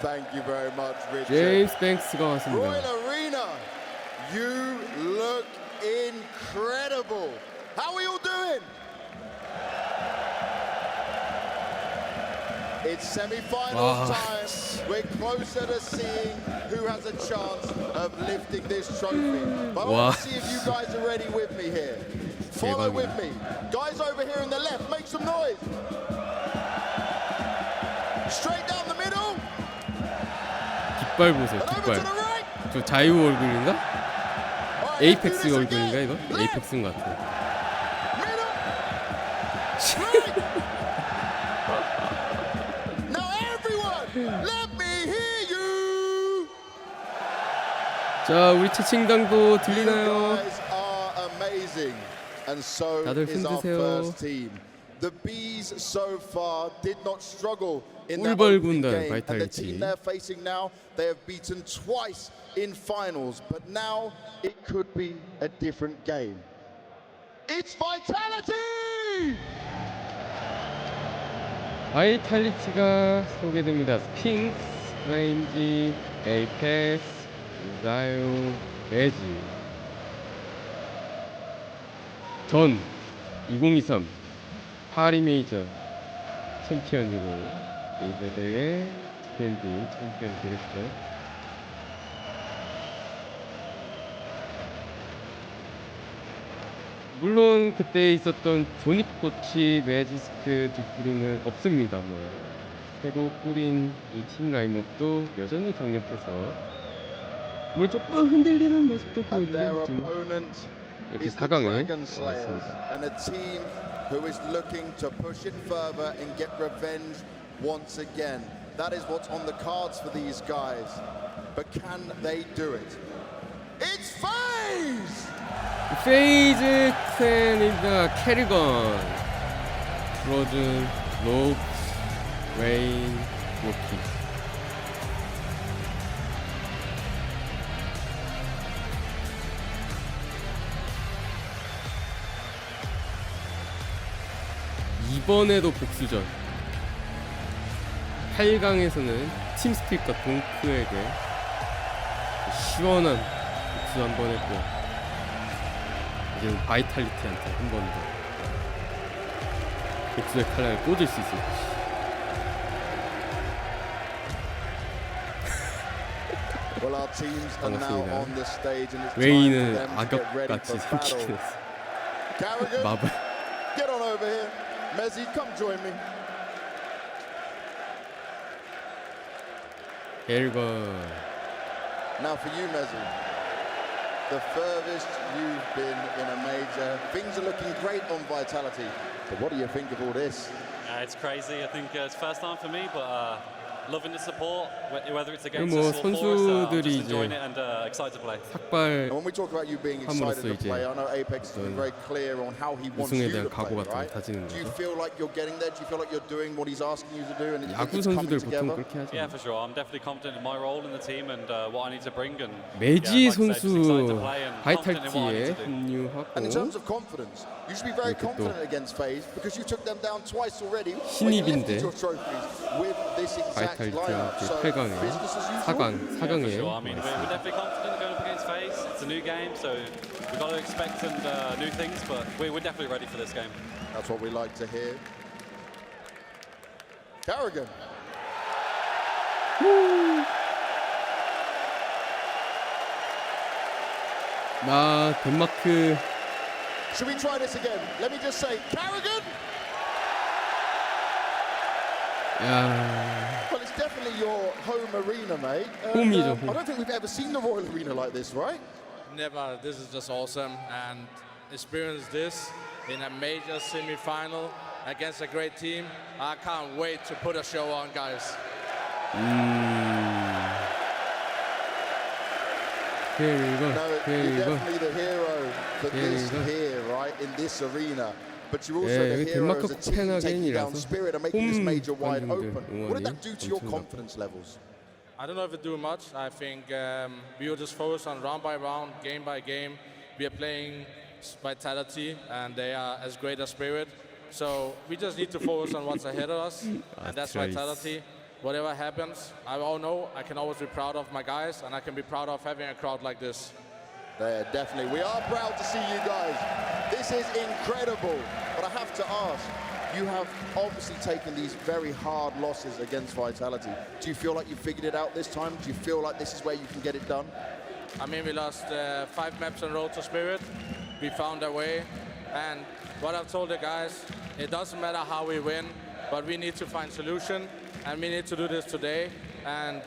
Thank you very much, Richard. 제임스 뱅크스가 Royal 왔습니다. Arena, you look incredible. How are we all doing? It's semi-finals time. We're closer to seeing who has a chance of lifting this trophy. But I want to see if you guys are ready with me here. Follow with me. Guys over here on the left, make some noise. Straight down the middle. 깃발 보세요, And over to 깃발. the right. 저 자유 얼굴인가? All right, 에이펙스 let's do this 얼굴인가 again. 이거? Left, 에이펙스인 것 같아. middle, right. Now everyone, let me hear you. 자, 우리 채팅당도 You 들리나요? guys are amazing, and so 다들 is our 힘드세요. first team. The bees so far did not struggle in their 꿀벌 opening 군단, game, and the 바이탈리티. team they're facing now, they have beaten twice in finals, but now it could be a different game. It's Vitality! 바이탈리티가 소개됩니다. 스핑크스, 레인지, 에이펙스, 자유, 레지. 전 2023 파리 메이저 챔피언이고 메이저 대회 디펜딩 챔피언 디렉터. 물론 그때 있었던 조닉 코치, 매지스크, 뒷부림은 없습니다. 새로 꾸린 이 팀 라인업도 여전히 강력해서 물 조금 흔들리는 모습도 And their 보이는데 지금 opponent 이렇게 is the 4강에 Dragon Slayers, 왔습니다. and a team who is looking to push it further and get revenge once again. That is what's on the cards for these guys. But can they do it? It's FaZe! 페이즈 퀸입니다. 캐리건, 프로즌, 롭, 레인, 로키. 이번에도 복수전. 8강에서는 팀스픽과 동크에게 시원한 복수 한 번 했고, 이제는 바이탈리티한테 한 번 더 복수의 칼날을 꽂을 수 있을지. Well, our teams are now on the stage, and it's time for 레인은 them to get ready 악역같이 for 생기긴 battle. 했어. Carragher, 마블. get on over here. Messi, come join me. 캐리건. Now for you, Messi. The furthest you've been in a major. Things are looking great on Vitality. But what do you think of all this? It's crazy. I think it's first time for me, but loving the support, whether it's against 뭐 us or for us. I'm 선수들이 just enjoying 이제 it and excited to play. 삭발 And when we talk about you being excited 함으로써 to play, I know Apex has been very clear on how he wants 우승에 you 대한 to play, 각오 같은 거 right? 다지는 Do you 거죠. feel like you're getting there? Do you feel like you're doing what he's asking you to do? And 야구 it's coming 선수들 보통 together? 그렇게 하죠. Yeah, for sure. I'm definitely confident in my role in the team and what I need to bring. And 매지 yeah, like I said, 선수 just excited to play and confident in what I 바이탈리티에 need to do. And in terms 합류하고 of confidence, you should be very 이렇게 또 confident against FaZe because you took them down twice already. 신입인데 When you lifted your trophies with this exact lineup. 바이탈리티와 So 8강에 business as usual. 4강, Yeah, 4강에 for sure. I mean, we're 왔습니다. definitely confident going up against FaZe. It's a new game, so we've got to expect and new things, but we're definitely ready for this game. That's what we like to hear. Carragher. 덴마크. Should we try this again? Let me just say, Carragher. 야, Well, it's definitely your home arena, mate. 홈이죠, I 홈. don't think we've ever seen the Royal Arena like this, right? Never. This is just awesome, and experience this in a major semi-final against a great team. I can't wait to put a show on, guys. 캐리건, No, you're 캐리건. definitely the hero for this Here we go. here, right, in this arena. But you're also Yeah, the 여기 hero 덴마크 as a team taking down 코펜하겐이라서 Spirit and making this 홈 major wide 관중들 open. What did that do to your 응원이 엄청 confidence levels? I don't know if it do much. I think we will just focus on round by round, game by game. We are playing Vitality, and they are as great as Spirit. So we just need to focus on what's ahead of us, and that's nice. Vitality. whatever happens, I all know I can always be proud of my guys, and I can be proud of having a crowd like this. Yeah, definitely. We are proud to see you guys. This is incredible. But I have to ask, you have obviously taken these very hard losses against Vitality. Do you feel like you figured it out this time? Do you feel like this is where you can get it done? I mean, we lost 5 maps on Road to Spirit. We found a way. And what I've told the guys, it doesn't matter how we win, but we need to find solution. And we need to do this today. And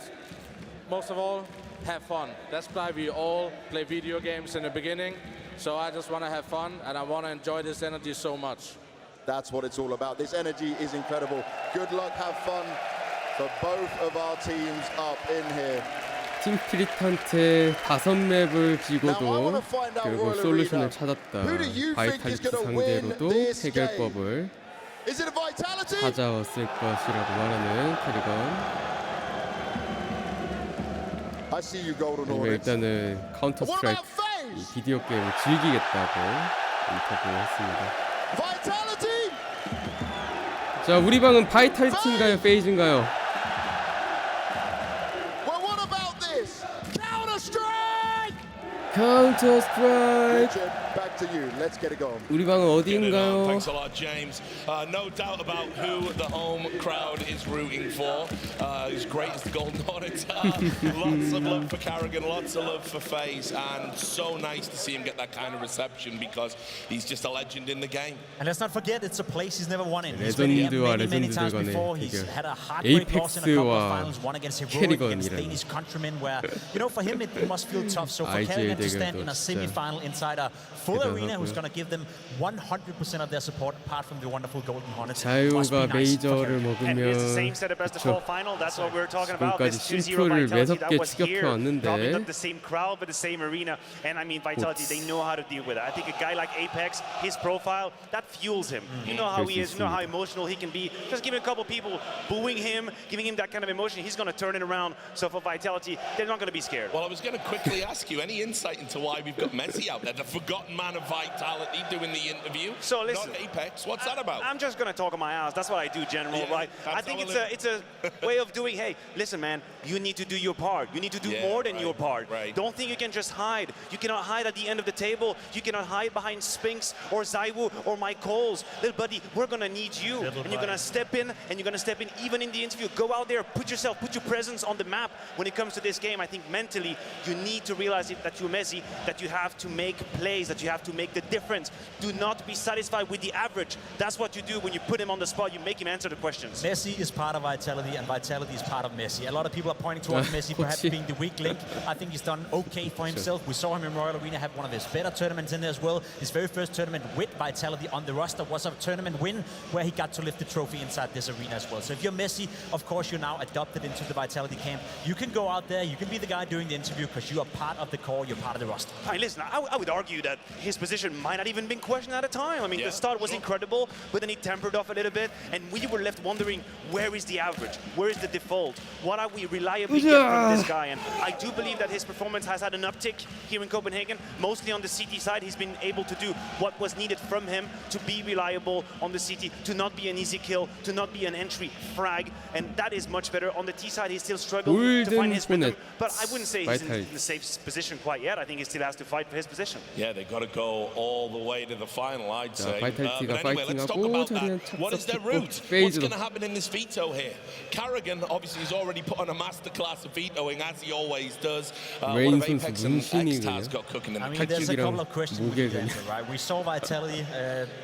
most of all, have fun. That's why we all play video games in the beginning. So I just want to have fun, and I want to enjoy this energy so much. That's what it's all about. This energy is incredible. Good luck, have fun for both of our teams up in here. 팀 스피릿한테 5맵을 지고도 결국 솔루션을 찾았다. 바이탈리티 상대로도 해결법을 Is it a Vitality? 찾아왔을 것이라고 말하는 캐리건. I see you, Golden 그리고 Hornets. 일단은 카운터 스트라이크 이 비디오 게임을 즐기겠다고 인터뷰했습니다. Vitality! 자, 우리 방은 바이탈리티인가요, 페이즈인가요? Well, what about this? Counter Strike! 카운터 스트라이크. Richard, back to you. Let's get it going. 우리 방은 어디인가요? Thanks a lot, James. No doubt about who the home crowd is rooting for. As great as the Golden Hornets are, lots of love for Carrigan, lots of love for FaZe, and so nice to see him get that kind of reception because he's just a legend in the game. And let's not forget, it's a place he's never won in. He's been here 레전드와 many times 레전드 before. 간의 He's 대결. had a heartbreak loss in a couple of 에이펙스와 finals, one against Heroic, against 캐리건이라는. Danish countrymen, where, you know, for him it must feel tough. So for IGL Carrigan to stand 대결도 in a 진짜 semi-final inside a full arena who's 대단하고요. going to give them 100% of their support, apart from the wonderful Golden Hornets, must be 자유가 nice for 메이저를 Carrigan. And it's the same 먹으면 setup as the 그쵸. full final. That's what we're talking about. 지금까지 This 2-0 심플을 Vitality that 매섭게 was here. 추격해왔는데 Probably not the same crowd, but the same arena. And I mean, Vitality, they know how to deal with it. I think a guy like Apex, his profile, that fuels him. You know how he is. You know how emotional he can be. Just give him a couple people booing him, giving him that kind of emotion, he's going to turn it around. So for Vitality, they're not going to be scared. Well, I was going to quickly ask you, any insight into why we've got Messi out there, the forgotten man of Vitality, doing the interview? So listen, not Apex. What's that about? I'm just gonna talk on my ass. That's what I do, General. Yeah, Right? I that's think how it's a way of doing. Hey, listen, man. You need to do your part. You need to do Yeah, more than right, your part. right. Don't think you can just hide. You cannot hide at the end of the table. You cannot hide behind Spinks or Zaiwu or Mike Coles. Little buddy, we're gonna need you, and you're gonna step in. And you're gonna step in even in the interview. Go out there, put your presence on the map. When it comes to this game, I think mentally you need to realize that you're Messi, that you have to make plays, that you have to make the difference. Do not be satisfied with the average. That's what you do when you put him on the spot. You make him answer the questions. Messi is part of Vitality, and Vitality is part of Messi. A lot of people are pointing towards Messi perhaps being the weak link. I think he's done okay for himself. We saw him in Royal Arena have one of his better tournaments in there as well. His very first tournament with Vitality on the roster was a tournament win where he got to lift the trophy inside this arena as well. So if you're Messi, of course you're now adopted into the Vitality camp. You can go out there, you can be the guy doing the interview because you are part of the core, you're part of the roster. I mean, listen, I would argue that his position might not even been questioned at the time. I mean, the start was incredible, but then he tempered off a little bit, and we were left wondering, where is the average? Where is the default? What are we reliably getting from this guy? And I do believe that his performance has had an uptick here in Copenhagen. Mostly on the CT side, he's been able to do what was needed from him to be reliable on the CT, to not be an easy kill, to not be an entry frag, and that is much better. On the T side, he still struggled to find his rhythm, but I wouldn't say he's in the safe position quite yet. I think he still has to fight for his position. Yeah, they've got to go all the way to the final, I'd say. 바이탈리티가 But anyway, let's talk 파이팅하고 about 자리는 that. What is their route? What's 페이즈도 going to happen in this veto here? Carrigan obviously has already put on a masterclass of vetoing, as he always does. What 레인 have Apex 선수 and 문신이 X-Taz 그냥 got cooking in I the mean, there's a 칼집이랑 couple of questions we need to 목에 answer, right? We saw Vitality,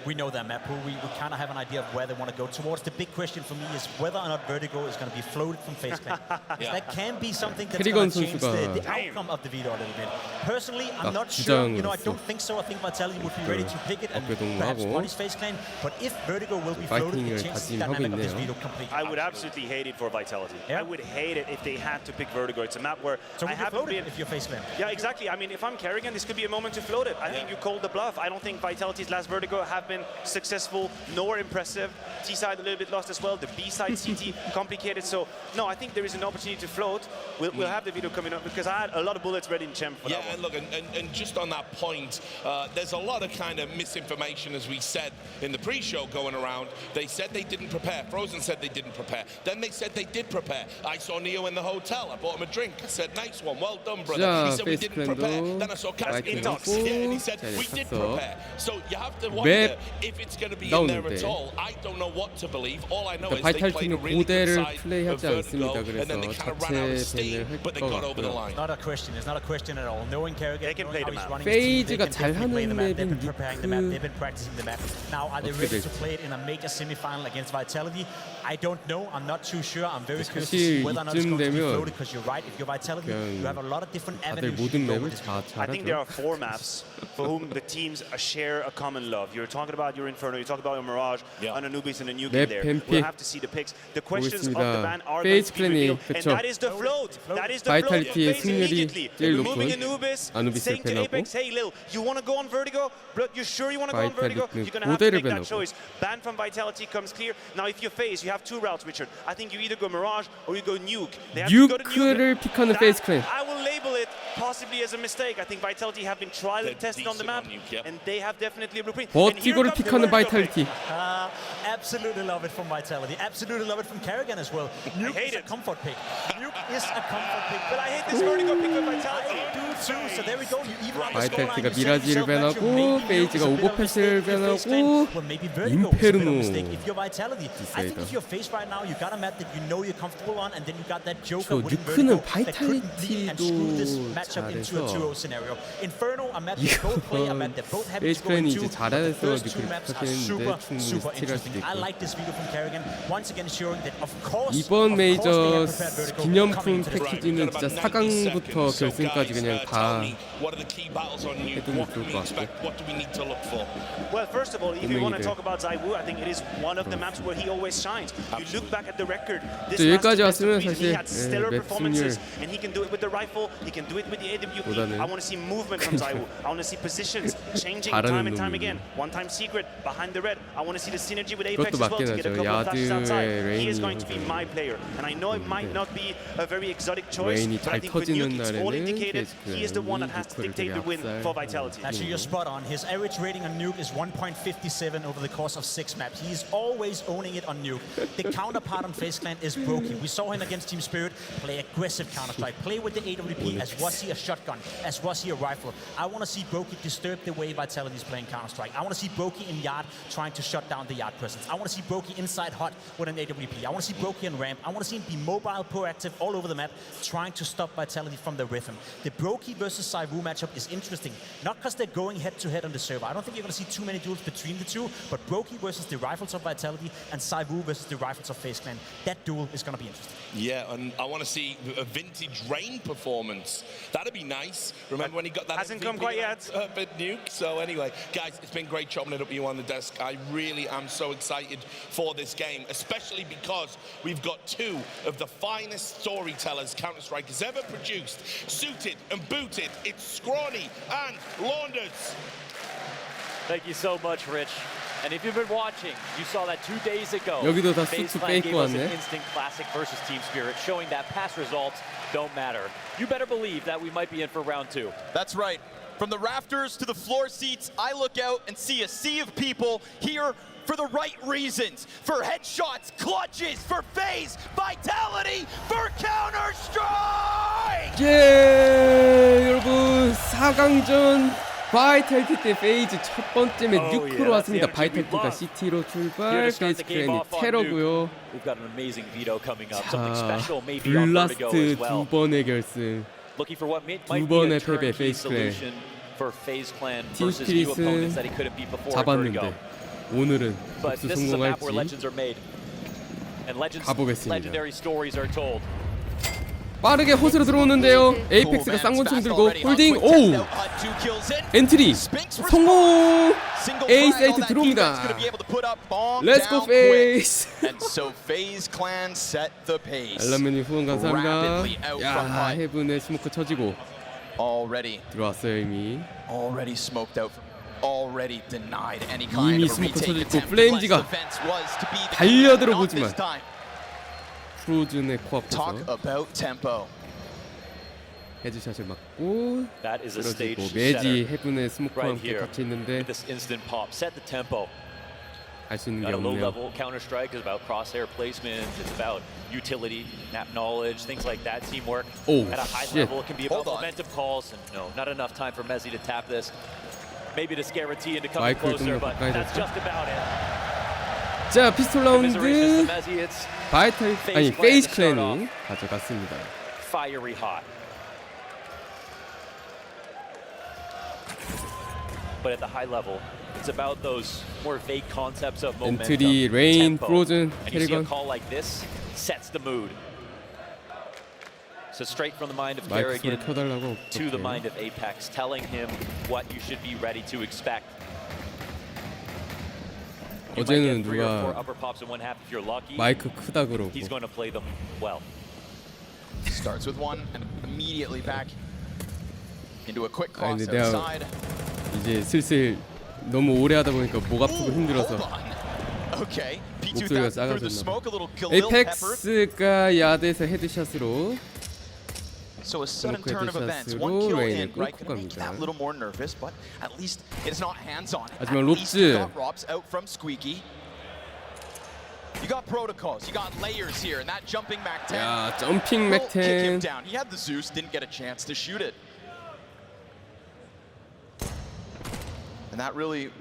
we know their map pool, we kind of have an idea of where they want to go towards. The big question for me is whether or not Vertigo is going to be floated from FaZe Clan. That can be something that's going to change the outcome of the veto a little bit. Personally, I'm not sure. You know, I don't think so. I think Vitality would be ready to pick it and perhaps punish FaZe Clan. But if Vertigo will be floated, it changes the dynamic of this veto completely. I would absolutely hate it for Vitality. I would hate it if they had to pick Vertigo. It's a map where So I would you haven't float it been. if you're FaZe Clan? Yeah, exactly. I mean, if I'm Carrigan, this could be a moment to float it. I think you called the bluff. I don't think Vitality's last Vertigo have been successful nor impressive. T-side a little bit lost as well. The B-side CT complicated. So, no, I think there is an opportunity to float. We'll have the video coming up because I had a lot of bullets ready in Champ for that one. And look, and just on that point, there's a lot of kind of misinformation, as we said in the pre-show going around. They said they didn't prepare. Frozen said they didn't prepare. Then they said they did prepare. I saw Neo in the hotel. I bought him a drink. I said, nice one, well done, brother. He said we didn't prepare. Then I saw Kass2, and he said we did prepare. So you have to wonder if it's going to be in there at all. I don't know what to believe. All I know is they played a really good side of Vertigo, and then they kind of ran out of steam, but they got over the line. Not a question. It's not a question at all. Knowing Kerrigan, They can play the map. 페이지가 잘하는 They've been 맵인 preparing the map. They've been practicing the map. Now, are they ready to play it in a major semi-final against Vitality? I don't know. I'm not too sure. I'm very curious to see whether or not it's going to be floated. Because you're right. If you're Vitality, you have a lot of different avenues. 모든 맵을 다 I think there 잘하죠. are 4 maps for whom the teams share a common love. You're talking about your Inferno, you're talking about your Mirage, and Anubis and a Nuke in there. We'll have to see the picks. The questions of the ban are going to be revealed, and that is the float. That is the float. 바이탈리티의 승률이 제일 Removing 높은 Anubis, 아누비스 saying to 밴하고 Apex, hey Lil, you want to go on Vertigo? But you sure you want to go on Vertigo? You're going to have to 고대를 make that 밴하고. choice. Ban from Vitality comes clear. Now if you phase, you have 2 routes, Richard. I think you either go Mirage or you go Nuke. They have to go to 뉴크를 픽하는 That, 페이스 클랜. I will label it possibly as a mistake. I think Vitality have been tried and tested on the map, and they have definitely a blueprint. 버티고를 픽하는 바이탈리티. Absolutely love it from Vitality. Absolutely love it from Kerrigan as well. Nuke is a comfort pick. Nuke is a comfort pick. But I hate this Vertigo pick with Vitality. I do too. So there we go. You even on the 바이탈리티가 scoreline, 미라지를 you said yourself that 밴하고 maybe 페이지가 Nuke is a bit of a 오버패스를 mistake if you're facing. 밴하고 Well, maybe Vertigo is a bit of a 임페르노. mistake if you're Vitality. I think if you're faced right now, you got a map that you know you're comfortable on, and then you got that Joker 저 with 뉴크는 Vertigo that could lead and screw this 바이탈리티도 matchup into a 잘해서 2-0 scenario. Inferno, a map they both play, a map they're both happy 페이스 to go 클랜이 into. 이제 잘해서 Those 2 뉴크를 maps are 픽하겠는데 super, 충분히 super 스틸할 interesting. 수도 I 있고. like this video from Kerrigan. Once again showing that of course 이번 they 메이저 have prepared Vertigo 기념품 coming into this 패키지는 진짜 4강부터 결승까지 그냥 다 해두면 좋을 것 같고. Well, first of all, if you want to talk about ZywOo, I think it is one of the maps where he always shines. You look back at the record. This 여기까지 last 왔으면 season, he 사실 had stellar 맵 performances, 승률 and he can do it with the rifle. He can do it with the AWP. 보다는 I want to see movement from ZywOo. I want to see positions changing 잘하는 time and time 놈이군요. again. One-time secret behind the red. I want to see the synergy with Apex 그것도 as well to 맞긴 get a 하죠. couple of touches outside. 야드의 He is 레인이 going to be my player, and I know it might not be a very exotic choice, 레인이 but I 잘 think with 터지는 Nuke, it's all 날에는 indicated. 페이스 He is the one that 클랜이 has to 뉴크를 dictate 되게 the win 압살. for Vitality. Actually, you're spot on. His average rating on Nuke is 1.57 over the course of 6 maps. He is always owning it on Nuke. The counterpart on FaZe Clan is Brokey. We saw him against Team Spirit play aggressive Counter-Strike, play with the AWP as was he a shotgun, as was he a rifle. I want to see Brokey disturb the way Vitality is playing Counter-Strike. I want to see Brokey in Yard trying to shut down the Yard presence. I want to see Brokey inside hot with an AWP. I want to see Brokey on ramp. I want to see him be mobile, proactive all over the map, trying to stop Vitality from the rhythm. The Brokey versus ZywOo matchup is interesting, not because they're going head-to-head on the server. I don't think you're going to see too many duels between the two, but Brokey versus the rifles of Vitality and ZywOo versus the rifles of FaZe Clan, that duel is going to be interesting. Yeah, and I want to see a vintage Rain performance. That'd be nice. Remember when he got that Hasn't MVP come quite yet. at Nuke? So anyway, guys, it's been great chopping it up with you on the desk. I really am so excited for this game, especially because we've got 2 of the finest storytellers Counter-Strike has ever produced, suited and booted. It's Scrawny and Launders. Thank you so much, Rich. And if you've been watching, you saw that 2 days ago. 여기도 다 FaZe 수트 Clan gave 빼입고 us an 왔네. instant classic versus Team Spirit, showing that past results don't matter. You better believe that we might be in for round 2. That's right. From the rafters to the floor seats, I look out and see a sea of people here for the right reasons. For headshots, clutches, for FaZe, Vitality, for Counter-Strike! 예, 여러분 4강전 바이탈리티 때 페이지 첫 번째 맵 뉴크로 왔습니다. 바이탈리티가 CT로 출발, 페이스 클랜이 테러고요. We've got an amazing veto coming up. Something 자, special maybe on Vertigo as 블라스트 well. 2번의 결승. Looking for what might 두 be 번의 a 패배, turnkey FaZe Clan. solution for FaZe Clan 팀 versus new opponents 스피릿은 that he couldn't beat before at Vertigo. 잡았는데 오늘은 But 복수 this is a map where 성공할지 legends are made. And 가보겠습니다. legendary stories are told. 빠르게 호스로 들어오는데요. 에이펙스가 쌍권총 들고 홀딩. 오! 엔트리 성공! A 사이트 들어옵니다. Let's go FaZe! 알라맨이 후원 감사합니다. 야, 헤븐에 스모크 쳐지고 들어왔어요 이미. 이미 스모크 쳐졌고 플레임즈가 달려들어 보지만. 프로즌의 코앞에서 헤드샷을 맞고 That is a stage 떨어지고 매지 setter 헤븐의 스모크와 right 함께 here. 같이 있는데 With this instant pop, set the tempo. 할 수 있는 게 Got a low 없네요. level counter strike is about crosshair placement. It's about utility, map knowledge, things like that. Teamwork. Oh, At a high shit. level, it can be about momentum calls. And no, not enough time for Messi to tap this. Maybe to scare a T into coming 마이크를 closer, 좀 but 가까이 that's 댔죠. just about it. 자, 피스톨 Commiserations 라운드 to Messi. It's 바이탈리티 아니 페이스 클랜이 가져갔습니다. fiery hot. But at the high level, it's about those more vague concepts of momentum, 엔트리, 레인, tempo. 프로즌, And you see a 캐리건. call like this sets the mood. So straight from the mind of 마이크 소리 Kerrigan 켜달라고 to the 그렇게. mind of Apex, telling him what you should be ready to expect. You might 어제는 get 3 or 4 누가 upper pops in one half if you're lucky. 마이크 크다 그러고 He's going to play them well. Starts with one and immediately back into a quick 아니, cross 근데 내가 outside. 이제 슬슬 너무 오래 하다 보니까 목 아프고 힘들어서 Hold on. Okay. 목소리가 P2000 through the 작아졌나 smoke, a 봐. little Khalil Pepper. 에이펙스가 야드에서 헤드샷으로 So a sudden 스모크 turn of events. One 헤드샷으로 kill 레인을 in, right? 끌고 Gonna make you that 갑니다. little more nervous, but at least it's not hands-on. 하지만 At least you 롭즈. got Robs out from Squeaky. You got protocols, you got layers here, and that jumping Mac 10 야, 점핑 will kick him 맥10 down. He had the Zeus, didn't get a chance to shoot it. And that really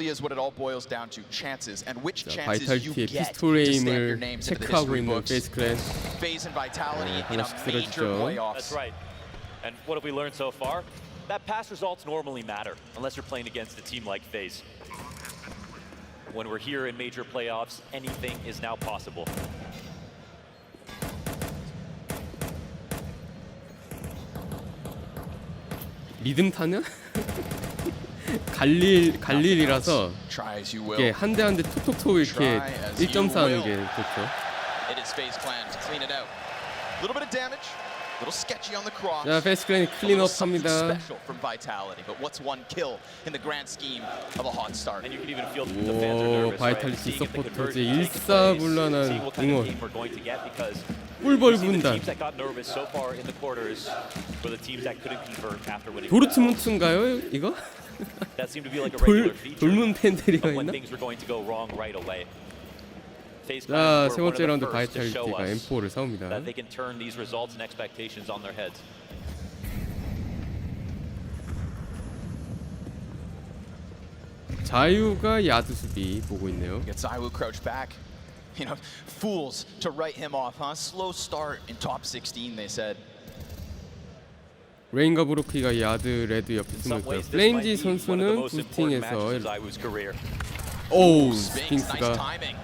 is what it all boils down to, chances, and which 자, chances you 바이탈리티의 get 피스톨 to stamp your 에임을 names into the 체크하고 history 있는 books. 페이스 클랜. FaZe and Vitality 네, in a 하나씩 major 쓰러지죠. playoffs. That's right. And what have we learned so far? That past results normally matter, unless you're playing against a team like FaZe. When we're here in major playoffs, anything is now possible. 리듬 타는? 갈릴이라서 Try as you will. 이게 한 대 한 대 톡톡톡 이렇게 1.4 하는 게 좋죠. It is FaZe Clan to clean it out. A little bit of damage, a little sketchy on the cross. 자, 페이스 클랜이 A little 클린업 something 합니다. special from Vitality, but what's one kill in the grand scheme of a hot start? And you can even feel the fans are nervous, right? 바이탈리티 Seeing if the 서포터즈의 conversion takes place, 일사불란한 seeing what kind of 응원. game we're going to get, because 꿀벌 we see the 군단. teams that got nervous so far in the quarters were the teams that couldn't convert after winning. 도르트문트인가요, 이거? That seemed to be like a regular feature 돌문 팬들이가 of when 있나? things were going to go wrong right away. FaZe 자, Clan 세 were one 번째 of 라운드 the first to show 바이탈리티가 us M4를 사옵니다. that they can turn these results and expectations on their heads. 자유가 야드 수비 보고 있네요. Gets Iwu crouched back. You know, fools to write him off, huh? Slow start in top 16, they said. 레인과 브로키가 야드 레드 옆에 In 숨어 some 있고요. ways, this might 플레임지 be one of the 선수는 most important matches of 부스팅에서 Iwu's career. 오우 Spinks, nice 스핑스가 timing.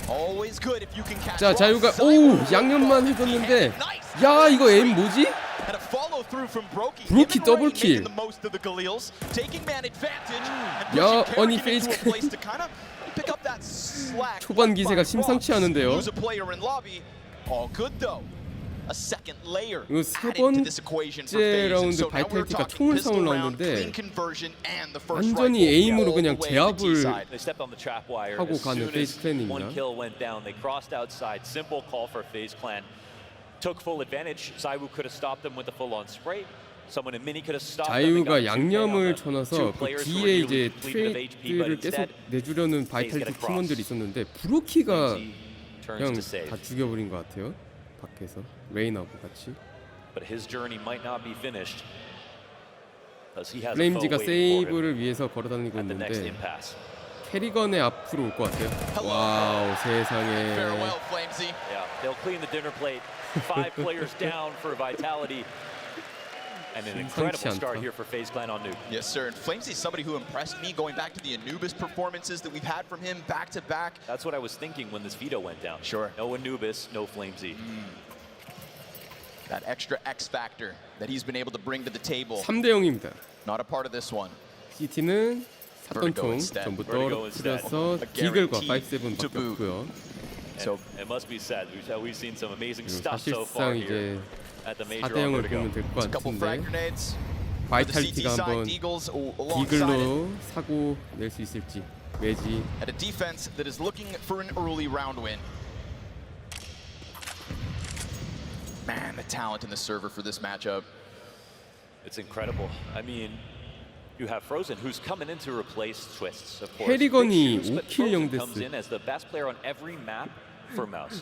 Always good if you can catch. 자, 자유가 오우 양념만 해줬는데 야, 이거 에임 뭐지? And a follow through from Brokey. 브로키 Him and 더블 Ray 킬. making the most of the Galils, taking man advantage and 야, pushing 아니, Kerrigan 페이스 into a place to kind of pick up that slack. 초반 기세가 심상치 않은데요. Lose a player in lobby. All good though. A second layer 이거 세 added to this equation for 번째 FaZe. And 라운드 so now we're 바이탈리티가 talking 총을 pistol 싸울 round, 라운드인데 clean conversion, and the first 완전히 rifle 에임으로 all 그냥 the way on the T 제압을 side. They stepped on the trap wire. 하고 As 가는 soon FaZe as 클랜입니다. one kill went down, they crossed outside. Simple call for FaZe Clan. Took full advantage. Zaiwu could have stopped them with a full-on spray. Someone in mini could have stopped them. and 자유가 got 2K on 양념을 them. 쳐놔서 Two 그 players who 뒤에 were 이제 newly depleted of HP, but 트레이드를 계속 instead, 내주려는 바이탈리티 팀원들이 있었는데 브로키가 turns 그냥 to save. 다 죽여버린 것 같아요. 밖에서 레인하고 같이. But his journey might not be finished. Because he has a foe 플레임지가 waiting for him 세이브를 위해서 걸어다니고 at the next 있는데 impasse. 캐리건의 앞으로 올 것 같아요. 와우, 세상에. Farewell, Flamesy. Yeah, they'll clean the dinner plate. 5 players down for Vitality. And an incredible start here for FaZe Clan on Nuke. Yes, sir. And Flamesy is somebody who impressed me going back to the Anubis performances that we've had from him back to back. That's what I was thinking when this veto went down. Sure. No Anubis, no Flamesy. That extra X factor that he's been able to bring to the table. 3대 0입니다. Not a part of this one. CT는 샀던 Vertigo 총 instead. 전부 Vertigo instead. 떨어뜨려서 A 디글과 guarantee 5-7밖에 to boot. 없고요. So It must be said, we've seen some amazing 그리고 stuff so far 사실상 here 이제 at the major 4대 on 0을 Vertigo. 보면 될 것 it's a couple frag 같은데 grenades. For the CT 바이탈리티가 side, 한번 Deagles alongside it. 디글로 사고 낼 수 있을지. 매지 At a defense that is looking for an early round win. Man, the talent in the server for this matchup. It's incredible. I mean, you have Frozen, who's coming in to replace Twists, of course. 캐리건이 Big shoes, but 5킬 Frozen 0데스. comes in as the best player on every map for Mouse.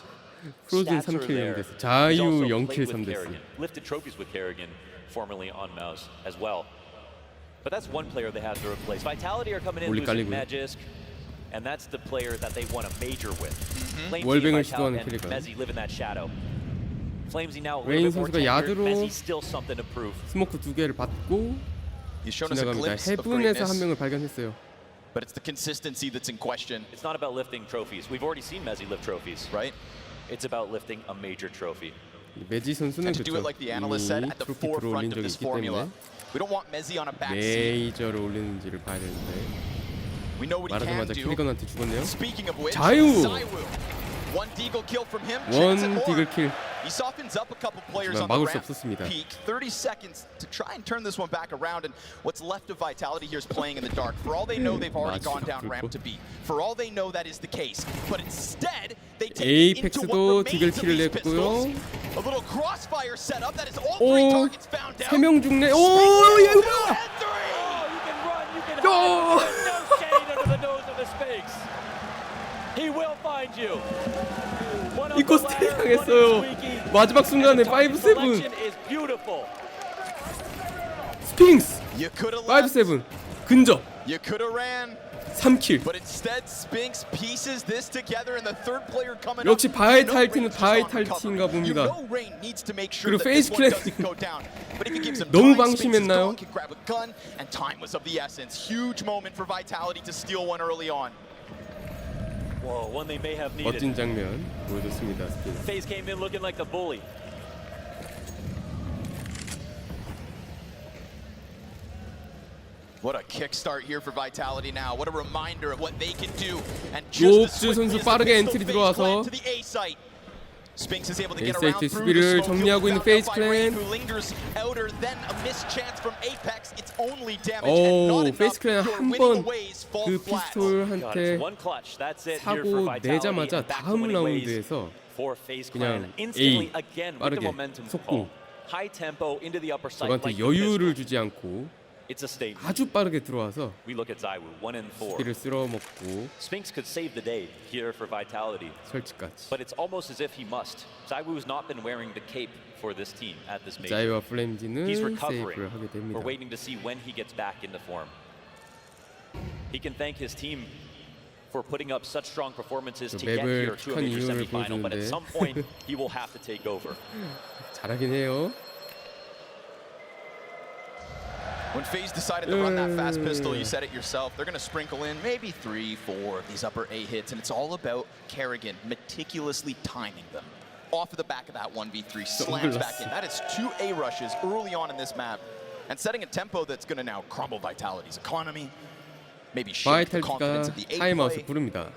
프로즌 Stats are 3킬 there. 0데스. He's 자유 also 0킬 played with 3데스. Kerrigan, lifted trophies with Kerrigan, formerly on Mouse as well. But that's one player they have to replace. Vitality are coming in 멀리 losing 깔리고요. Magisk, and that's the player that they won a major with. Flamesy, 월뱅을 Vitality, 시도하는 and 캐리건. Mezzi live in that shadow. Flamesy now a 레인 little bit more 선수가 tenured. 야드로 Mezzi still something to prove. 스모크 2개를 받고 He's shown us a 지나갑니다. glimpse of 헤븐에서 한 greatness, 명을 발견했어요. but it's the consistency that's in question, It's not about lifting trophies. We've already seen Mezzi lift trophies. right? It's about lifting a major trophy. 메지 선수는 And to do 그렇죠. it like the analyst said, 이미 at the 트로피 들어올린 forefront of 적이 this 있기 formula. 때문에 We don't want Mezzi on a backseat. 메이저를 올리는지를 봐야 되는데 We know what he can 말하자마자 do. 캐리건한테 죽었네요. Speaking of which, 자유! Zaiwu. One deagle kill from him. 원 chance at more. 디글킬. He softens up a couple players 하지만 on the 막을 수 ramp 없었습니다. peak. 30 seconds to try and turn this one back around, and what's left of Vitality here is playing in the dark. For all they know, they've already gone down ramp to B. For all they know, that is the case. But instead, they take it into 에이펙스도 what remains of 디글킬을 these 냈고요. pistols. A little crossfire setup. That is all 오, three targets found out. 3명 죽네. 오, 야, 이거 뭐야? You can run, you can 야! hide. There's no shade under the nose of the Sphinx. He will find you. One up 이거 the 스틸 ladder, one is 당했어요. squeaky. 마지막 순간에 And the target 5-7. selection is beautiful. 스핑스 You could have left. 5-7 근접 You could have ran. 3킬. But instead, Spinks pieces this together, and the third player coming 역시 up. 바이탈리티는 You know Rain is on 바이탈리티인가 recovery. 봅니다. You know Rain needs to make sure 그리고 that this 페이스 one doesn't 클래스는 go down. But if he gives him 너무 time, Spinks is 방심했나요? gone, can grab a gun, and time was of the essence. Huge moment for Vitality to steal one early on. Whoa, one they may have needed. 멋진 장면 보여줬습니다. 스핑스. FaZe came in looking like the bully. What a kickstart here for Vitality now. What a reminder of what they can do. And just as 록즈 swiftly 선수 as 빠르게 the 엔트리 pistol 들어와서 phase to the A site. Spinks is able to get A around site through 수비를 the smoke. 정리하고 있는 Found out FaZe by Rain, 클랜. who lingers outer, then a missed chance from Apex. It's only damage 오, and not enough. 페이스 클랜 Your 한 winning 번 ways fall 그 flat. God, it's 피스톨한테 one clutch. That's it here for 사고 Vitality. 내자마자 And back to 다음 winning ways 라운드에서 for FaZe 그냥 Clan. Instantly A again with 빠르게 the momentum 속공. call. High tempo into the upper side. 저한테 like the 여유를 pistol. 주지 않고 It's a statement. 아주 빠르게 들어와서 We look at Zaiwu, 1-4. 스킬을 쓸어먹고 Spinks could save the day here for Vitality, 설치까지. but it's almost as if he must. Zaiwu's not been wearing the cape for this team at this major. 자이와 플레임즈는 He's 세이브를 recovering. 하게 됩니다. We're waiting to see when he gets back into form. He can thank his team for putting up such strong performances 저 to get 맵을 here to a 픽한 major 이유를 semifinal, but at 보여주는데. some point he will have to take over. 잘하긴 해요. When FaZe decided to run that fast pistol, you said it yourself, they're going to sprinkle in maybe 3, 4 of these upper A hits, and it's all about Kerrigan meticulously timing them. Off of the back of that 1v3, slams back in. That is 2 A rushes early on in this map, and setting a tempo that's going to now crumble Vitality's economy, maybe shake the confidence of the A 타임아웃을 play. 부릅니다.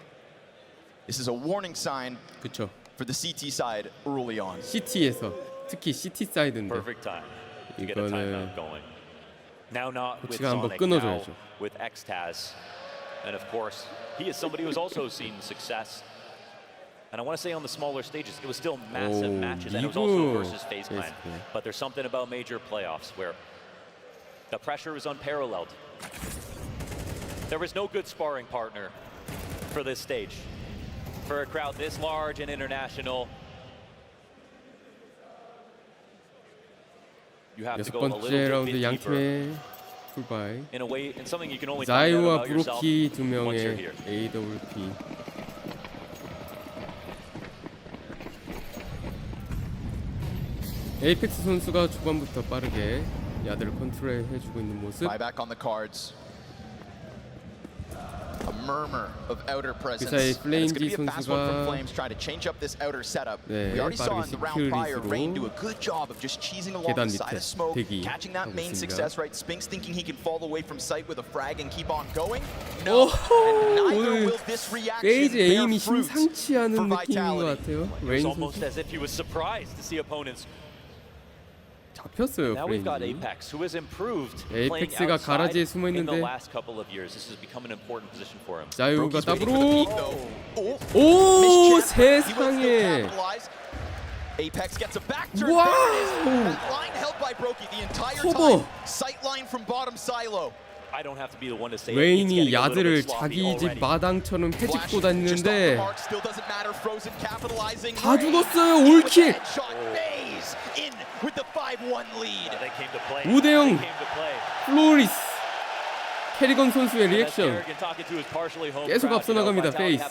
This is a warning sign 그렇죠. for the CT side early on. CT에서 특히 CT 사이드인데 Perfect time to get a 이거는 timeout going. Now not with 코치가 한번 Sonic, now 끊어줘야죠. with Xtaz. And of course, he is somebody who's also seen success. And I want to say on the smaller stages, it was still massive Oh, matches, and it was also 이거 versus FaZe Clan. basically. But there's something about major playoffs where the pressure is unparalleled. There was no good sparring partner for this stage. For a crowd this large and international, you have to 여섯 go a 번째 little 라운드 bit 양 deeper. 팀의 풀바이. In a way, in something you can only find out 자이와 about yourself 브로키 두 once you're 명의 here. AWP. 에이펙스 선수가 초반부터 빠르게 야드를 컨트롤해주고 있는 모습. Buyback on the cards. A murmur of outer presence. 사이 And it's going to be a 플레임지 fast one from 선수가 Flames trying to change up this outer setup. 네, We already saw in the round 빠르게 prior, 시크릿으로 Rain do a good job of just cheesing along 계단 the side 밑에 of smoke, 대기 catching that 하고 main 있습니다. success, right? Spinks thinking he can fall away from sight with a frag and keep on going. 오, No, and neither 오늘 will this reaction 페이지 bear 에임이 fruit 심상치 않은 for 느낌인 것 Vitality. 같아요. It was 레인 almost 선수 as if he was surprised to see opponents. 잡혔어요. Now we've got 플레임지. Apex, who has improved playing 에이펙스가 outside 가라지에 숨어 in the 있는데 last couple of years. This has become an important position for him. 자유가 Brokey's waiting for the 더블로 peek, though. Oh, 오 missed chance. He was still 세상에 capitalized. Apex gets a back turn. Wow! There it is. That line held by Brokey the entire 커버. time. Sight line from bottom silo. I don't have to be the one to say 레인이 야드를 자기 집 마당처럼 헤집고 다니는데 다 죽었어요. 올킬. 5대0 플로리스. 캐리건 선수의 리액션 계속 앞서 나갑니다. 페이스.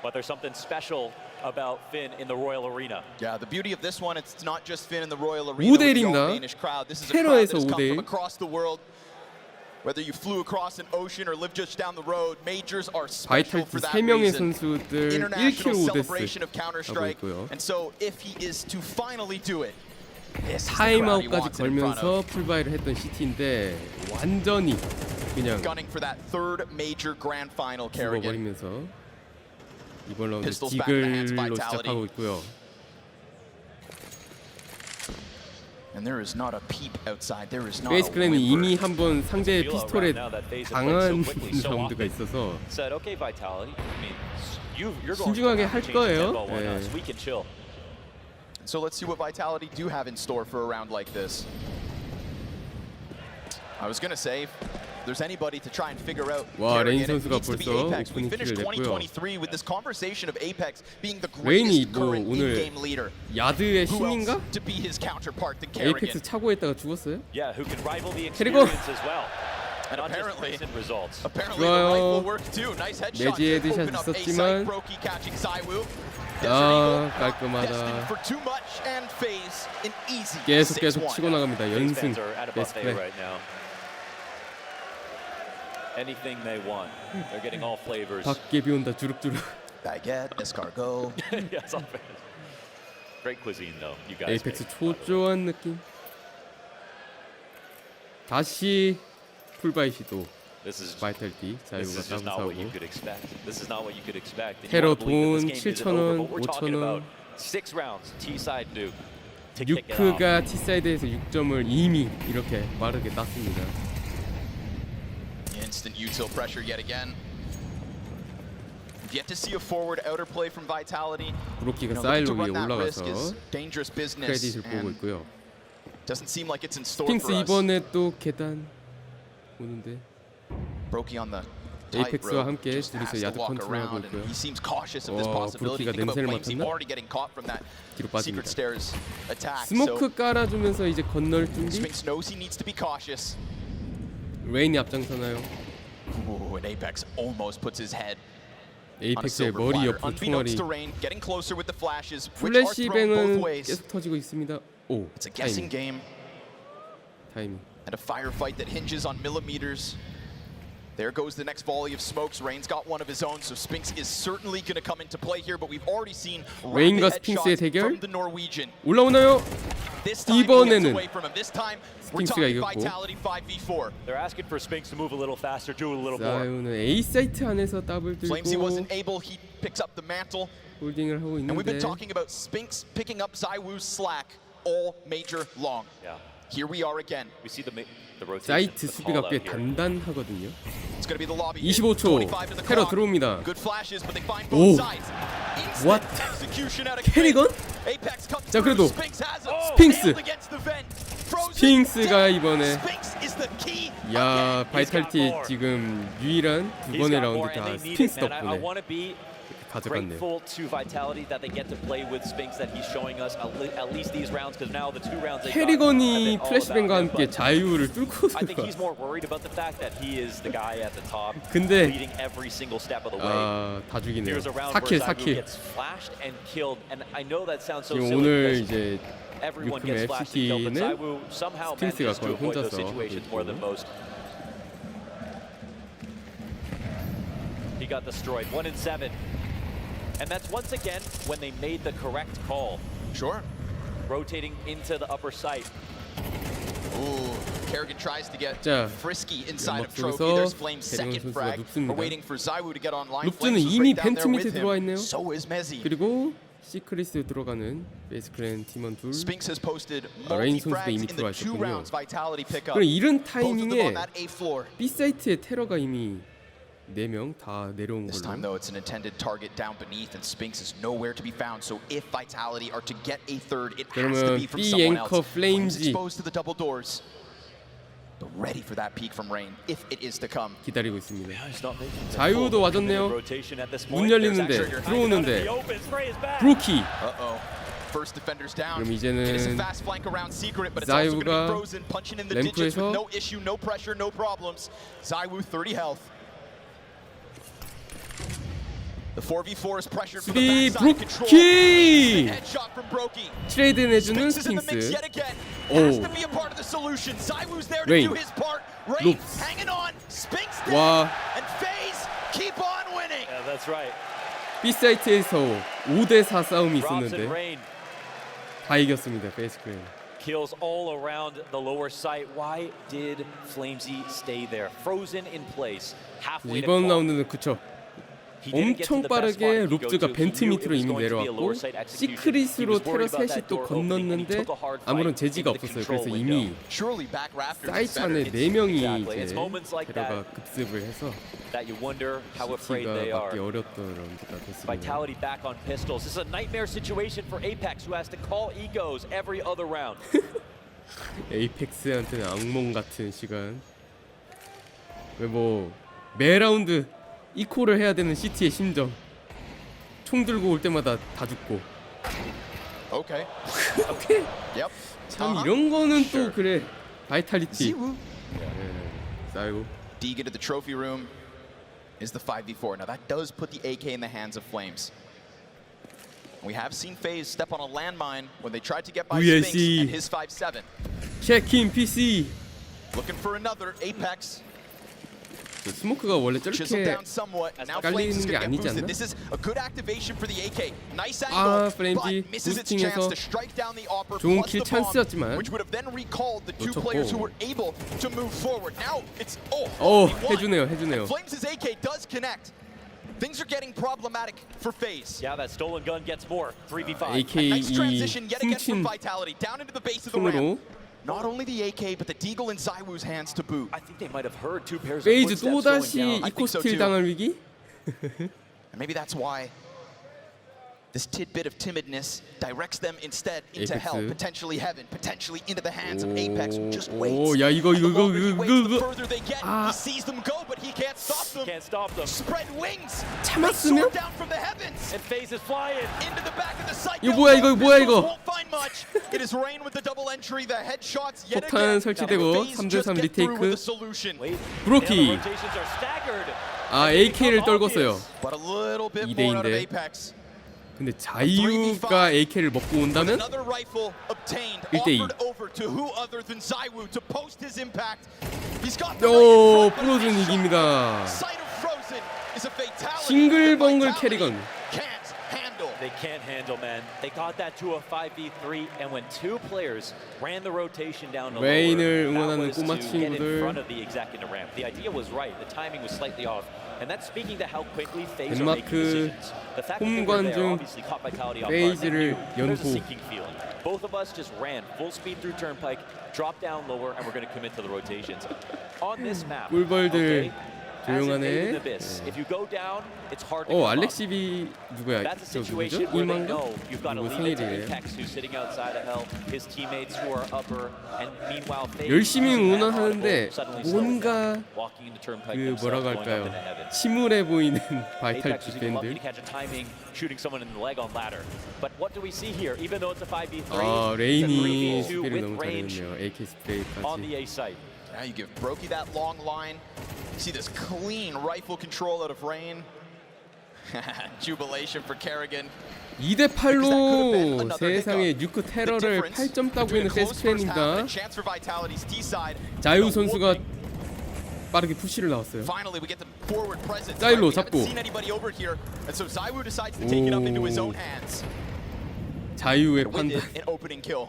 But there's something special about Finn in the Royal Arena. Yeah, the beauty of this one, it's not just Finn in the Royal Arena with the old Danish crowd. This is a crowd that has come from across the world. Whether you flew across an ocean or lived just down the road, majors are special for that reason. International celebration of Counter-Strike. And so if he is to finally do it, 타임아웃까지 걸면서 풀바이를 했던 시티인데 완전히 그냥 gunning for that third major grand final Kerrigan. 죽어버리면서 이번 라운드 디글로 시작하고 있고요. 베이스클랜은 이미 한번 상대의 피스톨에 당한 라운드가 있어서 신중하게 할 거예요. 네. So let's see what Vitality do have in store for a round like this. I was gonna say, if there's anybody to try and figure out, 레인 선수가 벌써 we 오프닝 finished 킬을 냈고요. 2023 with this conversation of Apex being the 레인이 greatest 뭐 current 오늘 in-game leader. 야드의 Who 신인가? else to be his counterpart than 에이펙스 Kerrigan? 차고했다가 죽었어요? Yeah, who can rival the 캐리건. experience as well. And Not just apparently recent results. the 좋아요. rifle worked too. Nice headshot 매지 to 헤드샷 open up A 있었지만 site. Brokey catching Zywoo. 깔끔하다. Destined for too much and FaZe an easy 계속 6-1. 치고 나갑니다. 연승 Fans are at a buffet 베이스클랜. right now. Anything they want. They're getting all flavors. 밖에 비 온다 주룩주룩. Baguette, escargot. Yes, all fans. Great cuisine though, you guys. 에이펙스 초조한 느낌. 다시 풀바이 시도. This is 바이탈리티 자유가 just not what you 싸움싸고. could expect. This is not what you could expect. 테러 돈 7,000원, 5,000원. 6 rounds, T-side nuke. to kick it off. 뉴크가 T사이드에서 6점을 이미 이렇게 빠르게 땄습니다. Instant util pressure yet again. Yet to see a forward outer play from Vitality. 브로키가 Looking 사일로 to 위에 run that risk 올라가서 is dangerous business. 크레딧을 보고 and 있고요. doesn't seem like it's in store 스핑스 for us. 이번에 또 계단 오는데 Brokey on the 에이펙스와 tightrope, 함께 just has 둘이서 to 야드 walk 컨트롤하고 around, and 있고요. he seems cautious of this possibility. 브로키가 Think about 냄새를 Flameseed 맡았나? already getting caught from that 뒤로 secret 빠집니다. stairs attack. 스모크 깔아주면서 이제 건널 준비. Spinks knows he needs to be cautious. 레인이 앞장서나요. Ooh, and Apex almost puts his head on a 에이펙스의 silver 머리 platter. 옆으로 Unbeknownst 총알이. to Rain, getting closer with the flashes, which are thrown both 플래시뱅은 ways. 계속 터지고 있습니다. 오, It's a guessing 타이밍. game 타이밍. and a firefight that hinges on millimeters. There goes the next volley of smokes. Rain's got one of his own, so Spinks is certainly going to come into play here. But we've already seen 레인과 rapid 스핑스의 headshots 대결? from the Norwegian. 올라오나요? This time he gets 이번에는 away from him. This time we're 스핑스가 talking 이겼고. Vitality 5v4. They're asking for Spinks to move a little faster, do a little more. 자유는 A 사이트 안에서 더블 Flamesy 들고 wasn't able. He picks up the mantle. 홀딩을 하고 And we've been 있는데 talking about Spinks picking up Zywoo's slack all major long. Yeah. Here we are again. We see the rotation. 사이트 the 수비가 call 꽤 out here. 단단하거든요. It's going to be the lobby. 25초 25 to the 테러 clock. 들어옵니다. Good flashes, but they find 오. both sides. Instant What? execution out of 캐리건? Apex comes 자, through. 그래도 Spinks has it. 스핑스. Nailed against the vent. Frozen 스핑스가 dead. 이번에 Spinks is the key. 야 got 바이탈리티 more. 지금 유일한 두 He's 번의 got more, 라운드 and 다 they need 스핑스 it, man. I 덕분에 want to be 가져갔네요. grateful to Vitality that they get to play with Spinks, that he's showing us at least these rounds, because now the 2 rounds they've 캐리건이 got have been all 플래시뱅과 about him, 함께 but 자유를 뚫고 I think 들어와. he's more worried about the fact that he is the guy at the top, 근데 leading every single step of the way. 다 죽이네요. Here's a round 4킬 where Zywoo 4킬. gets flashed and killed, and I know that sounds so 지금 silly 오늘 because 이제 everyone 유크의 gets flashed and killed, but FCT는 Zywoo somehow 스핑스가 manages 거의 to avoid those 혼자서 situations more than most. He got destroyed, 1 in 7. And that's once again when they made the correct call. Sure. Rotating into the upper site. Ooh, Kerrigan tries to get 자, frisky inside of 연막 Trophy. 속에서 There's Flame's 캐리건 second 선수가 frag. 눕습니다. We're waiting for Zywoo to get online. 눕즈는 Flames was 이미 right down 벤츠 there 밑에 with 들어와 him. 있네요. So is Mezzy. 그리고 시크릿에 들어가는 베이스클랜 팀원 둘. Spinks has posted 레인 multi 선수도 frags 이미 in the 들어와 2 있었군요. rounds Vitality pick up. 그럼 이런 Both of them 타이밍에 on that A floor. B 사이트에 테러가 이미 4명 다 내려온 This time, 걸로. though, it's an intended target down beneath, and Spinks is nowhere to be found. So if Vitality are to get a third, it has to be from B someone anchor else. Flames Flamesy. exposed to the double doors, but ready for that peek from Rain if it is to come. 기다리고 있습니다. He's not making the 자유도 full 와줬네요. rotation at this 문 point. 열리는데 There's 들어오는데 the open. Spray is back. 브로키. Uh-oh. First defender's down. 그럼 It is a 이제는 fast flank around Secret, but it's also going to 자유가 be frozen, punching in the digits with 램프에서 no issue, no pressure, no problems. Zywoo 30 health. The 4v4 is pressured from the 수비 backside control. 브로키. Headshot from Brokey. 트레이드 내주는 Spinks is in the mix 스팅스. yet again. Has 오. to be a part of the solution. Zywoo's there to Rain. do his part. Rain Loops. hanging on. Spinks dead. 와. And FaZe keep on winning. Yeah, that's right. B 사이트에서 5대4 싸움이 Robs and 있었는데 Rain 다 이겼습니다. 페이스크림. kills all around the lower site. Why did Flamesy stay there? Frozen in place. Halfway to 이번 claw. 라운드는 그쵸. He didn't get to 엄청 the best spot 빠르게 he could go 룹즈가 to. He 벤트 knew it 밑으로 was 이미 going to be a 내려왔고 lower site execution. He 시크릿으로 was 테러 worried about 셋이 that 또 door opening, and he 건넜는데 took a hard 아무런 fight 제지가 into the 없었어요. control 그래서 window. 이미 Surely back Raptors is 사이트 better. 안에 4명이 Exactly. 이제 It's moments like 테러가 that 급습을 해서 that you wonder how afraid 시티가 they 막기 are. 어렸던 라운드가 됐습니다. Vitality back on pistols. This is a nightmare situation for Apex, who has to call egos every other round. 에이펙스한테는 악몽 같은 시간. 왜 뭐 매 라운드 이코를 해야 되는 시티의 심정. 총 들고 올 때마다 다 죽고. Okay. Yep. 참 이런 거는 Sure. 또 그래. 바이탈리티. Zywoo. 싸이고. Dig into the trophy room is the 5v4. Now that does put the AK in the hands of Flames. We have seen FaZe step on a landmine when they tried to get by VSC. Spinks and his 5-7. 체크인 PC. Looking for another Apex. 스모크가 원래 Chisel 저렇게 down somewhat. Now Flames is 깔리는 게 going to get 아니지 boosted. 않나? This is a good activation for the AK. Nice 아, angle, Flamesy but misses its chance 부스팅해서 to strike down the Opper 좋은 plus 킬 the bomb, 찬스였지만 which would have then recalled the two 놓쳤고. players who were able to move forward. Now it's 오, only one. 해주네요, 해주네요. Flames' AK does connect. Things are getting problematic for FaZe. Yeah, that stolen gun gets more. 3v5. A AK nice transition yet again 훔친 from Vitality down into the base of the 손으로 ramp. Not only the AK, but the Deagle in Zywoo's hands to boot. I think they might have heard two pairs of 페이즈 footsteps going 또다시 down. I 이코 think so 스틸 too. 당할 위기? And maybe that's why this tidbit of timidness directs them instead into Apex. hell, potentially heaven, potentially into the hands of 오, Apex, who just 오, waits. 야, 이거, And the 이거, longer he 이거, waits, the 이거. further they get. 아. He sees them go, but he can't stop them. Can't stop them. Spread wings. They 참았으면? soar down from the heavens And FaZe is flying. into the back of the site. 이거 뭐야, 이거 뭐야, Pistols 이거. won't find much. It is Rain with the double entry. The headshots yet 폭탄 again. 설치되고 FaZe just 3대3 get through 리테이크. with the solution. Wait. 브로키. The rotations are staggered. 아, And they AK를 become 떨궜어요. obvious. But a little bit 2대 more out of 2인데. Apex. 근데 자유가 AK를 먹고 온다면 Another rifle obtained, 1대2. offered over to who other than Zywoo to post his impact. He's got the 오, right in front, but 프로즌 a shot. 이깁니다. Sight of Frozen is a fatality. 싱글벙글 that 캐리건. can't handle. They can't handle, man. They got that to a 5v3, and when two players ran the rotation down the lower, 레인을 that 응원하는 was 꼬마 to get in 친구들. front of the exec in the ramp. The idea was right. The timing was slightly off. And that's speaking to how quickly FaZe are making 덴마크 decisions. The fact that they were there 홈관중 obviously caught Vitality off guard. They FaZe를 knew there's a 연호. sinking feeling. Both of us just ran full speed through Turnpike, dropped down lower, and we're going to commit to the rotations. On this map, 꿀벌들 okay, as in 조용하네. Aiden Abyss, if you go down, it's hard to 어, come up. 알렉시비 누구야? That's a 저 situation 누구죠? where they 이만가? know you've got to 누구 leave it to 생일이에요? Apex, who's sitting outside of hell, his teammates who are upper, and meanwhile FaZe 열심히 using that 응원하는데 audible, suddenly slowing 뭔가 down, walking into Turnpike 그 themselves, 뭐라고 going up 할까요? into heaven. 침울해 보이는 Apex 바이탈리티 was even lucky 팬들. to catch a timing, shooting someone in the leg on ladder. But what do we see here? Even though it's a 5v3, 아, it's a 레인이 3v2 스피를 with 너무 range 잘했네요. AK on the 스프레이까지. A site. Now you give Brokey that long line. See this clean rifle control out of Rain. Jubilation for Kerrigan. 2대 8로 세상의 뉴크 테러를 8점 따고 있는 페스트팬입니다. Chance for Vitality's T side. 자유 선수가 빠르게 푸시를 나왔어요. Finally, we get the forward presence. 사일로 We haven't 잡고. seen anybody over here, and so Zywoo decides to take it up into his own hands. 자유의 With 판단. it, an opening kill.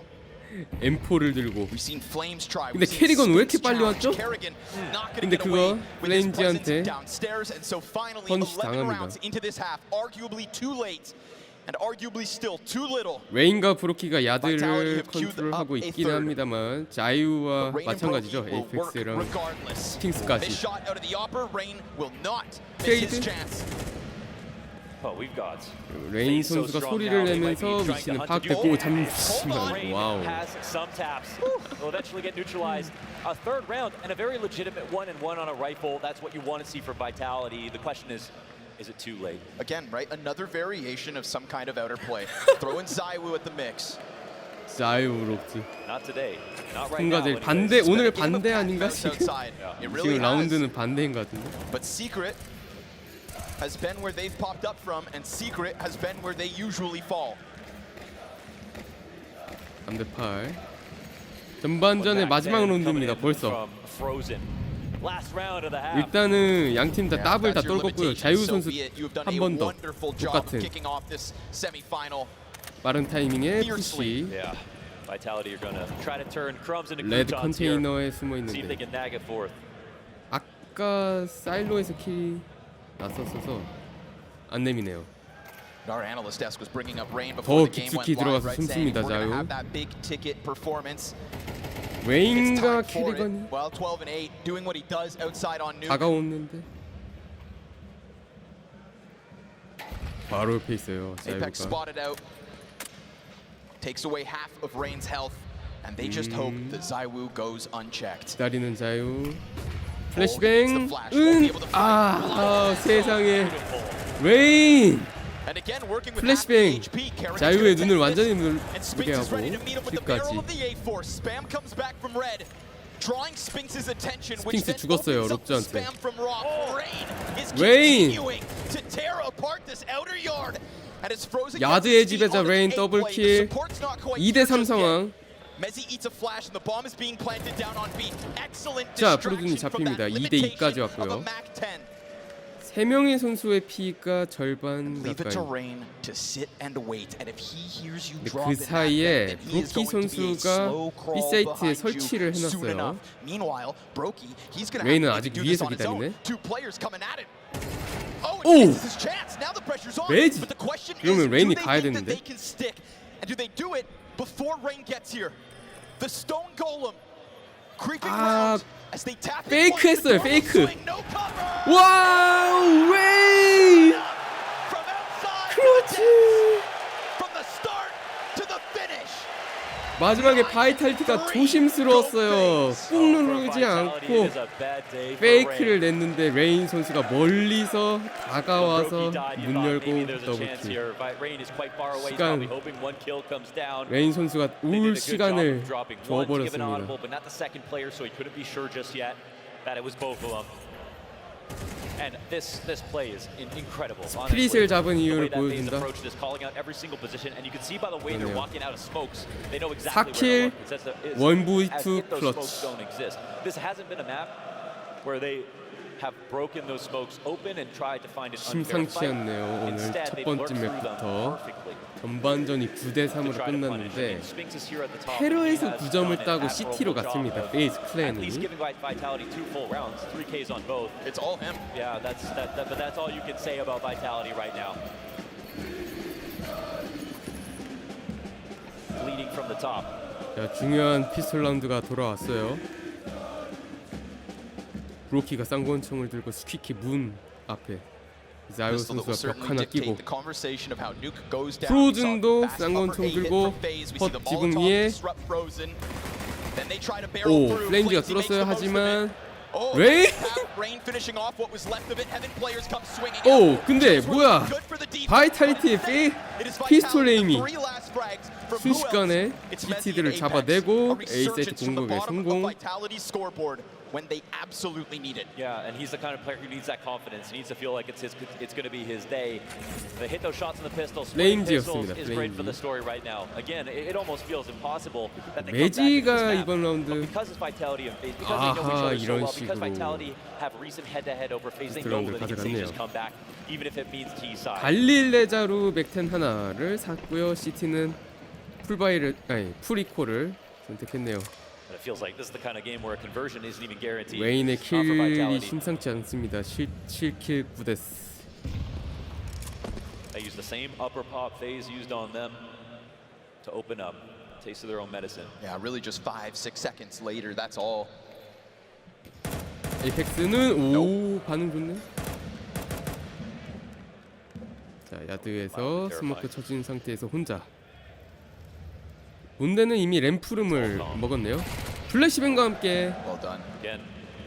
M4를 들고. We've seen Flames try. 근데 We've seen 캐리건 왜 이렇게 Spinks 빨리 challenge. 왔죠? Kerrigan not gonna 근데 get away 그거 with his presence 플레임즈한테 downstairs, and so finally 펀치 11 당합니다. rounds into this half, arguably too late. and arguably still too little. 웨인과 브로키가 야드를 컨트롤하고 있긴 합니다만 자유와 마찬가지죠. 에이펙스랑 스팅스까지. 트레이드. 레인 선수가 소리를 내면서 위치는 파악됐고 잠시만. 와우. Will eventually get neutralized. A third round and a very legitimate 1-1 on a rifle. That's what you want to see for Vitality. The question is it too late? Again, right? Another variation of some kind of outer play. Throw in Zaiwu at the mix. 자유 브로키. Not today. Not right now. 승가들 반대 오늘 반대 아닌가 지금? It really 지금 라운드는 반대인 것 같은데. But Secret has been where they've popped up from, and Secret has been where they usually fall. 3대 8. 전반전의 마지막 라운드입니다. 벌써. 일단은 양 팀 다 더블 다 떨궜고요. 자유 선수 한 번 더 똑같은 빠른 타이밍에 푸시. 레드 컨테이너에 숨어 있는데 아까 사일로에서 킬이 났었어서 안 내미네요. 더 깊숙이 들어가서 숨습니다. 자유. 웨인과 캐리건이 다가오는데 바로 옆에 있어요. 자유가. Takes away half of Rain's health, and they just hope that Zaiwu goes unchecked. 기다리는 자유. 플래시뱅. 세상에. 웨인. 플래시뱅. 자유의 눈을 완전히 물게 하고 뒷까지. 스핑스 죽었어요. 롭즈한테. 웨인. 야드의 지배자 레인 더블킬. 2대3 상황. 자, 프로즌이 잡힙니다. 2대2까지 왔고요. 3명의 선수의 피가 절반 가까이. 근데 그 사이에 브로키 선수가 B사이트에 설치를 해놨어요. 레인은 아직 위에서 기다리네. 오! 매지! 그러면 레인이 가야 되는데. 페이크 했어요. 페이크. 와우! 웨이! 그렇지! 마지막에 바이탈리티가 조심스러웠어요. 꾹 누르지 않고 페이크를 냈는데 레인 선수가 멀리서 다가와서 문 열고 더블킬. 시간 레인 선수가 울 시간을 줘버렸습니다. 스피릿을 잡은 이유를 보여준다. 4킬 1V2 클러치. 심상치 않네요. 오늘 첫 번째 맵부터 전반전이 9대3으로 끝났는데 테러에서 9점을 따고 CT로 갔습니다. 페이스 클랜이. 자, 중요한 피스톨 라운드가 돌아왔어요. 브로키가 쌍권총을 들고 스퀴키 문 앞에 자유 선수가 벽 하나 끼고 프로즌도 쌍권총 들고 헛 지붕 위에 오 플레임즈가 뚫었어요. 하지만 레인? 오 근데 뭐야 바이탈리티의 피스톨 에임이 순식간에 GT들을 잡아내고 A세트 공격에 성공. When they absolutely need it. Yeah, and he's the kind of player who needs that confidence. He needs to feel like it's going to be his day. They hit those shots in the pistol. Pistols is great for the story right now. Again, it almost feels impossible that they 매지가 이번 라운드 because it's Vitality and FaZe, because they know each other so well, because Vitality have recent head-to-head over FaZe, they know that they can just come back, even if it means T side. 갈릴레자루 맥텐 하나를 샀고요. 시티는 풀이코를 선택했네요. 웨인의 킬이 심상치 않습니다. 7킬 9데스. They use the same upper pop FaZe used on them to open up. Taste of their own medicine. Yeah, really just 5-6 seconds later. That's all. 에이펙스는 오 반응 좋네. 자 야드에서 스모크 쳐진 상태에서 혼자. 본대는 이미 램프름을 먹었네요. 플래시뱅과 함께 Well done. Again,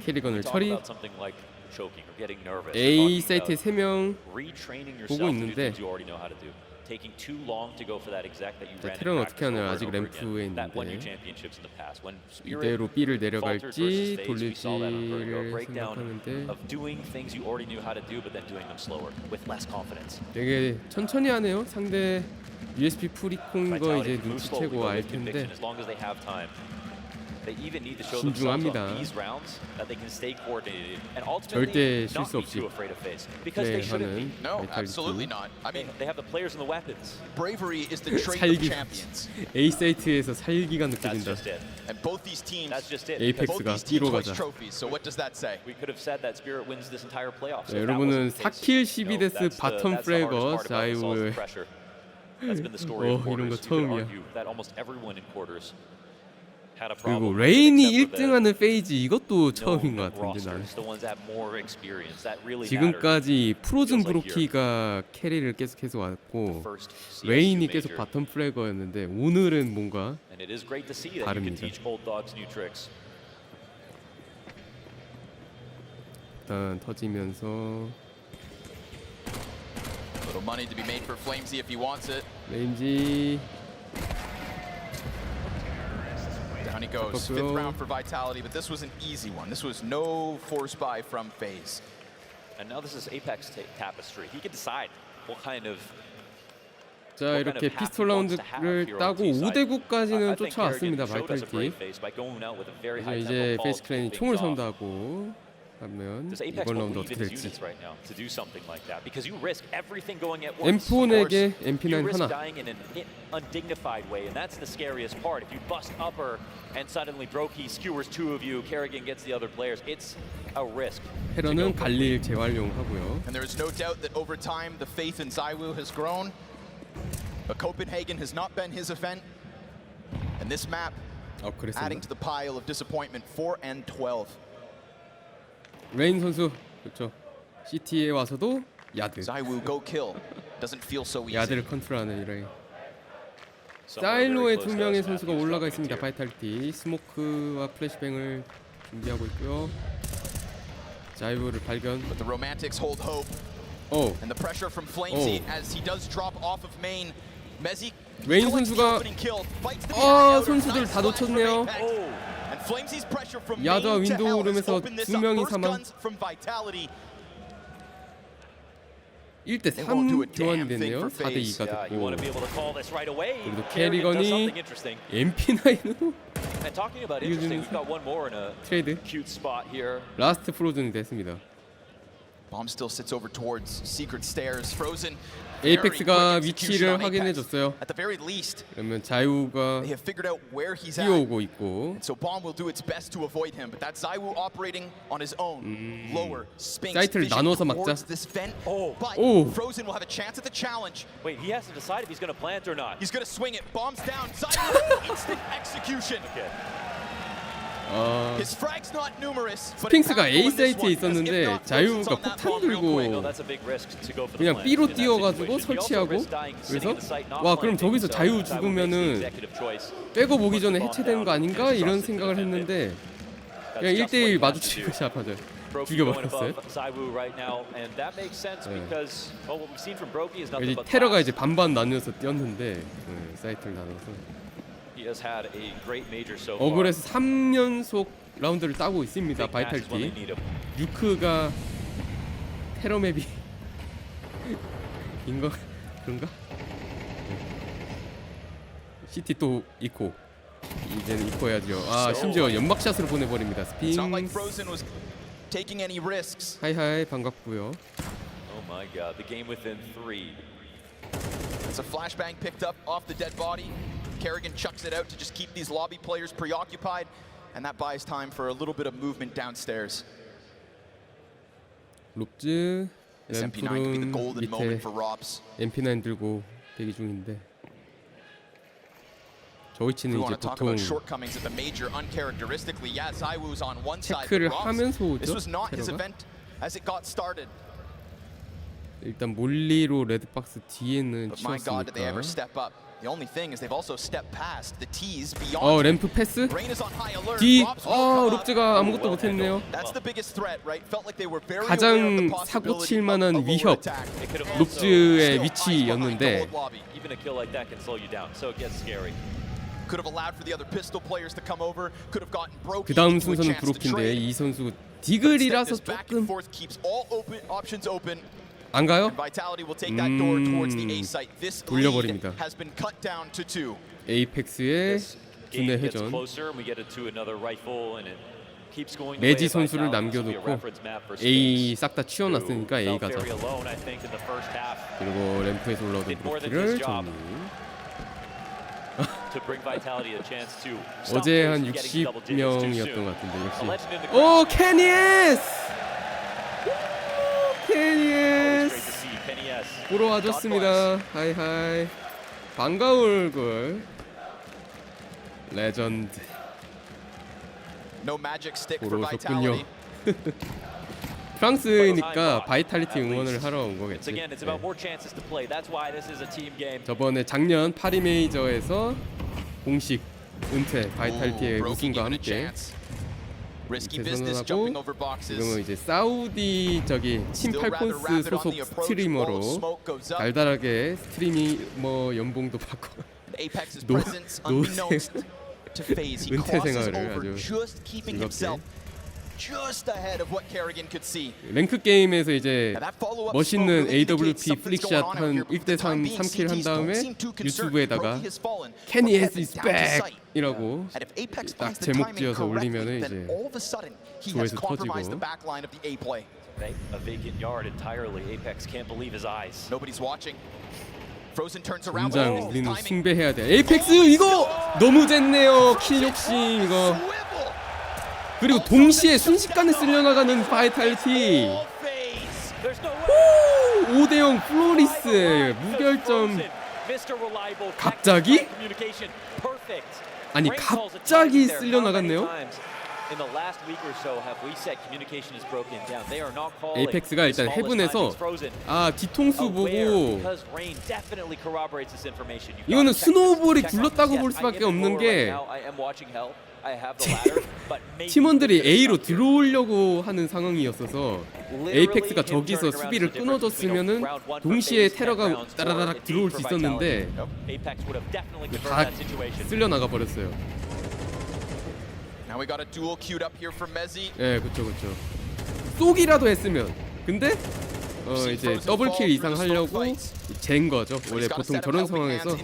캐리건을 talk 처리. about something like choking or getting nervous. A Talking 사이트에 about 3명. retraining yourself 보고 to do 있는데. things you already know how to do. Taking too long to go for that exact that you ran in 테러는 어떻게 practice 하나요? over 아직 and over 램프에 again. That won you 있는데. championships in the past. When Spirit 이대로 B를 faltered versus 내려갈지 FaZe, we saw that on Vertigo. A 돌릴지를 breakdown 생각하는데 of doing things you already knew how to do, but then doing them slower with less confidence. 되게 천천히 하네요. 상대 USP 프리콘 거 이제 Vitality can move slowly, 눈치채고 but 알 with conviction 텐데 as long as they have time. They even need to show themselves 신중합니다. on these rounds that they can stay coordinated and ultimately 절대 not 실수 be 없이 too afraid of FaZe because they shouldn't be. 플레이하는 No, 바이탈리티. absolutely not. I mean, They have the players and the weapons. bravery is the trait of 살기. champions. A 사이트에서 살기가 That's 느껴진다. just it. And both these teams, That's just it. 에이펙스가 both these teams B로 hoist 가자. trophies. So what does that say? We could have said that Spirit wins this entire playoff. 네, 여러분은 4킬 12데스 바텀 프레거 자이오의 That's been the story of 이런 거 quarters. You could 처음이야. argue that almost everyone in quarters had a 그리고 problem. 레인이 except for the 1등하는 페이지 이것도 처음인 것 known 같은데 나는. rosters, the ones that have more experience, that really mattered. 지금까지 프로즌 Feels like 브로키가 캐리를 계속해서 왔고 First CS2 레인이 계속 major. 바텀 플래거였는데 오늘은 뭔가 And it is great to see that you can 다릅니다. teach old dogs new tricks. 일단 터지면서 Little money to be made for Flamesy if he wants it. 레인지 Down he goes. 바꿨고요. Fifth round for Vitality, but this was an easy one. This was no force buy from FaZe. And now this is Apex tapestry. He can decide what kind of 자 이렇게 피스톨 라운드를 따고 5대9까지는 쫓아왔습니다 바이탈리티. 이제 페이스 클랜이 총을 선다고 하면 이번 라운드 어떻게 될지. M4에게 MP9 하나. undignified way, and that's the scariest part. If you bust upper and suddenly Brokey skewers two of you, Kerrigan gets the other players, it's a risk. 테러는 갈릴 재활용하고요. And there is no doubt that over time the faith in ZywOo has grown. But Copenhagen has not been his event. And this map adding to the pile of disappointment. 4 and 12. 레인 선수 그렇죠. CT에 와서도 야드. ZywOo go kill. Doesn't feel so easy. 야드를 컨트롤하는 이런. 사일로의 두 명의 선수가 올라가 있습니다. 바이탈리티 스모크와 플래시뱅을 준비하고 있고요. 자이브를 발견. But the Romantics hold hope. 오. And the pressure from Flamesy as he does drop off of main. Mezzy 웨인 선수가 선수들 다 놓쳤네요. 야드와 윈도우 룸에서 두 명이 사망. 1대3 교환이 됐네요. 4대2가 됐고 그리고 캐리건이 MP9으로 이겨주는 트레이드. 라스트 프로즌이 됐습니다. Bomb still sits over towards secret stairs. Frozen. 에이펙스가 위치를 확인해줬어요. At the very least, 그러면 자유가 they have figured out where he's at. 뛰어오고 있고. So Bomb will do its best to avoid him, but that's ZywOo operating on his own. Lower Sphinx 사이트를 나눠서 막자. this vent. But 오. Frozen will have a chance at the challenge. Wait, he has to decide if he's going to plant or not. He's going to swing it. Bombs down. ZywOo instant execution. His frags not numerous. 스핑스가 A 사이트에 있었는데 자유가 폭탄 들고 그냥 B로 뛰어가지고 설치하고 그래서 와 그럼 저기서 자유 죽으면은 빼고 보기 전에 해체되는 거 아닌가 이런 생각을 했는데 그냥 1대1 마주치고 시작하죠. 죽여버렸어요. 네. 테러가 이제 반반 나뉘어서 뛰었는데 사이트를 나눠서 억울해서 3연속 라운드를 따고 있습니다. 바이탈리티 뉴크가 테러 맵이 인가 그런가? 시티 또 이코 이제는 이코 해야죠. 아 심지어 연막샷으로 보내버립니다. 스핑 하이하이 반갑고요. Oh my god, the game within 3. It's a flashbang picked up off the dead body. Kerrigan chucks it out to just keep these lobby players preoccupied, and that buys time for a little bit of movement downstairs. 롭즈 램프는 밑에 MP9 들고 대기 중인데 저 위치는 이제 보통 체크를 하면서 오죠. 테러가. 일단 몰리로 레드박스 뒤에는 치웠으니까. 램프 패스? 뒤! 롭즈가 아무것도 못했네요. 가장 사고 칠 만한 위협 롭즈의 위치였는데 그 다음 순서는 브로키인데 이 선수 디글이라서 조금 안 가요? 돌려버립니다. 에이펙스의 두뇌 회전. 매지 선수를 남겨놓고 A 싹 다 치워놨으니까 A 가자. 그리고 램프에서 올라오던 브로키를 정리. 어제 한 60명이었던 것 같은데 역시. 오 케니에스! 케니에스! 보러 와줬습니다. 하이하이. 반가운 얼굴. 레전드. 보러 오셨군요. 프랑스니까 바이탈리티 응원을 하러 온 거겠지. 네. 저번에 작년 파리 메이저에서 공식 은퇴 바이탈리티의 우승과 함께 선언하고 지금은 이제 사우디 팀 팔콘스 소속 스트리머로 달달하게 스트리머 연봉도 받고 은퇴 생활을 아주 즐겁게. 랭크 게임에서 이제 멋있는 AWP 플릭샷 한 1대3 3킬 한 다음에 유튜브에다가 Kenny S is back 이라고 딱 제목 지어서 올리면은 이제 조회수 터지고. 당장 우리는 숭배해야 돼. 에이펙스 이거 너무 쟀네요. 킬 욕심 이거. 그리고 동시에 순식간에 쓸려나가는 바이탈리티. 5대0 플로리스 무결점. 갑자기? 아니 갑자기 쓸려나갔네요. 에이펙스가 일단 헤븐에서 뒤통수 보고 이거는 스노우볼이 굴렀다고 볼 수밖에 없는 게 팀원들이 A로 들어오려고 하는 상황이었어서 에이펙스가 저기서 수비를 끊어줬으면은 동시에 테러가 따라라락 들어올 수 있었는데 다 쓸려나가 버렸어요. 예, 그쵸. 쏘기라도 했으면. 근데 이제 더블킬 이상 하려고 잰 거죠. 원래 보통 저런 상황에서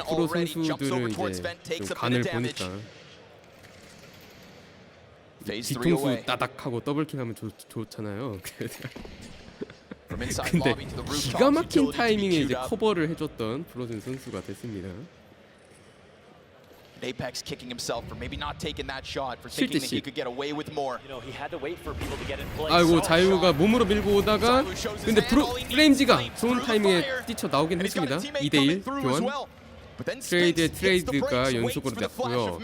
프로 선수들은 이제 좀 간을 보니까 뒤통수 따닥하고 더블킬 하면 좋잖아요. 근데 기가 막힌 타이밍에 이제 커버를 해줬던 프로즌 선수가 됐습니다. Apex kicking himself for maybe not taking that shot, for thinking that he could get away with more. You know, he had to wait for people to get in place. 아이고 자유가 몸으로 밀고 오다가 근데 프레임지가 좋은 타이밍에 뛰쳐 나오긴 했습니다. 2대1 교환. 트레이드가 연속으로 됐고요.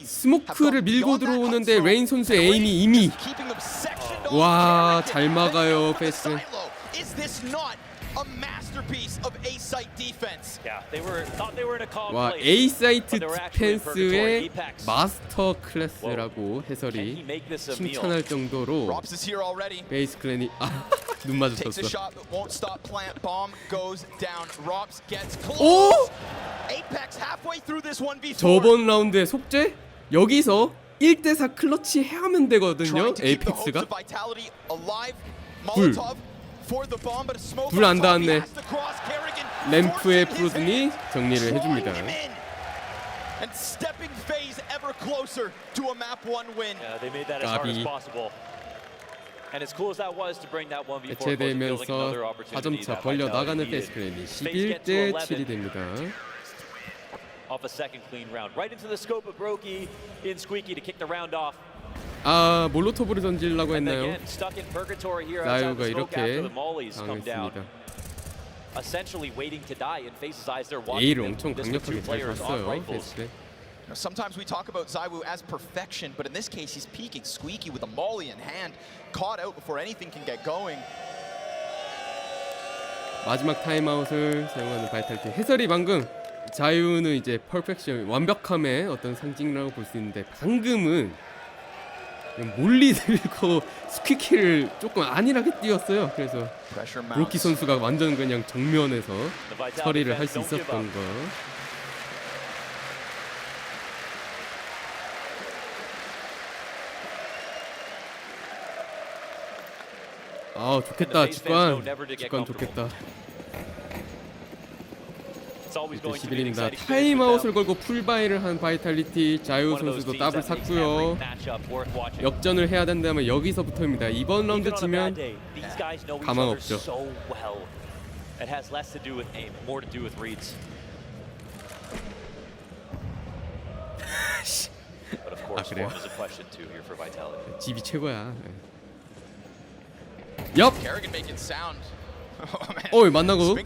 스모크를 밀고 들어오는데 레인 선수의 에임이 이미 와, 잘 막아요 패스. 와, A 사이트 디펜스의 마스터 클래스라고 해설이 칭찬할 정도로 베이스 클랜이 눈 마주쳤어. 오! 저번 라운드의 속죄? 여기서 1대4 클러치 해하면 되거든요. 에이펙스가 불 안 닿았네. 램프의 프로즌이 정리를 해줍니다. 까비. 해체되면서 4점차 벌려 나가는 베이스클랜이 11대7이 됩니다. Off a second clean round, right into the scope of Brokey in Squeaky to kick the round off. 아 몰로토브를 던지려고 했나요? 자유가 이렇게 당했습니다. A를 엄청 강력하게 잘 봤어요. 베이스플레이. Sometimes we talk about ZywOo as perfection, but in this case he's peaking squeaky with the molly in hand, caught out before anything can get going. 마지막 타임아웃을 사용하는 바이탈리티. 해설이 방금 자유는 이제 퍼펙션, 완벽함의 어떤 상징이라고 볼 수 있는데 방금은 몰리 들고 스퀴키를 조금 안일하게 띄웠어요. 그래서 브로키 선수가 완전 그냥 정면에서 처리를 할 수 있었던 거. 아 좋겠다. 직관 좋겠다. 11입니다. 타임아웃을 걸고 풀바이를 한 바이탈리티. 자유 선수도 더블 샀고요. 역전을 해야 된다면 여기서부터입니다. 이번 라운드 지면 가망 없죠. 아 그래요? 집이 최고야. 엽! 만나고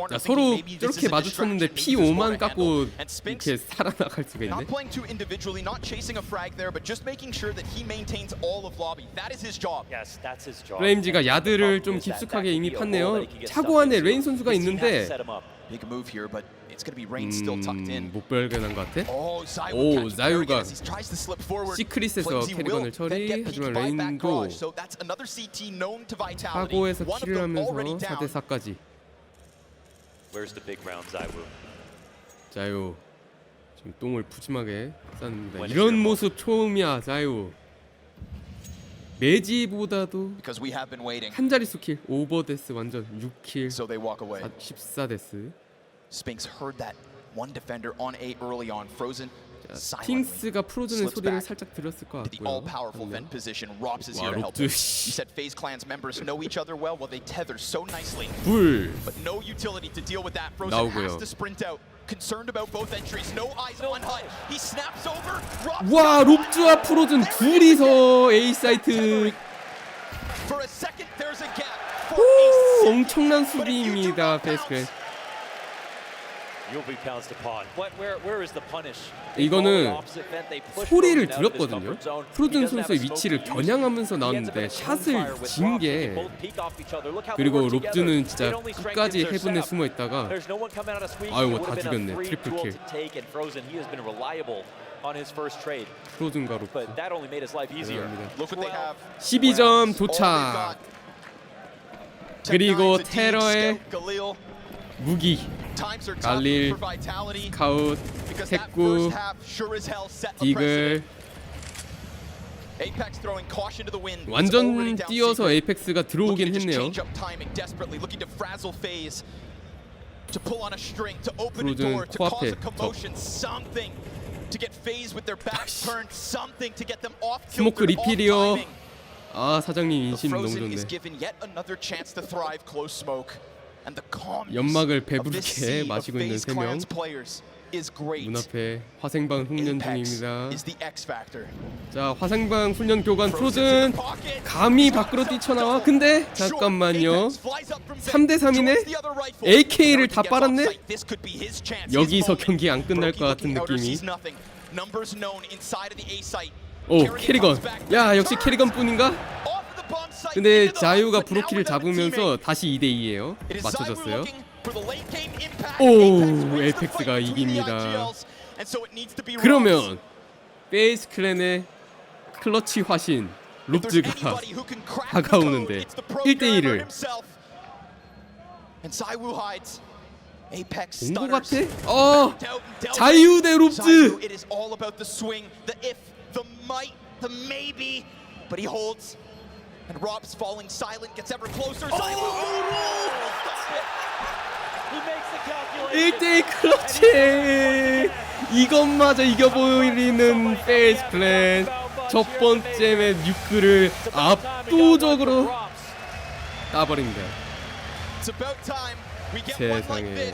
자, 서로 이렇게 마주쳤는데 P5만 깎고 이렇게 살아나갈 수가 있네. 플레임즈가 야드를 좀 깊숙하게 이미 팠네요. 차고 안에 레인 선수가 있는데 못 발견한 것 같아? 오, 자유가 시크릿에서 캐리건을 처리. 하지만 레인도 사고에서 킬을 하면서 4대4까지. 자유 지금 똥을 푸짐하게 쌌습니다. 이런 모습 처음이야. 자유 매지보다도 한 자릿수 킬. 오버데스 완전 6킬 14데스. Spinks heard that one defender on A early on, frozen. 핑스가 프로즌의 소리를 살짝 들었을 것 The all-powerful vent position. Robs is here to help. You said FaZe Clan's members know each other well. Well, they tether so nicely. 불. But no utility to deal with that. Frozen has to sprint out. Concerned about both entries. No eyes on HUD. He snaps over. 와, 롭즈와 프로즌 둘이서 A 사이트. For a second, there's a gap. 오, 엄청난 수비입니다. 베스트. 이거는 소리를 들었거든요. 프로즌 선수의 위치를 겨냥하면서 나왔는데 샷을 진 게, 그리고 롭즈는 진짜 끝까지 해븐에 숨어 있다가 아유 다 죽였네. 트리플 킬. 프로즌과 롭즈 12점 도착. 그리고 테러의 무기 갈릴, 스카웃, 택구, 디글. 완전 뛰어서 에이펙스가 들어오긴 했네요. 프로즌 코앞에 스모크 리필이요. 아 사장님 인심 너무 좋네. 연막을 배부르게 마시고 있는 3명. 문 앞에 화생방 훈련 중입니다. 자, 화생방 훈련 교관 프로즌 감히 밖으로 뛰쳐나와. 근데 잠깐만요, 3대3이네? AK를 다 빨았네? 여기서 경기 안 끝날 것 같은 느낌이. 오, 캐리건. 야, 역시 캐리건 뿐인가? 근데 자유가 브로키를 잡으면서 다시 2대2예요. 맞춰졌어요. 오, 에이펙스가 이깁니다. 그러면 페이스 클랜의 클러치 화신 롭즈가 다가오는데 1대1을 온 것 같아? 자유 대 롭즈. And Rob's falling silent, gets ever closer. 1대1 클러치. 이것마저 이겨버리는 페이스 클랜. 첫 번째 맵 뉴크를 압도적으로 따버립니다. 세상에.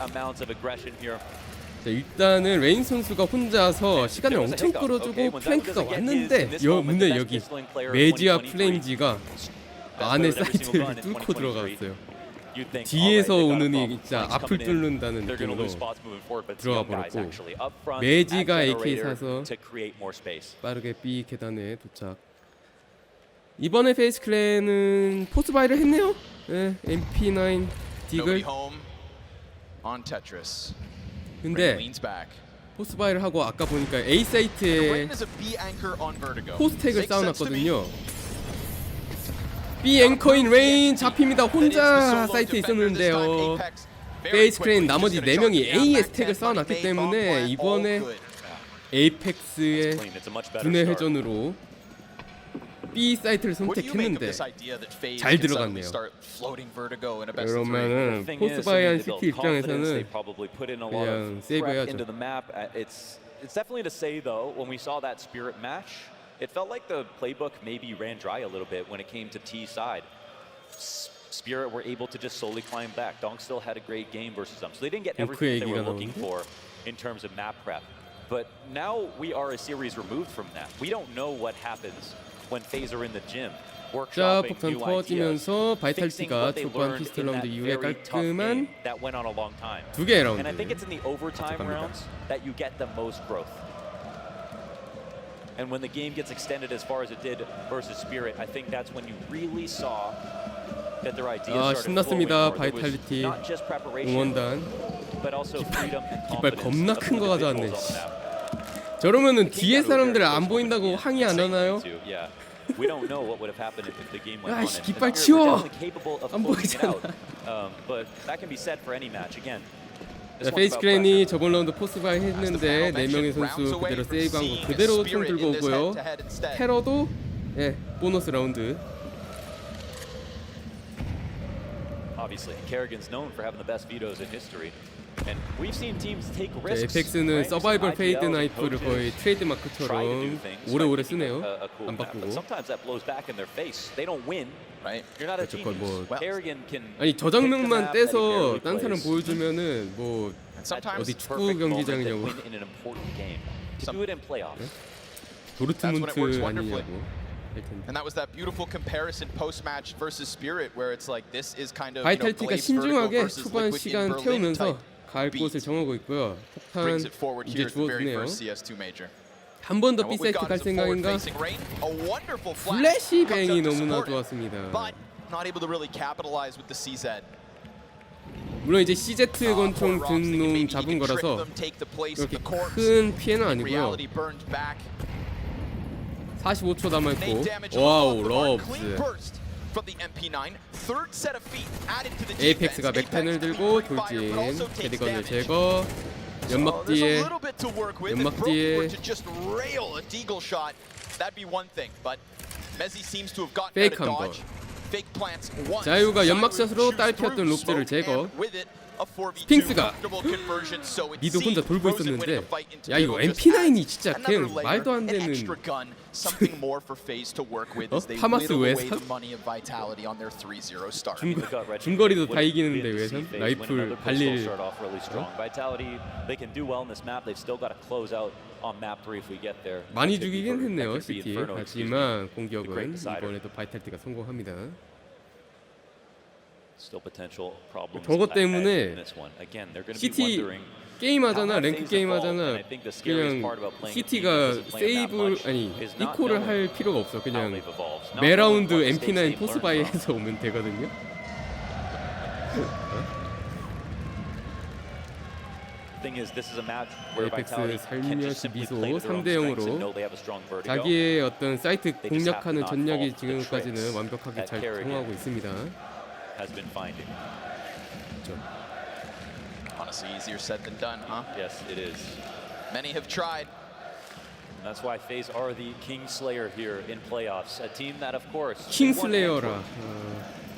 amounts of aggression here. 자, 일단은 레인 선수가 혼자서 시간을 엄청 끌어주고 플랭크가 왔는데 문제 여기 매지와 플레임지가 안에 사이트를 뚫고 들어갔어요. 뒤에서 오는 이 진짜 앞을 뚫는다는 느낌으로 들어가 버렸고 매지가 AK 사서 빠르게 B 계단에 도착. 이번에 페이스 클랜은 포스바이를 했네요. 네, MP9 딕을. 근데 포스바이를 하고 아까 보니까 A 사이트에 포스택을 쌓아놨거든요. B 앵커인 레인 잡힙니다. 혼자 사이트에 있었는데요. 페이스 클랜 나머지 4명이 A에 스택을 쌓아놨기 때문에 이번에 에이펙스의 두뇌 회전으로 B 사이트를 선택했는데 잘 들어갔네요. 그러면은 포스바이한 CT 입장에서는 그냥 세이브해야죠. It's definitely to say though, when we saw that Spirit match, it felt like the playbook maybe ran dry a little bit when it came to T side. Spirit were able to just slowly climb back. Donk still had a great game versus them, so they didn't get everything they were looking for in terms of map prep. But now we are a series removed from that. We don't know what happens when FaZe are in the gym. 자, 폭탄 터지면서 바이탈리티가 초반 피스톨 라운드 이후에 깔끔한 2개의 라운드 들어갑니다. And when the game gets extended as far as it did versus Spirit, I think that's when you really saw that their ideas started 신났습니다. flowing more. There was 바이탈리티 not just preparation, 응원단. but also freedom and 깃발 confidence 겁나 of 큰 거 가져왔네. individuals on that. 저러면은 뒤에 사람들 안 보인다고 항의 안 하나요? Yeah. We don't know what would have happened if the game went on. 아이씨, 깃발 치워! 안 보이잖아. But that can be said for any match. Again, 자, 페이스 클랜이 저번 라운드 포스바이 했는데 4명의 선수 그대로 세이브한 거 그대로 총 들고 오고요. 테러도 보너스 라운드. obviously. Kerrigan's known for having the best vetoes in history. And we've seen teams take risks. 에펙스는 서바이벌 페이드 나이프를 거의 트레이드 마크처럼 오래오래 쓰네요. 안 But 바꾸고. sometimes that blows back in their face. They don't win. Right? You're not a 그렇죠. genius. 뭐 Kerrigan can 아니 저 장면만 떼서 딴 사람 보여주면은 뭐 어디 축구 경기장이냐고. in an important game. To do it in playoffs. 도르트문트 아니냐고. And that was that beautiful comparison post-match versus Spirit, where it's like this is kind of 바이탈리티가 신중하게 초반 시간 태우면서 갈 곳을 정하고 있고요. 폭탄 이제 주워주네요. 한 번 더 B 사이트 갈 생각인가? 플래시뱅이 너무나 좋았습니다. Not able to really capitalize with the CZ. 물론 이제 CZ 권총 든 놈 잡은 거라서 그렇게 큰 피해는 아니고요. 45초 남아있고 와우 러브스 에이펙스가 맥펜을 들고 돌진 캐디건을 제거 연막 뒤에 페이크 한번 자유가 연막샷으로 딸피였던 롭즈를 제거 스핑스가 미드 혼자 돌고 있었는데 야 이거 MP9이 진짜 그냥 말도 안 되는 파마스 외선? 중거리도 다 이기는데 외선? 라이플 발릴 많이 죽이긴 했네요 CT. 하지만 공격은 이번에도 바이탈리티가 성공합니다. 저것 때문에 CT 게임하잖아 랭크 게임하잖아 그냥 CT가 세이브 아니 이코를 할 필요가 없어. 그냥 매라운드 MP9 토스바이에서 오면 되거든요. 에이펙스 살며시 미소 3대0으로 자기의 어떤 사이트 공략하는 전략이 지금까지는 완벽하게 잘 통하고 있습니다. has been finding. Honestly, easier said than done, huh? Yes, it is. Many have tried. And that's why FaZe are the Kingslayer here in playoffs. A team that, of course, 킹슬레이어라.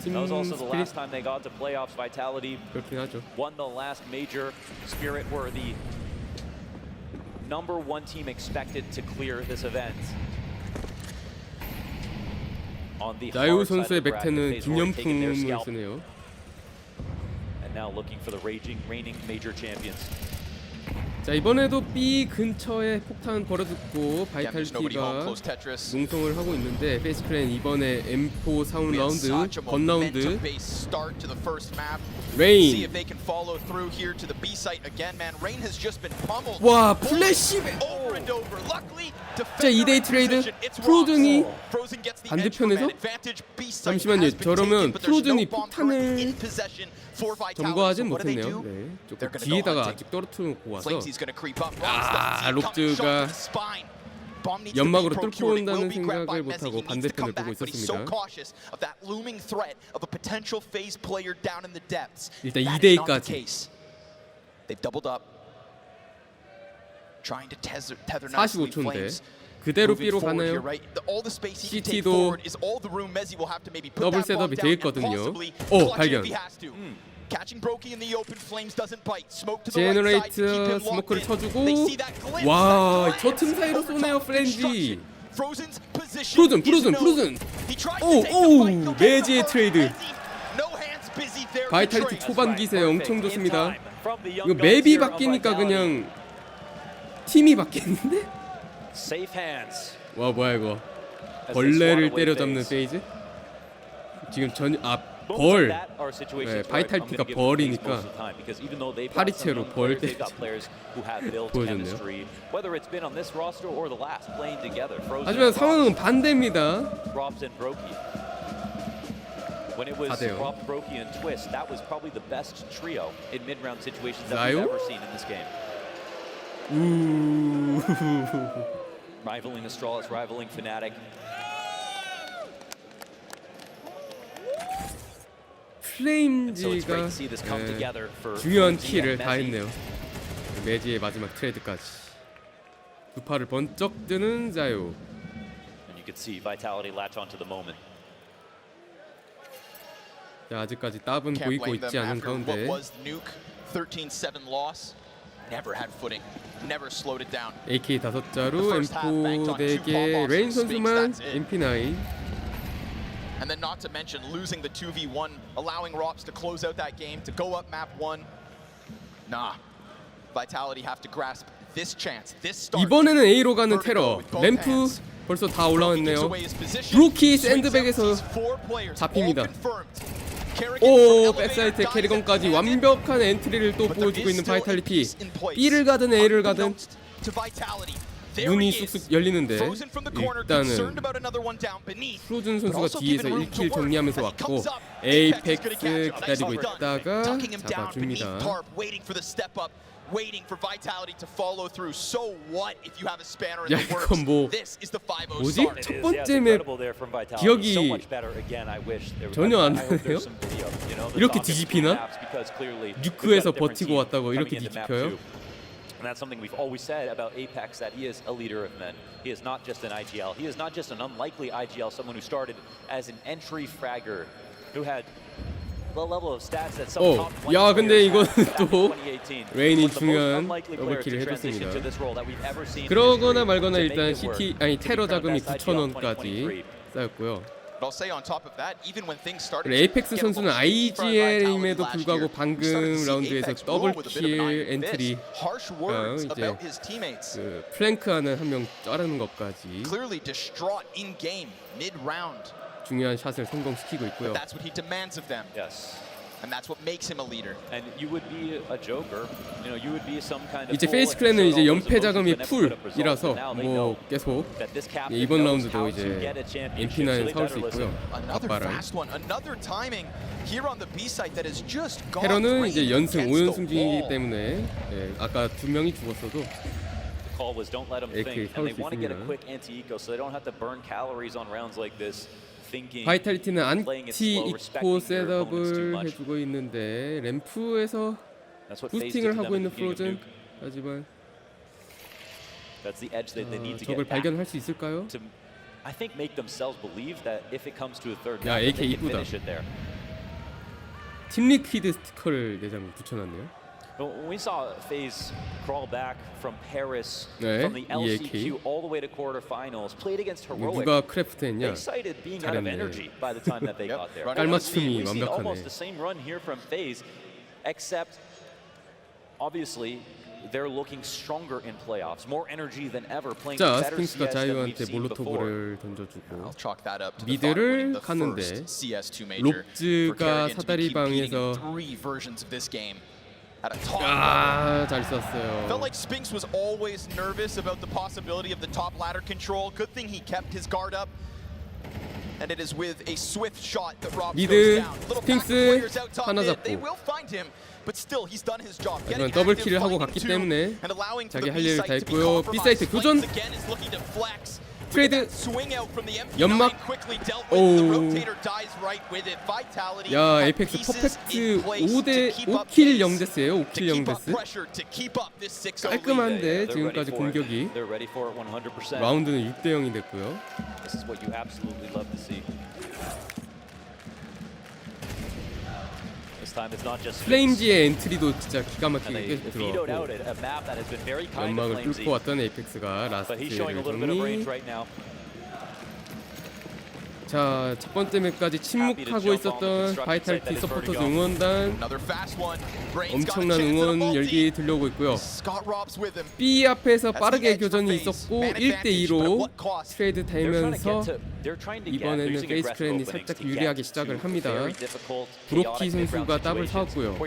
that was also the last time they got to playoffs. Vitality 그렇긴 하죠. won the last major. Spirit were the #1 team expected to clear this event. 자유 선수의 맥테는 기념품을 쓰네요. And now looking for the reigning major champions. 자 이번에도 B 근처에 폭탄 걸어두고 바이탈리티가 농성을 하고 있는데 페이스크랜 이번에 M4 사운 라운드 건 라운드 레인 와 플래시 진짜 2대2 트레이드 프로즌이 반대편에서 잠시만요 저러면 프로즌이 폭탄을 점거하진 못했네요. 네, 조금 뒤에다가 아직 떨어뜨려놓고 와서 롭즈가 연막으로 뚫고 온다는 생각을 못하고 반대편을 보고 있었습니다. 일단 2대2까지 45초인데 그대로 B로 가나요? CT도 더블 셋업이 되겠거든요. 오 발견. 제너레이트 스모크를 쳐주고 와 저 틈 사이로 쏘네요 프렌지. 프로즌 오오 매지의 트레이드. 바이탈리티 초반 기세 엄청 좋습니다. 이거 맵이 바뀌니까 그냥 팀이 바뀌는데? 와 뭐야 이거 벌레를 때려잡는 페이즈? 지금 벌 네, 바이탈리티가 벌이니까 파리채로 벌 때리죠. 보여줬네요. 하지만 상황은 반대입니다. 4대0 나요? Rivaling Astralis, rivaling Fnatic. 플레임즈가 중요한 키를 다 했네요. 매지의 마지막 트레이드까지 두 팔을 번쩍 드는 자유. And you could see Vitality latch onto the moment. 자, 아직까지 답은 Can't 보이고 blame 있지 them 않은 after what 가운데 was Nuke 13-7 loss. Never had footing. Never slowed it down. AK 5자루 M4 4개 레인 선수만 MP9. And then not to mention losing the 2v1, allowing Rops to close out that game, to go up map 1. Nah. Vitality have to grasp this chance, this start. 이번에는 A로 가는 테러. 램프 벌써 다 올라왔네요. 브로키 샌드백에서 잡힙니다. 오, 백사이트에 캐리건까지 완벽한 엔트리를 또 보여주고 있는 바이탈리티. B를 가든 A를 가든 눈이 쑥쑥 열리는데 일단은 프로즌 선수가 뒤에서 1킬 정리하면서 왔고 에이펙스 기다리고 있다가 잡아줍니다. Waiting for Vitality to follow through. So what if you have a spanner in 야, the works? 이건 뭐 This is the 5-0 뭐지? start. 첫 번째 맵 기억이 전혀 안 나네요. 이렇게 뒤집히나? 뉴크에서 버티고 왔다고 이렇게 뒤집혀요? And that's something we've always said about Apex, that he is a leader of men. He is not just an IGL. He is not just an unlikely IGL, someone who started as an entry fragger, who had the level of stats that some top 20 야, 근데 이거는 또 2018. 레인이 중요한 더블킬을 해줬습니다. 그러거나 말거나 일단 CT 테러 자금이 9,000원까지 쌓였고요. But I'll say on top of that, even when things started 에이펙스 선수는 IGL임에도 불구하고 방금 라운드에서 더블킬 엔트리 이제 그 플랭크하는 한 명 자르는 것까지 clearly distraught in game mid round. 중요한 샷을 성공시키고 있고요. That's what he demands of them. Yes. And that's what makes him a leader. And you would be a joker. You know, you would be some kind of 이제 페이스 클랜은 이제 연패 자금이 풀이라서 뭐 계속 이번 라운드도 이제 MP9 사올 수 있고요. 아빠랑 테러는 이제 연승 5연승 중이기 때문에 아까 2명이 죽었어도 AK 사올 수 있습니다. 바이탈리티는 안티 이코 셋업을 해주고 있는데 램프에서 부스팅을 하고 있는 프로즌. 하지만 적을 발견할 수 있을까요? 야, AK 이쁘다. 팀 리퀴드 스티커를 내장 붙여놨네요. When we saw FaZe crawl back from Paris, from the LCQ all the way to quarterfinals, played against Heroic. 누가 크래프트 They cited being out of energy by the time that they got there. 깔맞춤이 We see 완벽하네. almost the same run here from FaZe, except obviously they're looking stronger in playoffs, more energy than ever, playing 자, better CS 스핑스가 than we've 자유한테 seen before. 몰로토브를 던져주고 미드를 가는데 롭즈가 사다리 방에서 잘 쐈어요. Felt like Spinks was always nervous about the possibility of the top ladder control. Good thing he kept his guard up. And it is with a swift shot that Rob goes down. Little pack of players out top mid. They will find him, but still he's done his job. 하지만 더블킬을 하고 갔기 때문에 자기 할 일을 다 했고요. B사이트 교전. 트레이드 연막. 오. 야, 에이펙스 퍼펙트 5킬 0데스예요. 5킬 0데스. 깔끔한데 지금까지 공격이. 라운드는 6대 0이 됐고요. 플레임지의 엔트리도 진짜 기가 막히게 계속 들어왔고 연막을 뚫고 왔던 에이펙스가 라스트를 정리. 자, 첫 번째 맵까지 침묵하고 있었던 바이탈리티 서포터즈 응원단 엄청난 응원 열기 들려오고 있고요. B 앞에서 빠르게 교전이 있었고 1대2로 트레이드 되면서 이번에는 페이스 클랜이 살짝 유리하게 시작을 합니다. 브로키 선수가 더블 사왔고요.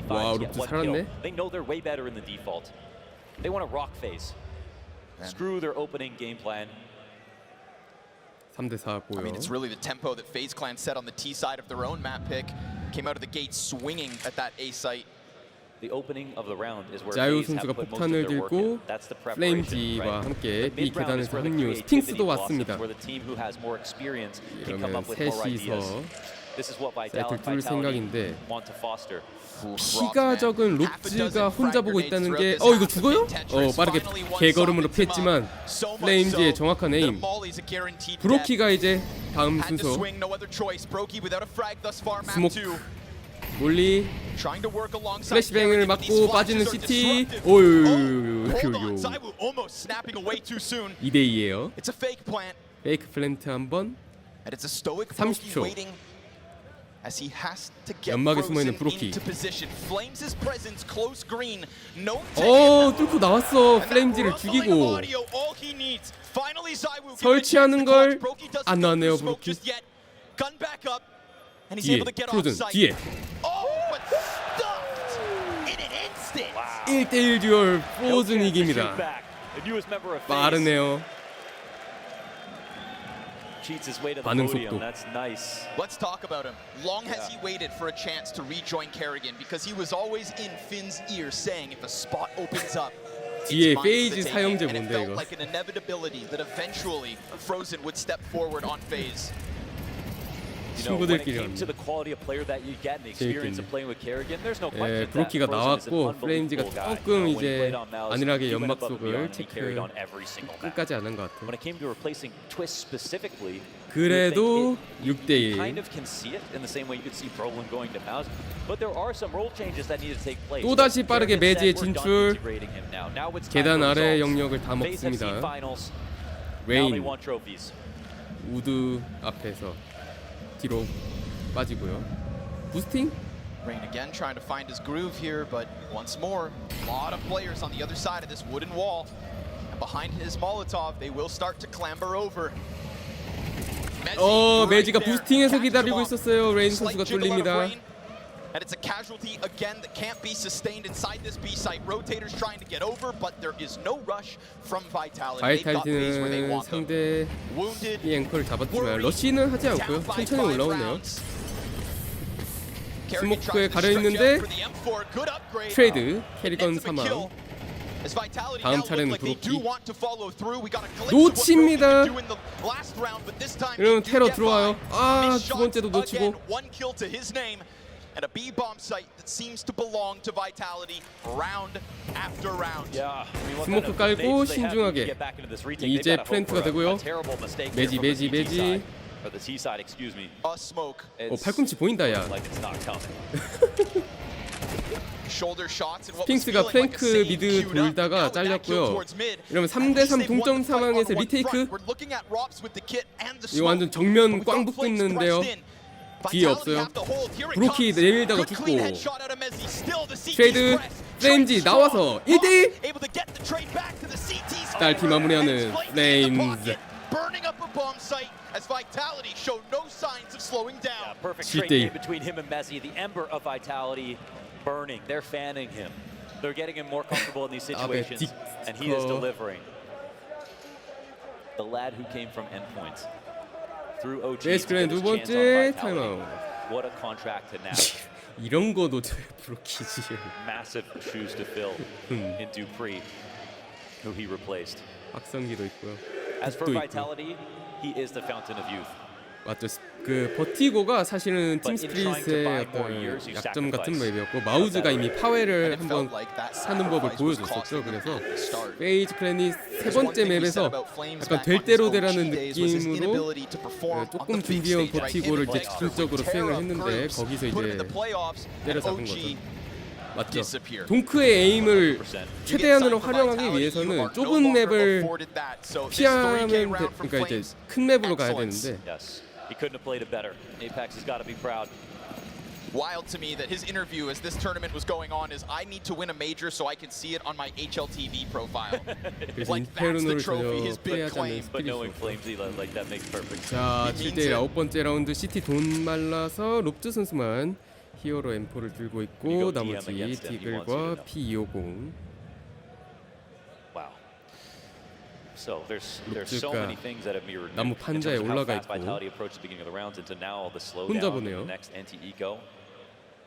와, 롭즈 살았네. Screw their opening game plan. 3대4 보여. I mean, it's really the tempo that FaZe Clan set on the T side of their own map pick. Came out of the gate swinging at that A site. The opening of the round is where 자유 FaZe have 선수가 put most of 폭탄을 their work 들고 in. That's the preparation, 플레임지와 right? 함께 The B mid round is 계단에서 where the 합류. creativity 스팅스도 blossoms, 왔습니다. where the team who has more experience can come 이러면 up with more ideas. 셋이서 This is what 사이트를 뚫을 생각인데 want to foster. 피가 적은 롭즈가 혼자 보고 있다는 게 이거 죽어요? 빠르게 개걸음으로 피했지만 플레임즈의 정확한 에임. 브로키가 이제 다음 순서. 스모크 몰리 플래시뱅을 맞고 빠지는 시티. 오유 2대2예요. 페이크 플랜트 한번. 30초. 연막에 숨어있는 브로키. 뚫고 나왔어. 플레임즈를 죽이고 설치하는 걸 안 나왔네요. 브로키 뒤에 프로즌 뒤에 1대1 듀얼 프로즌 이깁니다. 빠르네요. 반응 속도. Let's talk about him. Long has he waited for a chance to rejoin Kerrigan because he was always in Finn's ear saying if a spot opens up. 뒤에 페이지 사용제 뭔데 이거? Like an inevitability that eventually Frozen would step forward on phase. 친구들끼리 하는. 브로키가 나왔고 플레임즈가 조금 이제 안일하게 연막 속을 체크 끝까지 안 한 것 같아요. 그래도 6대1. 또다시 빠르게 매지에 진출. 계단 아래 영역을 다 먹습니다. 레인 우드 앞에서 뒤로 빠지고요. 부스팅? Rain again trying to find his groove here, but once more, a lot of players on the other side of this wooden wall. And behind his Molotov, they will start to clamber over. 매지가 부스팅해서 기다리고 있었어요. 레인 선수가 뚫립니다. And it's a casualty again that can't be sustained inside this B site. Rotators trying to get over, but there is no rush from Vitality. 바이탈리티는 상대 이 앵커를 잡았지만 러시는 하지 않고요. 천천히 올라오네요. 스모크에 가려있는데 트레이드 캐리건 사망. 다음 차례는 브로키 놓칩니다. 이러면 테러 들어와요. 두 번째도 놓치고. And a B bomb site that seems to belong to Vitality round after round. 스모크 깔고 신중하게 이제 플랜트가 되고요. 매지 팔꿈치 보인다 야. 스핑스가 플랭크 미드 돌다가 잘렸고요. 이러면 3대3 동점 상황에서 리테이크. 이거 완전 정면 꽝 붙고 있는데요. 뒤에 없어요. 브로키 내밀다가 죽고. 트레이드 플레임즈 나와서 1대1 딸피 마무리하는 플레임즈. 7대1 between him and Messi, the ember of Vitality burning. They're fanning him. They're getting him more comfortable in these situations, and he is delivering. The lad who came from endpoints. 베이스크랜 두 번째 타임아웃. What a contract to now. 이런 거 놓쳐야 브로키지. Massive shoes to fill in Dupree, who he replaced. 박성기도 있고요. As for Vitality, he is the fountain of youth. 맞죠. 그 버티고가 사실은 팀 스피릿의 어떤 약점 같은 맵이었고 마우즈가 이미 파웨를 한번 사는 법을 보여줬었죠. 그래서 페이지 클랜이 세 번째 맵에서 약간 될 대로 되라는 느낌으로 조금 준비해온 버티고를 이제 집중적으로 수행을 했는데 거기서 이제 때려잡은 거죠. 맞죠. 동크의 에임을 최대한으로 활용하기 위해서는 좁은 맵을 피하면 그러니까 이제 큰 맵으로 가야 되는데. He couldn't have played it better. Apex has got to be proud. Wild to me that his interview as this tournament was going on is I need to win a major so I can see it on my HLTV profile. Like that's the trophy, his big claim. But knowing Flamesy like that makes perfect sense. 자, 7대1 9번째 라운드 시티 돈 말라서 롭즈 선수만 히어로 M4를 들고 있고 나머지 디글과 P250. So there's so many things that have mirrored 나무 판자에 올라가 있고 혼자 보네요. Next anti-eco.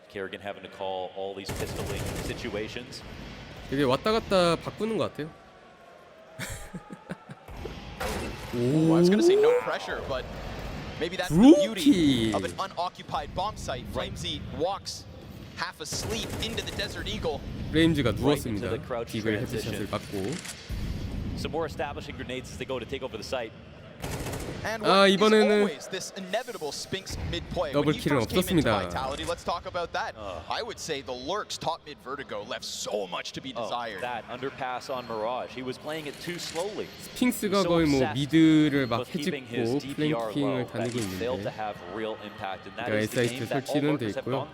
Kerrigan having to call all these pistoling situations. 되게 왔다 갔다 바꾸는 것 같아요. I was going to say no pressure, but Maybe that's the 브로키. beauty of an unoccupied bomb site. Flamesy walks half asleep into the Desert Eagle. 프레임즈가 누웠습니다. 빅을 헤드샷을 받고. Some more establishing grenades as they go to take over the site. And 아, what is 이번에는 always this inevitable Spinks mid play. 더블 When he 킬은 first came into 없었습니다. Vitality, let's talk about that. I would say the Lurk's top mid Vertigo left so much to be desired. That underpass on Mirage. He was playing it too slowly. 스핑스가 거의 뭐 미드를 막 해집고 플랭킹을 다니고 있는데 에사이트 설치는 돼 있고요.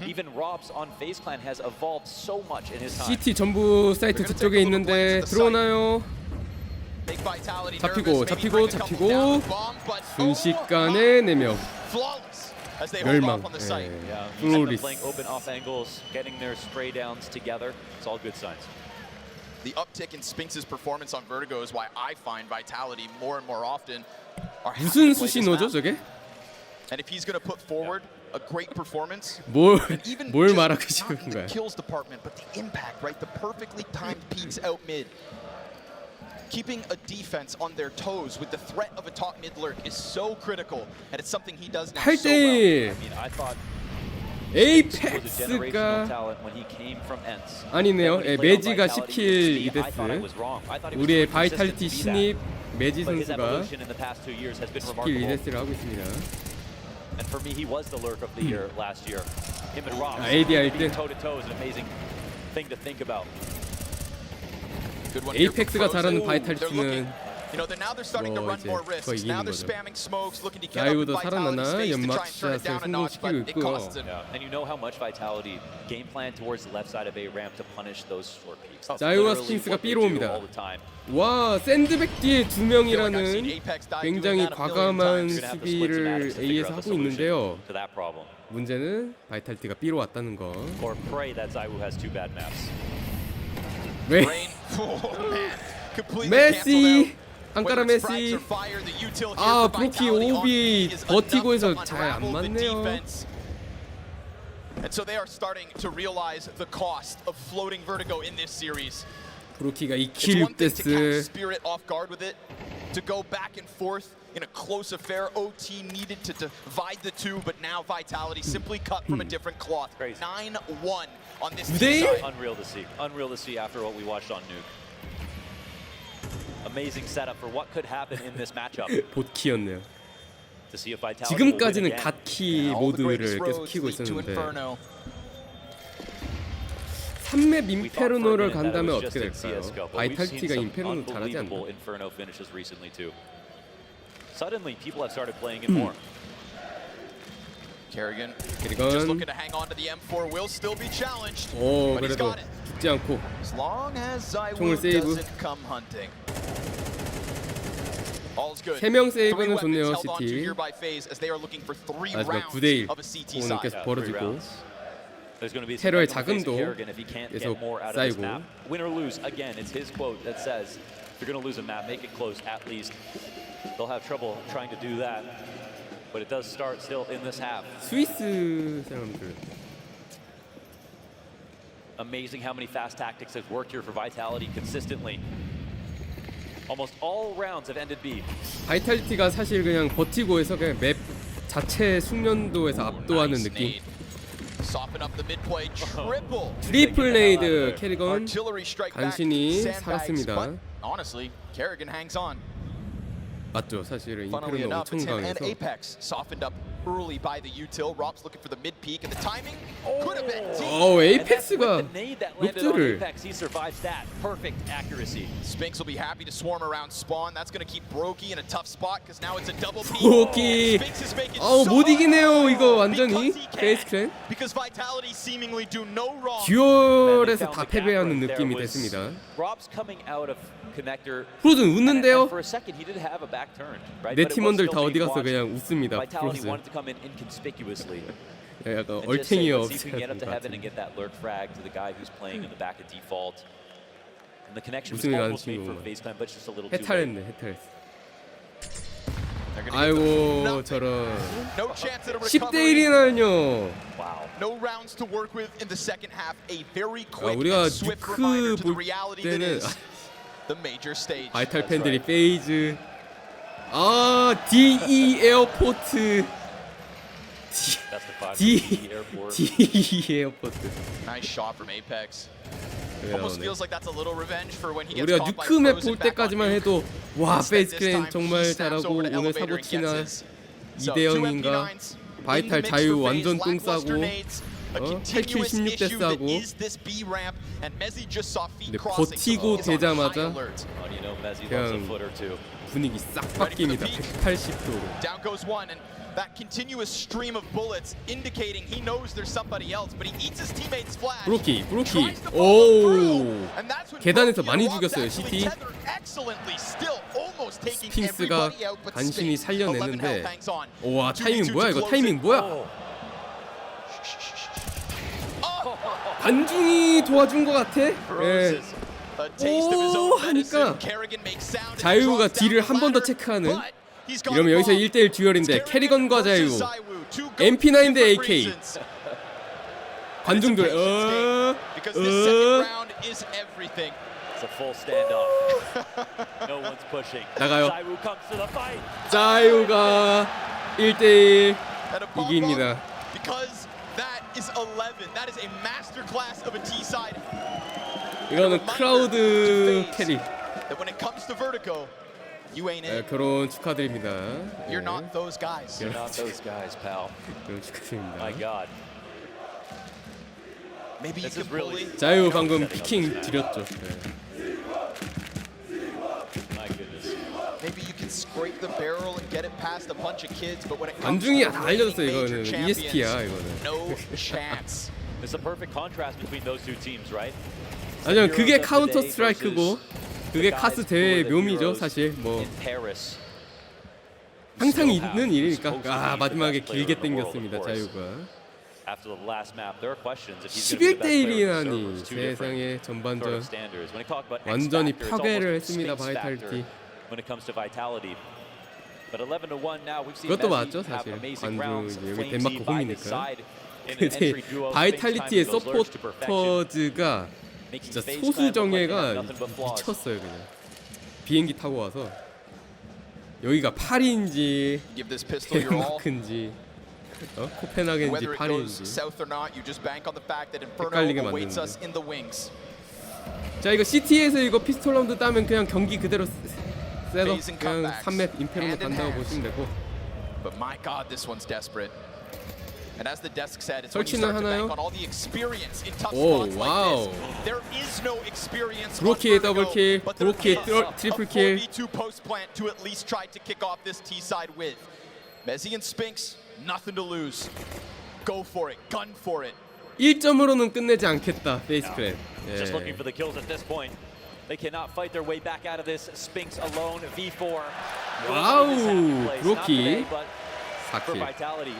Even Robs on FaZe Clan has evolved so much in his time. CT 전부 사이트 저쪽에 있는데 들어오나요? 잡히고 순식간에 4명 멸망. 플로리스. Open off angles, getting their spray downs together. It's all good signs. The uptick in Spinks' performance on Vertigo is why I find Vitality more and more often are happy 무슨 to play this 수신호죠 map. 저게? And if he's going to put forward a great performance, 뭘 even 말하고 just 싶은 not in the 거야? kills department, but the impact, right? The perfectly timed peaks out mid. Keeping a defense on their toes with the threat of a top mid lurk is so critical, and it's something he does now so well. 8대1 I mean, I thought 에이펙스가 아니네요. 매지가 10킬 2데스. 우리의 바이탈리티 신입 매지 선수가 10킬 2데스를 하고 있습니다. And for me, he was the lurk of the year last year. Him and Rob. ADR 1등. Toe to toe is an amazing thing to think about. 에이펙스가 잘하는 바이탈리티는 now they're starting to run more risks. Now they're spamming smokes, looking to get up in 자유도 Vitality's 살아나나 face to try and turn it 연막샷을 down a notch, but 성공시키고 it 있고요. costs them. And you know how much Vitality game plan towards the left side of A ramp to punish those short peaks. 자유와 스핑스가 B로 옵니다. 와, 샌드백 뒤에 2명이라는 굉장히 과감한 수비를 A에서 하고 있는데요. 문제는 바이탈리티가 B로 왔다는 거. Or pray that Zayu has two bad maps. 왜? 메시 앙카라 메시. 아, 브로키 오비 버티고 해서 잘 안 맞네요. And so they are starting to realize the cost of floating Vertigo in this series. 브로키가 It's 2킬 one thing to catch 6데스. Spirit off guard with it, to go back and forth in a close affair. OT needed to divide the two, but now Vitality simply cut from a different cloth. 9-1 on this team side. Unreal to see. Unreal to see after what we watched on Nuke. Amazing setup for what could happen in this matchup. 보트키였네요. To see if Vitality 지금까지는 갓키 모드를 계속 키고 있었는데 3맵 인페르노를 간다면 어떻게 될까요? 바이탈리티가 인페르노 잘하지 않나? Suddenly people have started playing it more. Kerrigan just looking to hang on to the M4 will still be challenged. 오, but he's 그래도 got it. 죽지 않고 As long as 총을 Zayu 세이브. doesn't come hunting. All's good. 3명 Three 세이브는 weapons 좋네요, held onto CT. here by FaZe as they are looking for 3 마지막 rounds 9대1 of a CT 오늘 side. 계속 벌어지고 There's going to be 테러의 some facing 자금도 Kerrigan if he can't get 계속 more out of this 쌓이고. map. Win or lose, again, it's his quote that says, if you're going to lose a map, make it close at least. They'll have trouble trying to do that, but it does start still in this half. 스위스 사람들 Amazing how many fast tactics have worked here for Vitality consistently. Almost all rounds have ended B. 바이탈리티가 사실 그냥 버티고 해서 그냥 맵 자체 숙련도에서 압도하는 느낌. Soften up the mid-play, triple. 트리플 레이드 캐리건 Artillery strike back, 간신히 sandbags, 살았습니다. but honestly, Kerrigan hangs on. 맞죠? 사실은 Funnily 인페르노 enough, 엄청 it's him and 강해서 Apex softened up early by the util. Rob's looking for the mid peak, and the timing could have been deep. 에이펙스가 룩드를 He survives that. Perfect accuracy. Spinks will be happy to swarm around spawn. That's going to keep Brokey in a tough spot because now it's a double peak. 브로키 Spinks is making 못 이기네요 이거 완전히 because he can. 페이스 클랜 Because Vitality seemingly do no wrong. 듀얼에서 다 패배하는 느낌이 됐습니다. Rob's coming out of connector. 프로즌 웃는데요? For a second, he did have a back turn, right? 내 But it was 팀원들 still 다 어디 being 갔어 watched. 그냥 웃습니다. Vitality 프로즌 wanted to come in inconspicuously. 약간 And just say, 얼탱이 let's see if we can get up to 없어요. heaven and get that lurk frag to the guy who's playing in the back of default. And the connection was 웃음이 나는 almost made for 친구구만. FaZe Clan, but just a little too late. 해탈했네 해탈했어. 아이고 저런 No chance at a 10대 recovery. 1이나요. Wow. No rounds to work with in the second half. A very quick 우리가 and swift 뉴크 reminder to the 볼 reality that 때는 is the major stage. 바이탈 팬들이 페이즈 아, DE 에어포트. D 에어포트. Nice shot from Apex. 그래 Almost 나오네. feels like that's a little revenge for when he gets 우리가 caught by 뉴크맵 frozen 볼 back on 때까지만 nuke. 해도 와 Instead, 페이스 this 크레인 time 정말 he snaps 잘하고 over to 오늘 elevator and 사고치나 gets his. So, 2대 two 0인가 MP9s in the 바이탈 mix 자유 for 완전 FaZe, 똥 lackluster 싸고 nades, a 8킬 continuous 16대 issue that 싸고 is this B ramp, and Mezzi just saw feet 근데 crossing, so 버티고 he's on high 되자마자 alert. You know, Mezzi loves a 그냥 foot or two. 분위기 싹 바뀝니다. 180도로. Down goes one, and that continuous stream of bullets indicating he knows there's somebody else, but he eats his teammates flash. 브로키. Tries to follow through, 오. and that's when 계단에서 Brokey 많이 and Rock's 죽였어요, actually CT. tethered excellently, still almost taking 스핑스가 everybody out, but 간신히 Spinks, 11 살려내는데 health hangs on. 와 2v2 타이밍 뭐야 to 이거 close 타이밍 it. 뭐야 관중이 도와준 것 같아. 예. A taste of his 오 own medicine. 하니까 Kerrigan makes sound as he 자유가 draws down 딜을 the 한 번 더 ladder, 체크하는. but he's got 이러면 the 여기서 ball. 1대1 듀얼인데 캐리건과 자유 MP9 대 AK 관중들 Because this second round is everything. It's a full standoff. No one's pushing. 나가요. Zayu comes to the fight. 자유가 1대1 And a pop 이깁니다. up because that is 11. That is a master class of a T-side. 이거는 크라우드 캐리. That when it comes to Vertigo, you ain't it. 결혼 축하드립니다. You're not those guys. You're not those guys, pal. 결혼 축하드립니다. My God. Maybe you This can is really. bully. 자유 방금 피킹 드렸죠. My goodness. Maybe you can scrape the barrel and get it past a bunch of kids, but when it comes 관중이 to 다 the 알려줬어요. major 이거는 champions, ESP야 이거는. no chance. It's a perfect contrast between those two teams, right? 아니요 그게 카운터 스트라이크고 그게 카스 대회의 묘미죠 사실 뭐 In Paris. 항상 있는 일이니까 아 마지막에 길게 당겼습니다 자유가 After the last map, there are questions if he's going to be the 11대 best player on the server. 1이라니 It's two different 세상에 sort 전반전 of standards. When we talk about X 완전히 factor, it's 파괴를 almost 했습니다 Sphinx factor 바이탈리티. when it comes to vitality. But 11-1 now, we've seen 그것도 Mezzi 맞죠 have 사실 amazing 관중 rounds. 이제 여기 Flamesy 덴마크 by his 홈이니까 side in an 근데 entry duo. 바이탈리티의 Sphinx timing those lurks to perfection. 서포터즈가 Making 진짜 FaZe 소수 clan look like they 정예가 have nothing but flaws. 미쳤어요 그냥 비행기 타고 와서 여기가 파리인지 Give this pistol your all. 덴마크인지 코펜하겐인지 Whether it goes 파리인지 south or not, you just bank on the fact that Inferno 헷갈리게 awaits 만드는데. us in the wings. 자 이거 CT에서 이거 피스톨 라운드 따면 그냥 경기 그대로 셋업 Phasing 그냥 comebacks. 3맵 임페로로 Hand in 간다고 hand. 보시면 되고 But my God, this one's desperate. And as the desk said, it's when you 설치는 start to 하나요? bank on all the experience in tough 오, spots 와우. like this. There is no experience on 브로키의 Vertigo, 더블킬, but there 브로키의 is 트리플 a 킬. 4v2 post plant to at least try to kick off this T-side with. Mezzi and Sphinx, nothing to lose. Go for it, gun for it. 1점으로는 끝내지 않겠다 페이스 크랩. Just looking for the kills at this point. They cannot fight their way back out of this. Sphinx alone, V4. 와우, Not 브로키 today, but for 4킬. Vitality.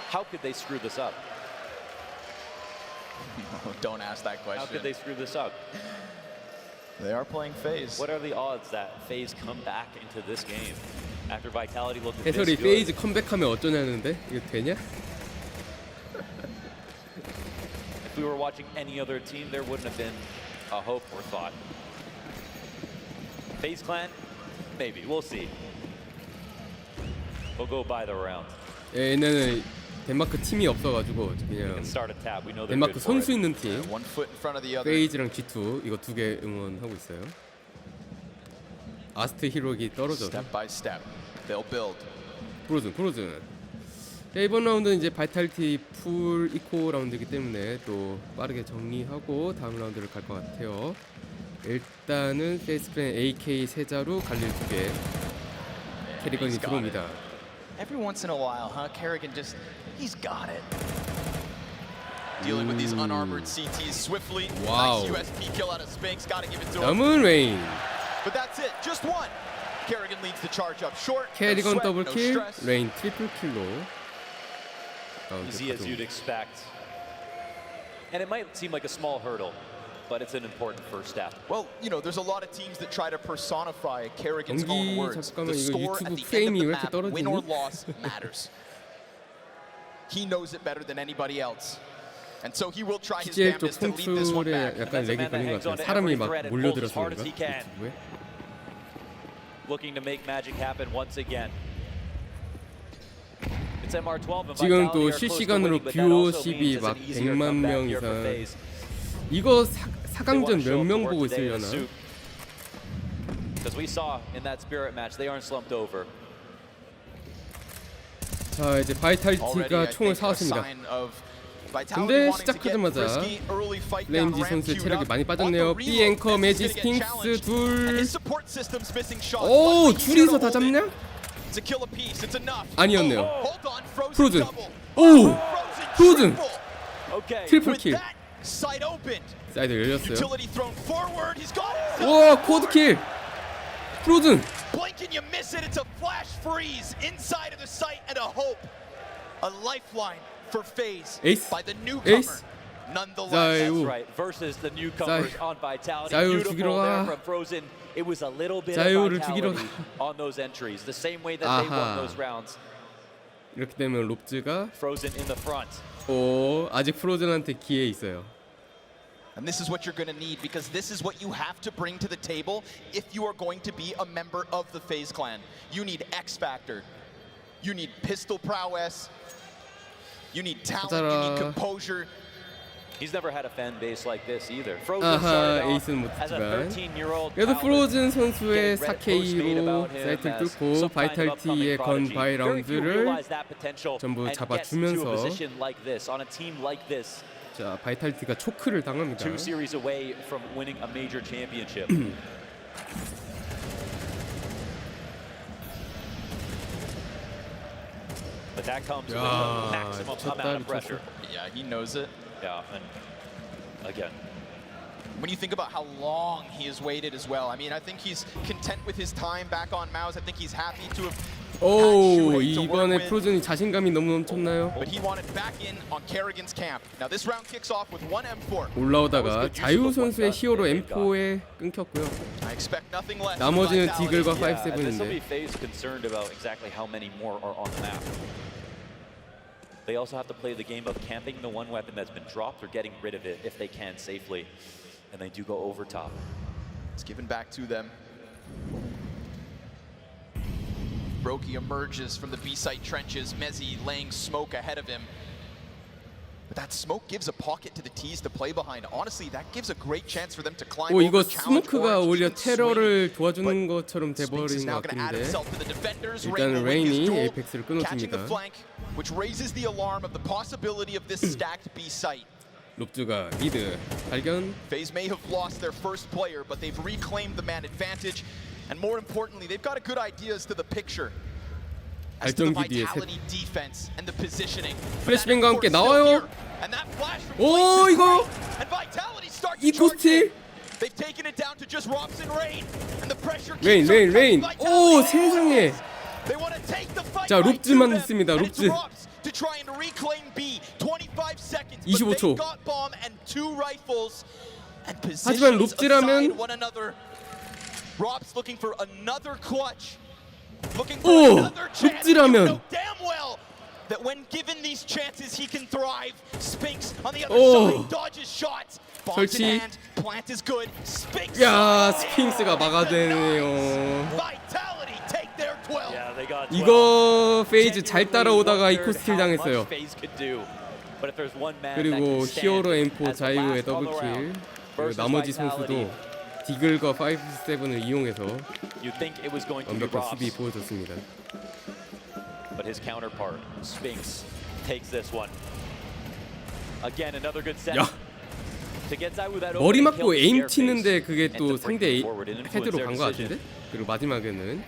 How could they screw this up? Don't ask that How question. could they screw this up? They are playing FaZe. What are the odds that FaZe come back into this game after Vitality looked this 해설이 good? 페이즈 컴백하면 어쩌냐는데 이거 되냐? If we were watching any other team, there wouldn't have been a hope or thought. FaZe Clan? Maybe. We'll see. We'll go by the round. 얘네는 덴마크 팀이 없어가지고 We 그냥 can start a tab. We know they're 덴마크 good for 선수 it. 있는 팀 One foot in front of the other. 페이즈랑 G2 이거 두 개 응원하고 있어요. 아스트 히로기 떨어져서 Step by step, they'll build. 프로즌. 자, 이번 라운드는 이제 바이탈리티 풀 이코 라운드이기 때문에 또 빠르게 정리하고 다음 라운드를 갈 것 같아요. 일단은 페이스크랜 AK 세자루 갈릴 두 개. 캐리건이 He's got 들어옵니다. Every once in a while, huh? Kerrigan just, he's got it. Dealing with these unarmored CTs swiftly. Wow. Nice USP kill out of Sphinx. Got to give it to him. 남은 레인. But that's it. Just one. Kerrigan leads the charge up short. 캐리건 no sweat, no 더블킬, stress. 레인 트리플 킬로. 라운드 Easy as you'd 가져옵니다. expect. And it might seem like a small hurdle, but it's an important first step. Well, you know, there's a lot of teams that try to personify Kerrigan's 경기 own words. 잠깐만, The 이거 score at 유튜브 the end 프레임이 of 왜 the 이렇게 map, win or 떨어지니? loss, matters. He knows it better than anybody else. And so he will try his PGL 쪽 damnedest to lead this one 콘트롤에 back. 약간 렉이 걸린 것 같아요. 사람이 막 몰려들어서 그런가? 유튜브에? looking to make magic happen once again. It's MR12 and 지금 또 Vitality are close to 실시간으로 winning, but that also 뷰12 means it's 막 an easier 100만 comeback 명 here for 이상. FaZe. 이거 They 4강전 wanna 몇 show 명 up 보고 for today in a 있으려나? suit. Because we saw in that spirit match, they aren't slumped over. 자 이제 바이탈리티가 총을 사왔습니다. 근데 시작하자마자 레임지 선수의 체력이 많이 빠졌네요. B 앵커 매지 스팅스 둘. 오 둘이서 다 잡냐? 아니었네요. 프로즌. 오 프로즌. 트리플 킬. 사이드 열렸어요. 와 쿼드 킬. 프로즌. Blink and you miss it. It's a flash freeze inside of the site and a hope. A lifeline for FaZe by the newcomer. Nonetheless. That's right. Versus the newcomers on Vitality. Beautiful there from Frozen. It was a little bit of vitality on those entries. The same way that they won those rounds. 이렇게 되면 롭즈가 Frozen in the front. 오 아직 프로즌한테 기회 있어요. And this is what you're going to need, because this is what you have to bring to the table if you are going to be a member of the FaZe clan. You need X Factor. You need pistol prowess. You need talent. You need composure. He's never had a fan base like this either. Frozen started off as a 13-year-old. 그래도 프로즌 선수의 4K로 사이트를 뚫고 바이탈리티의 건 바이 라운드를 전부 잡아주면서 자 바이탈리티가 초크를 당합니다. 2 series away from winning a major championship. But that comes with a maximum amount of pressure. Yeah, he knows it. Yeah, and again, when you think about how long he has waited as well, I mean, I think he's content with his time back on Mouse. I think he's happy to have. 오 이번에 프로즌이 자신감이 너무 넘쳤나요? But he wanted back in on Kerrigan's camp. Now this round kicks off with one M4. 올라오다가 자유 선수의 히어로 M4에 끊겼고요. I expect nothing less. 나머지는 디글과 this will 5-7인데. be FaZe concerned about exactly how many more are on the map. They also have to play the game of camping the one weapon that's been dropped or getting rid of it if they can safely. And they do go over top. It's given back to them. Brokey emerges from the B-site trenches. Mezzi laying smoke ahead of him. But that smoke gives a pocket to the T's to play behind. Honestly, that gives a great chance for them to climb 오 over, 이거 challenge 스모크가 orange, 오히려 even swing. 테러를 도와주는 것처럼 Spinks is 돼버린 now 것 going to add 같은데 himself to the defenders. 일단 레인이 에이펙스를 catching the 끊어줍니다. flank, which raises the alarm of the possibility of this stacked B-site. 롭즈가 미드 발견. FaZe may have lost their first player, but they've reclaimed the man advantage. And more importantly, they've got a good idea as to the picture. As to the vitality defense and the positioning. 플래시뱅과 함께 나와요. And that flash 오 이거 and vitality start 이 to charge 코스틸. in. They've taken it down to just Robson Rain. And the pressure 레인 keeps on 레인 레인. coming. 오 Vitality 세상에. They want to take the fight 자 right 롭즈만 to them. 있습니다. And it's 롭즈. Robs to try and reclaim B. 25 seconds. 25초. But they got bomb and 2 rifles. And 하지만 positions 롭즈라면 aside one another. Robs looking for another clutch. Looking for 오 another chance. 롭즈라면 You know damn well that when given these chances he can thrive. Spinks on the other side dodges shots. Bombs in hand. Plant is good. Spinks. 야 스핑스가 막아대네요. Vitality take their 12. Yeah, they got 12. 이거 페이즈 잘 따라오다가 이코 스틸 How much 당했어요. FaZe could do. But if there's one man that 그리고 can stand 히어로 M4 as the 자유의 last on the 더블킬. round 그리고 versus 나머지 Vitality, 선수도 디글과 5-7을 이용해서 you'd think it was going to be 완벽한 수비 Robs, 보여줬습니다. but his counterpart, Spinks, takes this one. Again, another good set. 야 To get Zayu that 머리 opening 맞고 kill to 에임 scare 튀는데 FaZe 그게 and 또 to bring 상대 them forward and influence 헤드로 their 간 것 decision. 같은데? 그리고 마지막에는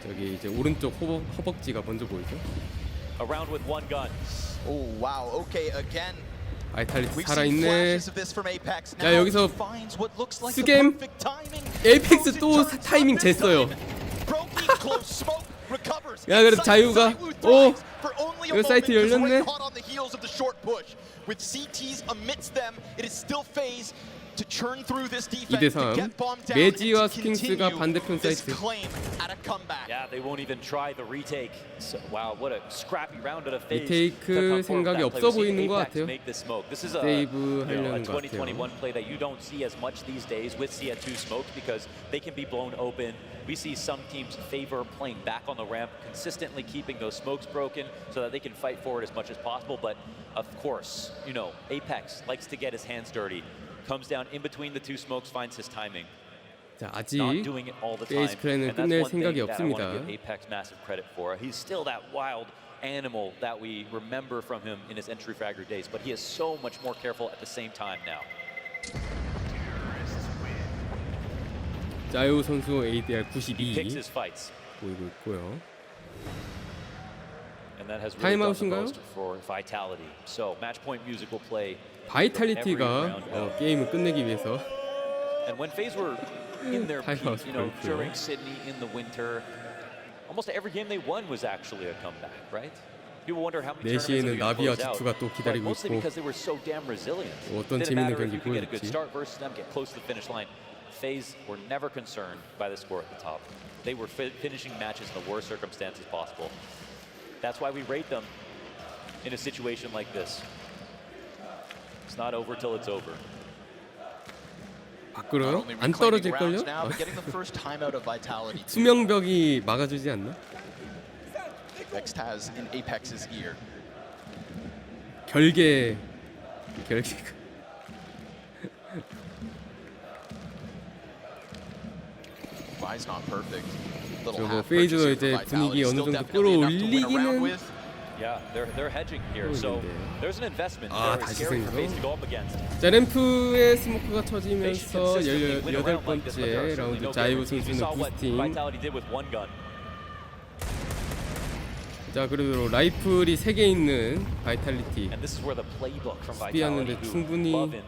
저기 이제 오른쪽 허벅지가 먼저 보이죠? A round with one gun. Oh wow. Okay, again. 바이탈리티 We've seen 살아있네. flashes of this from Apex. 야 Now 여기서 he finds what looks like the 스겜 perfect timing. 에이펙스 또 타이밍 쟀어요. Brokey close smoke recovers. 야 그래도 자유가 오 For only a 이거 사이트 moment, 'cause 열렸네. Ray caught on the heels of the short push. with CTs amidst them, it is still FaZe to churn through this defense, 2대3 to get bombed down, 매지와 and to 스킹스가 continue 반대편 this 사이트. claim at a comeback. Yeah, they won't even try the retake. So, wow, what a scrappy round out of FaZe. 리테이크 생각이 없어 보이는 것 같아요. This is a, 세이브 you know, a 하려는 것 같아요. 2021 play that you don't see as much these days with CN2 smokes because they can be blown open. We see some teams favor playing back on the ramp, consistently keeping those smokes broken so that they can fight forward as much as possible. But of course, you know, Apex likes to get his hands dirty. Comes down in between the two smokes, finds his timing. 자, 아직 Not doing it all the time. 페이지 클랜을 And that's 끝낼 one 생각이 thing that I want 없습니다. to give Apex massive credit for. He's still that wild animal that we remember from him in his entry fragger days, but he is so much more careful at the same time now. 자유 선수 ADR He picks 92 his fights. 보이고 있고요. And that has really done the 타임아웃인가요? most for Vitality. So match point music will play. 바이탈리티가 게임을 끝내기 위해서 And when FaZe were in their peak, 타임아웃 you know, 걸고요. during Sydney in the winter, almost every game they won was actually a comeback, right? People wonder how many tournaments 4시에는 are they 나비와 gonna close out. 지투가 또 But 기다리고 mostly 있고 because they were so damn resilient. 어떤 Didn't 재밌는 matter if 경기 you could get a good 보여줄지. start versus them, get close to the finish line. FaZe were never concerned by the score at the top. They were finishing matches in the worst circumstances possible. That's why we rate them in a situation like this. It's not over till it's over. 밖으로요? 안 떨어질걸요? Now, but getting the first time out of Vitality. 수명벽이 막아주지 않나? Next has in Apex's ear. 결계 Why's not perfect. Little 저거 half 페이즈도 purchase 이제 for 분위기 Vitality. 어느 Still 정도 definitely enough to win around 끌어올리기는 with. Yeah, they're hedging here. So 보이는데. there's an investment. 아, Very 다시 scary for 생겨. FaZe to go up against. 자, 램프에 스모크가 They should 터지면서 consistently win around like this, but there are 18번째 certainly 라운드 no 자유 guarantees. We 선수는 saw what 부스팅. Vitality did with one gun. 자, 그리고 라이플이 3개 있는 바이탈리티. And this is where the playbook from 수비하는데 Vitality, 충분히 who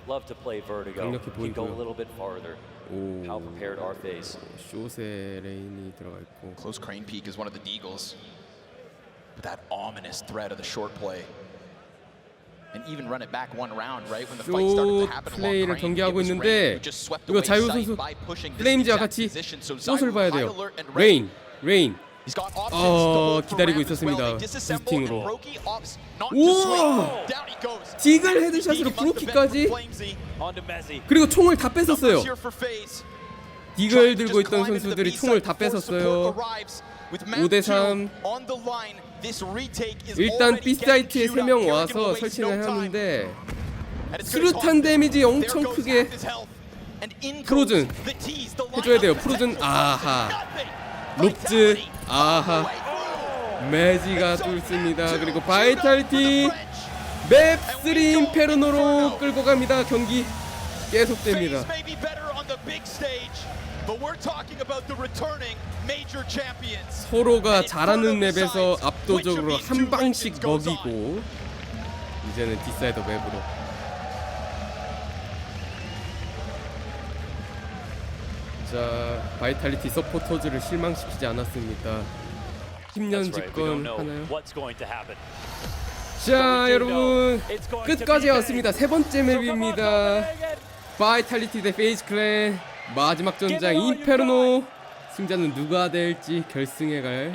love to play Vertigo, 강력해 can go a 보이고요. little bit farther. 오, How prepared are FaZe? 숏에 레인이 들어가 있고. Close crane peak is one of the Deagles. But that ominous threat of the short play. And even run it back one round, right? When the fight started to 숏 happen 플레이를 along crane, 경기하고 it was 있는데 Rain who just swept 이거 away 자유 sight 선수 by pushing this 플레임즈와 exact 같이 position. So 숏을 Zayu 봐야 high 돼요. alert and ready. 레인 He's got options to hold for 기다리고 ramp as well. 있었습니다. They disassemble and 부스팅으로. Brokey opts not to 우와! swing. Down he goes. 디글 헤드샷으로 브로키까지. On to Mezzi. 그리고 총을 다 뺐었어요. Numbers here for FaZe. 디글 들고 있던 선수들이 총을 다 뺐었어요. 5대3. 일단 B 사이트에 3명 와서 설치를 하는데 수류탄 데미지 엄청 크게 프로즌 해줘야 돼요. 프로즌 아하, 롭즈 아하, 매지가 뚫습니다. 그리고 바이탈리티 맵 3 인페르노로 끌고 갑니다. 경기 계속됩니다. 서로가 잘하는 맵에서 압도적으로 한 방씩 먹이고 이제는 디사이더 맵으로. 자, 바이탈리티 서포터즈를 실망시키지 않았습니다. 10년 집권 하나요? 자, 여러분 끝까지 왔습니다. 세 번째 맵입니다. 바이탈리티 대 페이즈 클랜 마지막 전장 인페르노. 승자는 누가 될지, 결승에 갈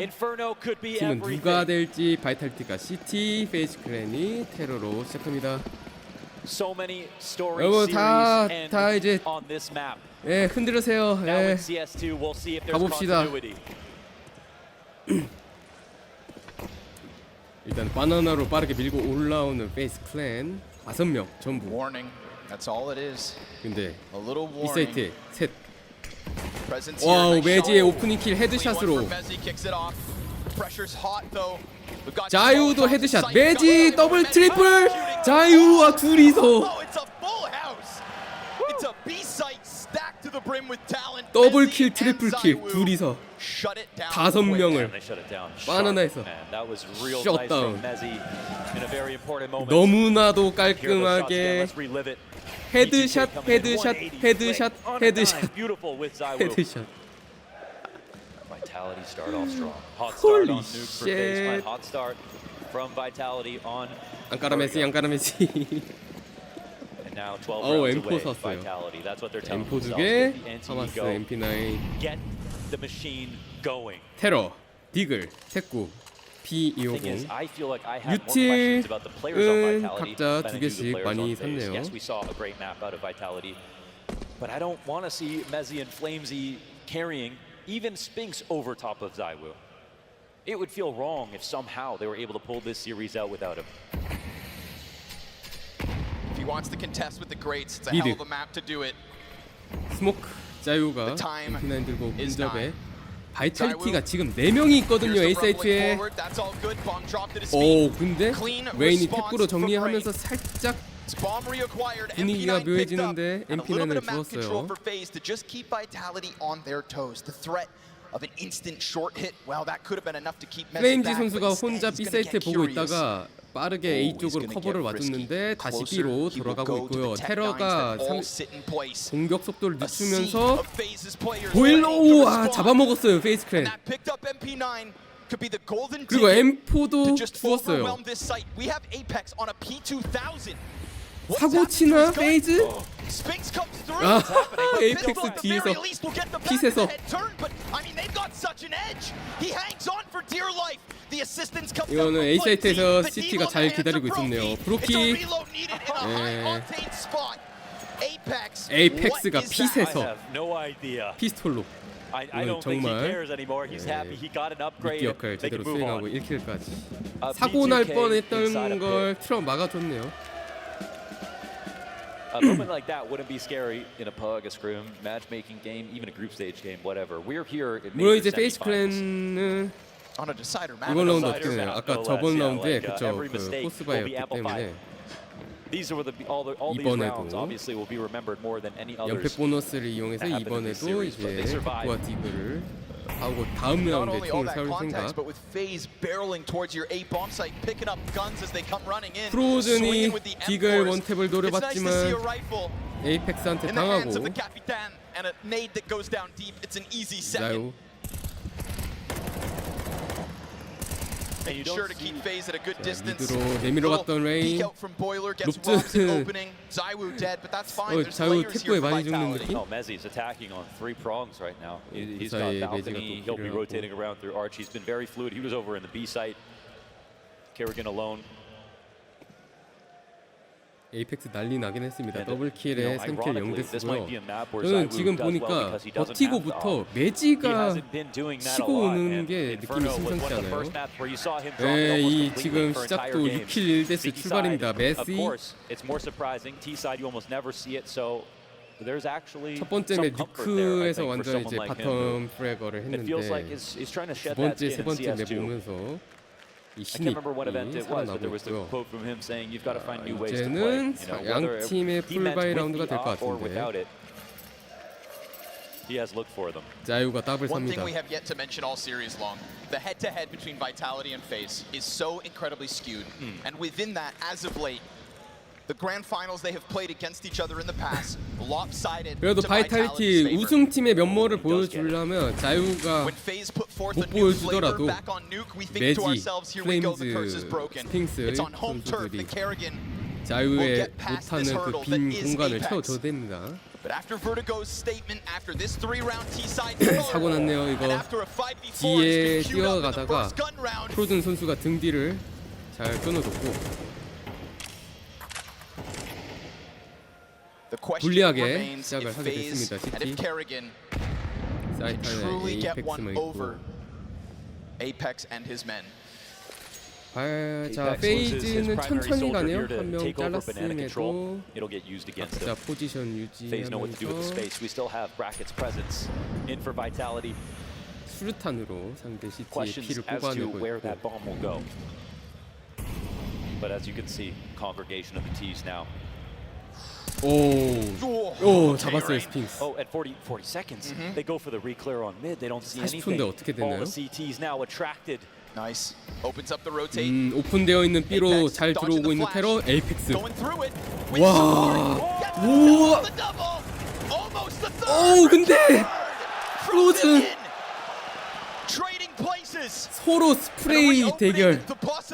팀은 누가 될지. 바이탈리티가 CT, 페이즈 클랜이 테러로 시작합니다. 여러분 다 이제 흔들으세요. 가봅시다. 일단 바나나로 빠르게 밀고 올라오는 페이스 클랜 5명 전부. 근데 이 사이트에 셋. 와우, 매지의 오프닝 킬 헤드샷으로. 자유도 헤드샷. 매지 더블 트리플. 자유와 둘이서 더블 킬 트리플 킬 둘이서 5명을 바나나에서 셧다운. 너무나도 깔끔하게 헤드샷 헤드샷 헤드샷 헤드샷 헤드샷. 홀리 쉣. from Vitality on. 앙까라 메시, 앙까라 메시. And now 12 어우, rounds M4 away. 샀어요. Vitality. That's what they're telling M4 themselves. 두개, Get the NTE 하마스, go. MP9, Get the machine going. 테러, 디글, 테쿠, Thing is, P250. I feel like I have more questions about the players on 유틸은 Vitality 각자 than I 두 do the 개씩 players 많이 on FaZe. 샀네요. Yes, we saw a great map out of Vitality, but I don't want to see Mezzi and Flamesy carrying even Spinks over top of ZywOo. It would feel wrong if somehow they were able to pull this series out without him. If he wants to contest with the greats, it's a 미드. hell of a map to do it. 스모크, 자유가 The time MP9 들고 is 근접에 nine. 바이탈리티가 지금 4명이 있거든요. Here's the A사이트에. forward. That's all good. Bomb dropped at his 오, feet. 근데 Clean 웨인이 response 테쿠로 from 정리하면서 Rain. 살짝 Bomb reacquired. 분위기가 MP9 picked up. 묘해지는데 And a little MP9을 bit of map control 주었어요. for FaZe to just keep Vitality on their toes. The threat of an instant short hit, well, that could have been enough to keep Mezzi 플레임지 back. 선수가 But instead, 혼자 he's B gonna 사이트에 get 보고 curious. 있다가 빠르게 A 쪽으로 커버를 와줬는데 다시 B로 돌아가고 있고요. 테러가 공격 속도를 늦추면서 보일러 와 잡아먹었어요. 페이스크랜. 그리고 M4도 주웠어요. 사고 치나 페이즈? 아, 에이펙스 뒤에서 핏에서 이거는 A 사이트에서 CT가 잘 기다리고 있었네요. 브로키, 에이펙스가 핏에서 피스톨로. 이건 정말 미끼 역할 제대로 수행하고 1킬까지. 사고 날 뻔했던 걸 트럼 막아줬네요. A moment like that wouldn't be scary in a pug, a scrim, matchmaking game, even a group stage game, whatever. We're here in 물론 major 이제 페이스 semifinals. 클랜은 이번 라운드 어떻게 되나요? 아까 저번 라운드에 그쵸 그 포스바였기 때문에 These are all these rounds obviously will be remembered more than any 연패 others. 보너스를 이용해서 이번에도 이제 테쿠와 디그를 하고 다음 라운드에 총을 세울 생각. 프로즌이 디글 원탭을 노려봤지만 에이펙스한테 당하고 자유 미드로 내밀어 갔던 레인 롭즈는 자유 테쿠에 많이 죽는 느낌? Mezzi's attacking on three prongs right now. He's got balcony. He'll be rotating around through arch. He's been very fluid. He was over in the B site. Kerrigan alone. 에이펙스 난리 나긴 했습니다. 더블킬에 3킬 0데스고요. 저는 지금 보니까 버티고부터 매지가 치고 오는 게 느낌이 심상치 않아요. 네, 이 지금 시작도 6킬 1데스 출발입니다. 메시 첫 번째 맵 뉴크에서 완전 이제 바텀 프레거를 했는데 두 번째, 세 번째 맵 오면서 이 신입이 살아나고 있고요. 이제는 양 팀의 풀바이 라운드가 될 것 같은데 자유가 더블 삽니다. One thing we have yet to mention all series long, the head-to-head between Vitality and FaZe is so incredibly skewed, and within that, as of late, the grand finals they have played against each other in the past, lopsided. 그래도 바이탈리티 우승팀의 면모를 보여주려면 자유가 못 보여주더라도 매지, 플레임즈, 스핑스 선수들이 자유의 못하는 그 빈 공간을 채워줘야 됩니다. 사고 났네요 이거. 뒤에 뛰어가다가 프로즌 선수가 등 뒤를 잘 끊어줬고 불리하게 시작을 하게 됐습니다. CT 사이타의 에이펙스만 있고 자 페이즈는 천천히 가네요. 한 명 잘랐음에도 각자 포지션 유지하면서 수류탄으로 상대 CT의 피를 뽑아내고 있고 But as you can see, congregation of the T's now. 오, 잡았어요 스핑스. Oh, at 40 seconds, they go for the reclear on mid. They don't see 40초인데 anything. 어떻게 All 되나요? the CTs now attracted. Nice. Opens up the rotate. 오픈되어 있는 B로 잘 들어오고 있는 테러 에이펙스. 와, 우와. 오, 근데 프로즌 서로 스프레이 대결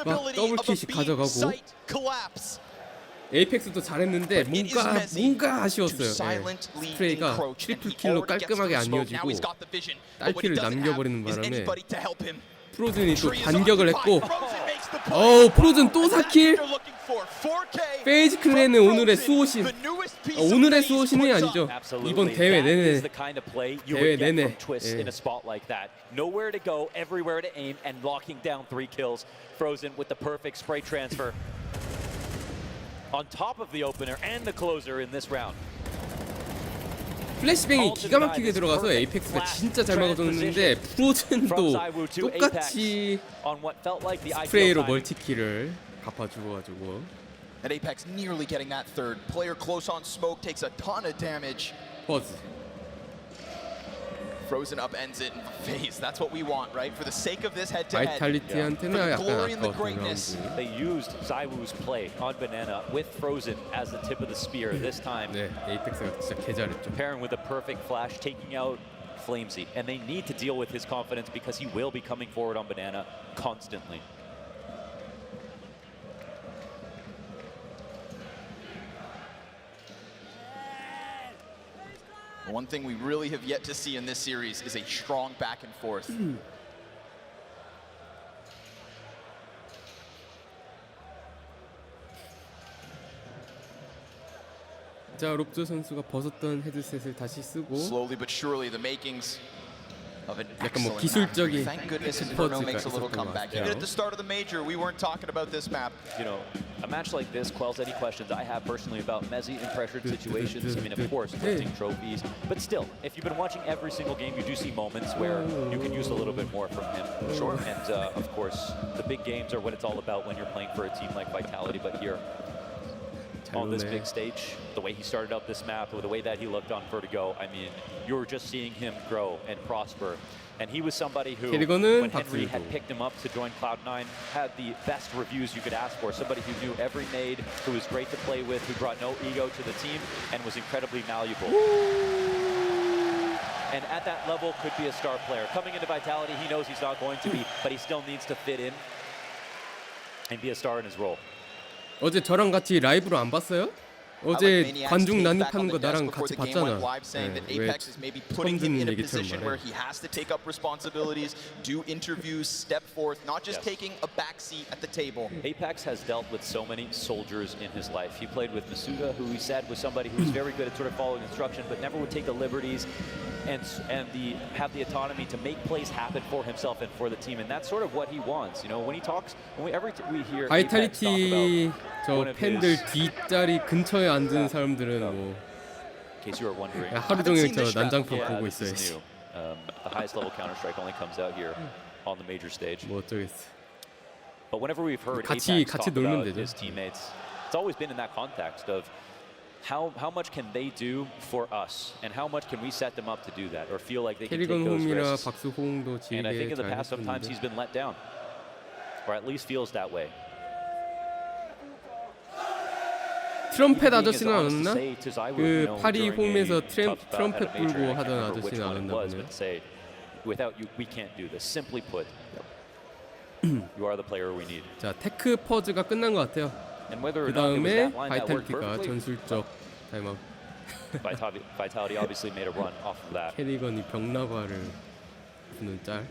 막 더블킥씩 가져가고 에이펙스도 잘했는데 뭔가 아쉬웠어요. 스프레이가 트리플 킬로 깔끔하게 안 이어지고 딸피를 남겨버리는 바람에 프로즌이 또 반격을 했고 프로즌 또 4킬. 페이지 클랜은 오늘의 수호신. 오늘의 수호신이 아니죠. 이번 대회 내내. 대회 내내. Nowhere to go, everywhere to aim, and locking down 3 kills. Frozen with the perfect spray transfer on top of the opener and the closer in this round. 플래시뱅이 기가 막히게 들어가서 에이펙스가 진짜 잘 막아줬는데 프로즌도 똑같이 스프레이로 멀티킬을 갚아주어가지고. And Apex nearly getting that third. Player close on smoke takes a ton of damage. 퍼즈. Frozen upends it in phase. That's what we want, right? For the sake of this head-to-head. 바이탈리티한테는 약간 아까웠던 라운드. They used ZywOo's play on Banana with Frozen as the tip of the spear this time. 네, 에이펙스가 진짜 개잘했죠. Pairing with a perfect flash, taking out Flamesy. And they need to deal with his confidence because he will be coming forward on Banana constantly. One thing we really have yet to see in this series is a strong back and forth. 자, 롭조 선수가 벗었던 헤드셋을 다시 쓰고 Slowly but surely the makings of an 약간 뭐 excellent 기술적인 map. Thank goodness Inferno 스포츠가 makes a little 있었던 것 comeback. 같아요. Even at the start of the major, we weren't talking about this map. You know, a match like this quells any questions I have personally about Mezzy in pressured situations. I mean, of course, lifting trophies, but still, if you've been watching every single game, you do see moments where you can use a little bit more from him. Sure. And of course, the big games are what it's all about when you're playing for a team like Vitality. But here, on this big stage, the way he started out this map, or the way that he looked on Vertigo, I mean, you were just seeing him grow and prosper. And he was somebody who, when Henry had picked him up to join Cloud9, had the best reviews you could ask for. Somebody who knew every nade, who was great to play with, who brought no ego to the team, and was incredibly malleable. And at that level could be a star player. Coming into Vitality, he knows he's not going to be, but he still needs to fit in and be a star in his role. 어제 저랑 같이 라이브로 안 봤어요? 어제 관중 난입하는 거 나랑 같이 봤잖아. 네, 왜 처음 듣는 얘기처럼 말해. He has to take up responsibilities, do interviews, step forth, not just taking a back seat at the table. Apex has dealt with so many soldiers in his life. He played with Masuda, who he said was somebody who was very good at sort of following instruction, but never would take the liberties and have the autonomy to make plays happen for himself and for the team. And that's sort of what he wants. You know, when he talks, we hear Apex talk about 저 팬들 뒷자리 근처에 앉은 사람들은 뭐 하루 종일 저 난장판 보고 있어요. The highest level Counter-Strike only comes out here on the major stage. 뭐 어쩌겠어. But whenever we've heard 같이 talk 놀면 about 되죠. his teammates, it's always been in that context of how much can they do for us, and how much can we set them up to do that, or feel like they can take 캐리건 those 홈이라 risks. 박수 호응도 And I think 지게 in the past, sometimes he's been let down, or at least feels that way. 트럼펫 아저씨는 안 왔나? 그 파리 홈에서 트럼펫 불고 하던 아저씨는 안 왔나 보네요. Without you, we can't do this. Simply put, you are the player we need. 자, 테크 퍼즈가 끝난 것 같아요. 그 다음에 바이탈리티가 전술적 타임아웃. Vitality obviously made a run off of that. 캐리건이 벽나발을 부는 짤.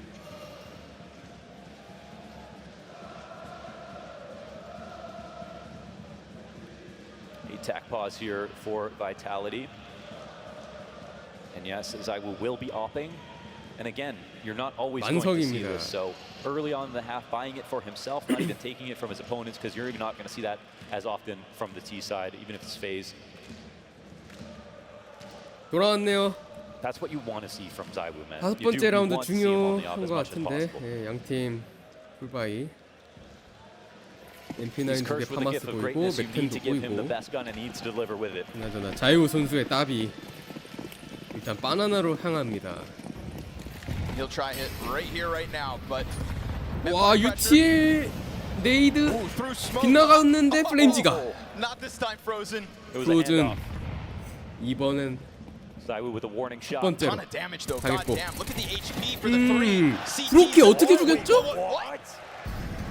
Attack pause here for Vitality. And yes, ZywOo will be opping. And again, you're not always going to see this. So early on in the half, buying it for himself, not even taking it from his opponents, because you're not going to see that as often from the T side, even if it's phase. 돌아왔네요. That's what you want to see from ZywOo, man. 다섯 번째 라운드 중요한 것 같은데, 예, 양팀 풀바이. MP9 두개 파마스 보이고 맥템도 보이고. 그나저나 자유 선수의 따비 일단 바나나로 향합니다. He'll try it right here, right now, but 와, 유틸 네이드 빗나갔는데 플레임지가. Not this time, Frozen. 프로즌 이번엔 Zaiwu with a warning 첫 shot. 번째로 Ton of damage though. 당했고. Goddamn. Look at the HP for the three. 브로키 어떻게 죽였죠? What?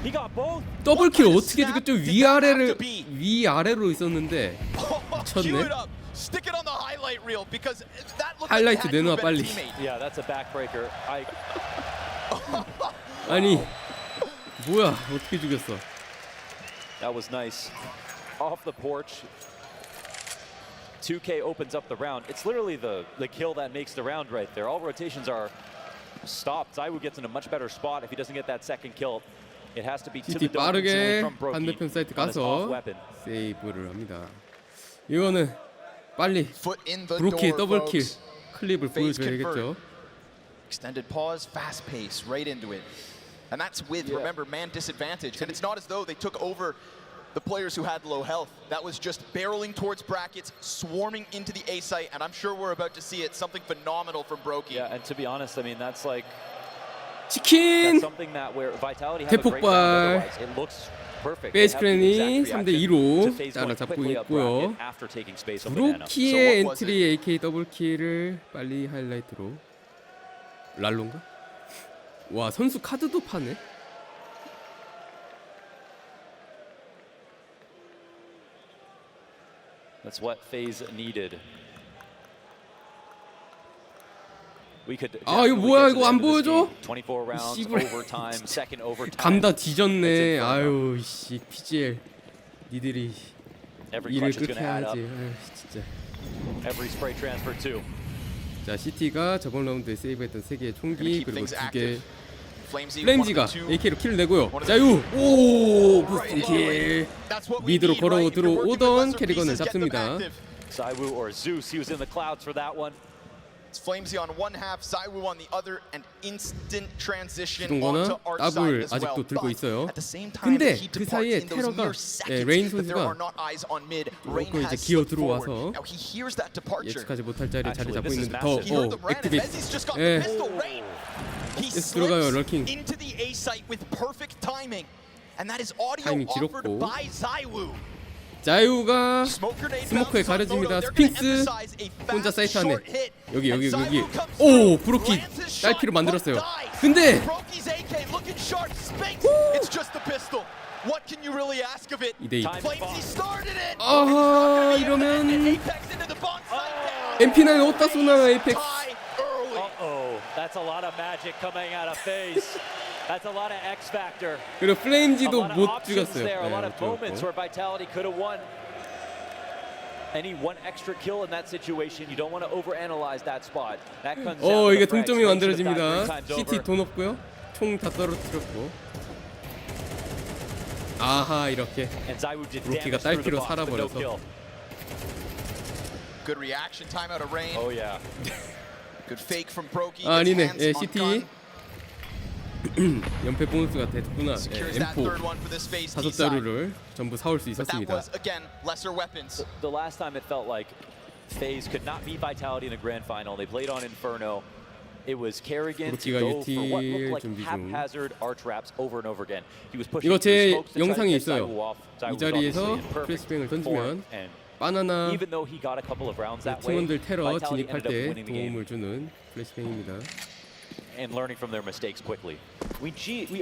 He got both. 더블킬 어떻게 죽였죠? 위아래로 있었는데 Cue 미쳤네. it up. Stick it on the highlight reel because that looked 하이라이트 like it 내놔 had to have been a 빨리. teammate. Yeah, that's a backbreaker. 아니 뭐야 어떻게 죽였어? That was nice. Off the porch. 2K opens up the round. It's literally the kill that makes the round right there. All rotations are stopped. Zaiwu gets in a much better spot if he doesn't get that second kill. It has to be to the GT dome 빠르게 from Brokey 반대편 사이트 on his off 가서 weapon. 세이브를 합니다. 이거는 빨리 Foot in the 브로키의 door, 더블킬 folks. 클립을 Phase 보여줘야겠죠. Extended pause, fast pace, right into it. And that's with, remember, man disadvantage. And it's not as though they took over the players who had low health. That was just barreling towards brackets, swarming into the A site, and I'm sure we're about to see it. Something phenomenal from Brokey. Yeah, and to be honest, I mean, that's like 치킨 something that where Vitality have a great round 대폭발. otherwise. It looks perfect. 베이스크랜이 3대2로 to phase 따라잡고 one quickly up 있고요. bracket after taking space on banana. 브로키의 엔트리 AK 더블킬을 빨리 하이라이트로. 랄론가? 와 선수 카드도 파네. That's what FaZe needed. We could 아 이거 뭐야 이거 안 보여줘? 24 rounds 씨발. overtime, second overtime. 감다 뒤졌네. 아유 씨 PGL 니들이 Every 일을 clutch is 끝 going to add up. 해야지. 아유, 진짜. Every spray transfer too. 자 CT가 저번 라운드에 세이브했던 3개의 총기 그리고 2개 Flamesy, 플레임지가 1 of the 2. AK로 킬을 내고요. 자유 오 부스팅 That's what we 미드로 need, 걸어 right? If you're working with 들어오던 lesser 캐리건을 pieces, get them 잡습니다. active. Zaiwu or Zeus, he was in the clouds for that one. It's Flamesy on one half, Zaiwu on the other, and instant transition 기동거나 onto our side 더블 as well. 아직도 들고 But 있어요. at the same time, 근데 he 그 departs 사이에 in those 테러가 mere seconds 레인 that there are 선수가 not eyes on mid. Rain 그걸 이제 has 기어 slipped forward. 들어와서 Now he hears that departure. 예측하지 못할 자리에 자리 Actually, 잡고 this is 있는데 massive. He heard the brand, and 액티베이트. Mezzy's just got 예. the pistol. Rain. He 예스 들어가요 slips 럴킹. into the A site with perfect timing, and that is audio 타이밍 offered 길었고. by Zaiwu. 자유가 Smoke grenade 스모크에 bounces on 가려집니다. Photo. They're gonna 스핑스 emphasize a 혼자 fast, 사이트 안에 short hit. 여기 And 여기 Zaiwu comes 오 through, 브로키 lands his shot, 딸피로 만들었어요. but dies. 근데 Brokey's AK looking sharp. Spinks. It's just the pistol. What can you really ask of it? 2대2 Flamesy started it. 아하 이러면 Apex into the bomb site down. MP9 어디다 쏘나 에이펙스. Tie early. Uh-oh, that's a lot of magic coming out of FaZe. That's a lot of X factor. 그리고 A 플레임지도 lot of 못 options 죽였어요. there, a lot 네, of moments 못 where Vitality could have won. Any one extra kill in that situation, you don't want to overanalyze that spot. That comes down to 이게 the frags. 동점이 Frags should have died 만들어집니다. 3 times CT over. 돈 없고요. 총 다 떨어뜨렸고. 아하 이렇게 And Zaiwu did 브로키가 damage through the 딸피로 box, but no 살아버려서. kill. Good reaction time out of Rain. Oh yeah. Good fake from Brokey. 아니네. Gets 예, hands on CT gun. 연패 보너스가 됐구나. Secures that M4 third one for this phase 5자루를 전부 사올 수 But that 있었습니다. was again lesser weapons. The last time it felt like FaZe could not beat Vitality in the grand final. They played on Inferno. It was Kerrigan to 브로키가 go for what UT looked like 준비 중. haphazard arch wraps over and over again. He was pushing 이거 제 through smokes to try to 영상이 get 있어요. Zaiwu off. Zaiwu 이 was 자리에서 obviously in perfect 플래시뱅을 form, 던지면 and 바나나 even though he got a couple of rounds that way, 팀원들 테러 Vitality 진입할 ended up 때 winning the game 도움을 주는 플래시뱅입니다. and learning from their mistakes quickly. We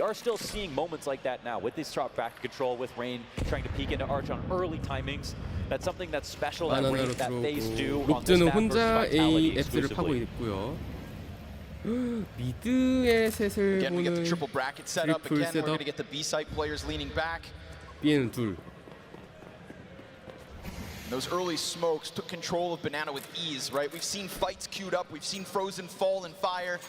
are still seeing moments like that now with this drop back control, with Rain trying to peek into Arch on early timings. That's something that's special that 바나나로 FaZe do 들어오고 on this 록즈는 map versus 혼자 Vitality AF를 파고 exclusively. 있고요. 미드의 셋을 Again, we get the 보는 triple bracket set up. 트리플 Again, we're going 셋업. to get the B site players leaning back. B에는 둘. Those early smokes took control of Banana with ease, right? We've seen fights queued up. We've seen Frozen fall in fire.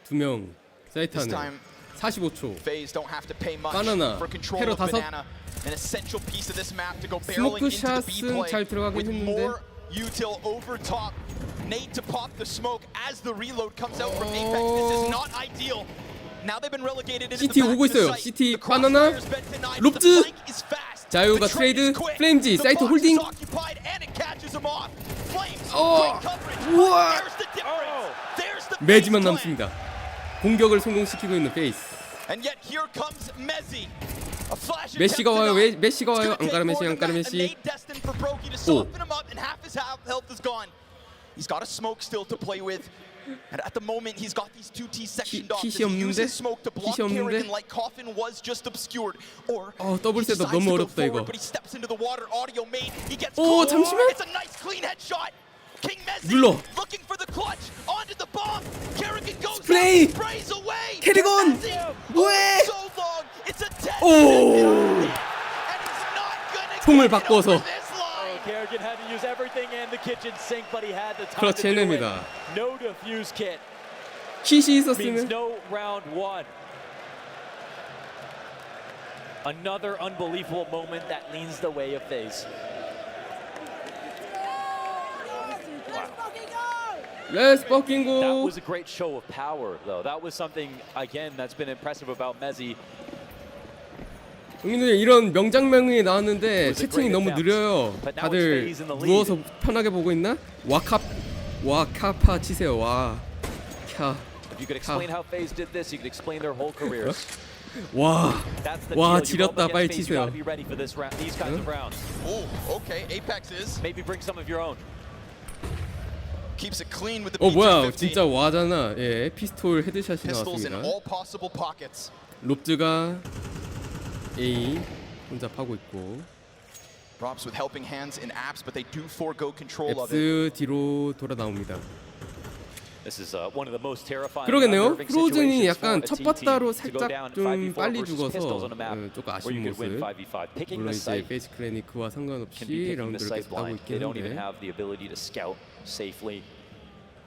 2명 사이트 This 안에 time, 45초. FaZe don't have to pay much 바나나, for control 테러 of 5. Banana. An essential piece of this map to go barreling into the B 스모크 샷은 잘 play 들어가긴 with 했는데. more util over top. Nate to pop the smoke as the reload comes out from Apex. This is not ideal. Now they've been relegated into CT the back 오고 of the 있어요. site. CT The 바나나, crossfire's been denied, but the 롭즈, flank is fast. 자유가 The trade is 트레이드, quick. 플레임지, The 사이트 box 홀딩. is occupied and it catches him off. Flames, 어, quick coverage. 우와. There's the difference. There's the 매지만 FaZe 남습니다. 공격을 성공시키고 있는 페이스. And yet here comes Mezzy. A flash 메시가 와요. attempt 메시가 와요. It's gonna 앙까르 take 메시, more than 앙까르 that. A 메시. nade destined for Brokey to soften him up, and half his health is gone. He's got a smoke still to play with. And at the moment, he's got these two T sectioned off. Does 킷이 he use 없는데? his smoke to block 킷이 없는데? Kerrigan like Coffin was just obscured? Or 더블 he 셋업 decides 너무 to go 어렵다 이거. forward, but he steps into the water. Audio made. He gets 오, caught. 잠시만. It's a nice clean headshot. King Messi 눌러. looking for the clutch onto the bomb. Kerrigan goes 스프레이. down, sprays away. 캐리건 Messi, 뭐해? so long. It's a 10 오. and he's not gonna 총을 get it 바꿔서. over this line. Kerrigan had to use everything in the kitchen sink, but he had the time 그렇지 to do it. 해냅니다. No defuse kit 킷이 means 있었으면 no round one. Another unbelievable moment that leans the way of FaZe. Let's fucking That go. was a great show of power, though. That was something, again, that's been impressive about Messi. 형님들 이런 명장면이 나왔는데 채팅이 너무 느려요. 다들 누워서 편하게 보고 있나? 와카파 치세요. 와. 캬. If you could explain how FaZe did this, you could explain their whole careers. 와. That's the 와, deal. You go 지렸다. up 빨리 against FaZe, you 치세요. gotta be ready for this round, these kinds of rounds. Oh, okay. Apex is Maybe bring some of your own. keeps it clean with the 뭐야 P250. 진짜 와잖아. 예, 피스톨 헤드샷이 Pistols in 나왔습니다. all possible pockets. 롭즈가 A 혼자 파고 있고 Props with helping hands in apps, but they do forego control of it. 앱스 뒤로 돌아 나옵니다. This is one of the most terrifying. 그러겠네요. unnerving 프로즌이 situations 약간 for a 첫 team 바다로 to go down 살짝 좀 5v4 빨리 versus 죽어서 pistols on a map 조금 where 아쉬운 you could win 모습. 5v5. Picking 물론 the 이제 site 페이스 클래닉 그와 can be 상관없이 picking the 라운드를 site 계속 하고 blind. They 있긴 don't even 한데 have the ability to scout safely.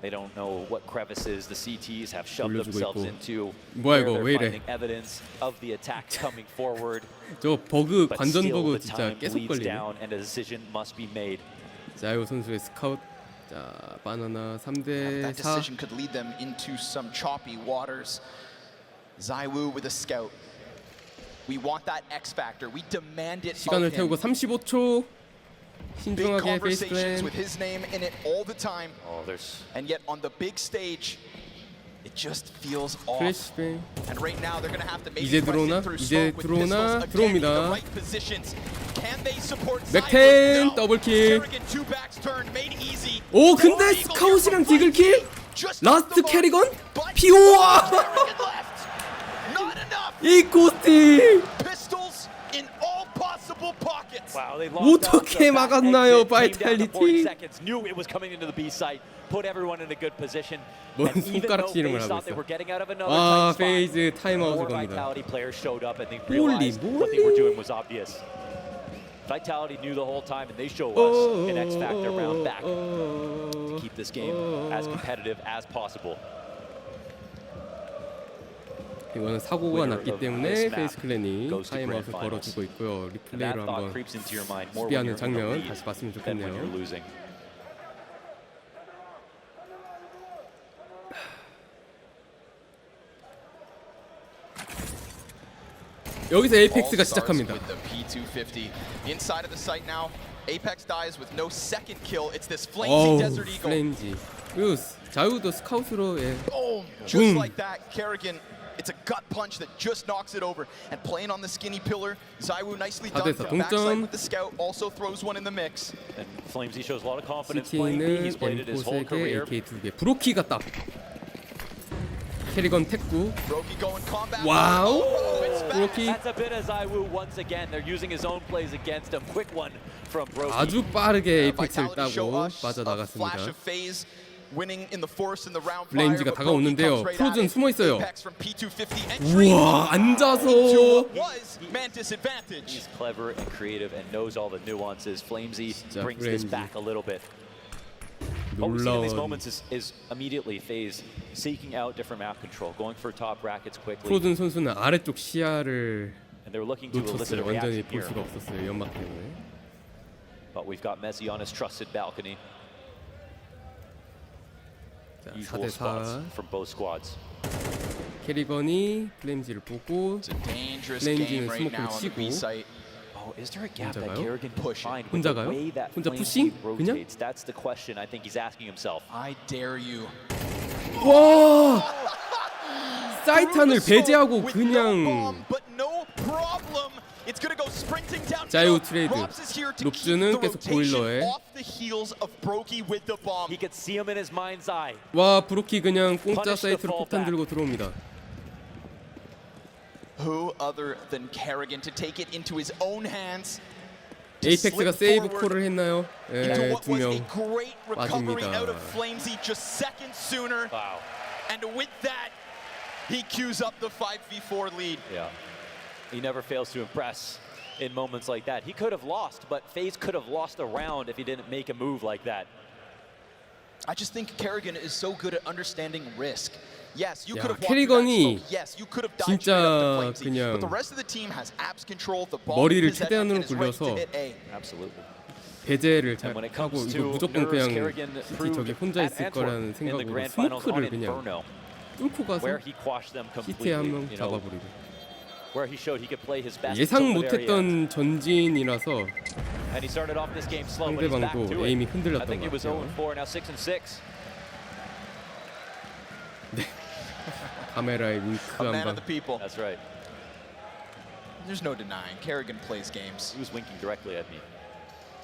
They don't know what crevices the CTs have shoved 올려주고 themselves 있고. into. 뭐야 where 이거 they're 왜 이래? finding evidence of the attack coming forward. 저 버그 But 관전 still, 버그 the 진짜 time 계속 bleeds 걸리네. down and a decision must be made. 자요 선수의 스카웃. 자 바나나 That 3대 4. decision could lead them into some choppy waters. Zywoo with a scout. We want that X factor. We demand it 시간을 of him. 태우고 35초. Big 신중하게 페이스 conversations 클랜. with his name in it all the time. Oh, there's And yet on the big stage, it just feels off. 플래시뱅. And right now they're gonna have to maybe 이제 press 들어오나? in through 이제 smoke with 들어오나? pistols again in the 들어옵니다. right positions. Can they support 맥텐 Zywoo? No. 더블킬. Kerrigan two backs turned, made easy. 오 근데 Eagle 스카웃이랑 here from 디글킬? Just 라스트 off the 캐리건? mark, but 피오와! Kerrigan left. Not enough. 이 고스티! Pistols in all possible pockets. wow. They lost out 어떻게 the back 막았나요, exit, came down to 40 바이탈리티? seconds, knew it was coming into the B site, put everyone in a good position. 뭔 And even though 손가락질 이름을 FaZe 하고 thought they 있어. were getting out of another 아 tight spot, 페이즈 타임아웃을 more 겁니다. Vitality players showed up and they 몰리, realized what they were doing was obvious. Vitality knew the whole time, and they show us an X Factor round back to keep this game as competitive as possible. 이거는 사고가 났기 때문에 페이스 클랜이 goes to 타임아웃을 grand 걸어주고 있고요. And that 리플레이로 thought 한번 creeps into your mind more when 수비하는 you're in the 장면 lead 다시 봤으면 than when you're 좋겠네요. losing. 여기서 에이펙스가 All stars 시작합니다. with the P250 inside of the site now. Apex dies with no second kill. It's this flaming 어우 Desert Eagle. 플레임지. 그리고 자유도 스카웃으로 예. Boom! Just Boom. like that, Kerrigan. It's a gut punch that just knocks it over. And playing on the skinny pillar, Zywoo nicely done. 4대4 From backside 동점. with the scout, also throws one in the mix. And Flamesy shows a lot of confidence playing B. He's CT는 played it his whole 엠포색의 career. AK 2개. 브로키가 딱. 캐리건 택구. Roki going combat. 와우. Oh, it's fast. 브로키 That's a bit of Zywoo once again. They're using his own plays against him. Quick one from Brokey. 아주 빠르게 에이펙스를 Vitality show 따고 us a flash 빠져나갔습니다. of FaZe winning in the force in the round 플레임지가 prior, but 다가오는데요. Brokey comes right 프로즌 at it. 숨어 있어요. Apex from P250 entry. 우와 앉아서 Into what was Mantis advantage. He's clever and creative and knows all the nuances. Flamesy 진짜 brings this Flamesy. back a little bit. What we see in these 놀라운 moments is immediately FaZe seeking out different map control, going for top brackets quickly, 프로즌 선수는 아래쪽 시야를 and they're looking to elicit a 놓쳤어요. 완전히 reaction 볼 here. 수가 없었어요. 연막 때문에. But we've got Messi on his trusted balcony. 자, Usual 4대4 spots from both squads. 캐리건이 플레임지를 보고 It's a dangerous 플레임지는 game right 스모크를 now on the B 치고 site. Oh, is there a gap that 혼자가요? Kerrigan can Push it. find with the 혼자가요? way that 혼자 Flamesy 푸싱? 그냥? rotates? That's the question I think he's asking himself. I dare you. 와 사이탄을 Through the smoke 배제하고 with no 그냥 bomb, but no problem. It's gonna go sprinting down 자유 middle. 트레이드. Robs is here to keep 롭즈는 the 계속 rotation 보일러에. off the heels of Brokey with the bomb. He could see him in his mind's eye. 와 브로키 그냥 공짜 Punish the 사이트로 fall 폭탄 back. 들고 들어옵니다. Who other than Karrigan to take it into his own hands? 에이펙스가 세이브 콜을 했나요? Into 예, what was a 2명 great recovery out of 빠집니다. Flamesy just seconds sooner. Wow. And with that, he queues up the 5v4 lead. Yeah. He never fails to impress in moments like that. He could have lost, but FaZe could have lost a round if he didn't make a move like that. I just think Karrigan is so good at understanding risk. Yes, you 야, could have walked through that 캐리건이 smoke. Yes, you could have died straight up 진짜 to Flamesy. 그냥 But the rest of the team has abs control, the ball 머리를 in possession, 최대한으로 and is ready to 굴려서 hit A. Absolutely. 배제를 잘 And when it 하고 comes 이거 to 무조건 nerves, 그냥 Karrigan 시티 proved 저기 혼자 at 있을 Antwerp 거라는 in the 생각으로 grand finals on 스모크를 그냥 Inferno, 뚫고 가서 where he quashed them 시티에 completely. 한 명 You know, 잡아버리고 where he showed he could play his best. 예상 until the very end. 못했던 전진이라서 And he started off this game slow, but he's back 상대방도 to 에임이 it. I 흔들렸던 think he 것 was 같아요. 0-4, now 6-6. 카메라에 윙크 A man 한 of the 방. people. That's right. There's no denying. Karrigan plays games. He was winking directly at me.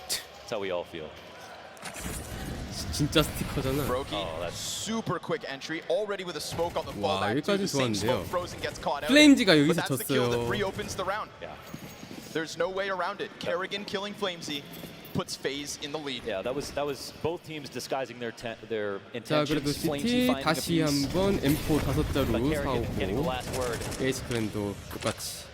That's how we all feel. 진짜 스티커잖아. Brokey, Oh, that's- super quick entry, already with a smoke on the 와, fallback. 여기까지 The same 좋았는데요. smoke Frozen gets caught out. 플레임지가 But 여기서 that's the kill that 졌어요. reopens the round. Yeah. There's no way around it. Karrigan killing Flamesy puts FaZe in the lead. Yeah, that was both teams disguising their 자 intentions. 그래도 Flamesy 시티 finding a 다시 piece, 한번 M4 다섯 but 자루 Karrigan getting the 사오고 last word. 에이스 그랜도 똑같이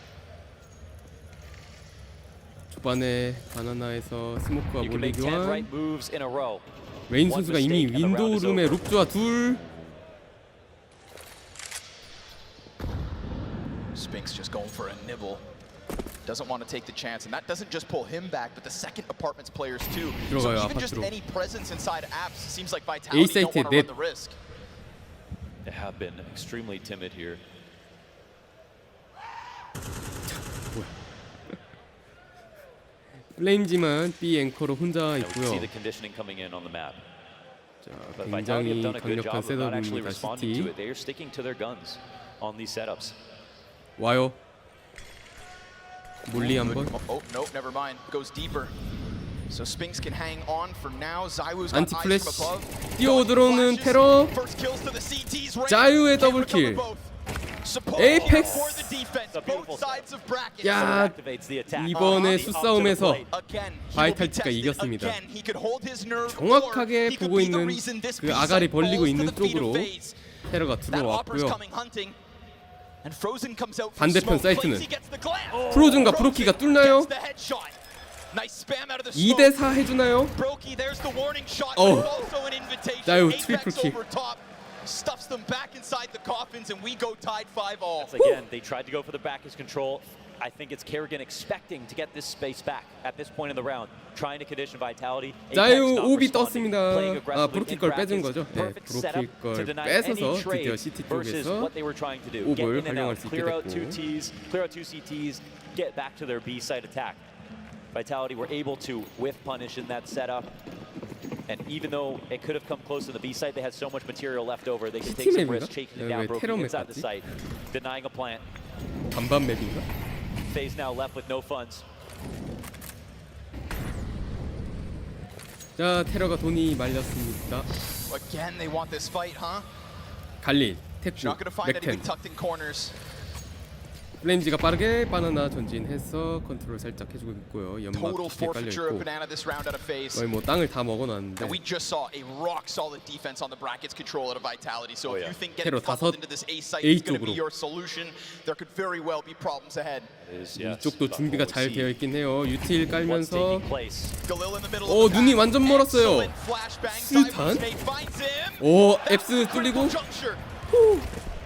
초반에 바나나에서 스모크와 You can 몰리 make 10 교환 right moves in a row. 웨인 One 선수가 이미 mistake and the round is 윈도우룸에 over. 룩주와 둘 Spinks just going for a nibble. Doesn't want to take the chance, and that doesn't just pull him back, but the second apartment's players too. So 들어가요, even just 아파트로. any presence inside apps seems like A Vitality don't 사이트에 want to 넷. run the risk. They have been extremely timid here. 플레임지만 B 앵커로 혼자 You know, we can see 있고요. the conditioning coming in on the map. 자, But Vitality 굉장히 have done a good 강력한 job of not actually 셋업입니다. responding to 시티 it. They are sticking to their guns on these setups. 와요. 몰리 한번 Oh, nope, never mind. Goes deeper. So Spinks can hang on for now. Zywoo's got 안티 eyes 플래시 from above. 뛰어 들어오는 테러 First kills to the CT's range. 자유의 Can't 더블킬. recover both. Support 에이펙스. for the defense. It's a beautiful Both sides of bracket. 야 Activates the attack. 이번에 The 수싸움에서 opposite plate. Again, he will be 바이탈리티가 tested. 이겼습니다. Again, he could hold his nerve, 정확하게 or he could 보고 be the 있는 reason this 그 B-side 아가리 벌리고 falls to 있는 the feet of 쪽으로 FaZe. 테러가 That Opper's 들어왔고요. coming hunting. And Frozen comes out from 반대편 smoke. 사이트는 Flamesy gets the glance. 프로즌과 브로키가 뚫나요? Gets the headshot. Nice spam out of the smoke. 2대4 해주나요? Brokey, there's the warning shot. Oh. But also an invitation. 자유 Apex 트리플 킥. over top. Stuffs them back inside the coffins, and we go tied 5-all. Once again, they tried to go for the backwards control. I think it's Karrigan expecting to get this space back at this point in the round, trying to condition Vitality. 자유 Apex not 오비 responding, 떴습니다. playing 아 aggressively 브로키 in 걸 빼준 brackets. 거죠. 네, Perfect setup 브로키 걸 to deny 뺏어서 any 드디어 trade 시티 versus 쪽에서 what they were trying to do. Get 오버를 in and out, 활용할 수 있게 clear out two 됐고 Ts, clear out two CTs, get back to their B side attack. Vitality were able to whiff punish in that setup. And even though it could have come close to the B site, they had so much material left over. They could take some risk, chasing it down, 왜 테러 broken 맵 inside the 같지? site, denying a plant. 반반 맵인가? FaZe now left with no funds. 자 테러가 돈이 말렸습니다. Again, they want this fight, huh? 갈릴, 태쿠, Not gonna find anything 맥텐 tucked in corners. 플레임지가 빠르게 바나나 전진해서 컨트롤 살짝 해주고 있고요. 연막 Total 깊게 forfeiture of 깔려있고 banana this round out of FaZe. 거의 뭐 땅을 다 먹어놨는데 And we just saw a rock-solid defense on the brackets control out of Vitality. So if you think getting 테러 funneled 다섯 into this A site A is going to be 쪽으로. your solution, there could very well be problems ahead. 이쪽도 준비가 잘 되어 있긴 해요. 유틸 깔면서 Galil in the middle 오 of the 눈이 pack. 완전 멀었어요. Excellent flashbang. 수류탄. Zywoo's finds him. 오 That's 앱스 a 뚫리고 critical juncture.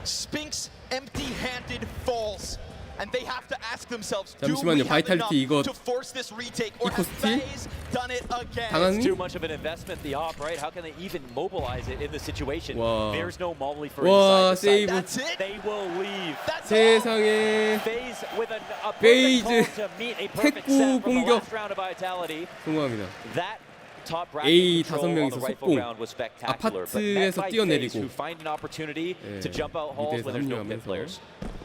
Spinks empty-handed falls. And they have to ask themselves, do we 잠시만요. have 바이탈리티 이거 enough to force this retake, or 이코 has 스틸? FaZe done it again? 당하니? It's too much of an investment, the op, right? How can they even mobilize it in the situation? 와. There's no molly for 와, inside the site. 세이브. That's it. They will leave. That's all. 세상에 FaZe with a FaZe perfect call to meet a perfect 태쿠 set from the 공격. last round of Vitality. 성공합니다. That top A bracket 다섯 control on 명이서 the rifle 속공. round was spectacular. But met 아파트에서 by 뛰어내리고. FaZe, who find an opportunity 예, to jump out halls when there's no pit 합류하면서 players.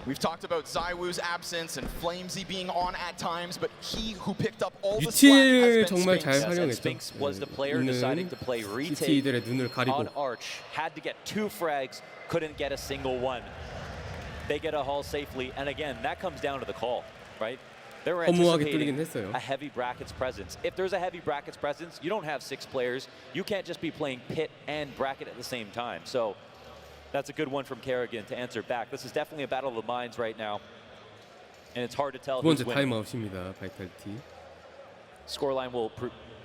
We've talked about Zywoo's absence and Flamesy being on at times, but he who picked up all the slack 유틸 has been 정말 잘 Spinks. 활용했죠. Spinks was the player deciding to play retake CT들의 눈을 가리고 on Arch. Had to get 2 frags, couldn't get a single one. They get a haul safely, and again, that comes down to the call, right? They were 허무하게 anticipating 뚫리긴 했어요. a heavy brackets presence. If there's a heavy brackets presence, you don't have 6 players. You can't just be playing pit and bracket at the same time. So that's a good one from Kerrigan to answer back. This is definitely a battle of the minds right now, and it's hard to tell 두 who's 번째 winning. 타임아웃입니다. 바이탈리티. Scoreline will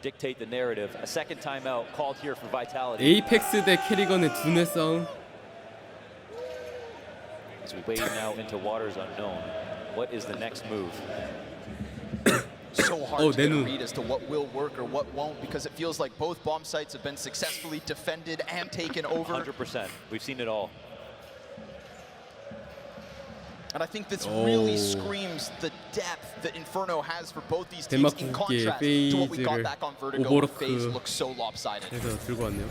dictate the narrative. A second timeout called here for Vitality. 에이펙스 대 캐리건의 두뇌 싸움. As we wade now into waters unknown, what is the next move? So hard to get a 내눈. read as to what will work or what won't, because it feels like both bomb sites have been successfully defended and taken over. 100%. We've seen it all. And I think this really screams the depth that Inferno has for both these teams in 덴마크의 contrast to what we got 페이즈를 back on Vertigo, where 오버로크 FaZe looks so lopsided. 해서 들고 왔네요.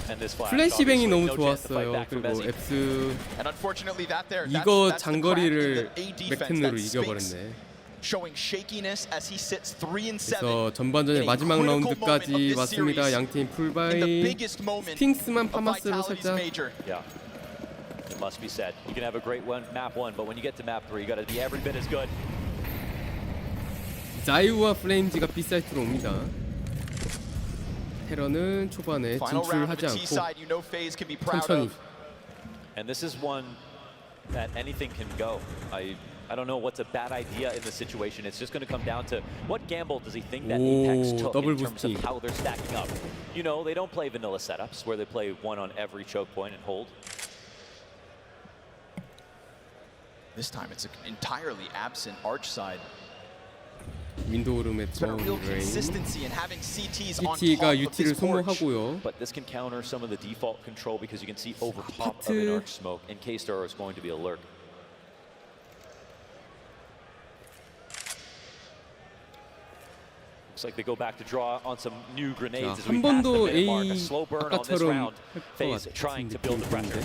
And this flash, 플래시뱅이 obviously, 너무 no chance to fight 좋았어요. back from 그리고 Messi. 앱스 And unfortunately that there, 이거 that's the crack in 장거리를 the A defense. 맥텐으로 That's Spinks 이겨버렸네. showing shakiness as he sits 3 and 7. 그래서 전반전의 마지막 라운드까지 왔습니다. 양팀 풀바이. 스핑스만 파마스로 살짝. Yeah. It must be said. You can have a great map 1, but when you get to map 3, you got to be every bit as good. 자이우와 플레임즈가 B사이트로 옵니다. 테러는 초반에 진출하지 않고 천천히. And this is one that anything can go. I don't know what's a bad idea in this situation. It's just going to come down to what gamble does he think that Apex took in terms of how they're stacking up. You know, they don't play vanilla setups where they play 1 on every choke point and hold. This time it's an entirely absent Arch side. 윈도우룸의 It's been a real 브라운 레인. consistency in having CTs on top CT가 of UT를 this porch. 소모하고요. But this can counter some of the default control because you can see over top of 파트. an Arch smoke in case there is going to be a lurk. Looks like they go back to draw on some new grenades as we 한 pass the 번도 minute mark. A A slow burn on this 아까처럼 round. 할 것 FaZe trying to build the pressure.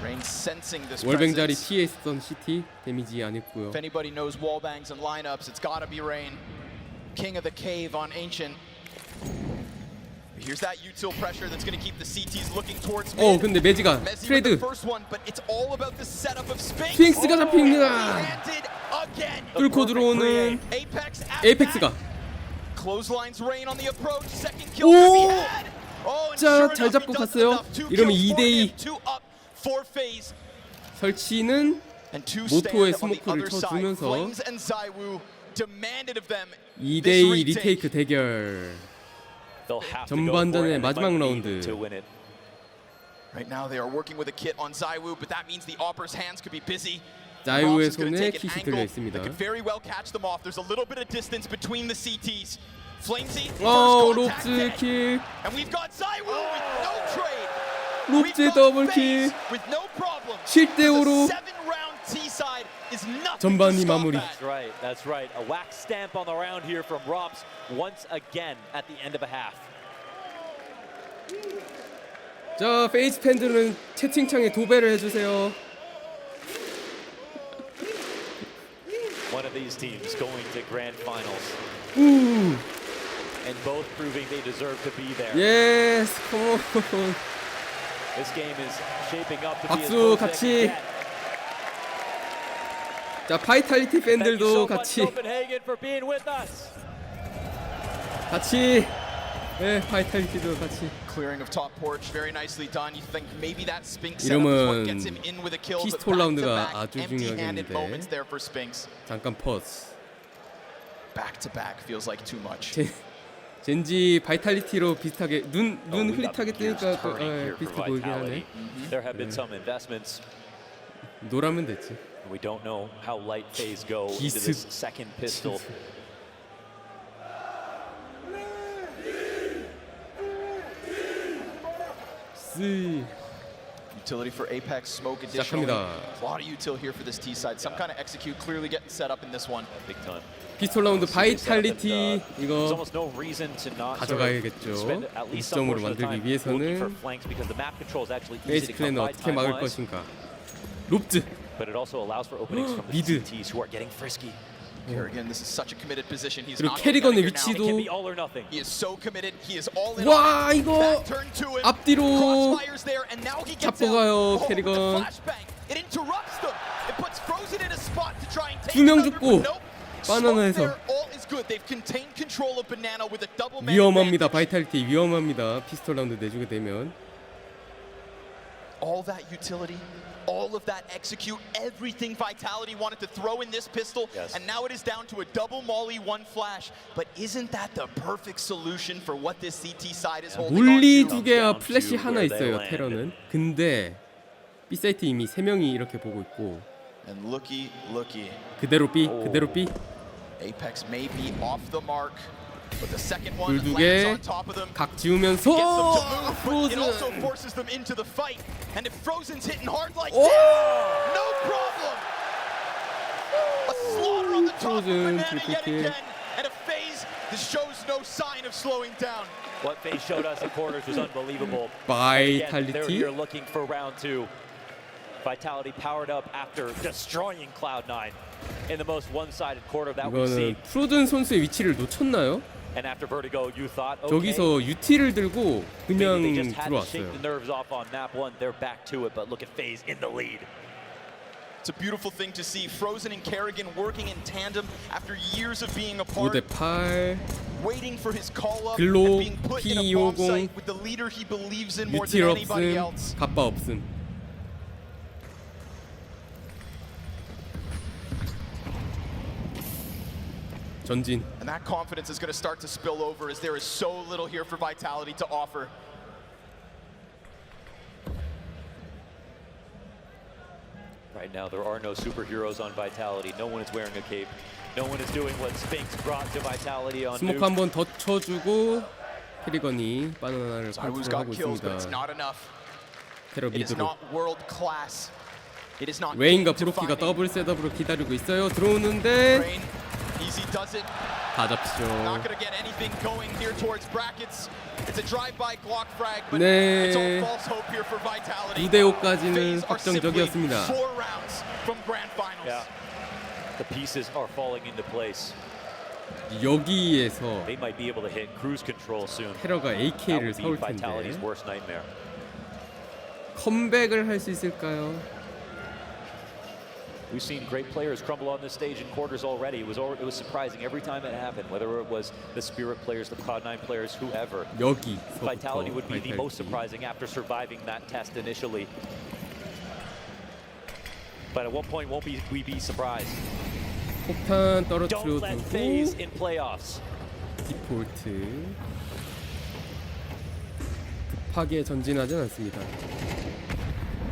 Rain sensing this 월뱅자리 presence. 피해 있었던 CT 데미지 안 했고요. If anybody knows wallbangs and lineups, it's gotta be Rain. King of the cave on Ancient. Here's that util pressure that's gonna keep the CTs looking towards mid. 근데 매지가 Messi with 트레이드. the first one, but it's all about the setup of Spinks. 스핑스가 잡힙니다. Handed again. 뚫고 들어오는 Apex at 에이펙스가. Clotheslines Rain on the approach. Second kill 오! could be had. Oh, and 자, sure 잘 enough, 잡고 he does 갔어요. enough. 2 이러면 kills for 2대2. him, 2 up for FaZe. 설치는 And 2 모토의 stand on the 스모크를 other side. 쳐주면서 Flames and Zywoo demanded of them 2대2 리테이크 대결. They'll have to go for it, 전반전의 and they 마지막 might 라운드. need to win it. Right now they are working with a kit on Zywoo, but that means the Opper's hands could be busy. 자이우의 Rob's is gonna 손에 take an 킷이 angle 들려 that 있습니다. could very well catch them off. There's a little bit of distance between the CTs. Flamesy, first contact 롭즈 dead. 킬. And we've got Zywoo with no trade. 롭즈 더블 킬. With no problem. 7대5로 7-round T-side is nothing 전반이 to stop 마무리. that. That's right, that's right. A wax stamp on the round here from Robs once again at the end of a half. 자, 페이스 팬들은 채팅창에 도배를 해주세요. One of these teams going to grand finals. 우. And both proving they deserve to be there. 예스, 컴온. This game is shaping up to be as 박수 close as 같이. it can get. 자, 바이탈리티 Thank you 팬들도 so much, 같이 Copenhagen, for being with us. 같이. 네, 바이탈리티도 같이. Clearing of top porch, very nicely done. You think maybe that Spinks setup is what gets him in with a kill, but 피스톨 라운드가 back-to-back 아주 empty-handed 중요하겠는데. moments there for Spinks. 잠깐 퍼스. Back-to-back feels like too much. 젠지 바이탈리티로 비슷하게 눈 Oh, we got 흐릿하게 gears 뜨니까 turning here for 비슷해 보이긴 Vitality. 하네. There have been some investments. 노라면 됐지. We don't know how light FaZe go into this second pistol. Utility for Apex, smoke additionally. 시작합니다. A lot of util here for this T side. Some kind of execute clearly getting set up in this one. Big time. 피스톨 라운드 바이탈리티 There's 이거 almost no reason to not 가져가야겠죠. spend at least some 2점으로 portion of the 만들기 time looking for 위해서는 flanks because the map control is actually 페이스 easy to come 클랜은 by 어떻게 막을 time-wise. 것인가. 롭즈. But it also allows for openings from the 미드. CTs who are getting frisky. Kerrigan, this is such a committed position. He's 그리고 not 캐리건의 going to It can 위치도 be all or nothing. He is so committed. He is all in. 와 on it. 이거 Back turn to him. 앞뒤로 Crossfires there, and now he gets 잡고 가요, out. Oh, 캐리건. the flashbang. It interrupts them. It puts Frozen in a spot to try and take 두 명 it under, 죽고 but nope. 바나나에서. Smoke there, all is good. They've contained control of Banana with a double man 위험합니다. advantage. 바이탈리티 위험합니다. 피스톨 라운드 내주게 되면. All that utility, all of that execute, everything Vitality wanted to throw in this pistol, Yes. and now it is down to a double molly, one flash. But isn't that the perfect solution for what this CT side is holding 몰리 on to? 두 개와 down 플래시 to 하나 where they 있어요. landed. 테러는. 근데 B 사이트 이미 3명이 이렇게 보고 있고 And looky. 그대로 B, 그대로 B. Apex may be off the mark, but the second one 불 두 lands 개 on top of them. 각 지우면서 Gets them to move, but it also 프로즌. forces them into the fight. And if Frozen's hitting hard like 오! this, no problem. A slaughter on the top of Frozen Banana yet triple again, and a phase that shows no sign of slowing down. What FaZe showed us in quarters was unbelievable. Again, they're 바이탈리티. here looking for round 2. Vitality powered up after destroying Cloud9 in the most one-sided quarter that we've 이거는 seen. 프로즌 선수의 위치를 놓쳤나요? And after Vertigo, you thought, okay, 저기서 UT를 들고 maybe 그냥 they just had to shake 들어왔어요. the nerves off on map 1. They're back to it, but look at FaZe in the lead. It's a beautiful thing to see Frozen and Kerrigan working in tandem after years of being 5대 apart, 8. waiting for his call up 글로 and being put in a bomb P250 site with the leader he believes in more 유틸 than anybody 없음. else. 갑바 없음. 전진. And that confidence is going to start to spill over as there is so little here for Vitality to offer. Right now, there are no superheroes on Vitality. No one is wearing a cape. No one is doing what Sphinx brought to Vitality on 스모크 Nuke. 한 번 더 쳐주고 캐리건이 바나나를 Zywoo's 컨트롤하고 got kills, but it's 있습니다. not enough. 테러 It is 미드로. not world class. It is not 웨인과 game 브로키가 defining. 더블 셋업으로 기다리고 있어요. 들어오는데 Rain, easy does it. 다 잡히죠. Not going to get anything going here towards brackets. It's a drive-by Glock frag, but 네. it's all false hope here for Vitality. 2대5까지는 FaZe are simply 확정적이었습니다. 4 rounds from grand finals. Yeah. The pieces are falling into place. 여기에서 They might be able to hit cruise control soon. 테러가 That AK를 would be 사올 Vitality's 텐데 worst nightmare. 컴백을 할 수 있을까요? We've seen great players crumble on this stage in quarters already. It was surprising every time it happened, whether it was the Spirit players, the Cloud9 players, whoever. 여기서부터 Vitality would be the most 바이탈리티. surprising after surviving that test initially. But at what point won't we be surprised? 폭탄 Don't let FaZe 떨어뜨려두고 in playoffs. 디폴트 급하게 전진하진 않습니다.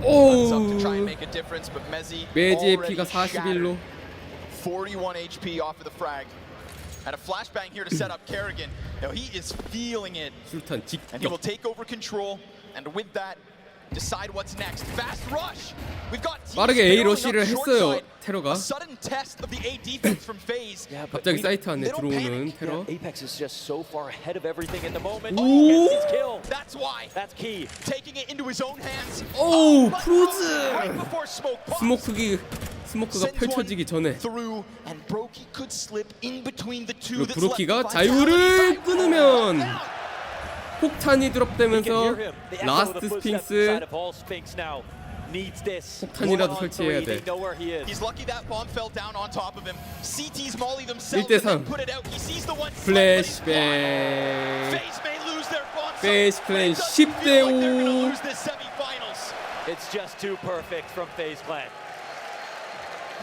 Runs up to 오! try and make a difference, but Mezzi 매지의 already 피가 41로. shattered. 41 HP off of the frag. And a flashbang here to set up Kerrigan. Now he is feeling it, 술탄 and he will 직격. take over control. And with that, decide what's next. Fast rush. We've got teams 빠르게 A barreling 러시를 up short 했어요. side. 테러가. A sudden test of the A defense from FaZe. Yeah, but 갑자기 사이트 안에 little 들어오는 panic. 테러. Apex is just so far ahead of everything at the moment. Ooh. He gets his kill. That's why. That's key. Taking it into his own hands. 오, But 프로즈! right before smoke pops. 스모크가 펼쳐지기 전에 Through and Brokey could slip in between the two. 그리고 That's left 브로키가 Vitality. 자유를 끊으면 Now. 폭탄이 He can 드롭되면서 hear him. The echo of 라스트 the footsteps 스핑스 inside of Hall Sphinx now needs this. 폭탄이라도 One on 설치해야 three. They 돼. know where he is. He's lucky that bomb fell down on top of him. CT's molly themselves 1대 and then 3. put it out. He sees the one slip, but he's blocked. 플래시뱅 FaZe may lose their bomb FaZe site, but 클랜 it doesn't feel like they're gonna 10대5. lose this semifinals. It's just too perfect from FaZe Clan.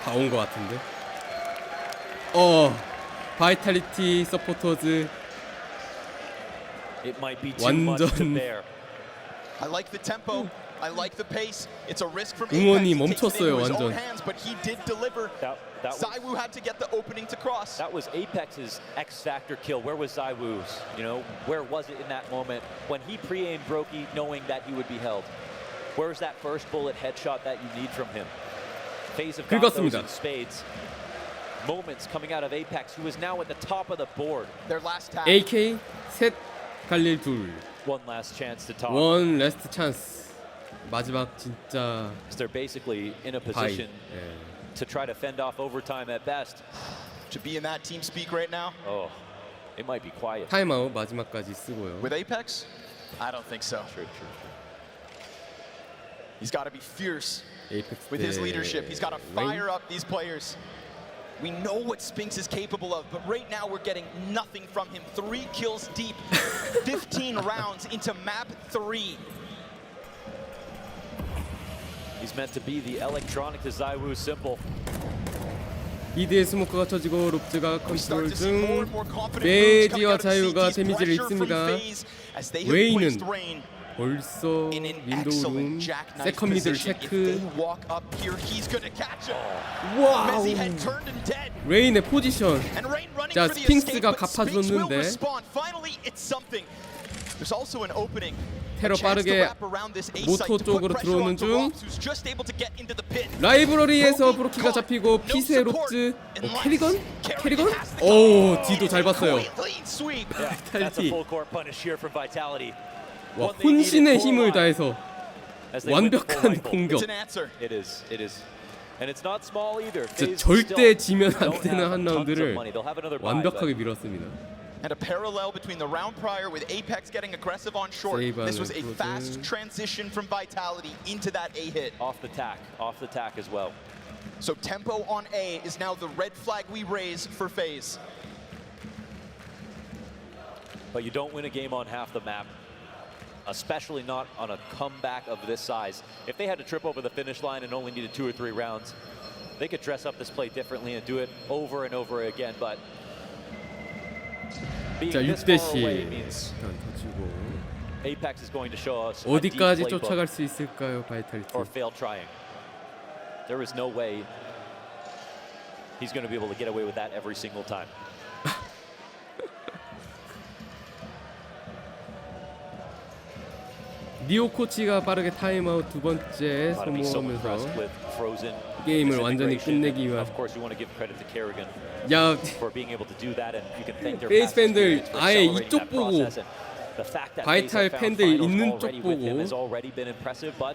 다 온 것 같은데. 바이탈리티 서포터즈 It might be too much to 완전 bear. I like the tempo. I like the pace. It's a risk from 응원이 Apex. He takes it 멈췄어요, into his own 완전. hands, but he did deliver. That was Zywoo had to get the opening to cross. That was Apex's X Factor kill. Where was Zywoo's? You know, where was it in that moment when he pre-aimed Brokey knowing that he would be held? Where's that first bullet headshot that you need from him? FaZe have got those 긁었습니다. in spades. Moments coming out of Apex, who is now at the top of the board. Their last tag. AK 셋 갈릴 둘 One last chance to talk. 원 레스트 찬스 마지막 진짜 They're basically in a 바이. position to try to fend off overtime at best. To be in that team speak right now Oh, it might be quiet. 타임아웃 마지막까지 쓰고요. with Apex? I don't think so. True. He's got to be fierce 에이펙스 with his 대 leadership. He's got to fire up these players. We know what Spinks is capable of, but right now we're getting nothing from him. 3 kills deep, 15 rounds into map 3. He's meant to be the electronic to ZywOo simple. 2대의 스모크가 터지고 롭즈가 We start 컨트롤 to see more 중 and more confident moves coming 메디와 out of 자유가 CT's 데미지를 pressure from 입습니다. FaZe as they have 웨이는 placed Rain 벌써 in an 윈도우 룸 excellent jackknife 세컨 미드를 position. If 체크. they walk up here, he's gonna catch him. 와우. Mezzi had turned him dead. 레인의 포지션. And Rain running 자, for the escape, 스핑스가 but Spinks will 갚아줬는데 respond. Finally, it's something. There's also an opening. 테러 빠르게 모토 쪽으로 들어오는 중 라이브러리에서 브로키가 잡히고 핏의 롭즈 캐리건? 오 디도 잘 봤어요. 바이탈리티. 와 혼신의 힘을 다해서 완벽한 공격. 진짜 절대 지면 안 되는 한 라운드를 완벽하게 밀었습니다. And a parallel between the round prior with Apex getting aggressive on short. This was a fast transition from Vitality into that A hit. Off the tack as well. So tempo on A is now the red flag we raise for FaZe. But you don't win a game on half the map, especially not on a comeback of this size. If they had to trip over the finish line and only needed 2 or 3 rounds, they could dress up this play differently and do it over and over again. But 자 6대시 Apex is going to show us 어디까지 쫓아갈 수 있을까요, 바이탈리티? Or fail trying. There is no way he's going to be able to get away with that every single time. 니오 코치가 빠르게 타임아웃 두 번째 소모하면서 게임을 완전히 끝내기 위한. 야, 페이스 팬들 아예 이쪽 보고 바이탈 팬들 있는 쪽 보고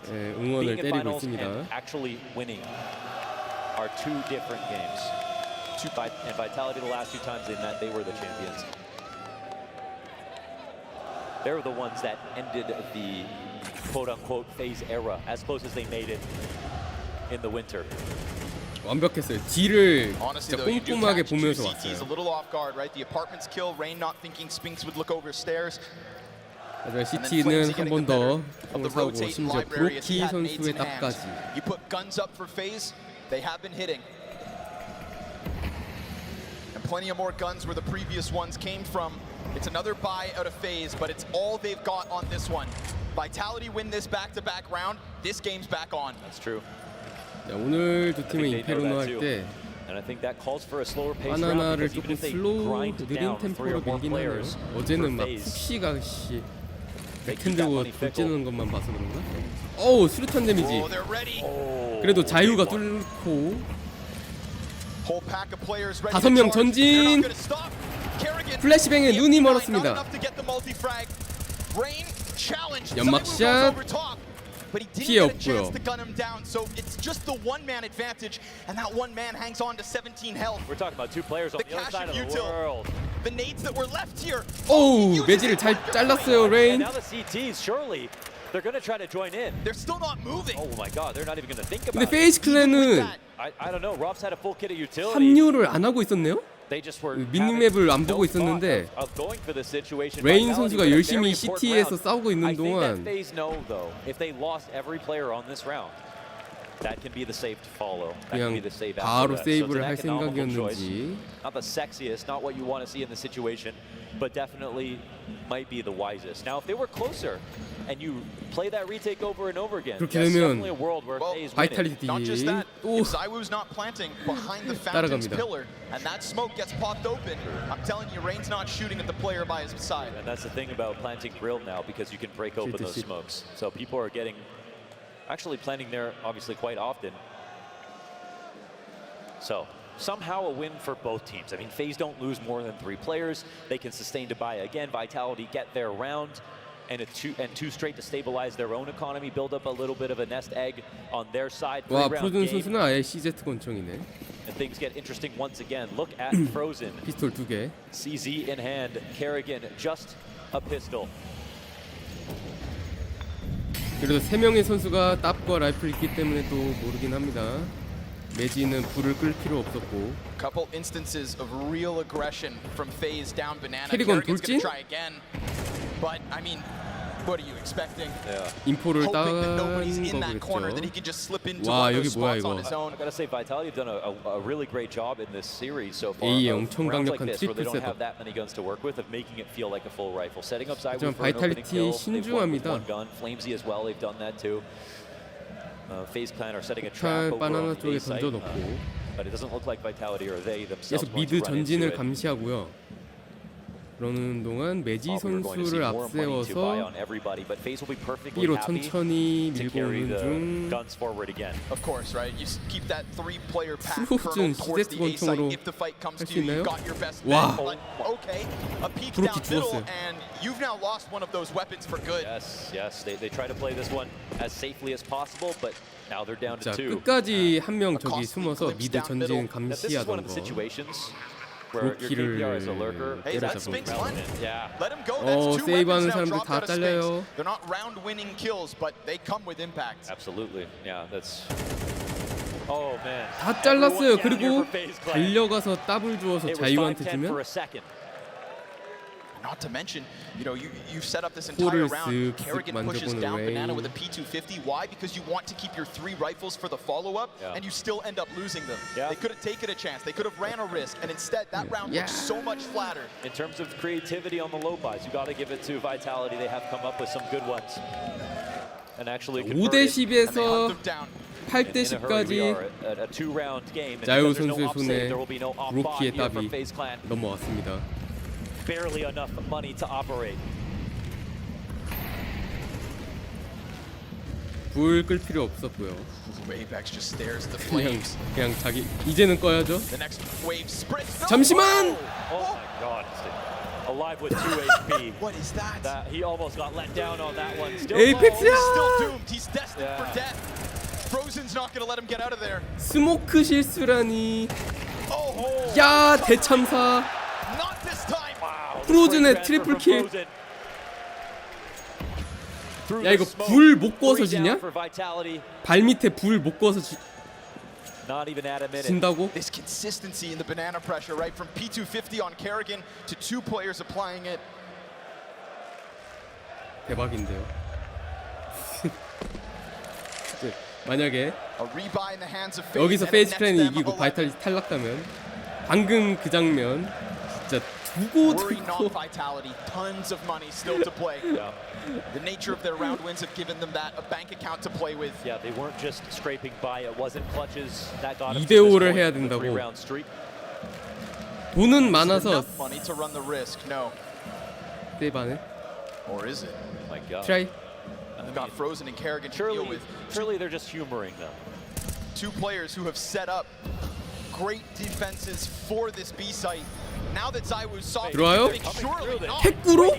응원을 때리고 있습니다. Are 2 different games. And Vitality, the last 2 times they met, they were the champions. They're the ones that ended the quote-unquote FaZe era as close as they made it in the winter. 완벽했어요. D를 진짜 꼼꼼하게 보면서 CT's a 왔어요. little off guard, right? The apartment's kill, Rain not thinking Spinks would look over stairs. 하지만 CT는 한 번 더 총을 사고 심지어 브로키 선수의 답까지. You put guns up for FaZe, they have been hitting. And plenty of more guns where the previous ones came from. It's another buy out of FaZe, but it's all they've got on this one. Vitality win this back-to-back round. This game's back on. That's true. 자, 오늘 두 팀은 인페르노 할 때 바나나를 조금 슬로우 느린 템포로 밀긴 하네요. 어제는 막 푹시가 씨 백텐 들고 돌지는 것만 봐서 그런가? 어우 수류탄 데미지. 그래도 자유가 뚫고 5명 전진. 플래시뱅에 눈이 멀었습니다. 연막샷 피해 없고요. 오우 매지를 잘 잘랐어요 레인. They're going to try to join in. They're still not moving. Oh my God, they're not even going to think about 근데 it. 페이스 클랜은 I don't know. Rob's had a full kit of utility. 합류를 안 하고 있었네요. They just were 미니맵을 안 보고 있었는데 레인 선수가 열심히 CT에서 싸우고 있는 동안 그냥 바로 세이브를 할 생각이었는지. Not the sexiest, not what you want to see in the situation, but definitely might be the wisest. Now, if they were closer and you play that retake over and over again, 그렇게 there's 되면 definitely a world where FaZe win it. 바이탈리티 또 ZywOo's not planting behind the fountain's pillar, and that smoke gets popped open. I'm telling you, Rain's not shooting at the player by his side. And that's the thing about planting grill now, because you can break open those smokes. So people are actually planting there obviously quite often. So somehow a win for both teams. I mean, FaZe don't lose more than 3 players. They can sustain to buy again. Vitality get their round. and two straight to stabilize their own economy, build up a little bit of a nest egg on their side. 와, Three-round 프로즌 game, 선수는 아예 CZ 권총이네. and things get interesting once again. Look at Frozen. 피스톨 2개. CZ in hand, Kerrigan just a pistol. 그래도 3명의 선수가 탑과 라이플 있기 때문에 또 모르긴 합니다. 매지는 불을 끌 필요 없었고. Couple instances of real aggression from FaZe down banana. 캐리건 Kerrigan's gonna 돌진? try again. But I mean, what are you expecting? 인포를 딴 Hoping that nobody's in that corner, that he 거겠죠. can just slip into 와, one of 여기 those 뭐야, spots on 이거. his own. I gotta say, Vitality have done a really great job in this series so far. A에 of 엄청 rounds like 강력한 this, where they 트리플 don't have 셋업. that many guns to work with, of making it feel like a full rifle. Setting up side 하지만 for an opening 바이탈리티 kill. They've won with 신중합니다. one gun. Flamesy as well. They've done that too. FaZe Clan are setting a 칼 trap over 바나나 on the 쪽에 A site, 던져놓고 but it doesn't look like Vitality or they themselves 계속 going to 미드 run into 전진을 it. 감시하고요. 그러는 동안 매지 선수를 앞세워서 B로 천천히 밀고 오는 중 Of course, right? You keep that three-player pack 프로즌 kernel towards CZ the A site. 권총으로 If the fight comes 할 to 수 you, 있나요? you've got your best 와. bet. But okay, a peek 브로키 down middle, 죽었어요. and you've now lost one of those weapons for good. Yes, they try to play this one as safely as possible, but now they're down to 자, two. 끝까지 한 명 저기 숨어서 미드 전진 Now, this is one 감시하던 of the 거. situations where your KPR is a lurker. Hey, that 때려잡은 spins 거. one. Yeah. Let him go. That's two 세이브하는 weapons now 사람들 dropped 다 out of Sphinx. 잘려요. They're not round-winning kills, but they come with impact. Absolutely. Yeah, that's. Oh man. 다 잘랐어요. Everyone down here 그리고 for FaZe Clan. 달려가서 더블 주어서 It was 자유한테 5-10 주면 for a second. Not to mention, you know, you've set up this entire 코를 round. 쓱쓱 Kerrigan pushes 만져보는 down 레인. banana with a P250. Why? Because you want to keep your three rifles for the follow-up, Yeah. and you still end up losing them. Yeah. They could have taken a chance. They could have ran a risk, and instead, that round looks so much flatter. In terms of creativity on the low buys, you got to give it to Vitality. They have come up with some good ones. And actually 5대 converted. 10에서 Them down. 8대 In a hurry, we 10까지 are at a two-round game. And 자유 because there's no 선수의 off 손에 save, there will be no off buy 브로키의 here from 답이 FaZe Clan. 넘어왔습니다. Barely enough money to operate. 불 끌 필요 없었고요. Apex just stares at the 그냥 flames. 그냥 자기 이제는 꺼야죠. The next wave sprints. No! 잠시만. Oh my God. Alive with 2 HP. What is that? He almost got let down on that one. Still 에이펙스야! He's still doomed. He's destined Yeah. for death. Frozen's not going to let him get out of there. 스모크 실수라니. Oh, 야, 대참사. not this time. Wow. 프로즌의 트리플 킬. 야, 이거 불 못 꺼서 지냐? 발 밑에 불 못 꺼서 Not even at a minute. 진다고? This consistency in the banana pressure, right from P250 on Kerrigan to two players applying it. 대박인데요. 만약에 A rebuy in the hands of FaZe. 여기서 and it 페이지 nets 클랜이 them 이기고 11. 바이탈리티 탈락하면 방금 그 장면 진짜 두고 Worry not 두고 Vitality. Tons of money still to play. The nature of their round wins have given them that, a bank account to play with. Yeah, they weren't just scraping by. It wasn't clutches that got 2대 5를 해야 된다고. 3-round streak. 돈은 많아서 Enough money to run the risk. No. 세이브하네. Or is it? My God. 트라이. They've got Frozen and Kerrigan to deal with. Surely they're just humoring them. Two players who have set up great defenses for this B site. Now that Zywoo's soft, 들어와요? surely not. 핵구로?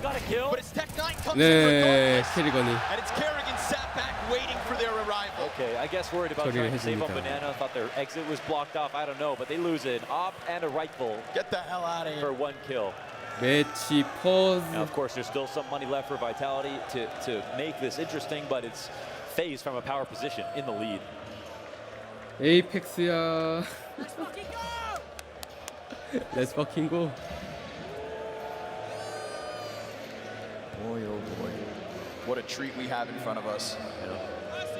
But it's Tech9 comes in 네, regardless. 캐리건이. And it's Kerrigan sat back waiting for their arrival. Okay, I guess worried about 처리를 trying to save on 해줍니다. banana. Thought their exit was blocked off. I don't know, but they lose an op and a rifle Get the hell out of for here. one kill. 매치 퍼즈. Now, of course, there's still some money left for Vitality to make this interesting, but it's FaZe from a power position in the lead. 에이펙스야. Let's fucking go. Boy, oh boy. What a treat we have in front of us.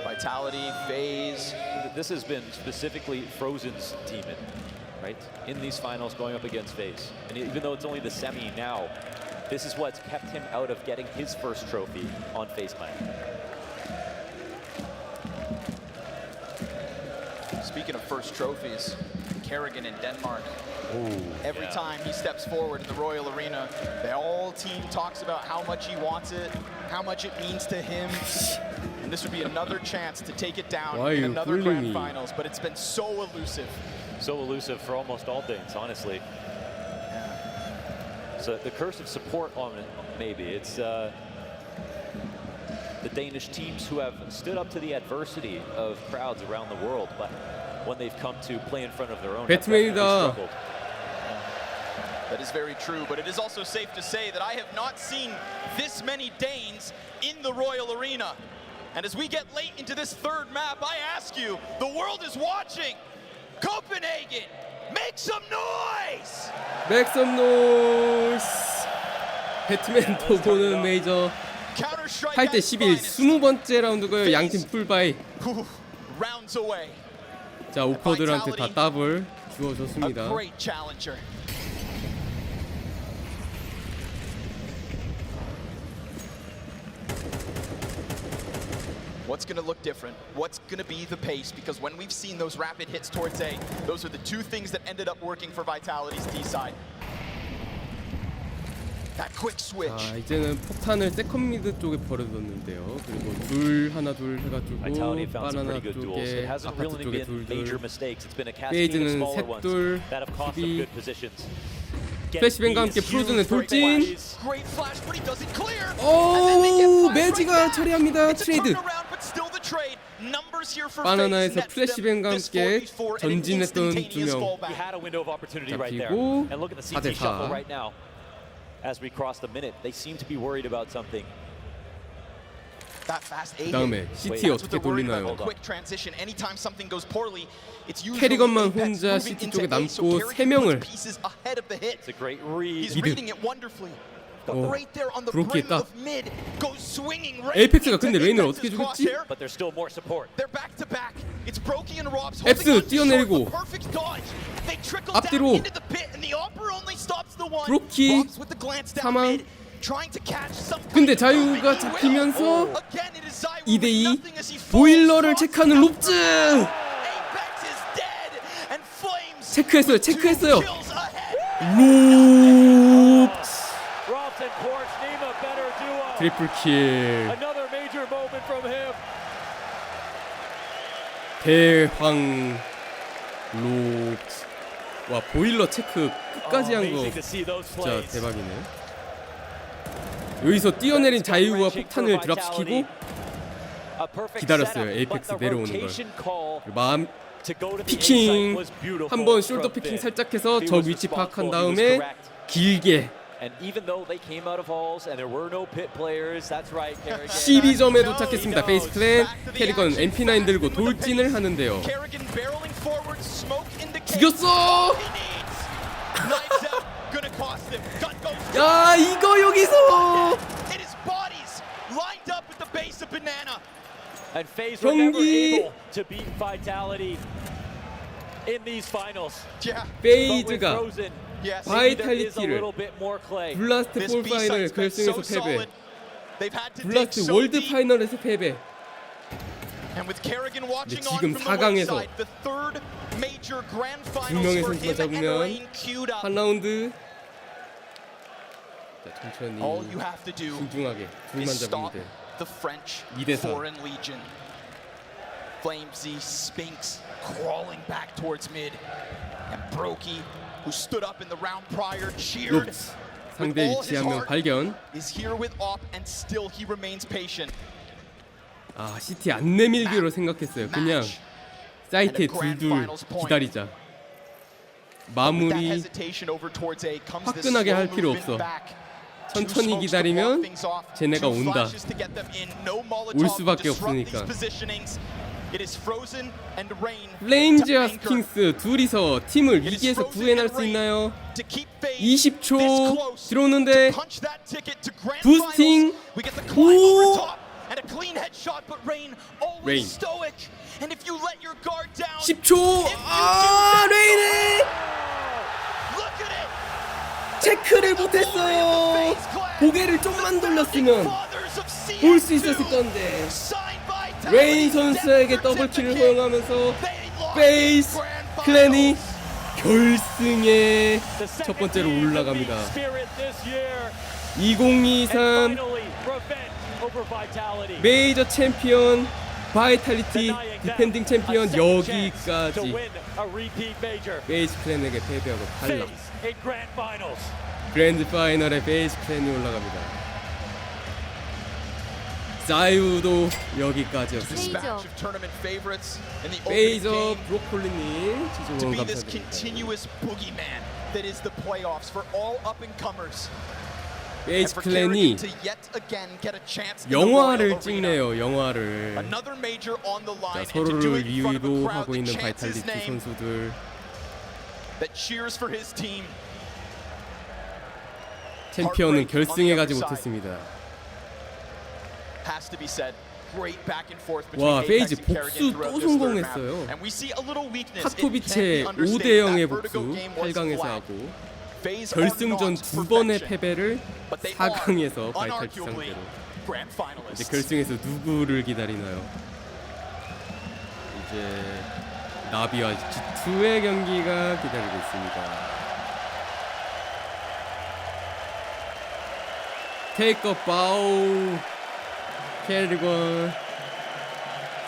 Vitality, FaZe. This has been specifically Frozen's team, right? In these finals going up against FaZe. And even though it's only the semi now, this is what's kept him out of getting his first trophy on FaZe Clan. Speaking of first trophies, Kerrigan in Denmark. Every time he steps forward in the Royal Arena, the whole team talks about how much he wants it, how much it means to him. And this would be another chance to take it down Why are in you another fooling grand me? finals, but it's been so elusive. So elusive for almost all things, honestly. So the curse of support on it, maybe. It's The Danish teams who have stood up to the adversity of crowds around the world, but when they've come to play in front of their own, 배트맨이다. That is very true, but it is also safe to say that I have not seen this many Danes in the Royal Arena. And as we get late into this third map, I ask you, the world is watching. Copenhagen, make some noise! Make some noise. 배트맨 도보는 메이저 8대 11 20번째 라운드고요. 양팀 풀바이. Rounds away. 자, 오퍼들한테 다 더블 주어줬습니다. A great challenger. What's going to look different? What's going to be the pace? Because when we've seen those rapid hits towards A, those are the two things that ended up working for Vitality's D side. That quick switch. 자, 이제는 폭탄을 세컨 미드 쪽에 버려뒀는데요. 그리고 둘 하나 둘 해가지고 바나나 쪽에 아파트 쪽에 둘둘. 페이즈는 셋둘 수비. 플래시뱅과 함께 프로즌의 돌진. 오, 매지가 처리합니다. 트레이드. 바나나에서 플래시뱅과 함께 전진했던 두 명 잡히고 4대 4. As we cross the minute, they seem to be worried about something. 그다음에 CT 어떻게 돌리나요? 캐리건만 혼자 CT 쪽에 남고 3명을 리드. 브로키했다. 에이펙스가 근데 레인을 어떻게 죽였지? 앱스 뛰어내리고 앞뒤로 브로키 사망. 근데 자유가 잡히면서 2대2 보일러를 체크하는 롭즈. 체크했어요. 롭즈 트리플 킬. 대황 롭즈. 와, 보일러 체크 끝까지 한 거 진짜 대박이네. 여기서 뛰어내린 자유와 폭탄을 드랍시키고 기다렸어요. 에이펙스 내려오는 걸. 마음 피킹 한번 숄더 피킹 살짝 해서 적 위치 파악한 다음에 길게 12점에 도착했습니다. 페이스 클랜. 캐리건 MP9 들고 돌진을 하는데요. 죽였어! 야, 이거 여기서 경기 페이즈가 바이탈리티를 블라스트 폴 파이널 결승에서 패배, 블라스트 월드 파이널에서 패배. 근데 지금 4강에서 두 명의 선수가 잡으면 한 라운드. 자, 천천히 신중하게 둘만 잡으면 돼. 2대4. Flamesy, Spinks crawling back towards mid, and Brokey, who stood up in the round prior, cheered. 상대 위치 한 명 발견. Is here with Op, and still he remains patient. 아, CT 안 내밀기로 생각했어요. 그냥 사이트에 둘둘 기다리자. 마무리 화끈하게 할 필요 없어. 천천히 기다리면 쟤네가 온다. 올 수밖에 없으니까. 플레임즈와 스핑스 둘이서 팀을 위기에서 구해낼 수 있나요? 20초 들어오는데 부스팅. 오! 레인 10초. 아, 레인이 체크를 못했어요. 고개를 좀만 돌렸으면 볼 수 있었을 건데 레인 선수에게 더블킬을 허용하면서 페이스 클랜이 결승에 첫 번째로 올라갑니다. 2023 메이저 챔피언 바이탈리티 디펜딩 챔피언 여기까지 페이스 클랜에게 패배하고 탈락. 그랜드 파이널에 페이스 클랜이 올라갑니다. 자유도 여기까지였습니다. Dispatch of tournament favorites in the 페이저 opening game 브로콜리님 to 지금 be this 감사드립니다. continuous boogeyman that is the playoffs for all up-and-comers. 페이지 And for 클랜이 Kerrigan to yet again get a chance in the 영화를 Royal Arena. 찍네요. 영화를. Another major on the 자, line and to do 서로를 it in front of a 리위로 crowd 하고 that 있는 chants his 바이탈리티 name, 선수들. that cheers for his team. 챔피언은 결승에 가지 못했습니다. Has to be said. Great back and forth between 와, Apex 페이지 and Kerrigan 복수 throughout 또 this third 성공했어요. map. And we see a little weakness. 카토비체 5대 0의 복수 8강에서 하고 결승전 두 번의 패배를 4강에서 바이탈리티 상대로. 이제 결승에서 누구를 기다리나요? 이제 나비와 G2의 경기가 기다리고 있습니다. Take a bow, 캐리건.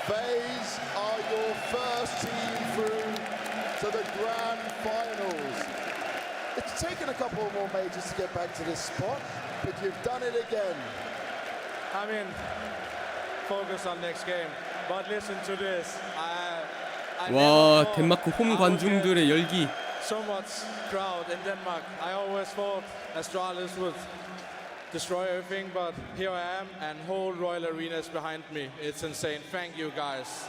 FaZe are your first team through to the grand finals. It's taken a couple more majors to get back to this spot, but you've done it again. I mean, focus on next game. But listen to this. I 와, never thought 덴마크 홈 I would 관중들의 get 열기. so much crowd in Denmark. I always thought Astralis would destroy everything, but here I am, and whole Royal Arena is behind me. It's insane. Thank you, guys.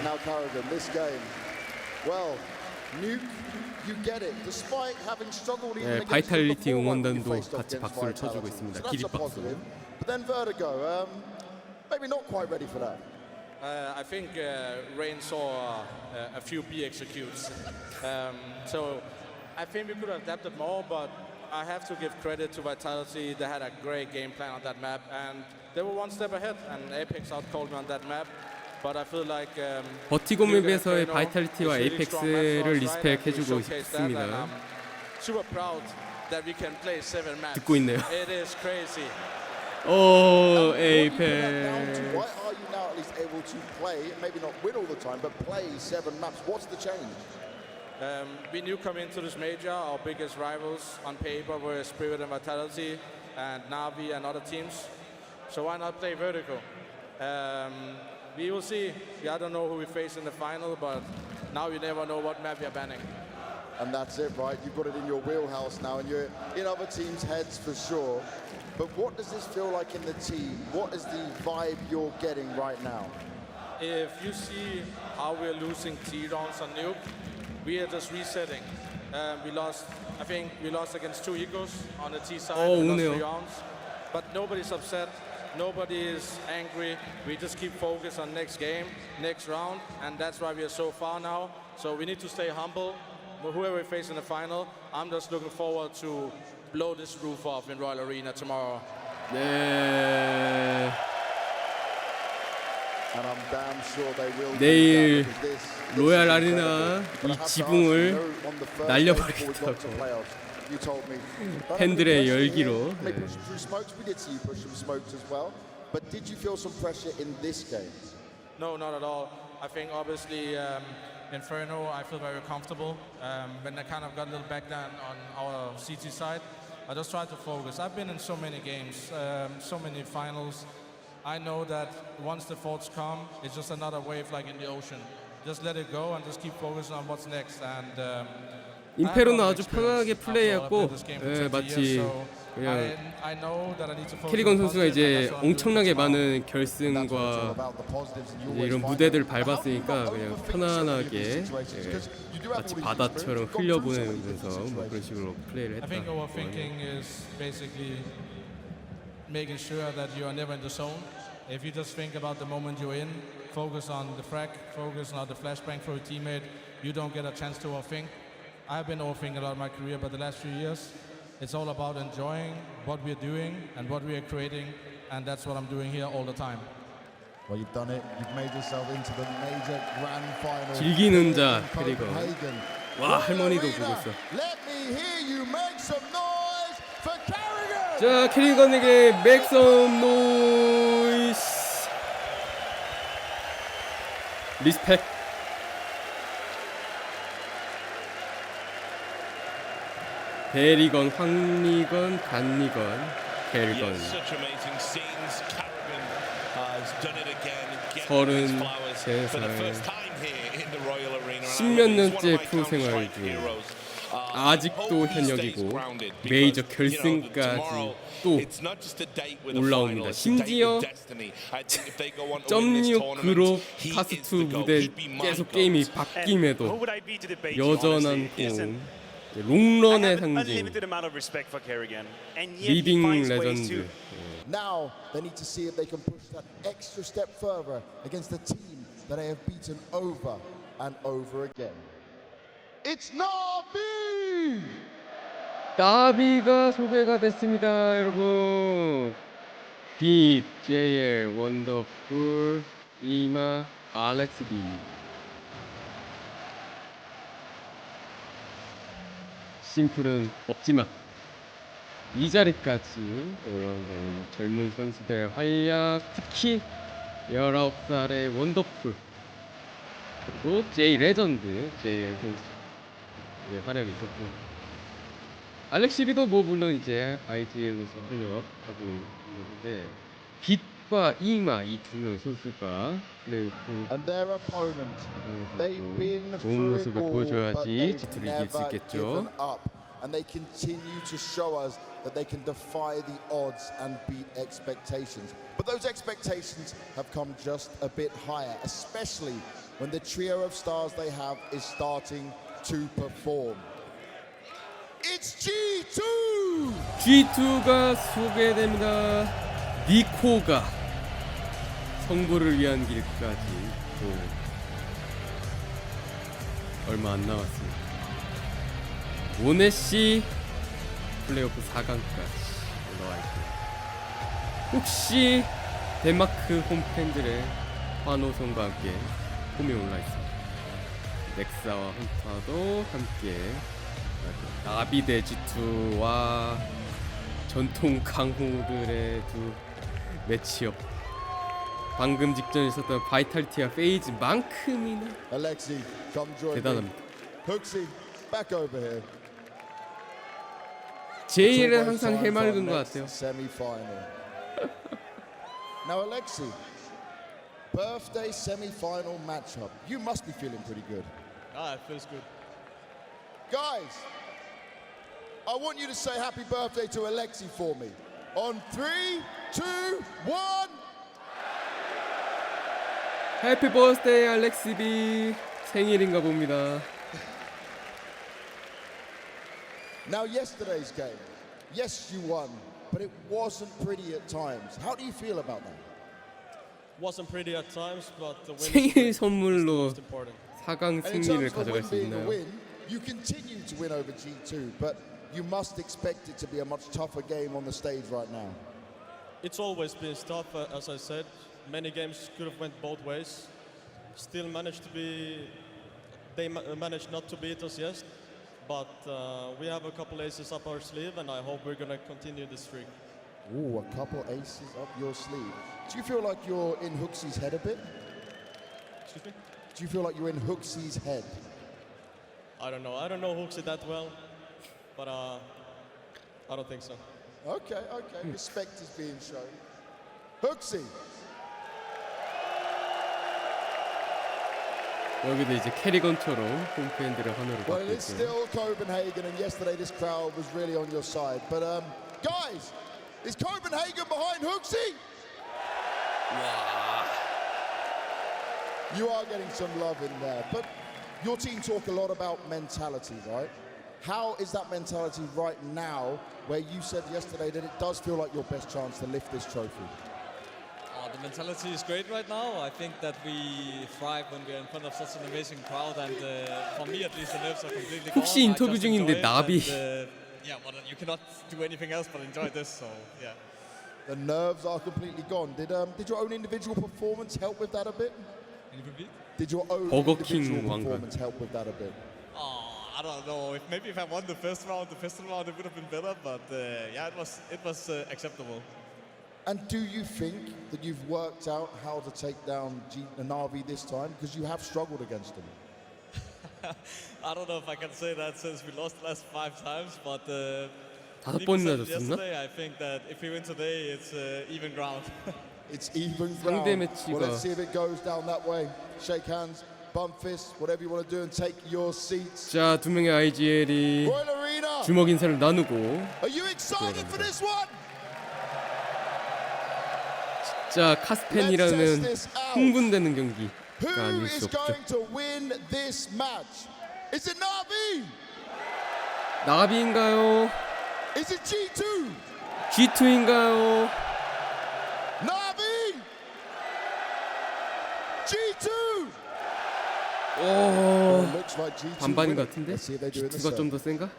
Now, Carrigan, this game, well, Nuke, you get it. Despite having struggled even 네, against 바이탈리티 the before when you 응원단도 faced off 같이 against 박수를 쳐주고 Vitality. 있습니다. So that's a 기립박수. positive. But then Vertigo, maybe not quite ready for that. I think Rain saw a few B executes. So I think we could have adapted more, but I have to give credit to Vitality. They had a great game plan on that map, and they were one step ahead, and Apex outcalled me on that map. But I feel like 버티고 맵에서의 바이탈리티와 에이펙스를 리스펙해주고 싶습니다. super proud that we can play 7 maps. 듣고 있네요. It is crazy. 오, Why 에이펙. are you now at least able to play, maybe not win all the time, but play 7 maps? What's the change? We knew coming into this major, our biggest rivals on paper were Spirit and Vitality, and Navi and other teams. So why not play Vertical? We will see. I don't know who we face in the final, but now you never know what map you're banning. And that's it, right? You've got it in your wheelhouse now, and you're in other teams' heads for sure. But what does this feel like in the team? What is the vibe you're getting right now? If you see how we're losing T-rounds on Nuke, we are just resetting. We lost, I think we lost against 2 Egos on the T side. Oh, we lost no. 3 rounds. But nobody's upset. Nobody is angry. We just keep focused on next game, next round, and that's why we are so far now. So we need to stay humble. Whoever we face in the final, I'm just looking forward to blow this roof off in Royal Arena tomorrow. 네. And I'm damn sure they will. 내일 do that, because this 로얄 is 아리나 incredible. But I 이 have to ask 지붕을 you, on the first day before we got to 날려버리겠다고 playoffs, you told me. 팬들의 열기로. They pushed through smokes. We did see you push some smokes as well. But did you feel some pressure in this game? No, not at all. I think obviously Inferno, I feel very comfortable. When I kind of got a little back down on our CT side, I just tried to focus. I've been in so many games, so many finals. I know that once the thoughts come, it's just another wave like in the ocean. Just let it go and just keep focusing on what's next. And 임페로는 아주 편하게 플레이했고, 마치 그냥 캐리건 선수가 이제 엄청나게 많은 결승과 이런 무대들을 밟았으니까 그냥 편안하게 마치 바다처럼 흘려보내면서 뭐 그런 식으로 플레이를 했다. I think overthinking is basically making sure that you are never in the zone. If you just think about the moment you're in, focus on the frag, focus on the flashbang for a teammate, you don't get a chance to overthink. I've been overthinking a lot of my career, but the last few years, it's all about enjoying what we're doing and what we are creating, and that's what I'm doing here all the time. Well, you've done it. You've made yourself into the major grand final. 즐기는 자 캐리건. Copenhagen. 와, 할머니도 보고 있어. Let me hear you make some noise for Carrigan. 자, 캐리건에게 make some noise. 리스펙. 대리건, 황리건, 단리건, 대리건. Yes, such amazing scenes. Carrigan has done it again. Getting 서른 his flowers 세 for the 살. first time here in the Royal Arena. 십몇 And he's one of 년째 my 프로 생활 Counter-Strike 중 heroes. 아직도 현역이고 메이저 결승까지 또 올라옵니다. 심지어 .6 그룹 카스2 무대 계속 게임이 바뀜에도 여전한 폼, 롱런의 상징, 리빙 레전드. Now they need to see if they can push that extra step further against a team that they have beaten over and over again. It's Navi! 나비가 소개가 됐습니다, 여러분. 빅, JL, 원더풀, 이마, 알렉스 B. 심플은 없지만 이 자리까지 올라온 젊은 선수들의 활약, 특히 19살의 원더풀, 그리고 J 레전드, JL 선수 활약이 있었고, 알렉시비도 뭐 물론 이제 IGL로서 활약하고 있는데, 빛과 이마 이 두 명 선수가 플레이오프 좋은 모습을 보여줘야지 G2를 이길 수 있겠죠. And they continue to show us that they can defy the odds and beat expectations. But those expectations have come just a bit higher, especially when the trio of stars they have is starting to perform. It's G2! G2가 소개됩니다. 니코가 성부를 위한 길까지 또 얼마 안 남았습니다. 모네씨 플레이오프 4강까지 올라와 있고, 혹시 덴마크 홈팬들의 환호성과 함께 홈에 올라 있습니다. 넥사와 헌타도 함께 나비 대 G2와 전통 강호들의 두 매치업, 방금 직전에 있었던 바이탈리티와 페이즈만큼이나 대단합니다. Back over here. 제일은 항상 해맑은 것 같아요. Now, Alexei, birthday semi-final matchup. You must be feeling pretty good. Ah, it feels good. Guys, I want you to say happy birthday to Alexei for me. On 3, 2, 1. 해피 버스데이 알렉스 B. 생일인가 봅니다. Now, yesterday's game, yes, you won, but it wasn't pretty at times. How do you feel about that? Wasn't pretty at times, but the win 생일 선물로 is important. 4강 And in 승리를 terms of 가져갈 win 수 being a 있나요? win, you continue to win over G2, but you must expect it to be a much tougher game on the stage right now. It's always been tough, as I said. Many games could have went both ways. Still managed to be. They managed not to beat us, yes. But we have a couple aces up our sleeve, and I hope we're going to continue this streak. Ooh, a couple aces up your sleeve. Do you feel like you're in Hooksey's head a bit? Excuse me? Do you feel like you're in Hooksey's head? I don't know. I don't know Hooksey that well, but I don't think so. Okay, okay. Respect is being shown. Hooksey. 여기도 이제 캐리건처럼 홈팬들의 환호를 Well, 받고 it's 있어요. still Copenhagen, and yesterday this crowd was really on your side. But guys, is Copenhagen behind Hooksey? You are getting some love in there, but your team talk a lot about mentality, right? How is that mentality right now, where you said yesterday that it does feel like your best chance to lift this trophy? The mentality is great right now. I think that we thrive when we're in front of such an amazing crowd, and for me at least, the nerves are completely gone. 혹시 인터뷰 중인데 나비. Yeah, well, you cannot do anything else but enjoy this. So yeah. The nerves are completely gone. Did your own individual performance help with that a bit? Can you repeat? Did your own 버거 individual 킹 왕관. performance help with that a bit? Oh, I don't know. Maybe if I won the first round, the pistol round, it would have been better. But yeah, it was acceptable. And do you think that you've worked out how to take down Navi this time? Because you have struggled against him. I don't know if I can say that since we lost the last 5 times, but 5번이나 졌었나? yesterday, I think that if we win today, it's even ground. It's even 상대 ground. 매치가 Well, let's see if it goes down that way. Shake hands, bump fists, whatever you want to do, and take your seats. 자, 두 명의 IGL이 Royal Arena, 주먹 인사를 나누고 are you excited for this one? 진짜 카스펜이라는 흥분되는 경기가 Who 아닐 is 수 없죠. going to win this match? Is it Na'Vi? 나비인가요? Is it G2? G2인가요? Na'Vi? G2? 오, Looks like G2 반반인 win 것 it. 같은데? Let's see if they do it in the G2가 좀 set. 더 센가?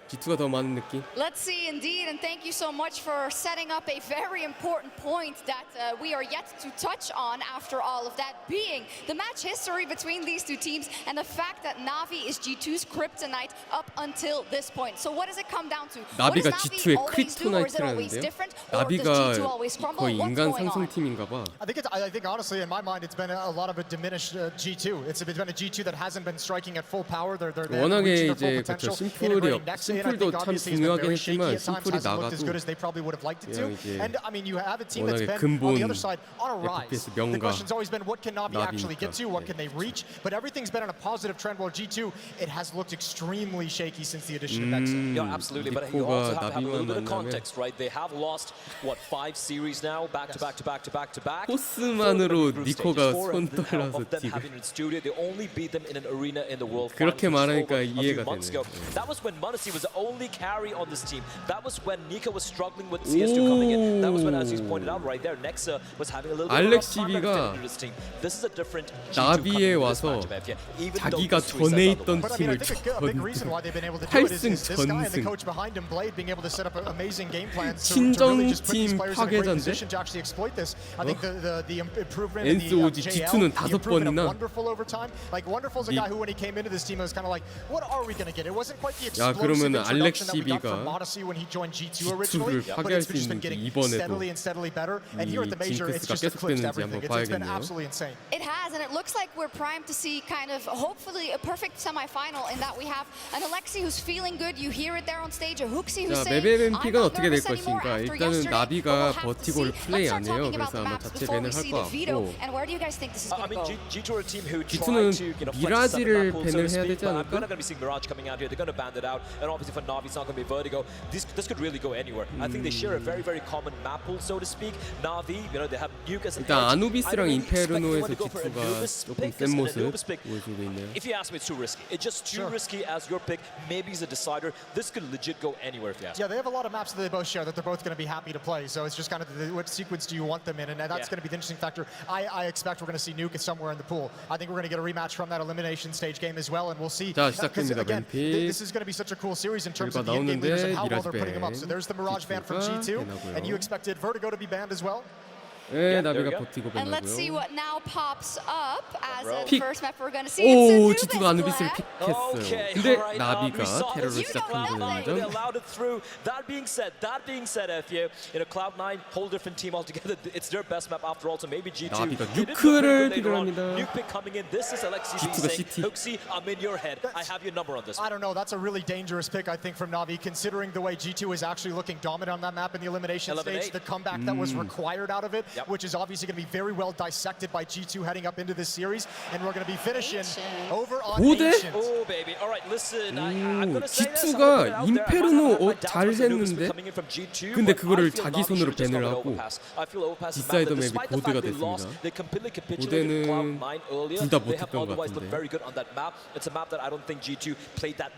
G2가 더 많은 느낌? Let's see indeed, and thank you so much for setting up a very important point that we are yet to touch on after all of that, being the match history between these two teams and the fact that Na'Vi is G2's kryptonite up until this point. So what does it come down to? What does 나비가 Na'Vi G2의 always do, or is it always 크립토나이트라는데요? different, or does 나비가 G2 always crumble? 거의 What's 인간 going on? 상승팀인가 봐. I think honestly, in my mind, it's been a lot of a diminished G2. It's been a G2 that hasn't been striking at full power. They're 워낙에 reaching 이제 their full potential. 심플이 Next, and I think 심플도 참 obviously has been 중요하긴 very shaky 했지만 at times. 심플이 Hasn't looked as 나가도 good as they probably would have liked it to. 그냥 이제 And I mean, you have a team that's 워낙에 been on the 근본 other side on a rise. FPS The 명가 question's always been, what can Na'Vi actually get to? What 나비니까. can they reach? But everything's been on a positive trend. While G2, it has looked extremely shaky since the addition of Nexa. Yeah, absolutely. But you also have to have a little bit of context, right? They have lost what 5 series now, back to back to back to back to back. 포스만으로 니코가 손 Of 떨어서 them 지금 having in studio, they only beat them in an arena in the World 그렇게 Finals 말하니까 over a few 이해가 months 되네. ago. That was when Muncie was the only carry on this team. That was when Nika was struggling with CS2 coming in. That was when, as you pointed out right there, Nexa was having a little bit of a rough time 알렉시비가 into this team. This is a different 나비에 와서 자기가 전에 있던 But I mean, I 팀을 think a big reason why they've been able to do it is 8승 this guy and the 전승 coach behind him, Blade, being able to set up amazing game plans to really just put these 친정팀 players in a great 파괴자인데? position to actually exploit this. I think the improvement in the NCOG JL, G2는 the 5 improvement 번이나 of Wonderful over time. Like Wonderful's a guy who, when he came into this team, it was kind of like, what are we going to get? It wasn't quite the 야, explosive 그러면 introduction that we got 알렉시비가 from Odyssey when he joined G2 originally, G2를 but 파괴할 it's 수 just been 있는지 getting 이번에도 steadily and steadily better. And here at the 이 major, it's 징크스가 just eclipsed 계속되는지 everything. 한번 It's been 봐야겠네요. absolutely insane. It has, and it looks like we're primed to see kind of, hopefully, a perfect semifinal in that we have an Alexi who's feeling good. You hear it there on stage. A Huxi who's 자, saying, 맵의 I'm 픽은 not 어떻게 될 nervous anymore 것인가? after 일단은 yesterday. 나비가 But we'll have to 버티고를 see. 플레이 Let's 안 start 해요. talking about 그래서 the 아마 maps 자체 before we 밴을 할 see 것 the veto. 같고 And where do you guys think this is I going to mean, go? G2 are a team who G2는 tried to, you know, flex the seven 미라지를 map pool, so 밴을 to 해야 speak, 되지 but 않을까? we're not going to be seeing Mirage coming out here. They're going to band it out, and obviously for Na'Vi, it's not going to be Vertigo. This could really go anywhere. I think they share a very, very common map pool, so to speak. Na'Vi, you know, they have Nuke as an 일단 edge. 아누비스랑 I don't really expect 인페르노에서 anyone to go for a G2가 Anubis 조금 pick, 센 as an 모습 Anubis pick. 보여주고 있네요. If you ask me, it's too risky. It's just too risky as your pick. Maybe it's a decider. This could legit go anywhere if you ask me. Yeah, they have a lot of maps that they both share that they're both going to be happy to play. So it's just kind of what sequence do you want them in, and that's going to be the interesting factor. I expect we're going to see Nuke somewhere in the pool. I think we're going to get a rematch from that elimination stage game as well, and we'll see. 자, Because 시작됩니다. again, 뱀픽. this is going to be such a cool series in terms of the 결과 in-game leaders and how well 나오는데 they're putting them up. So there's the Mirage ban from G2가 G2, 밴하고요. and you expected Vertigo to be banned as well. 네, 나비가 버티고 And let's see 밴하고요. what now pops up as the 픽. first map we're going to see. 오, It's G2가 아누비스를 Anubis 픽했어요. Okay, 근데 alright, 나비가 we saw 테러를 this. 시작한 They 점점 allowed it through. That being said, FU, you know, Cloud9, whole different team altogether. It's their best map after all, so maybe G2. 나비가 They did look 뉴크를 pretty good later on. 필요합니다. Nuke pick coming in. This is Alexi G2가 saying, CT. Huxi, I'm in your head. I have your number on this. I don't know. That's a really dangerous pick, I think, from Na'Vi, considering the way G2 is actually looking dominant on that map in the elimination stage. The comeback that was required out of it, which is obviously going to be very well dissected by G2 heading up into this series, and we're going to be finishing over on 고대? Ancient. Oh, baby. All right, listen. I'm going to say this. G2가 인페르노 잘 했는데 근데 그거를 자기 손으로 밴을 하고 디사이더 맵이 고대가 됐습니다. 고대는 둘 다 못했던 것 같은데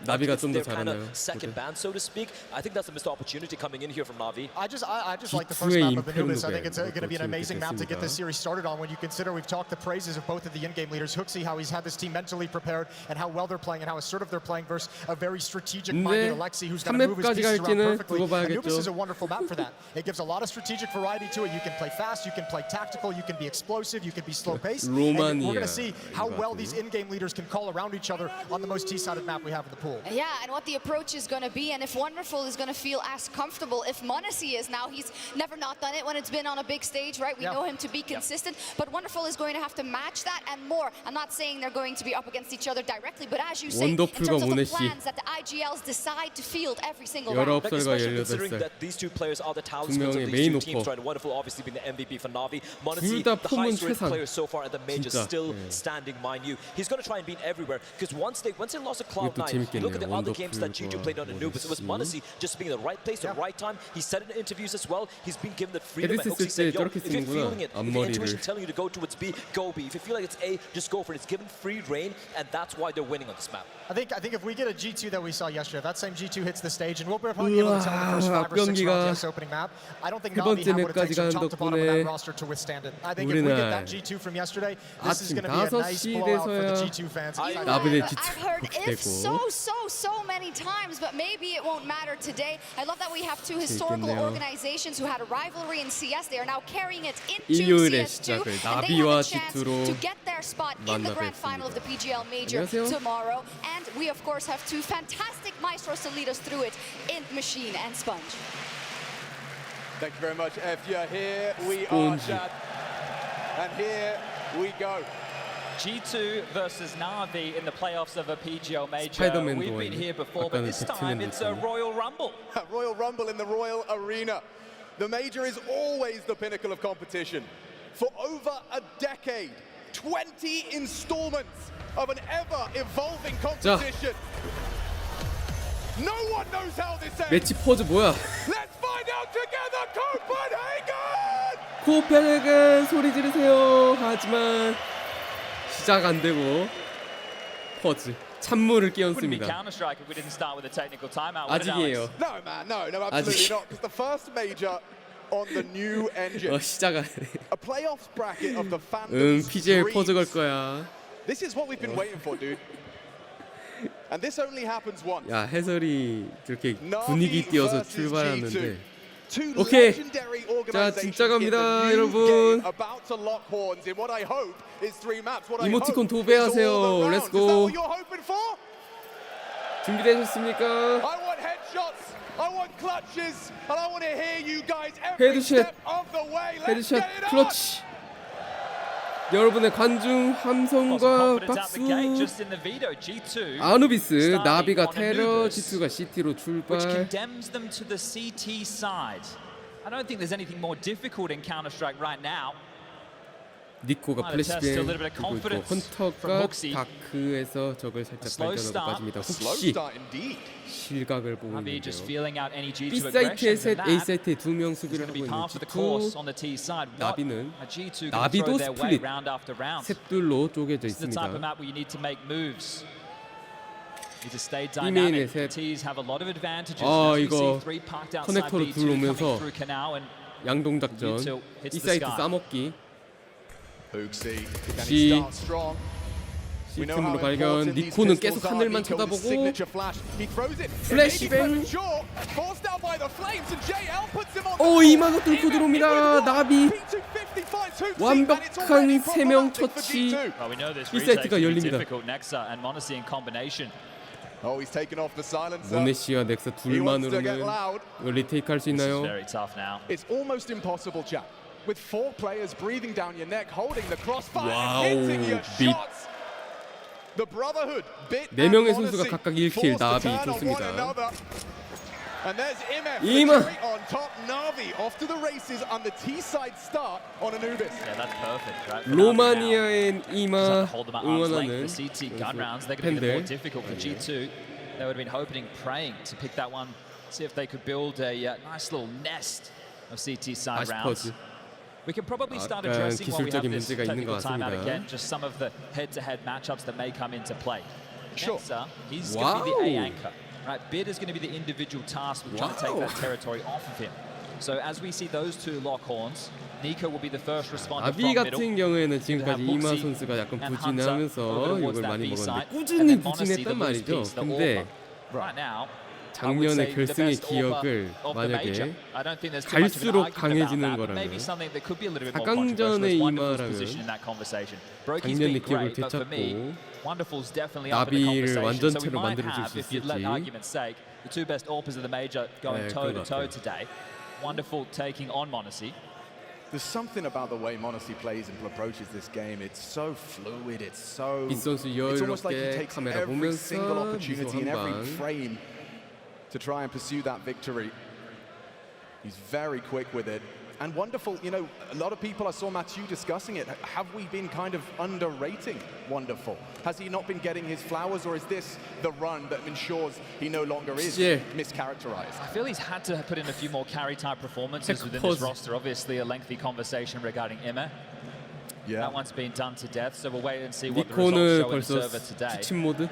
나비가 좀 더 잘하나요? Second ban, so to speak. I think that's a missed opportunity coming in here from Na'Vi. I just like the first map of Anubis. I think it's going to be an amazing map to get this series started on. When you consider we've talked the praises of both of the in-game leaders, Huxi, how he's had this team mentally prepared, and how well they're playing, and how assertive they're playing versus a very strategic-minded Alexi who's going to move his pieces around perfectly. Anubis is a wonderful map for that. It gives a lot of strategic variety to it. You can play fast, you can play tactical, you can be explosive, you can be slow-paced. And we're going to see how well these in-game leaders can call around each other on the most T-sided map we have in the pool. Yeah, and what the approach is going to be, and if Wonderful is going to feel as comfortable, if Muncie is now, he's never not done it when it's been on a big stage. right? We know him to be consistent, but Wonderful is going to have to match that and more. I'm not saying they're going to be up against each other directly, but as you say, in terms of the plans that the IGLs decide to field every single round. Especially considering that these two players are the talismans of these two teams, right? Wonderful obviously being the MVP for Na'Vi. Monesi, the highest rated player so far at the major, still standing, mind you. He's going to try and beat everywhere, because once they lost to Cloud9, you look at the other games that G2 played on Anubis, it was Monesi just being in the right place, the right time. He said in interviews as well, he's been given the freedom. And Hoxie said, yo, if you're feeling it, if your intuition telling you to go towards B, go B. If you feel like it's A, just go for it. It's given free reign, and that's why they're winning on this map. I think if we get a G2 that we saw yesterday, that same G2 hits the stage, and we'll probably be able to tell the first 5 or 6 rounds of this opening map. I don't think Na'Vi have what it takes from top to bottom of that roster to withstand it. I think if we get that G2 from yesterday, this is going to be a nice blowout for the G2 fans. I've heard if so many times, but maybe it won't matter today. I love that we have two historical organizations who had a rivalry in CS. They are now carrying it into CS2, and they have a chance to get their spot in the grand final of the PGL Major tomorrow. And we, of course, have two fantastic maestros to lead us through it in Machine and Sponge. Thank you very much, Efya. Here we are, chat. And here we go. G2 versus Na'Vi in the playoffs of a PGL Major. We've been here before, but this time it's a Royal Rumble. Royal Rumble in the Royal Arena. The Major is always the pinnacle of competition. For over a decade, 20 installments of an ever-evolving competition. No one knows how this ends. 매치 포즈 뭐야? Let's find out together, Copenhagen! 코펜하겐 소리 지르세요. 하지만 시작 안 되고 퍼즈 찬물을 끼얹습니다. 아직이에요. No man, no, absolutely not. Because the first major on the new engine. 시작 안 해. A playoffs bracket of the fandom's PGL 퍼즈 걸 거야. This is what we've been waiting for, dude. And this only happens once. 야, 해설이 그렇게 분위기 띄워서 출발하는데. 오케이. 자, 진짜 갑니다, 여러분. 이모티콘 도배하세요. 렛츠고. 준비되셨습니까? 헤드샷, 헤드샷, 클러치. 여러분의 관중 함성과 박수. 아누비스, 나비가 테러, G2가 CT로 출발. I don't think there's anything more difficult in Counter-Strike right now. 니코가 플래시뱅, 그리고 또 헌터가 다크에서 적을 살짝 발견하고 빠집니다. 혹시 실각을 보고 있는데요. B사이트에 셋, A사이트에 2명 수비를 하고 있는 G2. 나비도 스플릿, 셋둘로 쪼개져 있습니다. B메인에 셋. 이거 커넥터로 둘 오면서 양동작전, B사이트 싸먹기. C틈으로 발견. 니코는 계속 하늘만 쳐다보고 플래시뱅. 이마가 뚫고 들어옵니다. 나비 완벽한 3명 처치. B사이트가 열립니다. 모네시와 넥사 둘만으로는 리테이크 할 수 있나요? It's almost impossible, Jack. With 4 players breathing down your neck, holding the crossfire, 와우, hitting your 빗. shots. The Brotherhood, Bit 4명의 선수가 각각 1킬. 나비 좋습니다. And there's 이마. on top. Na'Vi off to the races on the T-side start on Anubis. Yeah, that's perfect, right? 로마니아엔 이마 응원하는 팬들. difficult for G2. They would have been hoping, praying to pick that one, see if they could build a nice little nest of CT side rounds. We can probably start addressing while we have this technical timeout again, just some of the head-to-head matchups that may come into play. Sure. Nexa, he's going to be the A anchor. Right, Bid is going to be the individual task with trying to take that territory off of him. So as we see those two lock horns, Nico will be the first responder 나비 from 같은 경우에는 지금까지 이마 선수가 약간 부진하면서 이걸 많이 먹었는데 꾸준히 부진했단 말이죠. 근데 작년의 결승의 기억을 만약에 갈수록 강해지는 거라면 4강전의 이마라면 작년의 기억을 되찾고 나비를 완전체로 만들어줄 수 있을지. The two best AWPers of the major going toe to toe today. Wonderful taking on Monesi. There's something about the way Monacy plays and approaches this game. It's so fluid. It's so. 빛 선수 It's almost like he 여유롭게 takes 카메라 every 보면서 single 미소 opportunity in every 한 방. frame to try and pursue that victory. He's very quick with it. And wonderful, you know, a lot of people, I saw Mathieu discussing it. Have we been kind of underrating Wonderful? Has he not been getting his flowers, or is this the run that ensures he no longer is mischaracterized? I feel he's had to put in a few more carry-type performances within this roster. Obviously, a lengthy conversation regarding Emma. Yeah. That one's been done to death, so we'll wait and see what the results show in the 벌써 server today. 지침 모드.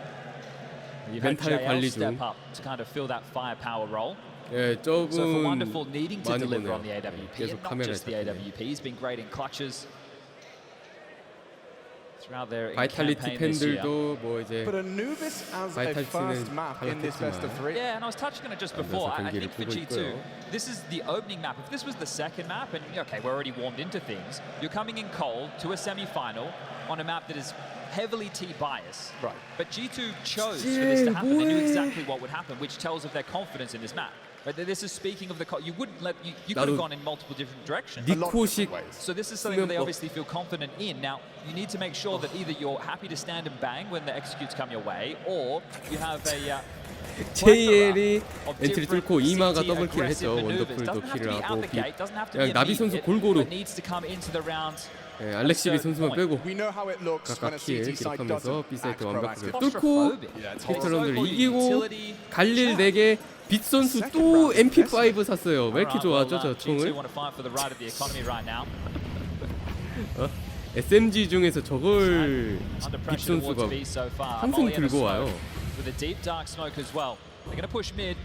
You've had 멘탈 JL 관리 step 중. up to kind of fill that firepower role. 예, So for 조금 Wonderful needing to 많이 deliver 보네요. on the AWP, 계속 and not 카메라에 just the 잡히네. AWP, he's been great in clutches throughout their 바이탈리티 campaign this year. 팬들도 뭐 이제 But Anubis as a first map in this best of three. Yeah, and I was touching on it just before. I think for G2, this is the opening map. If this was the second map, and okay, we're already warmed into things, you're coming in cold to a semi-final on a map that is heavily T-bias. Right. But G2 chose for this to happen. They knew exactly what would happen, which tells of their confidence in this map. But this is speaking of the you wouldn't let you could have gone in multiple different directions. 니코식 So this is something that they obviously feel confident in. Now you need to make sure that either you're happy to stand and bang when the executes come your way, or you have a JL이 엔트리 뚫고 이마가 더블킬 했죠. 원더풀도 킬을 하고 그냥 나비 선수 골고루 예, 알렉시비 선수만 빼고 각각 킬 기록하면서 B사이트 완벽하게 뚫고 피스톨런들 이기고 갈릴 4개 빛 선수 또 MP5 샀어요. 왜 이렇게 좋아하죠 저 총을? SMG 중에서 저걸 빛 선수가 항상 들고 와요. With a deep dark smoke as well. They're going to push mid.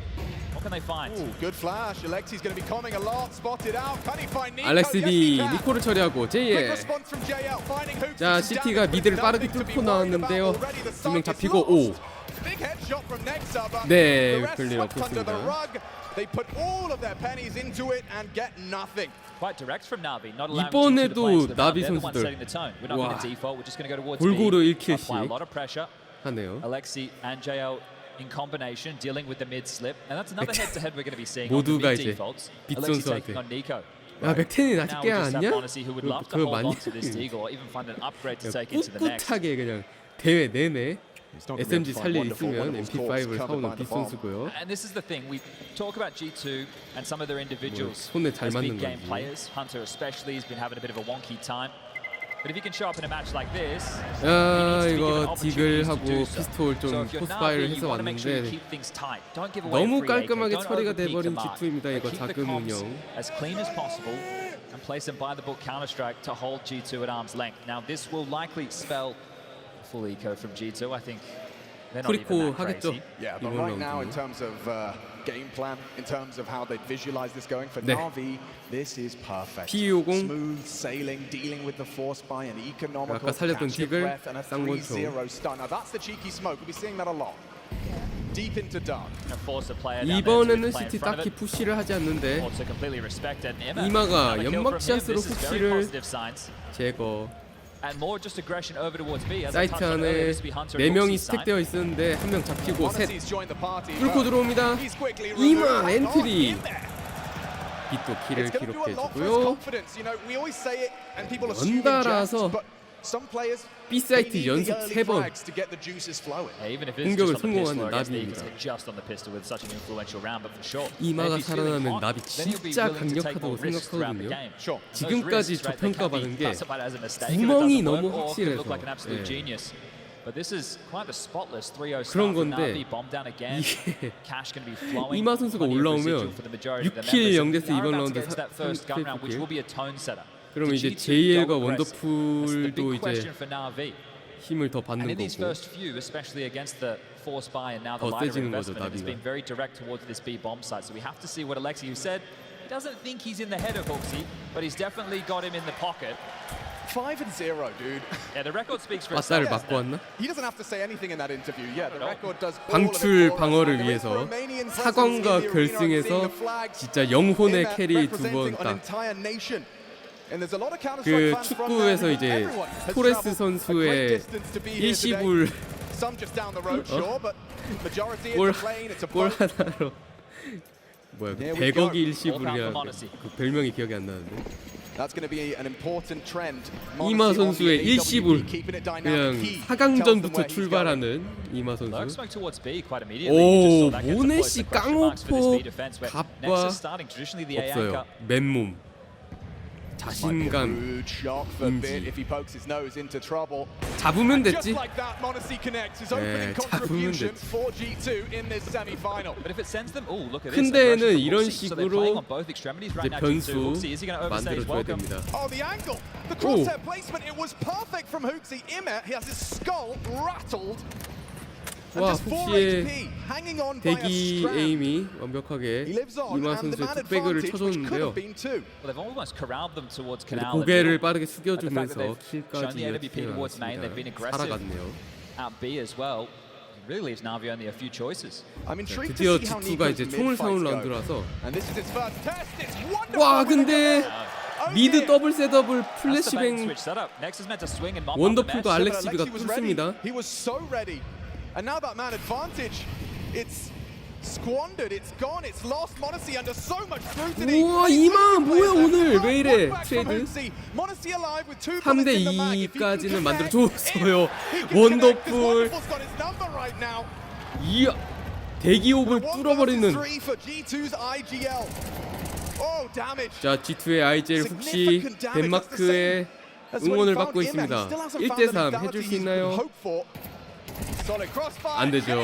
What can they find? Ooh, good flash. Alexi's going to be coming a lot. Spotted out. Can he find Nico? 알렉시비 니코를 처리하고 Quick JL. response from JL. Finding Hoops. 자 CT가 미드를 빠르게 뚫고 나왔는데요. 2명 잡히고 5. Big headshot from Nexa, but 네, the rest 별일 swept under the 없었습니다. rug. They put all of their pennies into it and get nothing. Quite direct from Navi. Not allowing G2 to play into the map. 나비 They're the ones 선수들. setting the tone. We're not 와. going to default. We're just going to go towards 골고루 B. 1킬씩 Apply a lot of pressure. 하네요. Alexi and JL in combination dealing with the mid slip, and that's another head-to-head we're going to be seeing. 모두가 on the mid 이제 defaults. 빛 Alexi 선수한테 taking on Nico. 야 맥텐이 아직 Now 깨 we just have 아니야? Monacy who would love to 그거 hold 많이 on to this eagle or even find an upgrade to take into the next. 꿋꿋하게 그냥 대회 내내 SMG 살릴 있으면 MP5을 사오는 빛 선수고요. And this is the thing, we talk about G2 and some of their individuals 손에 잘 as 맞는 big game 건지. players. Hunter especially has been having a bit of a wonky time. But if you can show up in a match like this, 야 이거 디글하고 피스톨 좀 포스파이를 해서 왔는데 너무 깔끔하게 처리가 돼버린 G2입니다. 이거 자금 운영. as clean as possible and place them by the book counter-strike to hold G2 at arm's length. Now this will likely spell full eco from G2. I think they're not even 프리코 that 하겠죠. crazy. Yeah, but 이번 right now in 라운드는. terms of game plan, in terms of how they visualize this going for 네. Na'Vi, this is perfect. P250. Smooth sailing, dealing with the force by an economical 아까 살렸던 catch your 딕을 breath and a 쌍권총. 3-0 stun. Now that's the cheeky smoke. We'll be seeing that a lot. Deep into dark. And force a player down there to 이번에는 play in CT front of 딱히 it. 푸시를 하지 않는데 Also completely respected. Emma, 이마가 another kill from him. 연막샷으로 This is very 훅시를 positive signs. 제거. And more just aggression over towards B. As I 사이트 touched on earlier, 안에 this will be Hunter and 4명이 Foxy's side. 스택되어 있었는데 1명 잡히고 셋 Monacy's joined the party. 뚫고 들어옵니다. He's quickly 이마 removed. 엔트리. In there. 빛도 킬을 It's going to do a lot for his 기록해주고요. confidence. You know, we always say it, and people assume in jest, 연달아서 but some players B사이트 they need 연속 the early 3번 frags to get the juices flowing. Yeah, even if it's 공격을 just on the pistol, 성공하는 I guess they 나비입니다. can just on the pistol with such an influential round, but for sure. 이마가 if he's feeling 살아나면 hot, 나비 then he'll be 진짜 willing to take 강력하다고 more risks throughout the 생각하거든요. game. Sure. Those 지금까지 risks, right, they can 저평가받은 be 게 classified as a mistake if it 구멍이 doesn't 너무 work, or could look 확실해서 like an absolute 예. genius. But this is quite a spotless 3-0 start 그런 for 건데 Na'Vi. Bomb down again. 이게 Cash going to be flowing. 이마 선수가 Plenty of 올라오면 residual for the majority of the 6킬 members. 0대스 They are 이번 about to 라운드 get into that first gun round, which will be a tone setter. 그러면 The 이제 G2 JL과 go aggressive. That's the 원더풀도 big 이제 question for Na'Vi. 힘을 더 And 받는 in these 거고 first few, especially against the force buy and now the 더 lighter 세지는 거죠, investment, it's 나비가. been very direct towards this B bomb site. So we have to see what Alexi, who said he doesn't think he's in the head of Hooksy, but he's definitely got him in the pocket. 5-0, dude. Yeah, the record speaks for itself. 빠따를 맞고 왔나? He doesn't have to say anything in that interview. Yeah, the record does all of it 방출 for us. 방어를 And there is 위해서 Romanian presence 사관과 in the arena, seeing 결승에서 the flag 진짜 in 영혼의 there, 캐리 두 representing 번 an 딱. entire nation. And there's a lot of 그 Counter-Strike fans from 축구에서 there. 이제 Everyone has 토레스 traveled a great 선수의 distance to be here today. 일시불 Some just down the road, sure, but majority it's 골, a plane, it's a 골 boat. 하나로 뭐야 그 There we 100억이 go. 일시불이야 All 그 별명이 기억이 안 나는데 That's going to be an important trend. 이마 선수의 일시불 그냥 4강전부터 출발하는 이마 선수. 오 모네시 깡오포 갑과 없어요. 맨몸 자신감 인지 잡으면 됐지. 네 잡으면 됐지. 큰 대회는 이런 식으로 이제 변수 만들어줘야 됩니다. 오! 와 훅시의 대기 에임이 완벽하게 이마 선수의 툭배그를 쳐줬는데요. 고개를 빠르게 숙여주면서 킬까지 이어지게 나왔습니다. 살아갔네요. 드디어 G2가 이제 총을 사온 라운드라서 와 근데 미드 더블 셋업을 플래시뱅 원더풀과 알렉시비가 뚫습니다. And now that man advantage, it's squandered, it's gone, it's lost. Monacy under so much scrutiny. 우와 이마 뭐야 오늘 왜 이래 트레이드 3대 2까지는 만들어줬어요. 원더풀 이야 대기옥을 뚫어버리는. 자 G2의 IGL 혹시 덴마크의 응원을 받고 있습니다. 1대3 해줄 수 있나요? 안 되죠.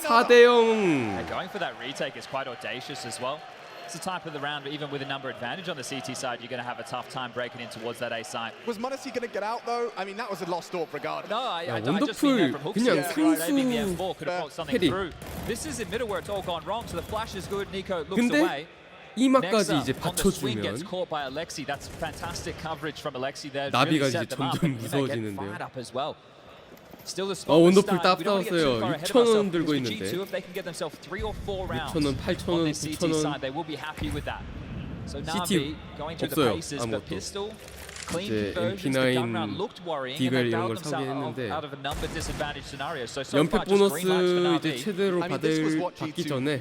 4대0. Going for that retake is quite audacious as well. It's the type of the round, even with a number advantage on the CT side, you're going to have a tough time breaking in towards that A side. Was Monacy going to get out though? I mean, that was a lost orb regardless. No, I just mean that from Hooksy. Maybe the M4 could have poked something through. This is in middle where it's all gone wrong, so the flash is good. Nico looks away. 이마까지 이제 받쳐주면 나비가 이제 점점 무서워지는데요. 원더풀 따뜻하웠어요. 6,000원 들고 있는데 6,000원, 8,000원, 9,000원 CT 없어요 아무것도. 이제 MP9 디글 이런 걸 사긴 했는데 연패 보너스 이제 최대로 받기 전에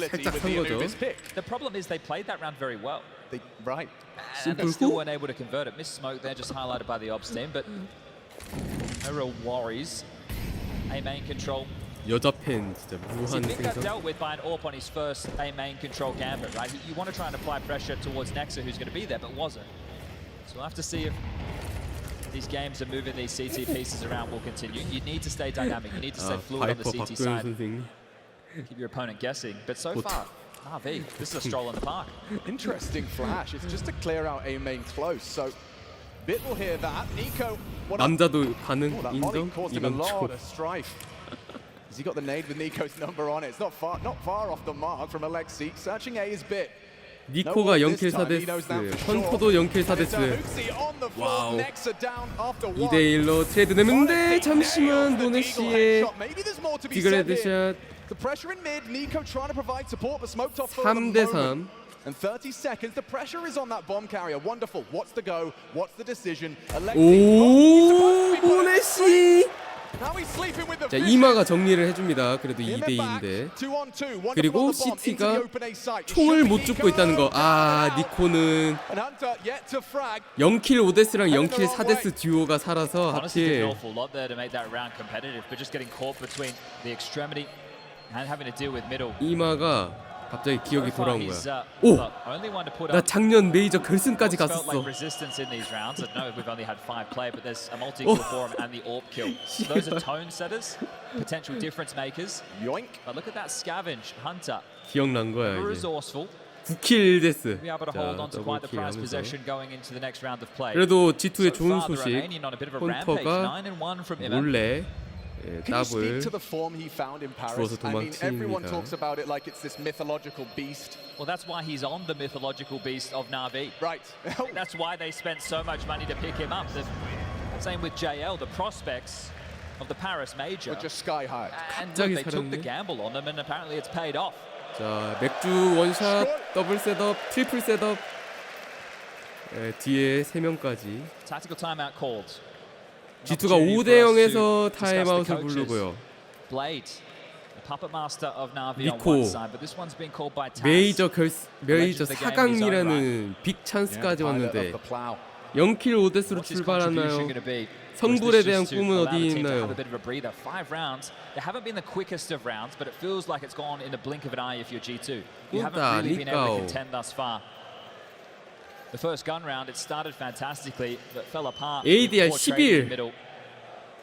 살짝 산 거죠. The problem is they played that round very well. Right. And they still weren't able to convert it. Missed smoke there, just highlighted by the ops team, but no real worries. A main control. 여자 팬 진짜 무한 He got 생선. dealt with by an AWP on his first A main control gambit, right? You want to try and apply pressure towards Nexa, who's going to be there, but wasn't. So we'll have to see if these games are moving these CT pieces around will continue. You need to stay dynamic. You need to stay fluid on the CT side. Keep your opponent guessing. But so far, Navi, this is a stroll in the park. Interesting flash. It's just to clear out A main close. So Bit will hear that. Nico. 남자도 반응 인정? 이건 초. Has he got the nade with Nico's number on it? It's not far off the mark from Alexi. Searching A is Bit. 니코가 0킬 4데스, 헌터도 0킬 4데스. 와우. 2대1로 트레이드 내는데 잠시만 노네시의 디글 헤드샷. 3대3. And 30 seconds, the pressure is on that bomb carrier. Wonderful. What's the go? What's the decision? 오, 노네시. 자, 이마가 정리를 해줍니다. 그래도 2대2인데. 그리고 CT가 총을 못 줍고 있다는 거. 아, 니코는 0킬 5데스랑 0킬 4데스 듀오가 살아서 하필. 이마가 갑자기 기억이 돌아온 거야. 오! 나 작년 메이저 결승까지 갔었어. 오! 기억난 거야 이제. 9킬 데스. 자, 더블킬 하면서. 그래도 G2의 좋은 소식. 헌터가 몰래 더블 주워서 도망칩니다. Well, that's why he's on the mythological beast of Na'Vi. Right. That's why they spent so much money to pick him up. The same with JL, the prospects of the Paris Major. Just sky high. And they took the gamble on them, and apparently it's paid off. 자, 맥주 원샷, 더블 셋업, 트리플 셋업. 뒤에 3명까지. Tactical timeout called. G2가 5대0에서 타임아웃을 부르고요. Blade 니코 메이저 4강이라는 빅 찬스까지 왔는데 0킬 5데스로 출발하나요? 성불에 대한 꿈은 어디 있나요? ADR 11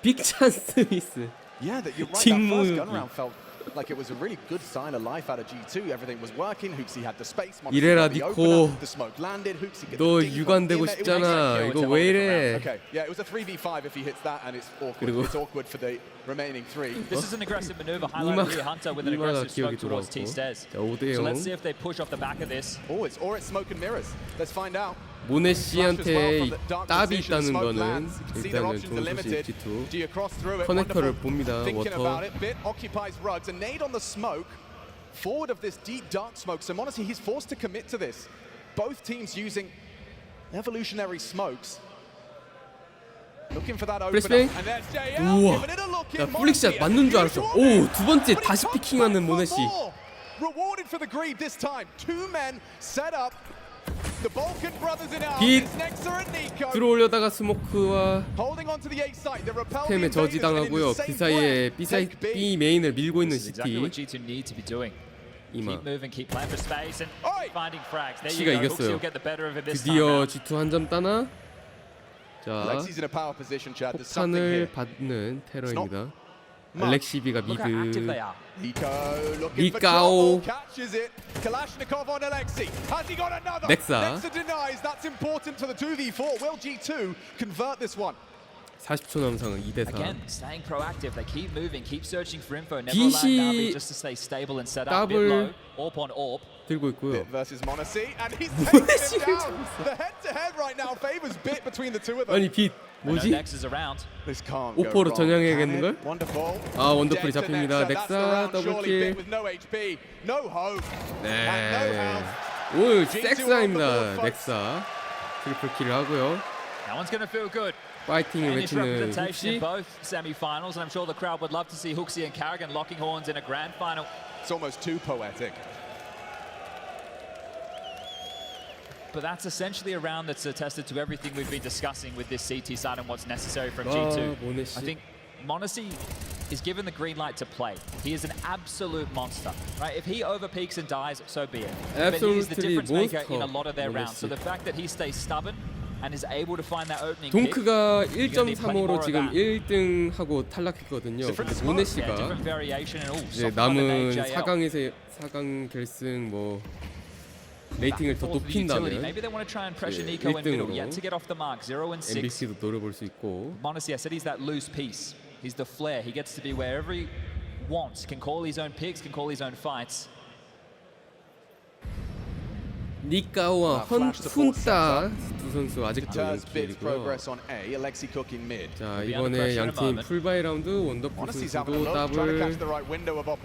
빅 찬스 미스. Yeah, that you're right. That first gun round felt like it was a really good sign of life out of G2. Everything was working. Hooksy had the space. 이래라 니코. 너 유관되고 싶잖아. 이거 왜 이래? Okay, yeah, it was a 3v5 if he hits that, and it's awkward. It's awkward for the remaining three. This is an aggressive maneuver highlighted here. Hunter with an aggressive smoke towards T-Stairs. So let's see if they push off the back of this. Oh, it's smoke and mirrors. Let's find out. 모네 씨한테 답이 있다는 거는 일단은 좋은 소식 G2 커넥터를 봅니다. 워터 Forward of this deep dark smoke, so honestly, he's forced to commit to this. Both teams using evolutionary smokes. Looking for that opener. 우와, 나 플릭샷 맞는 줄 알았어. 오, 두 번째 다시 피킹하는 모네 씨. Rewarded for the greed this time. Two men set up. The Balkan brothers in 빅 arms. Nexa and Nico. 들어올려다가 스모크와 Holding on to the A site. The repel 템에 저지당하고요. 그 사이에 B 메인을 밀고 있는 Exactly CT. what G2 need to be doing. 이마. Keep moving, keep playing for space and finding frags. There C가 you go. Hooksy 이겼어요. will get the better of it this time 드디어 round. G2 한 점 따나? 자, Lexi's in a power position, Chad. There's something here. 폭탄을 받는 테러입니다. 알렉시비가 Look how active 미드. they are. Nico looking for 니카오. trouble. Catches it. Kalashnikov on Alexi. Has he got another? 넥사. Nexa denies. That's important to the 2v4. Will G2 convert this one? 40초 남은 상황 2대4. Again, staying proactive. They keep moving, keep searching for info. Never allow Navi just to stay stable and set up. Bit low. Orb on orb. 들고 있고요. Bit versus Monacy, and he's taking him down. The head-to-head right now favors Bit between the two of them. 아니 빛 뭐지? This can't go 오퍼로 wrong. 전향해야겠는 걸? Wonderful. 아 원더풀이 Dead to 잡힙니다. Nexa. That's the 넥사 round. Surely Bit 더블킬. with no HP, no hope, and no 네. health. 오늘 G2 섹사입니다. on the board, 넥사 트리플 킬을 하고요. That one's going to feel good. 파이팅을 Finish 외치는 representation in 훅시. both semi-finals, and I'm sure the crowd would love to see Hooksy and Carrigan locking horns in a grand final. It's almost too poetic. But that's essentially a round that's attested to everything we've been discussing with this CT side and what's necessary from G2. I think Monacy is given the green light to play. He is an absolute monster, right? If he overpeaks and dies, so be it. But he is the difference maker in a lot of their rounds. So the fact that he stays stubborn and is able to find that opening kick. 동크가 1.35로 지금 1등 하고 탈락했거든요. 근데 모네 씨가 이제 남은 4강 결승 뭐 레이팅을 더 높인다면 1등으로 MVP도 노려볼 수 있고. Monacy, I said he's that loose piece. He's the flair. He gets to be wherever he wants. Can call his own picks. Can call his own fights. 니카오와 훈따 두 선수 아직도 연필이고요. 자 이번에 양팀 풀바이 라운드 원더풀 선수도 더블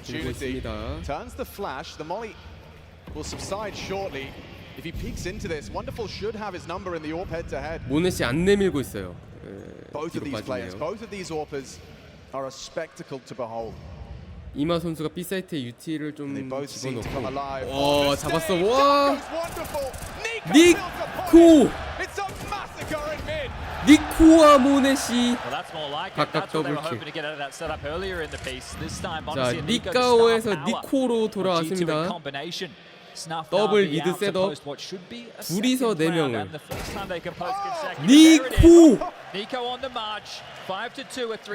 들고 있습니다. Turns the flash. The molly will subside shortly. If he peeks into this, Wonderful should have his number in the AWP head-to-head. 모네 씨 안 내밀고 있어요. Both of these players, both of these AWPers are a spectacle to behold. 이마 선수가 B 사이트에 UT를 좀 집어넣고 잡았어. 와 니코 니코와 모네 씨 각각 더블킬. 자 니카오에서 니코로 돌아왔습니다. 더블 미드 셋업 둘이서 4명을 니코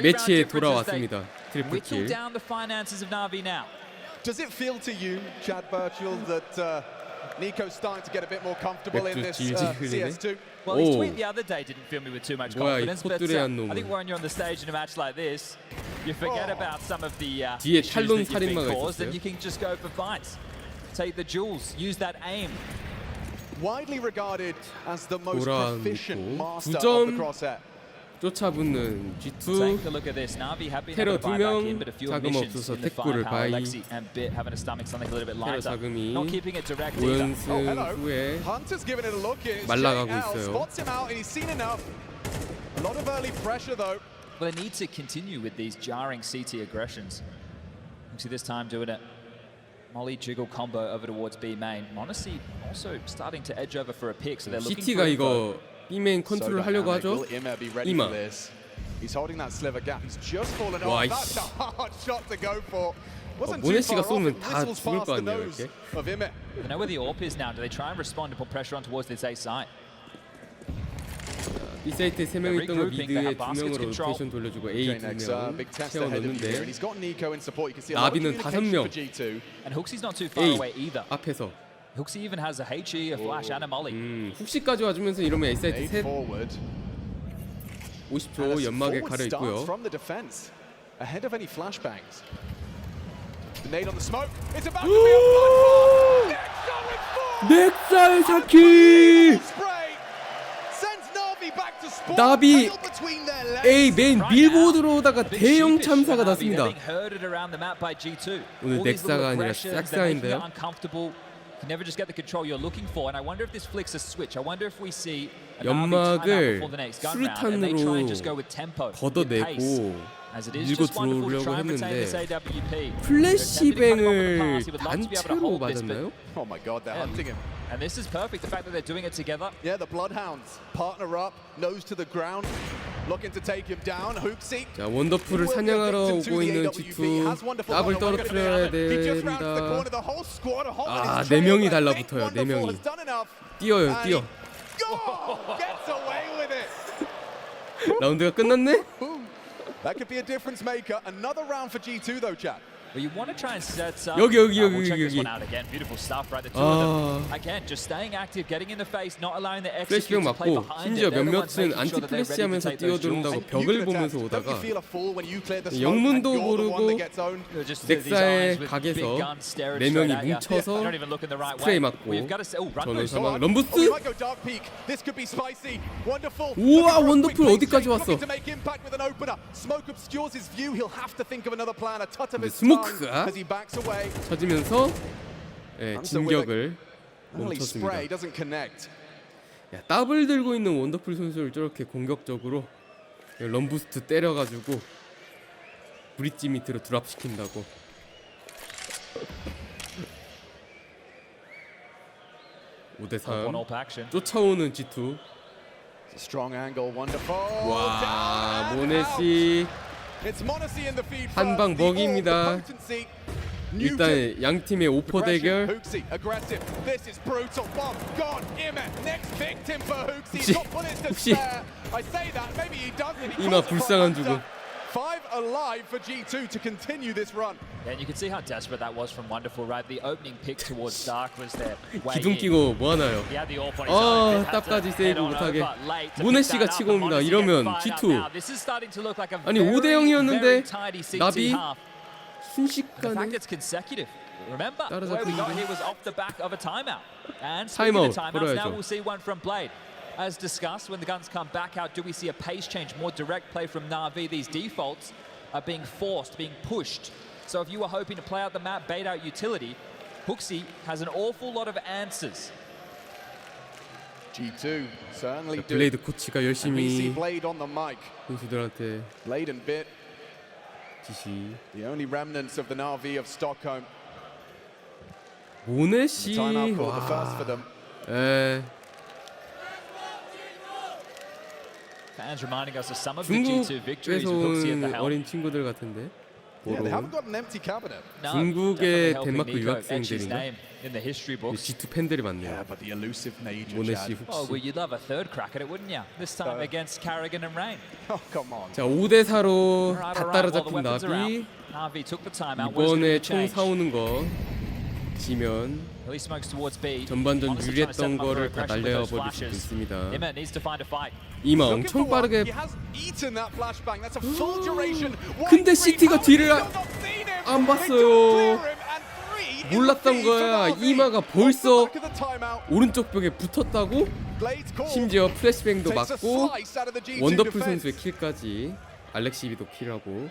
매치에 돌아왔습니다. 트리플 킬. Does it feel to you, Chad Birchall, that Nico's starting to get a bit more comfortable in this CS2? Well, his tweet the other day didn't fill me with too much confidence, but I think when you're on the stage in a match like this, you forget about some of the issues that you've been caused, and you can just go for fights. Take the jewels, use that aim. Widely regarded as the most proficient master of the crosshair. 쫓아붙는 G2 테러 2명 자금 없어서 태클을 바이 테러 자금이 5연승 후에 말라가고 있어요. Well, they need to continue with these jarring CT aggressions. Huxi this time doing it. Molly jiggle combo over towards B main. Monacy also starting to edge over for a pick, so they're looking CT가 이거 B 메인 컨트롤 하려고 하죠. 이마. He's holding that sliver gap. He's just fallen off. That's a hard shot to go for. 모네 씨가 쏘면 다 죽을 거 아니에요, 이렇게. They know where the AWP is now. Do they try and respond to put pressure on towards this A site? B 사이트에 3명 있던 거 미드에 2명으로 로테이션 돌려주고 A 2명 채워 넣는데 나비는 5명. And Huxi's not too far A away either. 앞에서. Huxi even has a HE, a flash, and a molly. 훅시까지 와주면서 이러면 A 사이트 셋. 50초 연막에 가려 있고요. Ahead of any flashbangs. The nade on the smoke. It's about to be a 넥사의 사키. 나비 A 메인 밀고 들어오다가 대형 참사가 났습니다. 오늘 넥사가 아니라 싹사인데요. Never just get the control you're looking for, and I wonder if this flicks a switch. I wonder if we see 연막을 수류탄으로 걷어내고 밀고 들어오려고 했는데 플래시뱅을 단체로 맞았나요? Oh my God, they're hunting him. And this is perfect. The fact that they're doing it together. Yeah, the Bloodhounds partner up, nose to the ground, looking to take him down. Huxi. 자, 원더풀을 사냥하러 오고 있는 G2 더블 떨어뜨려야 된다. 아, 4명이 달라붙어요. 4명이. 뛰어요, 뛰어. 라운드가 끝났네? That could be a difference maker. Another round for G2 though, Chad. But you want to try and set up. 여기. We'll check this one out again. Beautiful stuff, right? The two of them. Again, just staying active, getting in the face, not allowing the execute to play 맞고 behind 심지어 it. They're the ones 몇몇은 making sure that they're ready to 안티플래시하면서 take those 뛰어든다고 jewels. 벽을 보면서 오다가 영문도 모르고 넥사의 각에서 4명이 뭉쳐서 스프레이 맞고 저는 사망. 럼부스? 우와, 원더풀 어디까지 왔어? 근데 스모크가 터지면서 진격을 멈췄습니다. 야, 더블 들고 있는 원더풀 선수를 저렇게 공격적으로 럼부스트 때려가지고 브릿지 밑으로 드랍시킨다고. (5대3) 쫓아오는 G2. 와, 모네씨 한방 먹입니다. 일단 양 팀의 오퍼 대결. 혹시 이마 불쌍한 죽음. 5 alive for G2 to continue this run. Yeah, and you can see how desperate that was from Wonderful, right? The opening pick towards Dark was there. 기둥 끼고 뭐 하나요? 딱까지 세이브 못하게. 모네 씨가 치고 옵니다. 이러면 G2. 아니 5대0이었는데 나비 순식간에 따라잡히는데. 타임아웃 걸어야죠. As discussed, when the guns come back out, do we see a pace change, more direct play from Na'Vi? These defaults are being forced, being pushed. So if you were hoping to play out the map, bait out utility, Huxi has an awful lot of answers. G2 certainly do. 블레이드 코치가 열심히 Blade on the mic. 선수들한테 Blade and Bit. 지시. The only remnants of the Na'Vi of Stockholm. 모네 씨. Fans reminding us of some of the G2 victories with Huxi at the helm. 어린 친구들 같은데. Yeah, they haven't got an empty cabinet. 중국의 덴마크 유학생들인가? In the history books. G2 팬들이 많네요. Yeah, but the elusive nature. 모네 씨, 훅시. Oh, well, you'd love a third crack at it, wouldn't you? This time against Carrigan and Rain. Oh, come on. 자, 5대4로 다 따라잡힌 나비. 이번에 총 사오는 거 지면 전반전 유리했던 거를 다 날려버릴 수도 있습니다. 이마 엄청 빠르게. 근데 CT가 뒤를 안 봤어요. 몰랐던 거야. 이마가 벌써 오른쪽 벽에 붙었다고? 심지어 플래시뱅도 맞고 원더풀 선수의 킬까지. 알렉시비도 킬하고.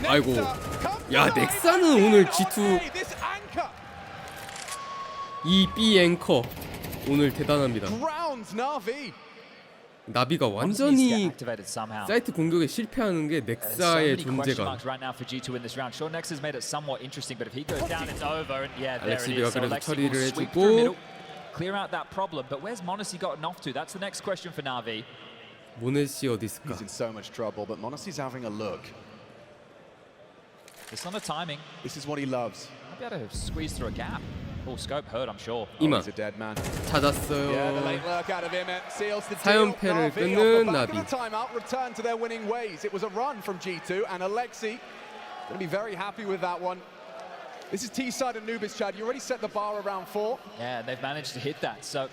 아이고, 야, 넥사는 오늘 G2 이 B 앵커 오늘 대단합니다. 나비가 완전히 사이트 공격에 실패하는 게 넥사의 존재감. 알렉시비가 그래도 처리를 해주고 모네시 어디 있을까? He's in so much trouble, but Monesi's having a look. It's on the timing. This is what he loves. I'll be able to squeeze through a gap. Full scope hurt, I'm sure. 이마 He's a dead man. 찾았어요. Yeah, the late lurk out of him seals the deal. 4연패를 Navi 끊는 off the back 나비. of the timeout return to their winning ways. It was a run from G2 and Alexi going to be very happy with that one. This is T-side Anubis, Chad. You already set the bar around 4. Yeah, they've managed to hit that. So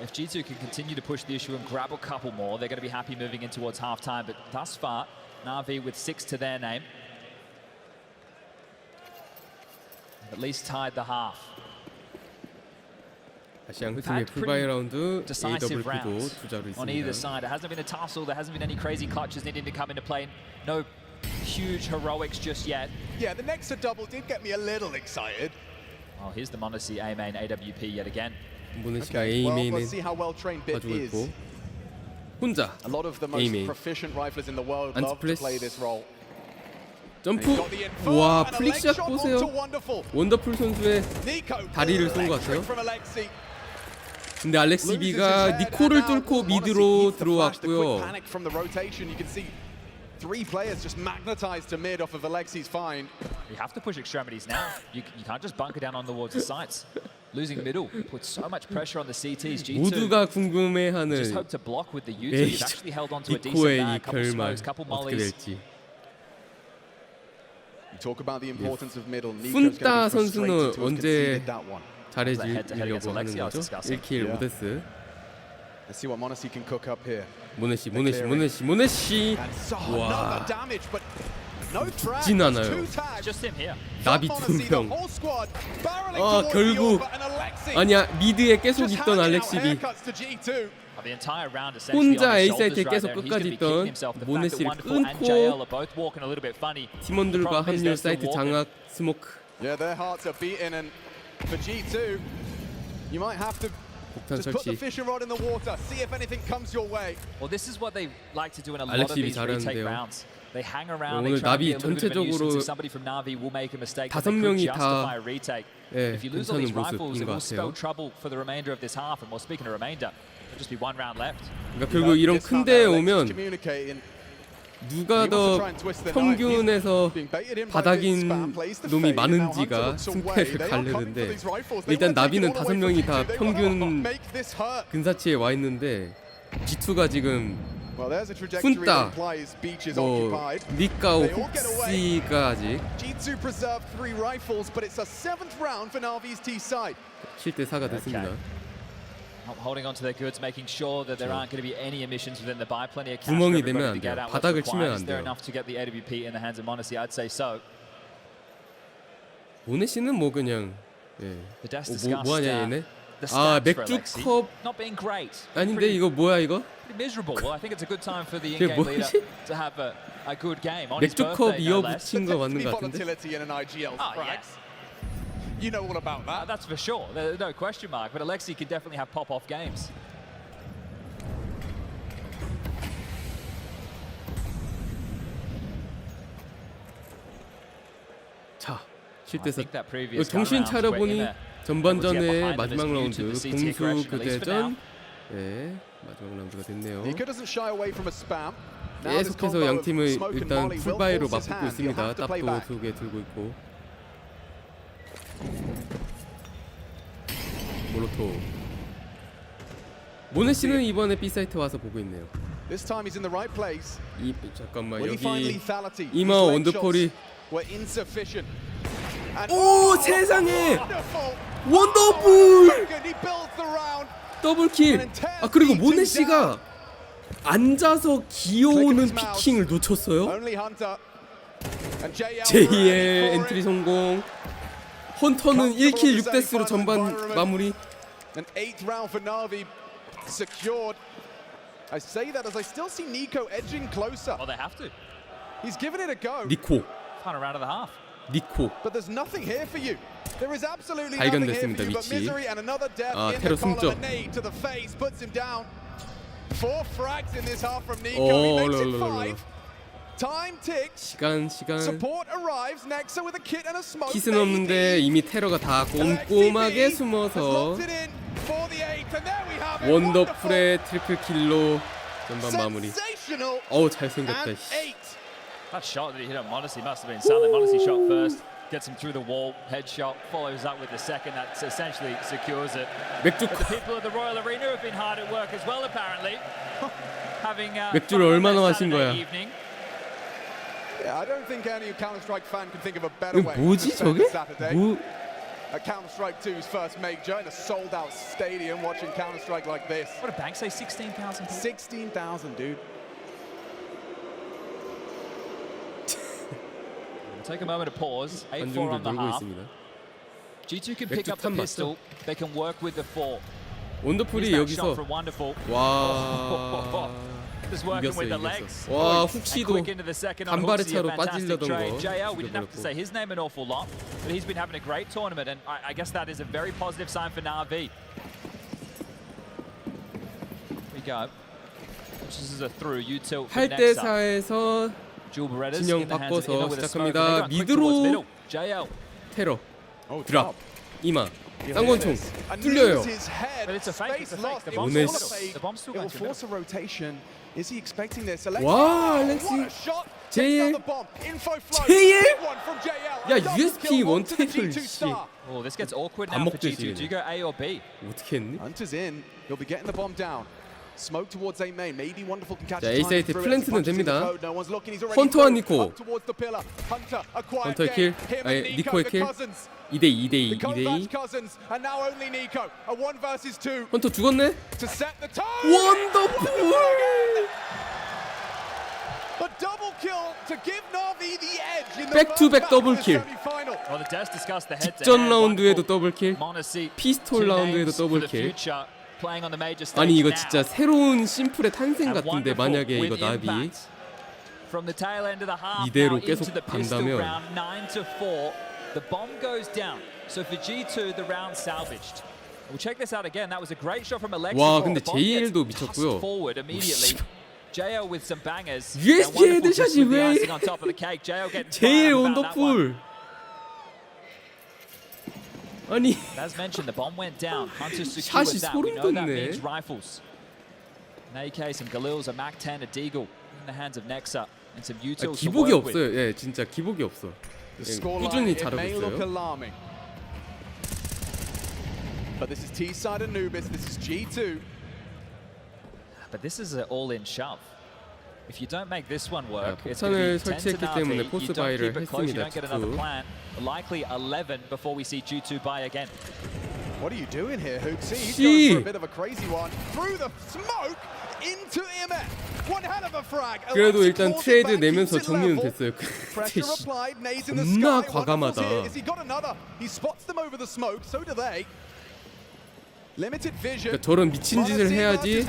if G2 can continue to push the issue and grab a couple more, they're going to be happy moving in towards half-time. But thus far, Navi with 6 to their name. At least tied the half. 다시 양 팀의 풀바이 라운드 AWP도 투자로 on either 있습니다. side. It hasn't been a tussle. There hasn't been any crazy clutches needing to come into play. No huge heroics just yet. Yeah, the Nexa double did get me a little excited. Oh, here's the Monacy A main AWP yet again. 모네시가 A 메인에 let's see how well trained Bit 가지고 is. 있고 혼자 A lot of the most A main. proficient riflers in the world love to play this role. 점프! 와 플릭샷 보세요. 원더풀 선수의 다리를 쏜 것 같아요. 근데 알렉시비가 니코를 뚫고 미드로 들어왔고요. Three players just magnetized to mid off of Alexi's find. You have to push extremities now. You can't just bunker down on towards the sites. Losing middle puts so much pressure on the CTs. G2 모두가 궁금해하는 just hope to block with the U2. You've actually held on to a decent 니코의 이 bag, couple 결말 smokes, couple 어떻게 mollies. 될지. You talk about the importance of middle. Nico's 훈따 going to be 선수는 frustrated to have 언제 conceded that one. 잘해지려고 하는 거죠? 1킬 모데스. Let's see what Monesi can cook up here. 모네시. 와. 죽진 않아요. 나비 2명. 아 결국 아니야 미드에 계속 있던 알렉시비. 혼자 A 사이트에 계속 끝까지 있던 모네시를 끊고 팀원들과 합류 사이트 장악 스모크. Yeah, their hearts are beating, and for G2, you might have to just put the fishing rod in the water, see if anything comes your way. Well, this is what they like to do in a lot of these retake rounds. They hang around, they 오늘 try to be 나비 a little bit of a nuisance 전체적으로 if somebody from Navi will make a mistake. 5명이 justify 다 a retake. 예, If you lose all these 괜찮은 rifles, 모습인 it 것 will spell 같아요. trouble for the remainder of this half. And well, speaking of remainder, there'll just be one round left. 그러니까 결국 이런 큰 대회 오면 누가 더 평균에서 바닥인 놈이 많은지가 승패를 가르는데 일단 나비는 5명이 다 평균 근사치에 와 있는데 G2가 지금 훈따, 니카오, 혹시가 아직 7대 4가 됐습니다. Holding on to their goods, making sure that there aren't going to be any emissions within the buy. Plenty of cash 구멍이 for 되면 everybody to 안 get 돼요. out. 바닥을 치면 안 Is there 돼요. enough to get the AWP in the hands of Monacy? I'd say so. 모네시는 뭐 그냥 뭐 하냐 얘네? The 아 stats for 맥주 Alexi. 컵 Not being great. 아닌데 이거 뭐야 이거? Pretty miserable. Well, I think it's a good time for the 이게 in-game leader 뭐지? to have a good game on his 맥주 컵 birthday, no less. 이어붙인 거 맞는 거 같은데? Volatility in an IGL, right? You know all about that. That's for sure. There's no question mark. But Alexi could definitely have pop-off games. 자, 7대 4. 정신 차려보니 전반전의 마지막 라운드 공수 교대전 마지막 라운드가 됐네요. 계속해서 양 팀의 일단 풀바이로 맞붙고 있습니다. tap도 2개 들고 있고 몰로토. 모네씨는 이번에 B 사이트 와서 보고 있네요. 잠깐만 여기 이마 원더폴이 오 세상에 원더풀 더블킬. 아 그리고 모네씨가 앉아서 기어오는 피킹을 놓쳤어요. 제2의 엔트리 성공. 헌터는 1킬 6데스로 전반 마무리. Secured. I say that as I still see Nico edging closer. Well, they have to. He's given it a go. 니코. Final round of the half. 니코. But there's nothing here for you. There is absolutely nothing here for you but misery and another death in the 테러 column. 승점. A nade to the face puts him down. 4 frags in this half from Nico. He makes it 5. Time ticks. 시간. Support arrives. Nexa with a kit and a smoke. 킷은 없는데 이미 테러가 다 꼼꼼하게 숨어서 원더풀의 트리플 킬로 전반 마무리. 어우 잘생겼다. That shot that he hit on Modesty must have been something. Modesty shot first, gets him through the wall, headshot, follows up with the second. That essentially secures it. 맥주 But the people at the Royal Arena have been hard at work as well, apparently. Having 맥주를 얼마나 마신 거야? Yeah, I don't think any Counter-Strike fan can think of a better way 뭐지 to spend 저게? Saturday. 뭐? At Counter-Strike 2's first major in a sold-out stadium, watching Counter-Strike like this. What did Bank say? 16,000 people? 16,000, dude. We'll take a moment to pause. 8-4 on the half. G2 can pick up the pistol. They can work with the 4. 원더풀이 여기서 와 이겼어요. 와 훅시도 간발의 차로 빠지려던 거 JL, we didn't have to say his name an awful lot, but he's been having a great tournament, and I guess that is a very positive sign for Na'Vi. Here we go. This is a through. You tilt for Nexa. 8대4에서 진영 바꿔서 시작합니다. 미드로 테러 드랍 이마 쌍권총 뚫려요. But it's a fake. It's a fake. The bomb's still going to middle. Is he expecting this? 와 알렉시 JL 야 USP 원테이블 씨. Oh, this gets awkward now for G2. Do you go A or B? 어떻게 했니? Hunter's in. He'll be getting the bomb down. Smoke towards A main. Maybe Wonderful can catch 자 time A사이트 through it. 플랜트는 됩니다. No one's looking. He's already 헌터와 니코. up towards the pillar. Hunter acquired 헌터의 킬, him 아니 and 니코의 the 킬. cousins. 2대2 cousins and now only Nico. A 1 versus 2. 헌터 죽었네? To set the tone. 원더풀! A double kill to give Na'Vi the edge in the 백투백 더블 킬. Well, the Des discussed the head-to-head. 직전 라운드에도 더블 킬. Monacy, 피스톨 라운드에도 더블 킬. playing on the major stage 아니 이거 now. 진짜 새로운 심플의 탄생 같은데 만약에 이거 나비 From the tail end of the half 이대로 now 계속 into the pistol 간다면 round 9-4. The bomb goes down. So for G2, the round salvaged. We'll check this out again. That was a great shot from Alexi. 와 근데 JL도 미쳤고요. Forward immediately. JL with some bangers. USP 헤드샷이 왜 on top of the cake. JL getting JL 원더풀. 아니 as mentioned, the bomb went down. Hunter secured that. We know that means rifles. An AK, some Galils, a MAC-10, a Deagle in the hands of Nexa, and some utils to 기복이 work with. 없어요. 예, 진짜 기복이 없어. 꾸준히 잘하고 있어요. But this is T-side Anubis. This is G2. But this is an all-in shove. If you don't make this one work, it's 폭탄을 going to be 10 to 설치했기 때문에 Na'Vi. 포스 You don't 바이를 keep it close, you 했습니다. don't get another G2. plan. Likely 11 before we see G2 buy again. What are you doing here, Hooksy? He's See. going for a bit of a crazy one. Through the smoke into EMF. One hell of a frag. 그래도 일단 트레이드 내면서 정리는 됐어요. 근데 겁나 과감하다. Is he got another? He spots them over the smoke. So do they. Limited vision. 그러니까 저런 미친 짓을 해야지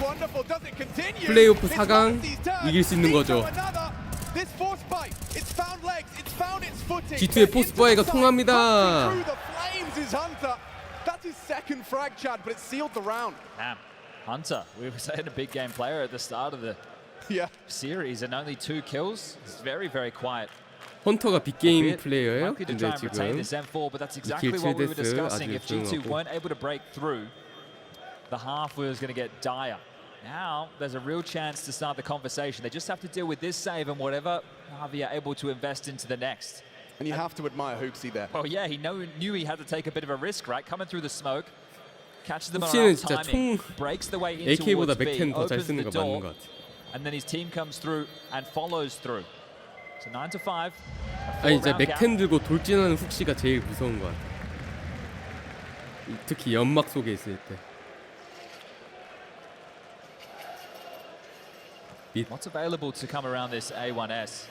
플레이오프 4강 이길 수 있는 거죠. G2의 포스 바이가 통합니다. That's his second frag, Chad, but it sealed the round. Damn. Hunter, we were saying a big game player at the start of the series, and only 2 kills. It's very, very quiet. 헌터가 빅게임 플레이어예요. Happy to 근데 try and retain 지금 this M4, but that's exactly what we were discussing. If G2 weren't able to break through, the half was going to get dire. Now there's a real chance to start the conversation. They just have to deal with this save and whatever Na'Vi are able to invest into the next. And you have to admire Hooksy there. Well, yeah, he knew he had to take a bit of a risk, right? Coming through the smoke, catches them 훅시는 around 진짜 timing, 총 breaks the way in AK보다 towards B, 맥10 더 잘 opens 쓰는 the 거 맞는 door, 것 같아. and then his team comes through and follows through. So 9-5. 아니 진짜 맥10 들고 돌진하는 훅시가 제일 무서운 것 같아. 특히 연막 속에 있을 때. What's available to come around this A1S?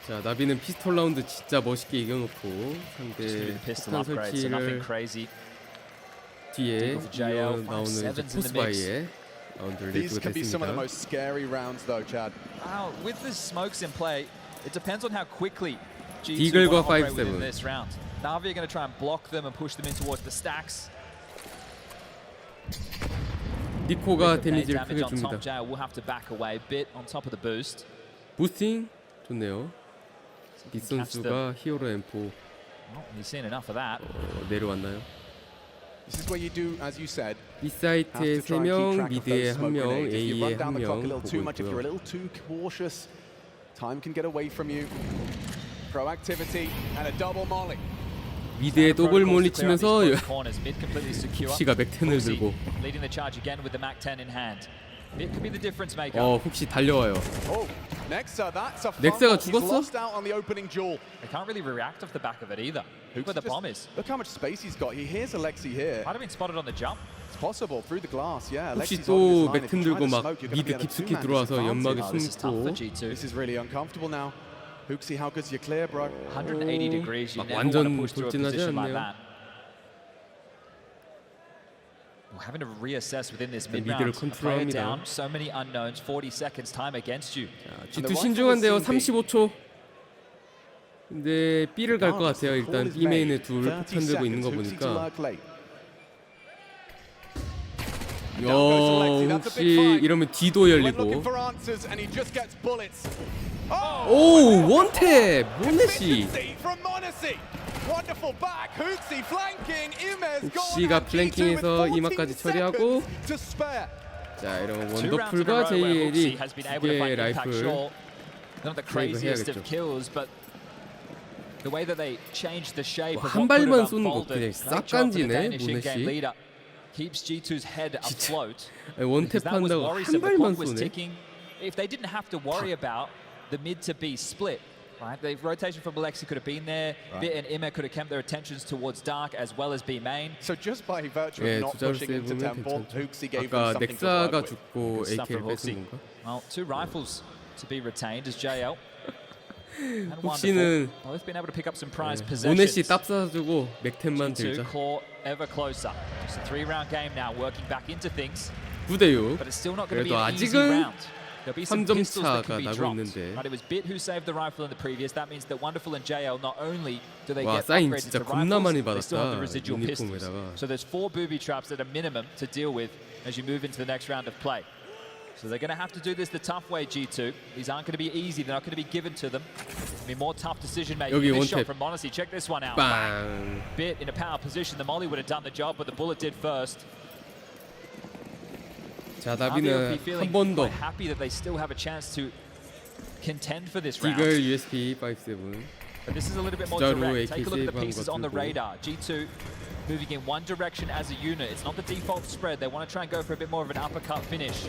자 나비는 피스톨 라운드 진짜 멋있게 이겨놓고 상대 폭탄 설치를 뒤에 나오는 이제 포스바이의 라운드를 These 내주게 can be some of the 됐습니다. most scary rounds, though, Chad. Wow, with the smokes in play, it depends on how quickly G2 디글과 want to operate 5-7. within this round. Na'Vi are going to try and block them and push them in towards the stacks. 니코가 데미지를 크게 on 줍니다. top, JL will have to back away a bit on top of the boost. 부스팅 좋네요. 이 선수가 히어로 M4 He's seen enough of that. 내려왔나요? This is where you do, as you said, B 사이트에 3명, 미드에 1명, A에 1명 If 보고 you're a 있고요. little too cautious, time can get away from you. Proactivity and a double molly. 미드에 더블 몰리 치면서 훅시가 맥10을 들고 Leading the charge again with the Mac 10 in hand. It could be the difference maker. 훅시 달려와요. Oh, Nexa, that's a 넥사가 fumble. He's 죽었어? lost out on the opening duel. They can't really react off the back of it either. Look where the bomb is. Look how much space he's got. He hears Alexi here. Might have been spotted on the jump. It's possible through the glass. Yeah, 혹시 Alexi's 또 on his line. If 맥10 you try 들고 to 막 smoke, you're going to 미드 be at a 깊숙이 two-man 들어와서 연막에 disadvantage. This is tough for 숨고 G2. This is really uncomfortable now. Hooksy, how good's your clear, bro? 180 degrees. You 막 never want to 완전 push through a 돌진하지 position like 않네요. that. We're having to reassess within this mid 미드를 round. A player 컨트롤합니다. down, so many unknowns. 40 seconds time against you. G2 신중한데요. 35초. 근데 B를 갈 것 같아요. 일단 B 메인에 둘 폭탄 들고 있는 거 보니까. 혹시 이러면 D도 열리고. 오 원탭 모네시. 혹시가 플랭킹에서 이마까지 처리하고. 자 이러면 원더풀과 JL이 두개 라이플. Not the craziest of kills, but the way that they changed the shape of 한 what could 발만 have 쏘는 거 unfolded. 그냥 싹 Great job for the 간지네 Danish in-game 모네시. leader. Keeps G2's head afloat. 원탭 That was 한다고 worrisome. 한 The 발만 clock was 쏘네. ticking. If they didn't have to worry about the mid to B split, right? The rotation from Alexi could have been there. Bit and Imma could have kept their attentions towards Dark as well as B main. So just by virtue 예, of not 두 자루 pushing into 세이브면 temple, 괜찮죠. Hooksy gave 아까 them something to 넥사가 work with. 죽고 Good stuff AK를 from Hooksy. 뺏은 건가? Well, 2 rifles to be retained as JL. And 혹시는 wonderful. Both been able to pick up some prize 모네시 possessions. 딱 쏴주고 맥10만 G2 들자. claw ever closer. Just a 3-round game now, working back into things. 9대6. But it's still not going to be 그래도 an easy 아직은 round. There'll be some 3점 pistols that 차가 can be 나고 dropped. 있는데. Right, it was Bit who saved the rifle in the previous. That means that Wonderful and JL not only do they 와, get 사인 upgraded 진짜 to 겁나 많이 rifles, they still have the 받았다. residual pistols. 유니폼에다가. So there's 4 booby traps at a minimum to deal with as you move into the next round of play. So they're going to have to do this the tough way, G2. These aren't going to be easy. They're not going to be given to them. It'll be more tough decision making. 여기 This shot 원탭. from Monacy. Check this one out. 빵. Bit in a power position. The molly would have done the job, but the bullet did first. 자 Navi will be 나비는 feeling 한 번 더. quite happy that they still have a chance to contend for this round. 디글 USP 57. But this is a little bit more 진짜로 direct. AK Take a look at the 세이브한 pieces 거 on the 들고. radar. G2 moving in one direction as a unit. It's not the default spread. They want to try and go for a bit more of an uppercut finish.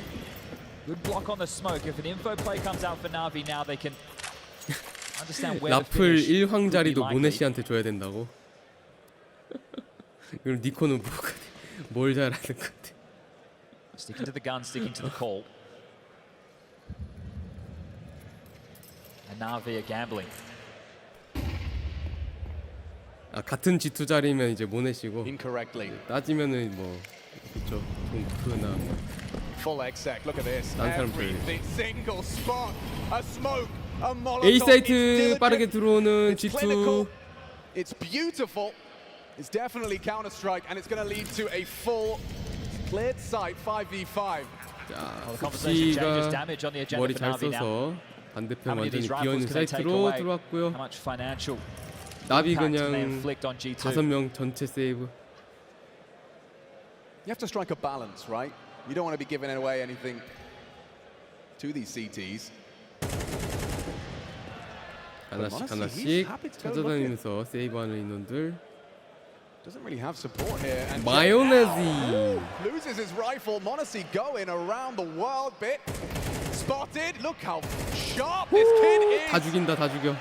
Good block on the smoke. If an info play comes out for Navi now, they can understand where the 라플 finish would 1황 be 자리도 likely. 모네시한테 줘야 된다고. 그럼 니코는 뭘 잘하는 건데? Sticking to the gun, sticking to the call. And Navi are gambling. 아 같은 G2 자리면 이제 모네시고. Incorrectly. 따지면은 뭐 그렇죠. 동프나. Full exec. Look at this. 딴 사람들. Everything single spot. A smoke. A molotov. A It's 사이트 diligent. 빠르게 들어오는 It's G2. clinical. It's beautiful. It's definitely Counter-Strike, and it's going to lead to a full cleared site 5v5. 자, the conversation changes. 훅시가 Damage on the agenda 머리 for 잘 Navi now. 써서 반대편 How many of 완전히 these 비어있는 rifles can they take 사이트로 away? 들어왔고요. How much financial 나비 impact can they 그냥 inflict on G2? 5명 전체 세이브. You have to strike a balance, right? You don't want to be giving away anything to these CTs. 하나씩 honestly, 하나씩 he's happy to go 찾아다니면서 세이브하는 인원들. Doesn't really have support here. And 마요네즈. loses his rifle. Monacy going around the world bit. Spotted. Look how sharp this kid is. 다 죽인다, 다 죽여.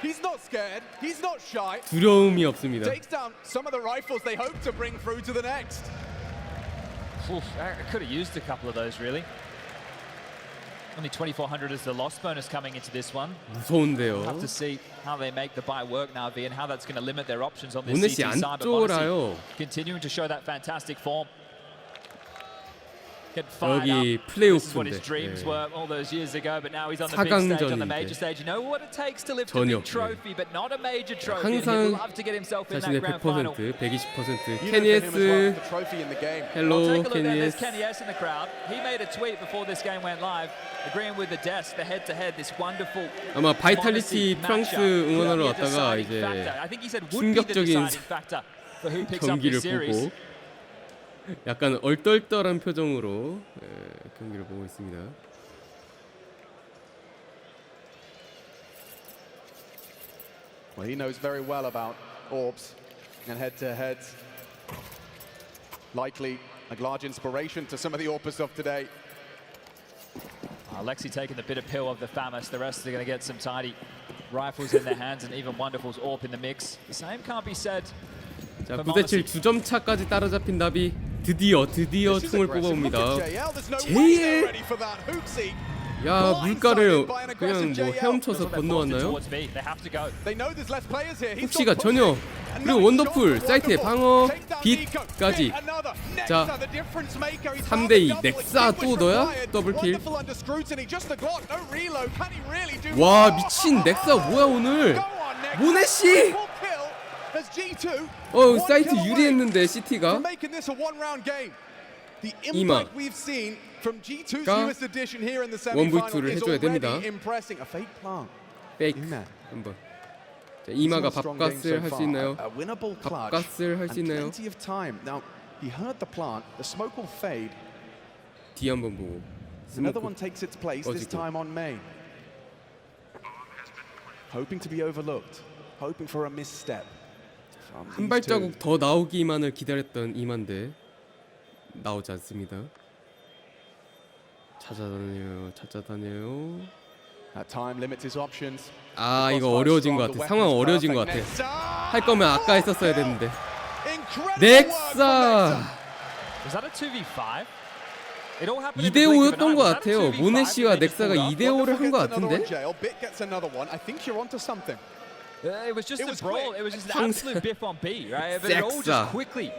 He's not scared. He's not shy. 두려움이 없습니다. Takes down some of the rifles they hope to bring through to the next. I could have used a couple of those, really. Only 2,400 is the loss bonus coming into this one. 무서운데요. We'll have to see how they make the buy work now, V, and how that's going to limit their options on this 모네시 CT 안 side. But 쫄아요. Monacy continuing to show that fantastic form. Get fired 여기 up. This is what his 플레이오프인데 dreams were all those years ago, but now he's on the big 사강전이 stage, on the major 이제 stage. You know what it takes to lift a big trophy, but not a major trophy. And he'd 항상 love to get himself in 자신의 that grand final. 100%, 120%. 케니에스, 헬로 Take a look there. There's 케니에스. Kenny S in the crowd. He made a tweet before this game went live, agreeing with the desk, the head-to-head, this wonderful. 아마 바이탈리티 프랑스 응원하러 왔다가 이제 충격적인 경기를 보고 약간 얼떨떨한 표정으로 경기를 보고 있습니다. Well, he knows very well about orbs and head-to-heads. Likely a large inspiration to some of the Orpers of today. Lexi taking the bitter pill of the Famous. The rest are going to get some tidy rifles in their hands, and even Wonderful's AWP in the mix. The same can't be said. 자, 9대7 2점 차까지 따라잡힌 나비 드디어 총을 뽑아옵니다. 제일 야, 물가를 그냥 뭐 헤엄쳐서 건너왔나요? 훅시가 전혀. 그리고 원더풀 사이트의 방어 빛까지. 자, 3대2 넥사 또 너야? 더블킬. 와, 미친 넥사 뭐야 오늘? 모네씨! 사이트 유리했는데 시티가 이마가 1v2를 해줘야 됩니다. 페이크 한번. 자, 이마가 밥값을 할 수 있나요? 밥값을 할 수 있나요? 뒤 한번 보고 스모크 꺼지고. 한 발자국 더 나오기만을 기다렸던 이만데 나오지 않습니다. 찾아다녀요. 아, 이거 어려워진 것 같아. 상황 어려워진 것 같아. 할 거면 아까 했었어야 됐는데. 넥사 2대5였던 것 같아요. 모네씨와 넥사가 2대5를 한 것 같은데. It was just a brawl. It was just an absolute biff on B, right? But it all just quickly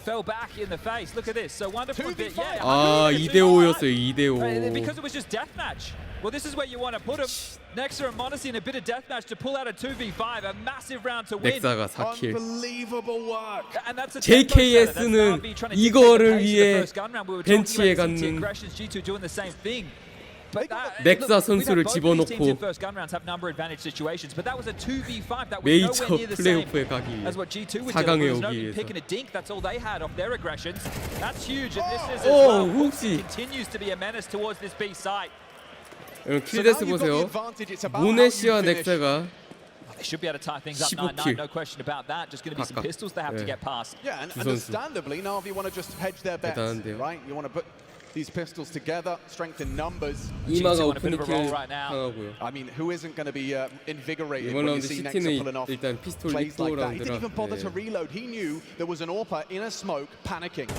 fell back in the face. Look at this. So Wonderful bit, yeah. 아, 2대5였어요. 2대5. Because it was just deathmatch. Well, this is where you want to put him. Nexa and Modesty in a bit of deathmatch to pull out a 2v5, a massive round to win. 넥사가 4킬. And that's a JKS는 이거를 위해 벤치에 갔는 넥사 선수를 집어넣고 메이저 플레이오프에 가기 위해 4강에 오기 위해서. 오, 혹시 여러분 킬데스 보세요. 모네씨와 넥사가 15킬 각각. 두 선수 대단한데요. These pistols together, strength in numbers. 이마가 오프닝킬 당하고요. I mean, who isn't going to be invigorated 이번 when you 라운드 see Nexa pulling off 일단 피스톨 plays like that? He didn't 리포 even bother to 라운드라. reload. He knew there was an AWPer in a smoke, panicking.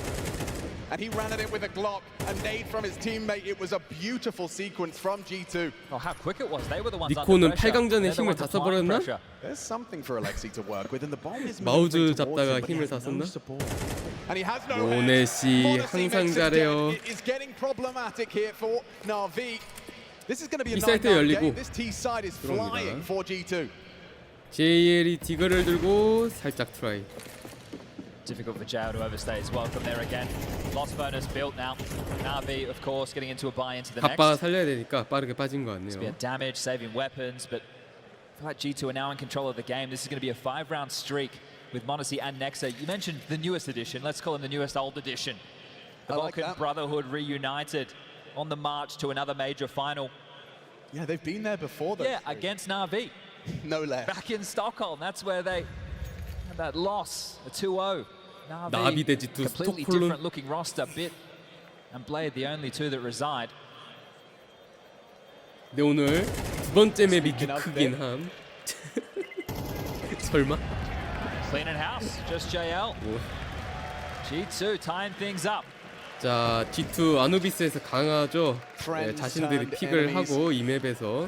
And he ran at it with a Glock, a nade from his teammate. It was a beautiful sequence from G2. Oh, how quick it was. They were the ones 니코는 8강전에 힘을 다 써버렸나? There's something for Alexi to work with, and the bomb is 마우즈 잡다가 힘을 다 썼나? And he has no 모네씨 항상 잘해요. Is getting problematic here for Na'Vi. This is going to be a 이 사이트 knockdown 열리고 game. This T side is flying for G2. JL이 디거를 들고 살짝 트라이. Difficult for Jao to overstay his welcome there again. Lost bonus built now. Na'Vi, of course, getting into a buy into the next. 갑바 살려야 되니까 빠르게 빠진 것 It's 같네요. been damage, saving weapons, but I feel like G2 are now in control of the game. This is going to be a 5-round streak with Modesty and Nexa. You mentioned the newest edition. Let's call him the newest old edition. The Vulcan Brotherhood reunited on the march to another major final. Yeah, they've been there before, though. Yeah, against Na'Vi. No less. Back in Stockholm. That's where they had that loss, a 2-0. 나비 대지 두 completely 스톡홀름. different looking roster. Bit and Blade, the only two that reside. 근데 오늘 두 번째 맵이 크긴 함. 설마? Clean and house, just JL. G2 tying things up. 자, G2 아누비스에서 강하죠. 네, 자신들이 픽을 하고 이 맵에서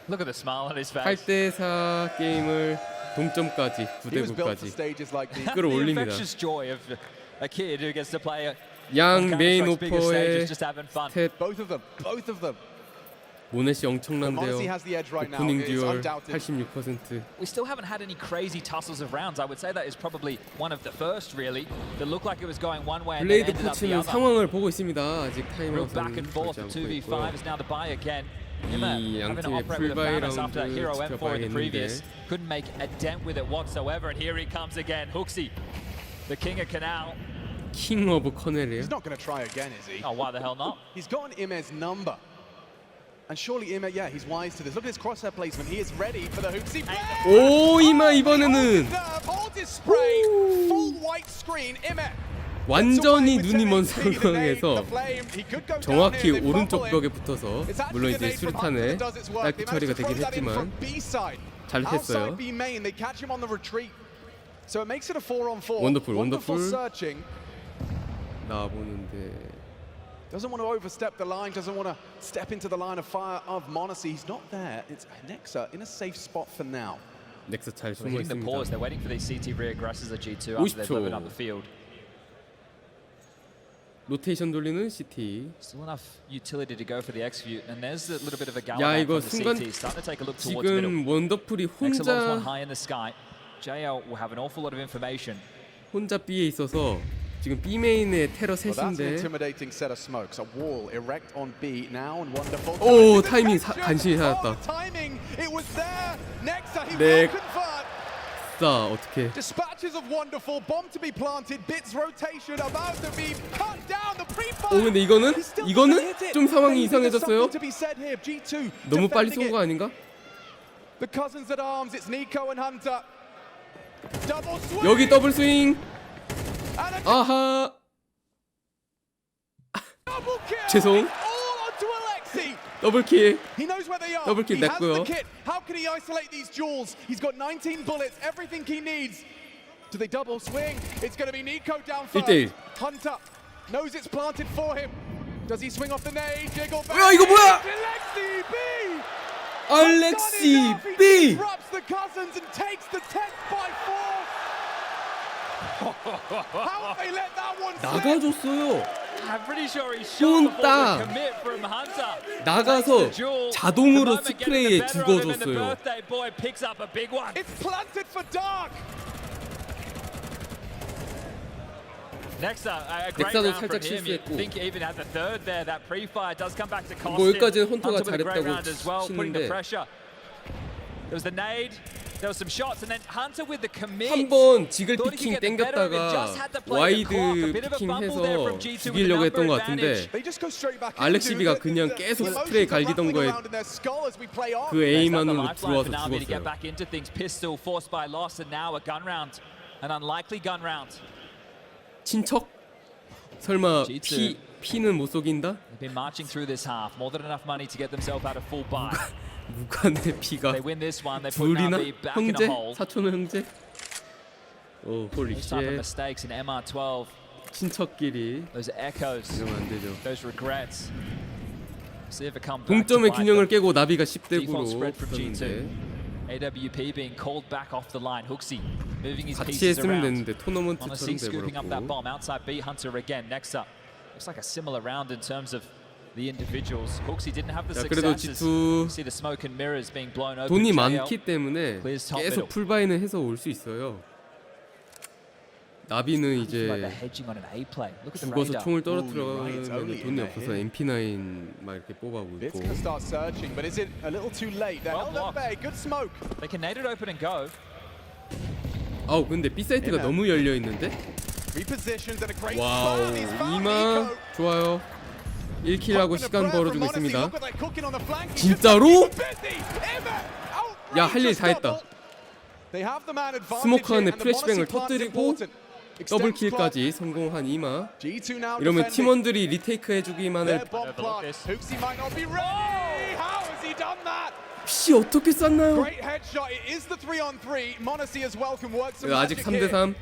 Look at the smile on his face. 8대4 게임을 동점까지 9대9까지 끌어올립니다. The infectious joy of a kid who gets to play 양 메인 오퍼의 스탯 Both of them. 모넷이 엄청난데요. 오프닝 듀얼 86%. We still haven't had any crazy tussles of rounds. I would say that is probably one of the first really that looked like it was going one way and then 블레이드 ended up the 코치는 other. 상황을 보고 있습니다. 아직 Real back 타임아웃은 and forth. 걸지 The 않고 2v5 있고요. is now the buy again. 이 양팀의 풀바이 라운드 after that hero M4 in the previous. 지켜봐야겠는데 Couldn't make a dent with it whatsoever, and here he comes again. Huxi, the king of Canal. 킹 오브 커넬이에요. He's not going to try again, is he? Oh, why the hell not? He's got an Imez number. And surely Ime, yeah, he's wise to this. Look at his crosshair placement. He is ready for the Huxi. 오 이마 이번에는 Hold his spray. Full white screen. Ime. 완전히 눈이 먼 상황에서 정확히 오른쪽 벽에 붙어서 물론 이제 수류탄에 딸피 처리가 되긴 했지만 잘 했어요. 원더풀 나와보는데 Doesn't want to overstep the line, doesn't want to step into the line of fire of Monacy. He's not there. It's Nexa in a safe spot for now. 넥사 잘 숨어 Hitting the pause. 있습니다. They're waiting for these CT reaggressors at G2 after they've opened up the field. 로테이션 돌리는 CT. Still enough utility to go for the execute, and there's a little bit of a 야 gallop 이거 from the 순간 CT. Starting to take a look towards middle. 지금 원더풀이 Nexa loves one 혼자 high in the sky. JL will have an awful lot of information. 혼자 B에 있어서 지금 B 메인의 테러 Well, that's an 셋인데 intimidating set of smokes. A wall erect on B now and wonderful. 오 타이밍 간신히 살았다. Timing, it was there. Nexa, he 넥. will convert. 자 어떻게 Dispatches of wonderful, bomb to be planted, bits rotation about to be cut down. The pre-fire. 오 근데 이거는 좀 상황이 이상해졌어요. To be said here. G2 너무 빨리 defending 쏜 거 아닌가? The cousins at arms. It's Nico and Hunter. Double swing. 여기 더블 스윙. 아하. Double kill. 죄송. All onto Alexi. 더블킬. He knows where they are. 더블킬 He has the 냈고요. kit. How can he isolate these jewels? He's got 19 bullets, everything he needs. Do they double swing? It's going to be Nico down first. 1대1. Hunter knows it's planted for him. Does he swing off the nade? Jiggle back. 야 이거 뭐야? Alexi B. 알렉시 B. Disrupts the cousins and takes the 10th by 4. How have they let that one slip? 나가줬어요. I'm pretty sure he's shot before 딱 the commit from Hunter. 나가서 자동으로 스프레이에 The 죽어줬어요. birthday boy picks up a big one. It's planted for Dark. Nexa, a great 넥사도 round from 살짝 him. You 실수했고. think he even had the third there. That pre-fire does come back to cost 뭐 him. 여기까지는 혼터가 Hunter with a great 잘했다고 round as well, putting the 치는데 pressure. There was the nade. There was some shots, and then Hunter with the commit. 한번 지글 Thought he 피킹 could get the better of it, just had to 땡겼다가 play the clock. A 와이드 bit of a fumble there 피킹해서 from G2 with the 죽이려고 했던 number 것 같은데 advantage. They just go straight back into 알렉시비가 it. 그냥 The 계속 emotions 스프레이 are 갈기던 rattling 거에 around in their skull as we play on. 그 There's 에임만으로 the lifeline 들어와서 for Navi to get 죽었어요. back into things. Pistol forced by loss, and now a gun round, an unlikely gun round. 친척? 설마 G2. 피는 못 속인다? They've been marching through this half, more than enough money to get themselves out of full buy. 무관의 피가 They win this one, they put 둘이나? Navi back in 형제? a hole. 사촌 형제? 오 홀리 Those type of 쉣 mistakes in MR12, 친척끼리 those echoes, 이러면 안 되죠. those regrets. See if it comes back to 동점의 bite 균형을 them. 깨고 나비가 10대 Default 9로 spread from G2. 붙었는데 AWP being called back off the line. Huxi moving his 같이 pieces 했으면 around. 됐는데 토너먼트처럼 Monacy scooping up that 돼버렸고 bomb outside B. Hunter again. Nexa. Looks like a similar round in terms of the individuals. Huxi didn't have the 야, 그래도 successes. G2 See the smoke and mirrors being blown open. 돈이 JL 많기 때문에 clears top 계속 middle. 풀바이는 해서 올 수 있어요. 나비는 Looks like they're 이제 hedging on an A play. Look at the 죽어서 radar. 총을 Ooh, right, it's 떨어뜨리면 only 돈이 in their 없어서 hit. MP9 막 이렇게 뽑아오고 It's 있고 going to start searching, but is it a little too late? They're Well held at blocked. bay. Good smoke. They can nade it open and go. 아우 근데 B 사이트가 Yeah. 너무 열려 있는데 Repositions and a great 와우 spam. He's found 이마 Nico. 좋아요 1킬하고 Hoping a 시간 prayer from Monacy. 벌어주고 있습니다. Look what they're cooking on the flank. He's 진짜로? just busy. Emma, 야 할 일 outrageous 다 했다. double. They have the man advantage 스모크 here, 안에 and the 플래시뱅을 Monacy plant's 터뜨리고 important. Extends clock. 더블킬까지 성공한 이마. G2 now 이러면 defending. 팀원들이 리테이크 해주기만을 Their bomb plant. Huxi might not be ready. How has he done that? 씨 어떻게 쐈나요? Great headshot. It is the 3-on-3. Monacy as well can work some 아직 magic here. 3대3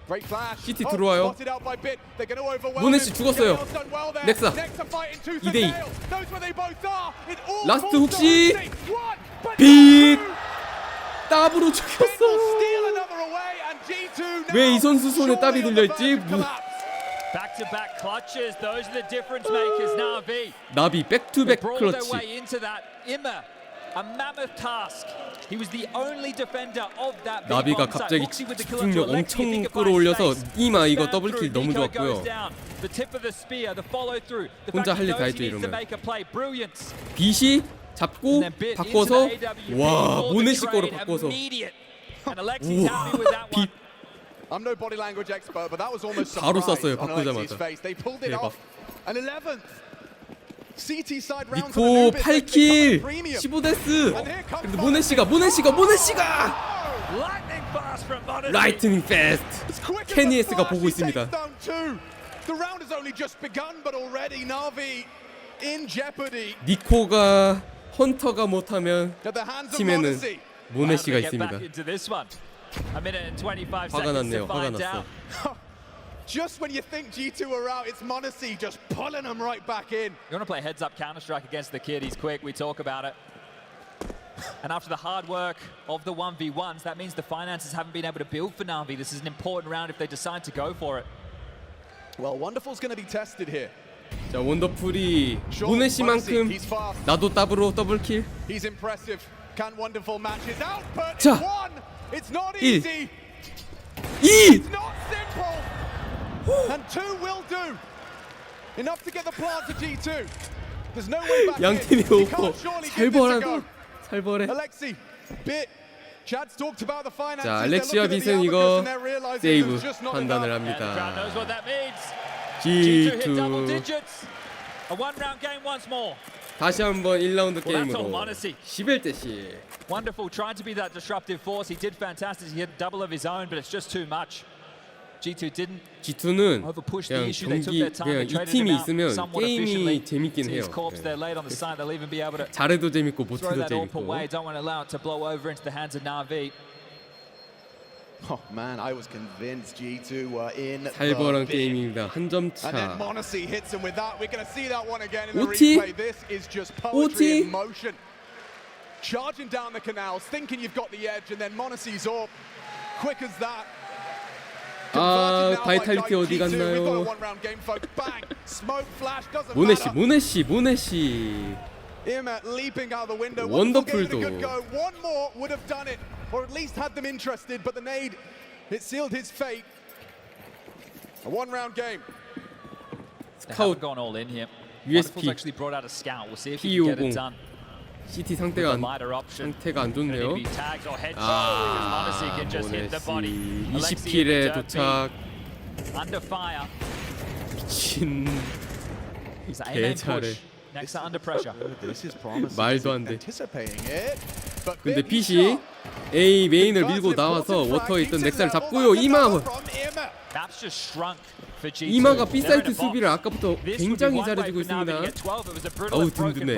Great flash. CT 들어와요. Spotted out by Bit. They're going to overwhelm 모네시 him. 죽었어요. Gale's done well there. 넥사 Nexa fighting tooth and 2대2 nail. Knows where they both are. It all 라스트 falls to 혹시 Huxi. One, but 빛 two. 따브로 Bit will steal 죽였어. another away, and G2 now 왜 이 선수 손에 surely 따비 on the 들려있지? verge of collapse. Back-to-back clutches. Those are the difference makers. Navi. 나비 백투백 Brought their 클러치. way into that. Immer, a mammoth task. He was the only defender of that. 나비가 갑자기 집중력 엄청 끌어올려서 이마 이거 더블킬 너무 좋았고요. 혼자 할 일 다 했죠 이러면. 빛이 잡고 바꿔서 와 모네시 거로 바꿔서. 빛. I'm no body language expert, but that was almost 바로 surprise 쐈어요 on Alexi's 바꾸자마자. face. They pulled it 대박. off. An 11th CT side round. 니코 8킬 15데스. 그래도 모네시가 라이트닝 패스트. 케니에스가 보고 있습니다. The round has only just begun, but already Na'Vi in jeopardy. 니코가 헌터가 못하면 팀에는 모네시가 있습니다. 화가 났네요. 화가 났어. Just when you think G2 are out, it's Monacy just pulling them right back in. You want to play heads-up Counter-Strike against the kid. He's quick. We talk about it. And after the hard work of the 1v1s, that means the finances haven't been able to build for Na'Vi. This is an important round if they decide to go for it. Well, Wonderful's going to be tested here. 자 원더풀이 모네시만큼 나도 더블킬. He's impressive. Can Wonderful match his output? 자, It's not 1, easy. 2. It's not simple. And 2 will do. Enough to get the plant to G2. There's no way back. 양팀이 오고 살벌해. Alexi, Bit. Chad's talked about the finances. 자 알렉시와 빛은 이거 세이브 판단을 합니다. G2 A one-round game once more. 다시 한번 1라운드 게임으로 11대10. Wonderful tried to be that disruptive force. He did fantastic. He had a double of his own, but it's just too much. G2 didn't. G2는 overpush the 그냥 issue. They took their time. 그냥 They 이 traded 팀이 him out 있으면 somewhat efficiently. 게임이 재밌긴 See 해요. his corpse there laid on the side. They'll even be able to 잘해도 재밌고 못해도 throw that 재밌고. away. Don't want to allow it to blow over into the hands of Na'Vi. Oh man, I was convinced G2 were in 살벌한 the bin. 게임입니다. 한 점 And then 차. Monacy hits him with that. We're going to see that one again in the OT? replay. This is just poetry in motion. Charging down the canals, thinking you've got the edge, and then Monacy's up. Quick as that. 아 바이탈리티 어디 갔나요? 모네시. 원더풀도. One more would have done it, or at least had them interested, but the nade, it sealed his fate. A one-round game. Scout gone all in here. USP. Actually brought out a scout. We'll see if he can get it done. CT 상태가 안 좋네요. 아 모네시 20킬에 도착. Under fire. 미친 개잘해. Nexa under pressure. 말도 안 돼. 근데 빛이 A 메인을 밀고 나와서 워터에 있던 넥사를 잡고요. 이마가 B사이트 수비를 아까부터 굉장히 잘해주고 있습니다. 어우 든든해.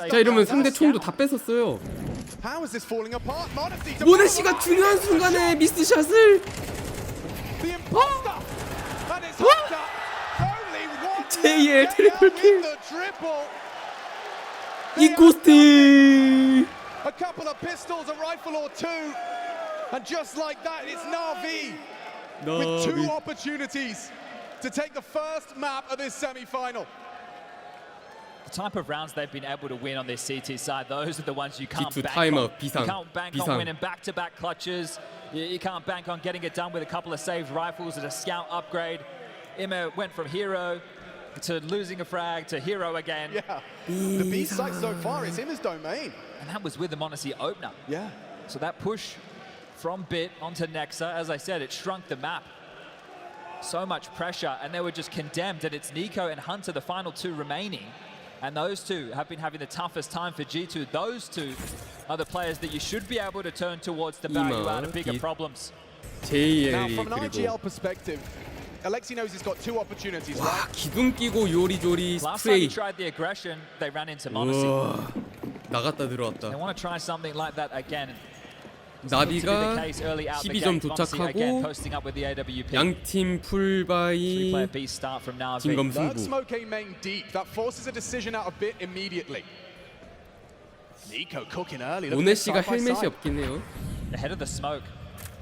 자 이러면 상대 총도 다 뺏었어요. 모네시가 중요한 순간에 미스샷을 JL 트리플킬 이코스트. A couple of pistols, a rifle or two, and just like that, it's Na'Vi with 2 opportunities to take the first map of this semi-final. The type of rounds they've been able to win on this CT side, those are the ones you can't G2 bank timer, on. 비상, You can't bank on winning back-to-back clutches. You can't bank on getting it done with a couple of saved rifles and a scout upgrade. Immer went from hero to losing a frag to hero again. Yeah, the B side so far is in his domain. And that was with the Monacy opener. Yeah. So that push from Bit onto Nexa, as I said, it shrunk the map. So much pressure, and they were just condemned. And it's Nico and Hunter, the final 2 remaining. And those 2 have been having the toughest time for G2. Those 2 are the players that you should be able to turn towards the barrier out of bigger problems. Now, from an IGL perspective, Alexi knows he's got 2 opportunities, right? 기둥 끼고 요리조리 Last time he 스프레이. tried the aggression, they ran into Monacy. 나갔다 들어왔다. They want to try something like that again. 나비가 12점 도착하고 양팀 풀바이 진검 승부. Smoke came main deep. That forces a decision out a bit immediately. Nico cooking early. 모네시가 헬멧이 없긴 해요. Ahead of the smoke.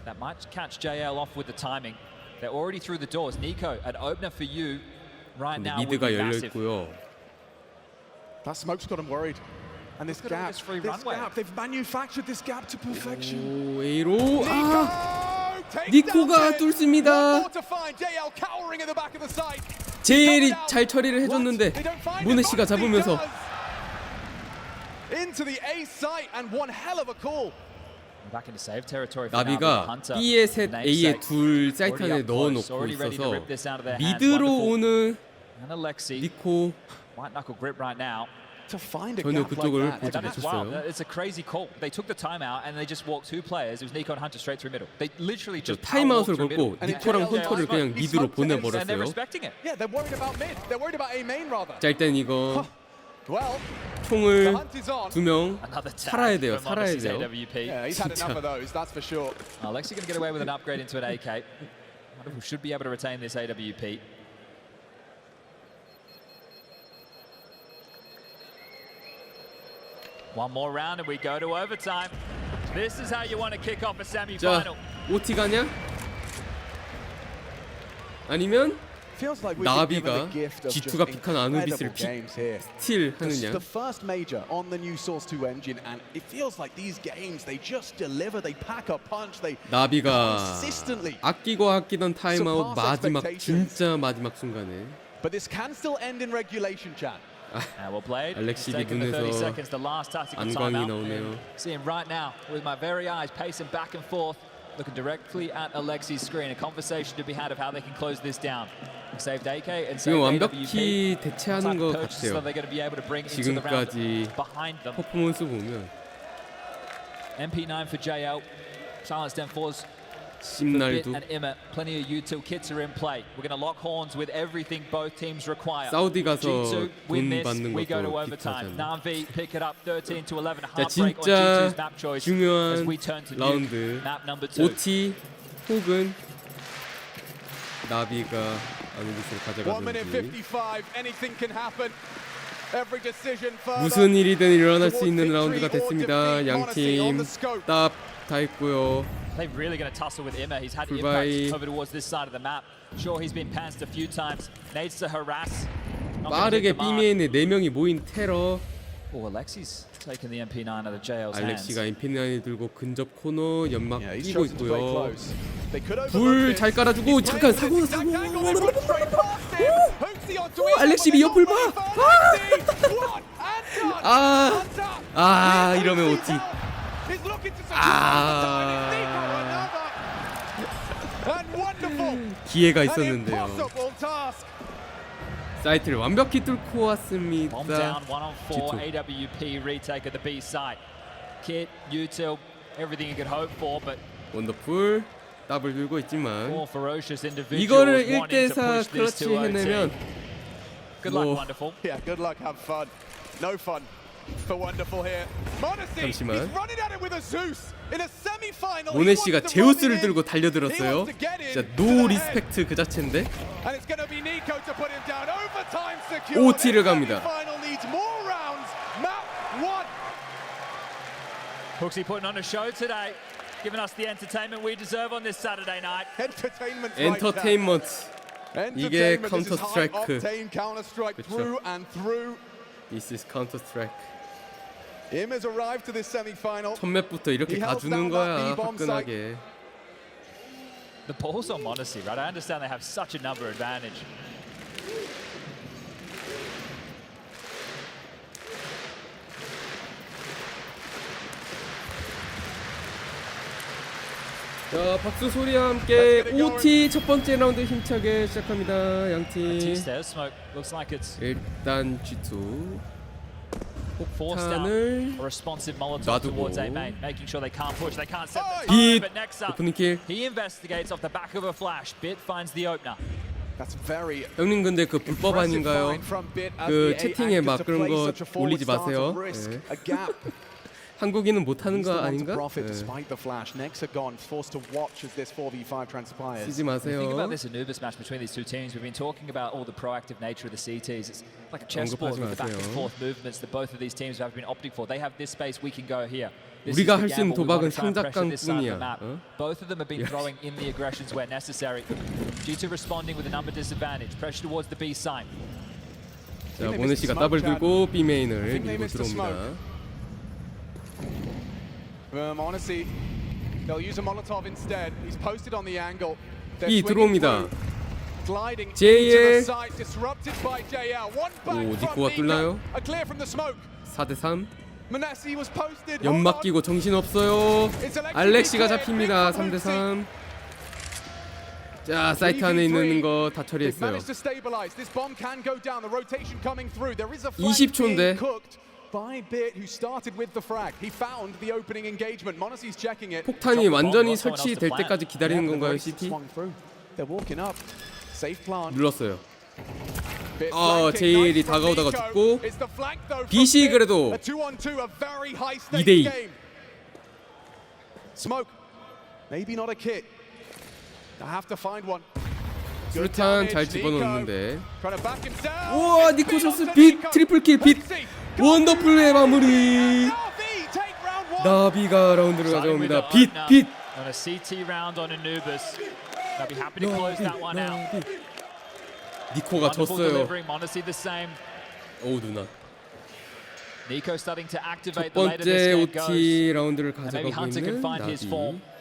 That might catch JL off with the timing. They're already through the doors. Nico, an opener for you right now would 미드가 be 열려 massive. 있고요. That smoke's got him worried. And this gap, they've manufactured this gap to perfection. 오, A로 니코가 뚫습니다. 제일이 잘 처리를 해줬는데 모네 씨가 잡으면서 Into the A site and one hell of a call. Back into save territory for 나비가 B에 셋, A에 둘 사이트 안에 넣어놓고 있어서 미드로 오는 니코 전혀 그쪽을 보지 못했어요. It's a crazy call. They took the timeout and they just walked two players. It was Nico and Hunter straight through middle. They literally just 타임아웃을 걸고 니코랑 헌터를 그냥 미드로 보내버렸어요. Yeah, they're worried about mid. They're worried about A main rather. 자 일단 이거 총을 두 명 살아야 돼요. 살아야 돼요. Yeah, he's had enough of those. That's for sure. Alexi going to get away with an upgrade into an AK. Who should be able to retain this AWP. One more round and we go to overtime. This is how you want to kick off a semi-final. 자, OT 가냐? 아니면 나비가 G2가 픽한 아누비스를 스틸 하느냐? The first major on the new Source 2 engine, and it feels like these games they just deliver. They pack a punch. They 나비가 아끼고 아끼던 타임아웃 마지막 진짜 마지막 순간에. But this can still end in regulation, chat. 알렉시비 눈에서 안광이 나오네요. Seeing right now with my very eyes pacing back and forth, looking directly at Alexi's screen. A conversation to be had of how they can close this down. Saved AK and saved 지금 완벽히 대체하는 것 같아요. 지금까지 퍼포먼스 보면 MP9 for JL, Silenced M4's 심날도 and Imma, plenty of util kits are in play. We're going to lock horns with everything both teams require. 사우디 가서 G2 win 돈 this, 받는 we go to 것도 overtime. 빅하잖아. Navi pick it up 13 to 11. 자 진짜 중요한 라운드 OT 혹은 나비가 아누비스를 가져가든지 무슨 일이든 일어날 수 있는 라운드가 됐습니다. 양팀 딱 다 있고요. They're really going to tussle with Imma. He's had impact over towards this side of the map. Sure, he's been pantsed a few times. Needs to harass. 빠르게 B메인에 4명이 모인 테러. Oh, Alexi's taking the MP9 out of JL's hands. 알렉시가 MP9을 들고 근접 코너 연막 끼고 있고요. 불 잘 깔아주고 잠깐 사고. 알렉시 옆을 봐. 이러면 OT. 기회가 있었는데요. 사이트를 완벽히 뚫고 왔습니다. Bomb down 1-on-4 AWP retake at the B site. Kit, util, everything you could hope for, but 원더풀 더블 들고 있지만 이거를 1대4 클러치 해내면 Good luck, Wonderful. Yeah, good luck, have fun. No fun for Wonderful here. 잠시만. In a semi-final. 모네 씨가 제우스를 들고 달려들었어요. 진짜 노 리스펙트 그 자체인데. OT를 갑니다. Hooksy putting on a show today, giving us the entertainment we deserve on this Saturday night. 엔터테인먼트. 이게 카운터 스트라이크. Through and through. This is Counter Strike. Im has arrived to this semi-final. 첫 맵부터 이렇게 가주는 거야, 화끈하게. The ball's on Modesty, right? I understand they have such a number advantage. 자, 박수 소리와 함께 OT 첫 번째 라운드 힘차게 시작합니다. 양팀. 일단 G2 폭탄을 놔두고 빛 오프닝 킬. 형님 근데 그 불법 아닌가요? 그 채팅에 막 그런 거 올리지 마세요. 네. 한국인은 못하는 거 아닌가? 쓰지 마세요. Think about this Anubis match between these two teams. We've been talking about all the proactive nature of the CTs. It's like a chessboard with the back and forth movements that both of these teams have been opting for. They have this space, we can go here. 우리가 할 수 있는 도박은 창작강뿐이야. Both of them have been throwing in the aggressions where necessary. G2 responding with a number disadvantage. Pressure towards the B side. 자, 모네시가 더블 들고 B 메인을 밀고 들어옵니다. Honestly, they'll use a Molotov instead. He's posted on the angle. B 들어옵니다. JL. 오, 니코가 뚫나요? 4대3. 연막 끼고 정신없어요. 알렉시가 잡힙니다. 3대3. 자, 사이트 안에 있는 거 다 처리했어요. 20초인데 폭탄이 완전히 설치될 때까지 기다리는 건가요, CT? 눌렀어요. JL이 다가오다가 죽고 BC 그래도 2대2. 수류탄 잘 집어넣는데. 우와, 니코 셔스 빛 트리플킬 빛 원더풀의 마무리. 나비가 라운드를 가져옵니다. 빛. On a CT round on Anubis. They'll be happy to close that one out. 니코가 졌어요. 오, 누나. Nico starting to activate 첫 the later this 번째 game goes. OT 라운드를 And maybe 가져가고 Hunter can 있는 find his form. 나비.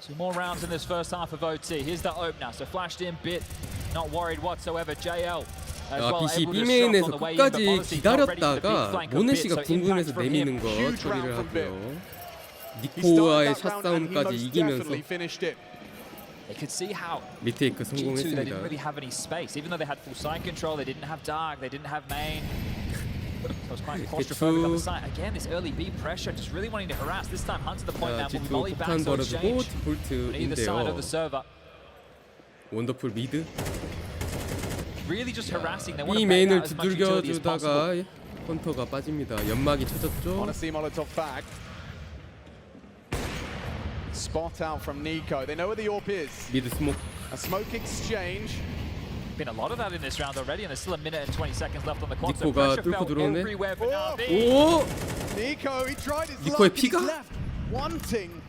2 more rounds in this first half of OT. Here's the ope now. So flashed in bit, not worried whatsoever. JL. BC B메인에서 끝까지 기다렸다가 모네시가 궁금해서 내미는 거 처리를 하고요. 니코와의 샷 싸움까지 이기면서 리테이크 G2, they didn't 성공했습니다. really have any space. Even though they had full side control, they didn't have dark, they didn't have main. So it was quite claustrophobic on the side. Again, this early B pressure, just really wanting to harass. This time, Hunter the point now will be volley back, 폭탄 so 벌어주고 exchange on either side of the server. 원더풀 미드. Really just harassing. They want 이 to make 메인을 out as much utility as possible. 두들겨주다가 헌터가 빠집니다. 연막이 쳐졌죠. Spot out from Nico. They know where the AWP is. 미드 스모크. A smoke exchange. Been a lot of that in this round already, and there's still a minute and 20 seconds left on the clock. So 니코가 pressure 뚫고 felt 들어오네. everywhere for Navi. 오! Nico, he tried his 니코의 luck. He's 피가? left wanting.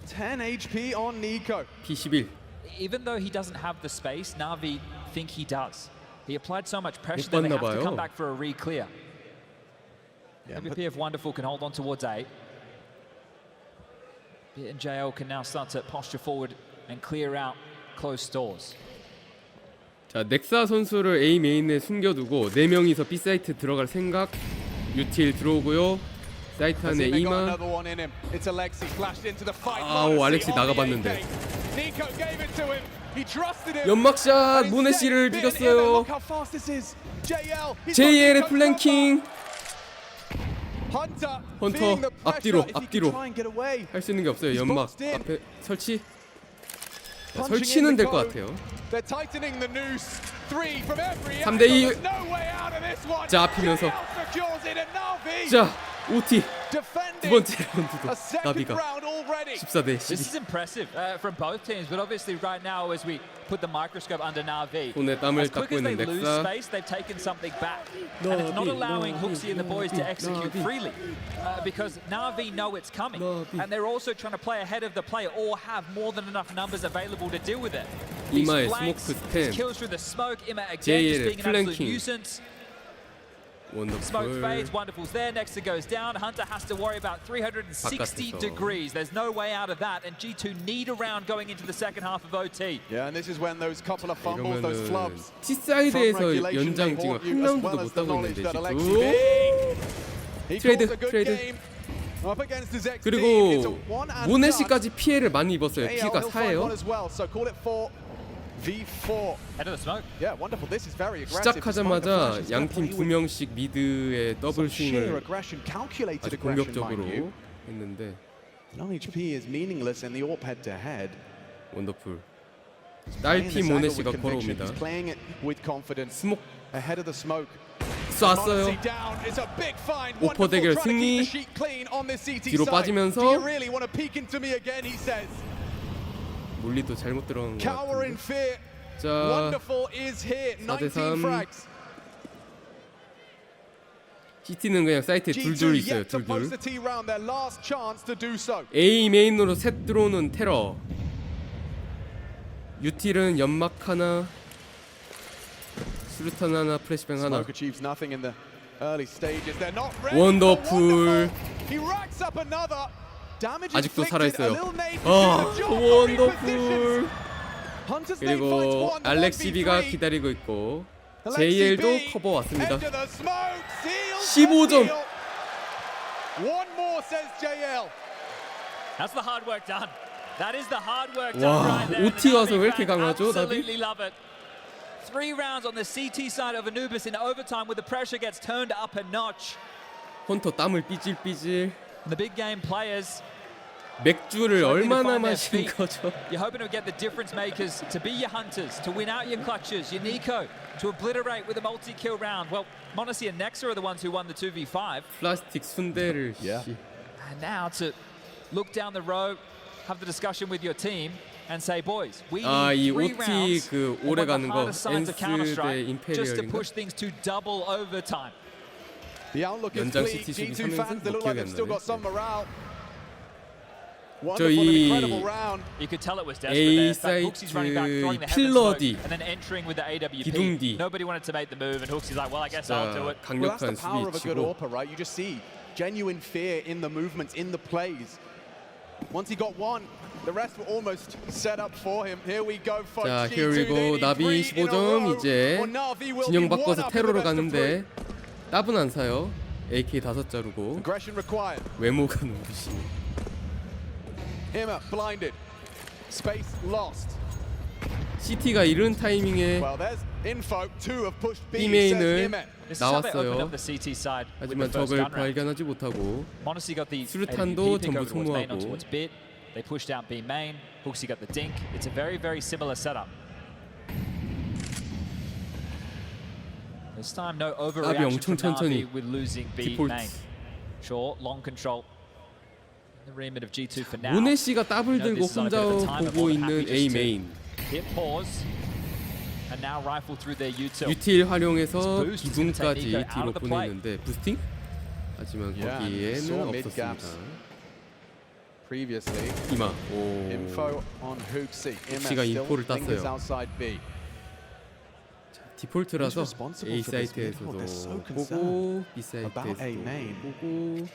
10 HP on Nico. P11. Even though he doesn't have the space, Navi think he does. He applied so much pressure that they have to come back for a re-clear. MVP of Wonderful can hold on towards A. Bit and JL can now start to posture forward and clear out closed doors. 자, 넥사 선수를 A 메인에 숨겨두고 4명이서 B 사이트 들어갈 생각. 유틸 들어오고요. 사이트 안에 이마. 아우, 알렉시 나가봤는데. 연막샷 모네시를 죽였어요. JL의 플랭킹. 헌터 앞뒤로 할 수 있는 게 없어요. 연막 앞에 설치. 설치는 될 것 같아요. 3대2. 잡히면서. 자, OT 두 번째 라운드도 나비가 14대 12. This is impressive from both teams, but obviously right now as we put the microscope under Navi, 손에 땀을 as quick 닦고 as they 있는 lose 넥사. space, they've taken something back, and it's not allowing Hooksy and the boys to execute freely because Navi know it's coming, and they're also trying to play ahead of the play or have more than enough numbers available to deal with it. These 이마에 flanks, 스모크 these 스템. kills through the smoke, Ima again just JL의 being an absolute 플랭킹. nuisance. Smoke 원더풀. fades, Wonderful's there, next it goes down. Hunter has to worry about 360 바깥에서. degrees. There's no way out of that, and G2 need a round going into the second half of OT. Yeah, and this is when those couple of fumbles, those flubs. T 사이드에서 연장 지금 한 라운드도 못 하고 있는데 트레이드. 그리고 모네시까지 피해를 많이 입었어요. 피가 4예요. 시작하자마자 양팀 2명씩 미드에 더블 스윙을 아주 공격적으로 했는데 원더풀. 딸피 모네시가 걸어옵니다. 스모크 쐈어요. 오퍼 대결 승리. 뒤로 빠지면서 몰리도 잘못 들어간 것 같은데. 자, 4대3. CT는 그냥 사이트에 둘둘 있어요. 둘둘. A 메인으로 셋 들어오는 테러. 유틸은 연막 하나, 수류탄 하나, 플래시뱅 하나. 원더풀. 아직도 살아있어요. 원더풀. 그리고 알렉시비가 기다리고 있고 JL도 커버 왔습니다. 15점. That's the hard work done. That is the hard work done 와, right there. OT 와서 왜 이렇게 강하죠, 나비? Absolutely love it. 3 rounds on the CT side of Anubis in overtime where the pressure gets turned up a notch. 헌터 땀을 삐질삐질. The big game players 맥주를 얼마나 마신 거죠? You're hoping to get the difference makers, to be your hunters, to win out your clutches, your Nico, to obliterate with a multi-kill round. Well, Monacy and Nexa are the ones who won the 2v5. 플라스틱 순대를. And now to look down the road, have the discussion with your team and say, boys, we need 3 rounds 그 on 오래 one of 가는 the 거 hardest sides of 엔스 대 Counter-Strike just to 임페리얼인가? push things to double overtime. The outlook is 연장 bleak. CT 수비 G2 fans, they look like they've still got some morale. 저희 You could tell it was desperate A there. In fact, Hooksy's running back, throwing the heaven 필러 smoke, D, and then entering with the AWP. 기둥 D. Nobody wanted to make the move, and Hooksy's like, well, I guess I'll do it. Well, that's the 강력한 power of a good 수비 치고. AWP, right? You just see genuine fear in the movements, in the plays. Once he got one, the rest were almost set up for him. Here we go, folks. 자, here we go. 나비 15점. 이제 진영 바꿔서 테러로 가는데 답은 안 사요. AK 5자루고 외모가 눈부시네. Himmer blinded. Space lost. CT가 이른 타이밍에 Well, there's info. 2 have pushed B. B메인을 This is how they opened 나왔어요. up the CT side with 하지만 the first 적을 gun round. 발견하지 못하고 Monacy got the 수류탄도 AWP pick 전부 over towards main, not 소모하고. towards bit. They pushed out B main. Hooksy got the dink. It's a very, very similar setup. This time, no overreaction 엄청 from 천천히. Na'Vi with losing B 디폴트. main. Sure, long control. The remit of G2 for now. 모네씨가 더블 You know, 들고 this is on a 혼자 bit of a time 보고 before 있는 happy A just to 메인. hit pause. And now rifle through their util. 유틸 활용해서 This boost is gonna take 기둥까지 Nico out 뒤로 of the play. 보내는데 부스팅? 하지만 거기에는 없었습니다. Previously, 이마. info on Hooksy. 훅시가 인포를 Fingers 땄어요. outside B. 디폴트라서 A 사이트에서도 보고 B about A 사이트에서도 main. 보고.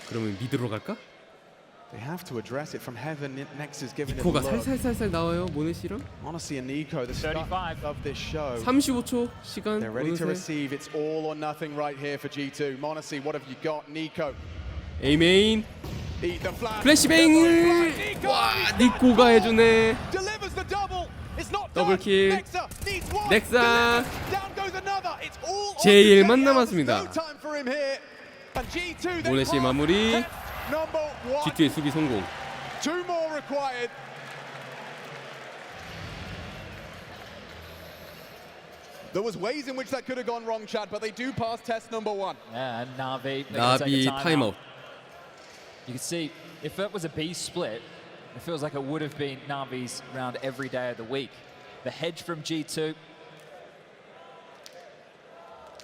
그러면 미드로 갈까? They have to address it from heaven. Next is giving it a 니코가 look. 살살살살 나와요. 모네씨랑. Monacy and Nico, the start of this show. 35초 시간. They're ready to 어느새. receive. It's all or nothing right here for G2. Monacy, what have you got? Nico. A 메인. Eat the flash. 플래시뱅. 와, 니코가 해주네. Delivers the double. It's not 더블 킬. Nexa needs one. 넥사. Down goes another. It's all JL만 남았습니다. no time for him here. And G2 then 모네씨 마무리. number 1. G2의 수비 성공. 2 more required. There was ways in which that could have gone wrong, Chad, but they do pass test number 1. Yeah, and Na'Vi. 나비 타임아웃. You can see, if it was a B split, it feels like it would have been Na'Vi's round every day of the week. The hedge from G2.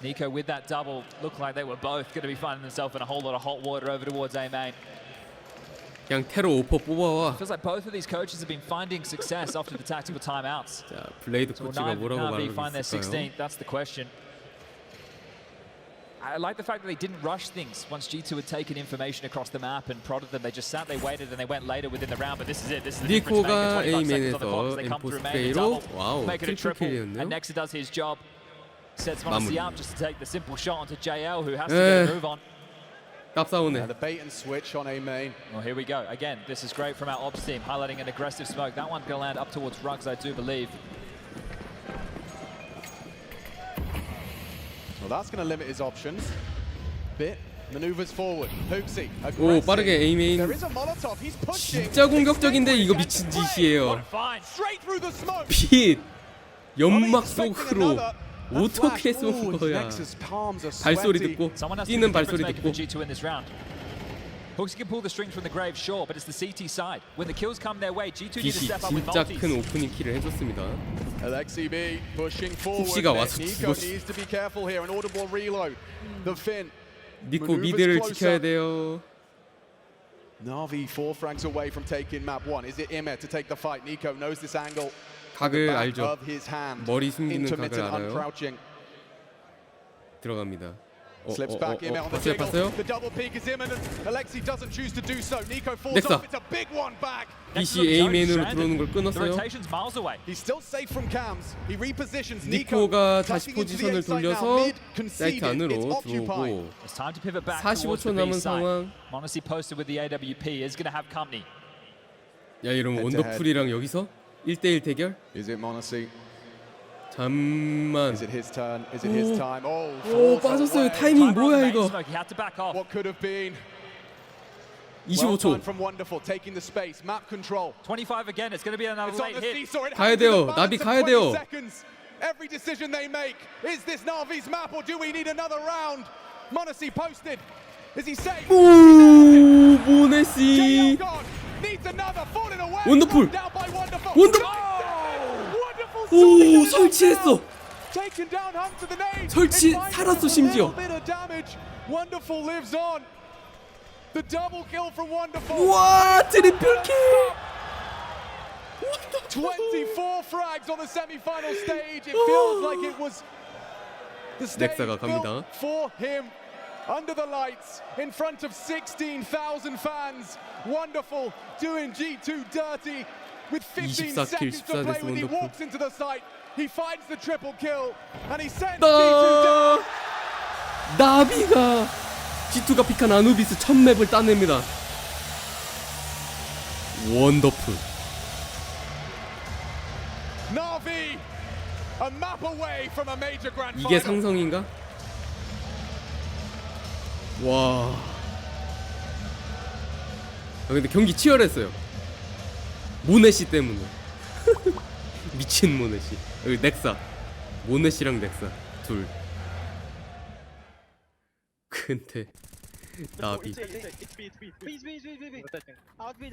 Nico with that double looked like they were both going to be finding themselves in a whole lot of hot water over towards A main. 그냥 테러 오퍼 뽑아와. Feels like both of these coaches have been finding success after the tactical timeouts. 자, 블레이드 So will 코치가 뭐라고 Na'Vi 말하고 find their 있을까요? 16th? That's the question. I like the fact that they didn't rush things once G2 had taken information across the map and prodded them. They just sat, they waited, and they went later within the round. But this is it. This is the difference 니코가 maker. 25 seconds on the clock as A they come 메인에서 through main and M4스페이로 double, 와우 make it a 트리플 triple. 킬이었네요. And Nexa does his job. Sets Monacy 마무리. up just to take the simple shot onto JL, who has to get a move on. 깝싸우네. The bait and switch on A main. Well, here we go. Again, this is great from our ops team, highlighting an aggressive smoke. That one's going to land up towards Ruggs, I do believe. Well, that's going to limit his options. Bit maneuvers forward. Hooksy. 오, 빠르게 A 메인. There is a Molotov. He's pushing. 진짜 공격적인데 이거 미친 짓이에요. Straight through the smoke. 빛. 연막 속으로. 어떻게 쏜 거야? 발소리 듣고 뛰는 발소리 듣고. Hooks can pull the strings from the grave, sure, but it's the CT side. When the kills come their way, G2 need to 빗이 step up with 진짜 multis. 큰 오프닝 킬을 해줬습니다. LXCB pushing forward. 훅시가 와서 Nico 죽었어. needs to be careful here. An audible reload. The Finn. 니코 미드를 지켜야 돼요. Na'Vi 4 frags away from taking map 1. Is it Ime to take the fight? Nico knows this angle. 각을 Back 알죠. of his hand. 머리 숨기는 각을 Intermittent 알아요. uncrouching. 들어갑니다. Slips back Ime on the jiggle. 봤어요? The double peek is imminent. Alexi doesn't choose to do so. Nico falls 넥사. off. It's a big one back. 빗이 A맨으로 들어오는 걸 The 끊었어요. rotation's miles away. He's still safe from cams. He repositions. 니코가 다시 tucking into the 포지션을 A side now. 돌려서 Mid 사이트 conceded. 안으로 It's occupied. 들어오고 It's time to pivot back towards 45초 the 남은 B side. 상황. Monacy posted with the AWP is going to have company. 야 이러면 Head to head. 원더풀이랑 여기서 1대1 대결? Is it Monacy? 잠만. Is it his turn? Is it his time? Oh, 오 빠졌어요. 타이밍 뭐야 이거? He had to back off. What could have been? 25초. Well from Wonderful, taking the space, map control. 25 again. It's going to be another It's on late the hit. seesaw. It 가야 hangs in the 돼요. balance 나비 of 가야 20 돼요. seconds. Every decision they make. Is this Na'Vi's map or do we need another round? Monacy posted. Is he safe? 오 모네시. Needs another. Falling away. 원더풀. Down by Wonderful. 오 설치했어. Taken down Hunt to the nade. 설치 살았어 심지어. Bit of damage. Wonderful lives on. The double kill from Wonderful. 와 트리플 킬. 24 frags on the semi-final stage. It feels like it was the stage 넥사가 갑니다. built for him. Under the lights, in front of 16,000 fans. Wonderful, doing G2 dirty. With 15 seconds to play with, he walks into the site. He finds the triple kill, and he sends G2 down. 나비가 G2가 픽한 아누비스 첫 맵을 따냅니다. 원더풀. Na'Vi, a map away from a major grand 이게 final. 상성인가? 와. 근데 경기 치열했어요. 모네시 때문에. 미친 모네시. 여기 넥사. 모네시랑 넥사 둘. 근데 나비. It's B. Please. Out B.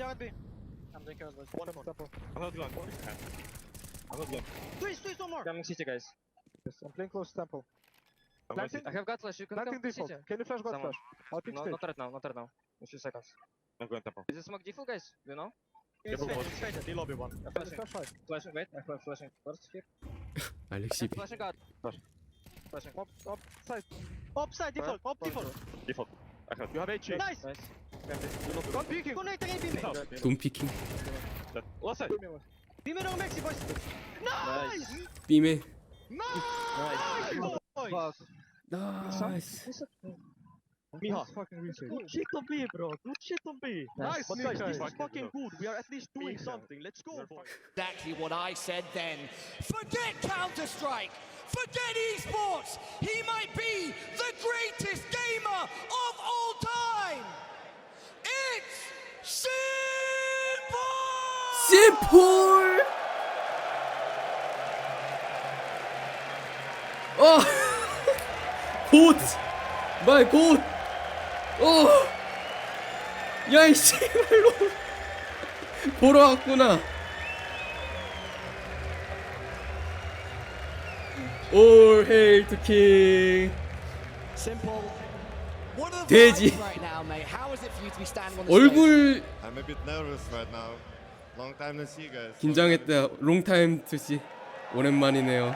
I'm doing chaos, boys. I'm not going. Please, one more. Coming CT, guys. Yes, I'm playing close to temple. I have got flash. You can Planting come default. CT. Can you flash God flash? I'll pick No, stage. not right now. A few seconds. I'm going temple. Is it smoke default, guys? Do you know? It's faded. D lobby one. Flashing. Wait. I'm flashing first here. 알렉시. Flashing God. Flashing. Up side. Upside default. Default. You have HE. Nice. Don't peeking. Connect again, B-main. 돈 피킹. Last side. B-main on Maxi, boys. Nice. 빔에. Boys. 나이스. Miha. Good shit on B, bro. Good shit on B. Nice. But guys, this is fucking good. We are at least doing something. Let's go. Exactly what I said then. Forget Counter-Strike. Forget esports. He might be the greatest gamer of all time. It's 심폴. 곧. 마이 곧. 야이 씨발로. 보러 왔구나. All hail to king. Simple. What are the 돼지. vibes right now, mate? How is it for you to be standing on the 얼굴 I'm a bit nervous right now. Long time no see, guys. 긴장했다. 롱타임 투시. 오랜만이네요.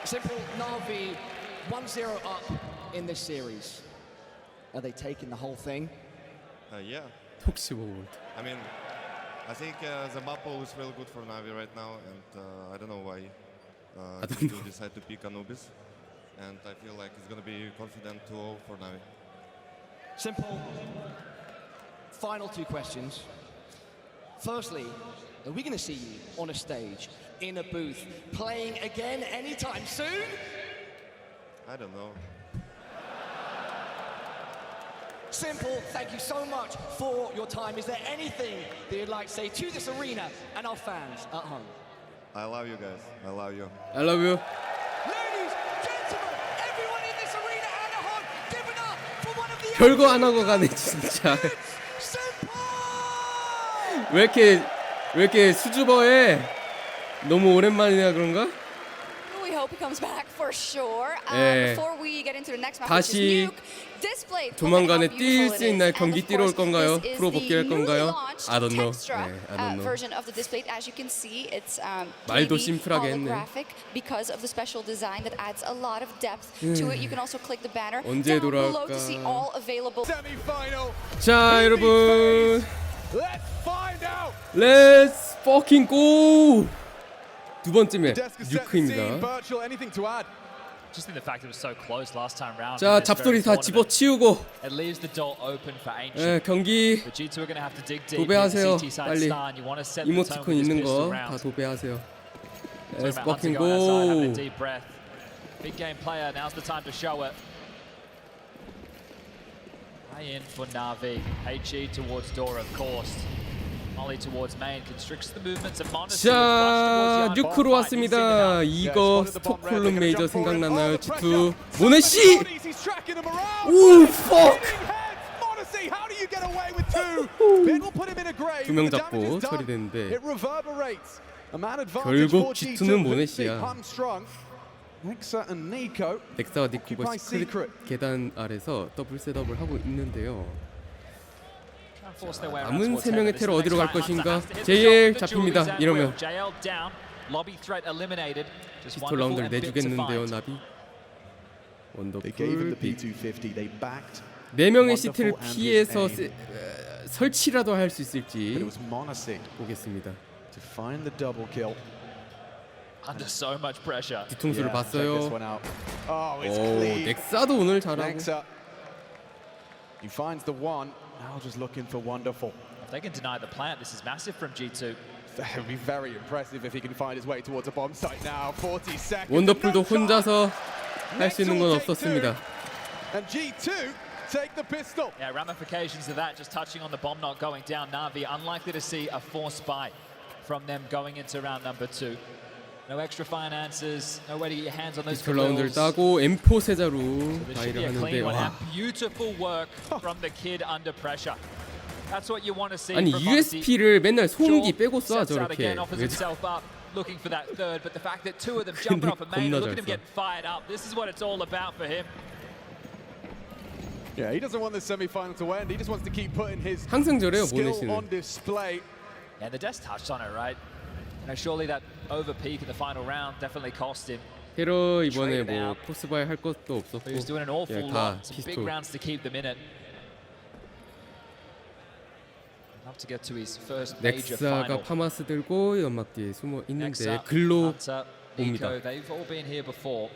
Simple, Na'Vi 1-0 up in this series. Are they taking the whole thing? Yeah. 톡시 보고. I mean, I think the map pool is really good for Na'Vi right now, and I don't know why G2 decide to pick Anubis, and I feel like it's gonna be confident 2-0 for Na'Vi. Simple. Final two questions. Firstly, are we going to see you on a stage, in a booth, playing again anytime soon? I don't know. Simple, thank you so much for your time. Is there anything that you'd like to say to this arena and our fans at home? I love you guys. I love you. I love you. Ladies, gentlemen, everyone in this arena and at home, give it up for one of the 별거 안 하고 가네 진짜. 왜 이렇게 수줍어해? 너무 오랜만이라 그런가? We hope he comes back for sure. 예. Before we get into the next match, 다시 조만간에 뛸 수 있나요? 경기 뛰러 올 건가요? 프로 복귀할 건가요? I don't know. I don't know. Version of the display, as you can see, it's 말도 심플하게 했네. holographic because of the special design that adds a lot of depth to it. You can also click the banner 언제 down below 돌아올까? to see all available. 자, 여러분. Let's find out. Let's fucking go. 두 번째 맵 뉴크입니다. Anything to add? Just in the fact it was so close last time round. 자, 잡소리 다 집어치우고 It leaves the door open for 예, Ancient. 경기 But G2 are going to have to dig deep. 도배하세요. CT side 빨리 star, and you want to set the tone 이모티콘 for this 있는 pistol 거 다 round. 도배하세요. Talking Let's about fucking Hunter going outside, having a go. deep breath. Big game player. Now's the time to show it. High in for Na'Vi. HE towards door, of course. Molly towards main constricts the movements of Monacy. 자, 뉴크로 왔습니다. 이거 스톡홀름 메이저 생각나나요? G2 모네시. 오, fuck. 두 명 잡고 처리됐는데 결국 G2는 모네시야. 넥사와 니코가 시크릿 계단 아래서 더블 셋업을 하고 있는데요. 남은 3명의 테러 어디로 갈 것인가? JL 잡힙니다. 이러면 피스톨 라운드를 내주겠는데요, 나비. 원더풀 4명의 시트를 피해서 설치라도 할 수 있을지 보겠습니다. Under so much pressure. 뒤통수를 봤어요. 오, 넥사도 오늘 잘하고. He finds the one. Now just looking for Wonderful. If they can deny the plant, this is massive from G2. That would be very impressive if he can find his way towards a bomb site now. 40 seconds. 원더풀도 혼자서 할 수 있는 건 없었습니다. And G2 take the pistol. Yeah, ramifications of that, just touching on the bomb not going down. Na'Vi unlikely to see a force buy from them going into round number 2. No extra finances, no way to get your hands on those 피스톨 라운드를 따고 M4 세자로 바이를 하는데 와. Beautiful work from the kid under pressure. That's what you want to see. 아니 USP를 맨날 소음기 빼고 쏴 저렇게. Looking for that third, but the fact that two of them jumping off a main, look at him get fired up. This is what it's all about for him. Yeah, he doesn't want the semi-final to end. He just wants to keep putting his 항상 저래요, skill 모네시는. on display. Yeah, the Des touched on it, right? Surely that over peak in the final round definitely cost him. 테러 이번에 뭐 포스바이 할 것도 없었고 He was doing an awful 다 lot. Some big 피스톨. rounds to keep them in it. Enough to get to his first major 넥사가 final. 파마스 들고 연막 뒤에 숨어 Next 있는데 up, 글로 Hunter, 옵니다. Nico, they've all been here before.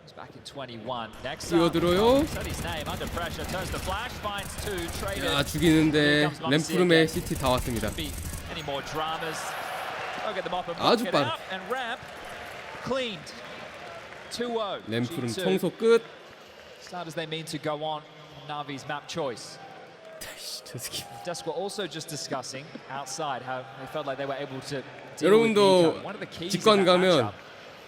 It's back in 21. Next 뛰어들어요. said his name under pressure, turns the flash, finds two, traded. 야 죽이는데 램프룸의 CT 다 왔습니다. Any more dramas? Go get them off and 아주 block it 빠르. out, and ramp cleaned. 2-0. 램프룸 G2. 청소 끝. Start as they mean to go on Navi's map choice. 저 새끼. Desk were also just discussing outside how they felt like they were able to deal with 여러분도 Nico. One of the keys 직관 in that 가면 matchup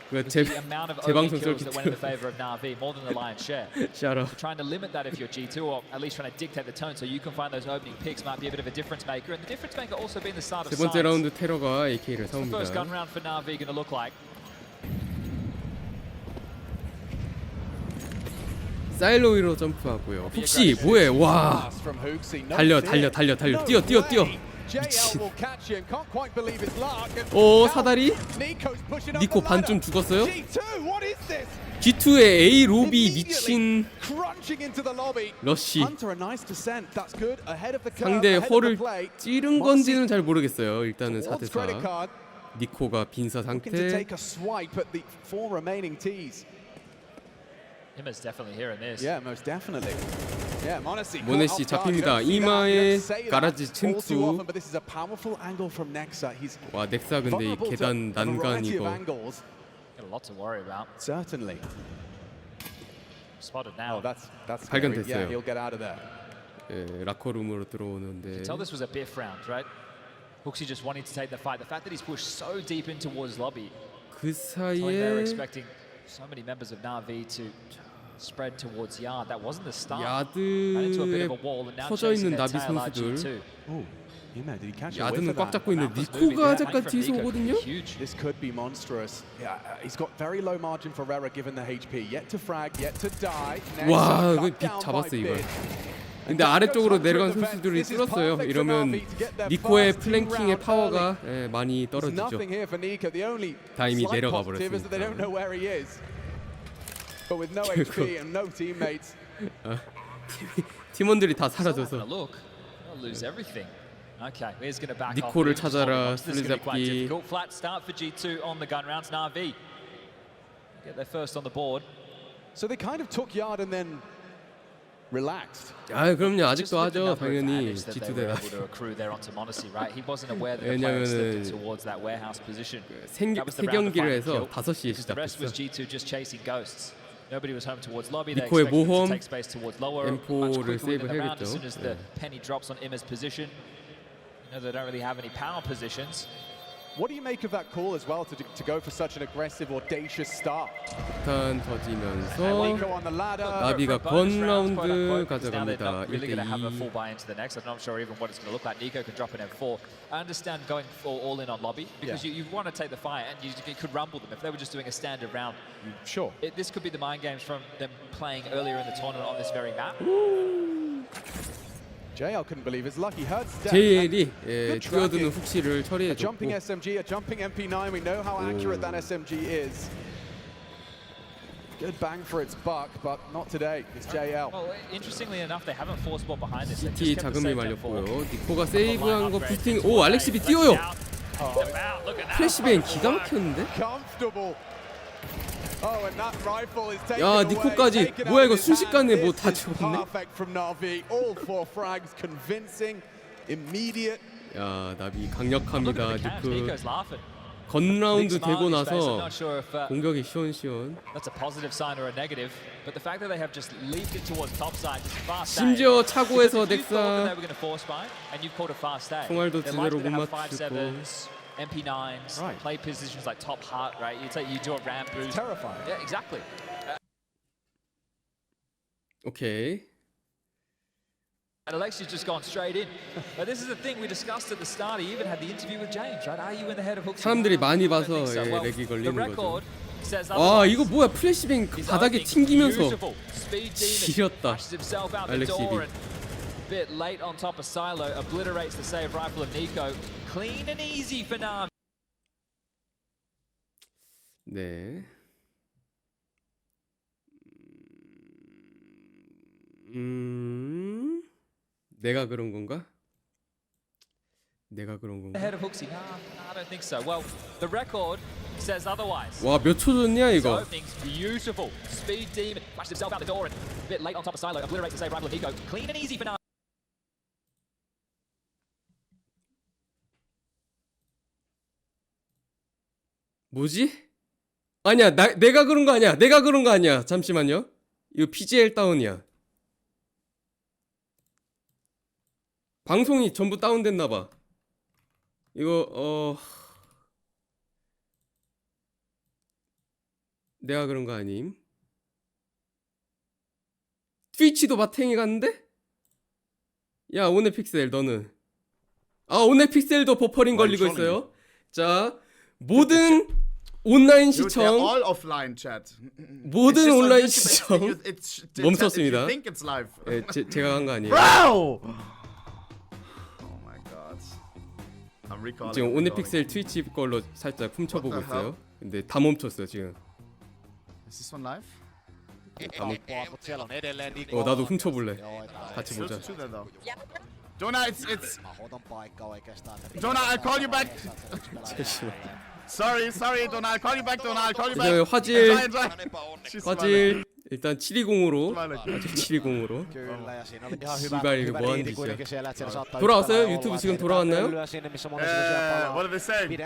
그 was the amount of 제 방송 opening kills that went in the 쏠 favor of Na'Vi, more than the lion's share. Shut up. So trying to limit that if you're G2, or at least trying to dictate the tone so you can find those opening picks might be a bit of a difference maker. And the difference maker also being the start of 세 번째 sides. 라운드 테러가 AK를 What's the first gun 사옵니다. round for Na'Vi going to look like? 사일로이로 점프하고요. 혹시 뭐해? 와. 달려 뛰어. 미친. 오 사다리? 니코 반쯤 죽었어요? G2의 A 로비 미친 러쉬. 상대 허를 찌른 건지는 잘 모르겠어요. 일단은 4대4. 니코가 빈사 상태. Himmer's definitely here in this. Yeah, most definitely. Yeah, 모네시 잡힙니다. 이마에 가라지 침투. but this is a powerful angle from Nexa. He's 와 넥사 근데 이 계단 난간 이거. Got a lot to worry about. Certainly. Spotted now. Oh, that's 발견됐어요. Yeah, he'll get out of there. 예, 라커룸으로 들어오는데. Tell this was a biff round, right? Huxi just wanting to take the fight. The fact that he's pushed so deep in towards lobby. 그 They're 사이에 expecting so many members of Na'Vi to spread towards Yard. That wasn't the start. 야드에 퍼져 있는 나비 선수들. 야드는 꽉 잡고 있는 니코가 잠깐 뒤에서 오거든요. This could be monstrous. Yeah, he's got very low margin for error given the HP. Yet to frag, yet to die. 와, 그 빅 잡았어 이걸. 근데 아래쪽으로 내려간 선수들이 뚫었어요. 이러면 니코의 플랭킹의 파워가 많이 떨어지죠. 다행히 내려가 버렸습니다. 팀원들이 다 사라져서. 니코를 찾아라 술래잡기. Flat start for G2 on the gun rounds. Na'Vi get their first on the board. So they kind of took Yard and then relaxed. 아 그럼요. 아직도 하죠. 당연히 G2대다. 왜냐면은 세 경기를 해서 5시에 시작했어. Nobody was home towards lobby. 니코의 모험 take space towards lower. M4를 세이브해야겠죠. As soon as the penny drops on Imma's position, you know they don't really have any power positions. What do you make of that call as well to go for such an aggressive, audacious start? 폭탄 터지면서 나비가 건 라운드 가져갑니다. 1대2. I'm not sure even what it's going to look like. Nico can drop an M4. I understand going all in on lobby because you want to take the fight and you could rumble them if they were just doing a standard round. Sure. This could be the mind games from them playing earlier in the tournament on this very map. JL couldn't believe his luck. He heard steps. JL이 뛰어드는 훅시를 처리해줬고. Jumping SMG, a jumping MP9. We know how accurate that SMG is. Good bang for its buck, but not today. It's JL. Well, interestingly enough, they haven't force ball behind this. CT 자금이 말렸고요. 니코가 세이브한 거 부스팅. 오, 알렉시비 뛰어요. 플래시뱅 기가 막혔는데? 야, 니코까지. 뭐야 이거 순식간에 뭐 다 죽었네. 야, 나비 강력합니다. 니코. 건 라운드 되고 나서 공격이 시원시원. 심지어 차고에서 넥사 총알도 제대로 못 맞추고. MP9s, play positions like top heart, right? You do a ramp boost. It's terrifying. Yeah, exactly. Okay. And Alexi's just gone straight in. But this is the thing we discussed at the start. He even had the interview with James, right? Are you in the head of Huxi? 사람들이 많이 봐서 렉이 걸리는 거죠. 아 이거 뭐야 플래시뱅 바닥에 튕기면서 지렸다. 알렉시비. Bit late on top of Silo, obliterates the save rifle of Nico. Clean and easy for Na'Vi. 네. 내가 그런 건가? 내가 그런 건가? Ahead of Huxi? No, I don't think so. Well, the record says otherwise. 와, 몇 초 줬냐 이거? Beautiful. Speed demon flashes himself out the door and a bit late on top of Silo, obliterates the save rifle of Nico. Clean and easy for Na'Vi. 뭐지? 아니야, 내가 그런 거 아니야. 내가 그런 거 아니야. 잠시만요. 이거 PGL 다운이야. 방송이 전부 다운됐나 봐. 이거 내가 그런 거 아님? 트위치도 마탱이 갔는데? 야, 오늘 픽셀 너는. 아, 오늘 픽셀도 버퍼링 걸리고 있어요. 자, 모든 온라인 시청 모든 온라인 시청 멈췄습니다. 제가 한 거 아니에요. 지금 오네픽셀 트위치 걸로 살짝 훔쳐보고 있어요. 근데 다 멈췄어요 지금. 나도 훔쳐볼래. 같이 보자. Jonah, it's Jonah, I'll call you back. Sorry, Donald. I'll call you back, Donald. I'll call you back. 화질 일단 720으로 720으로. 씨발 이거 뭐하는 짓이야. 돌아왔어요? 유튜브 지금 돌아왔나요? What are they saying?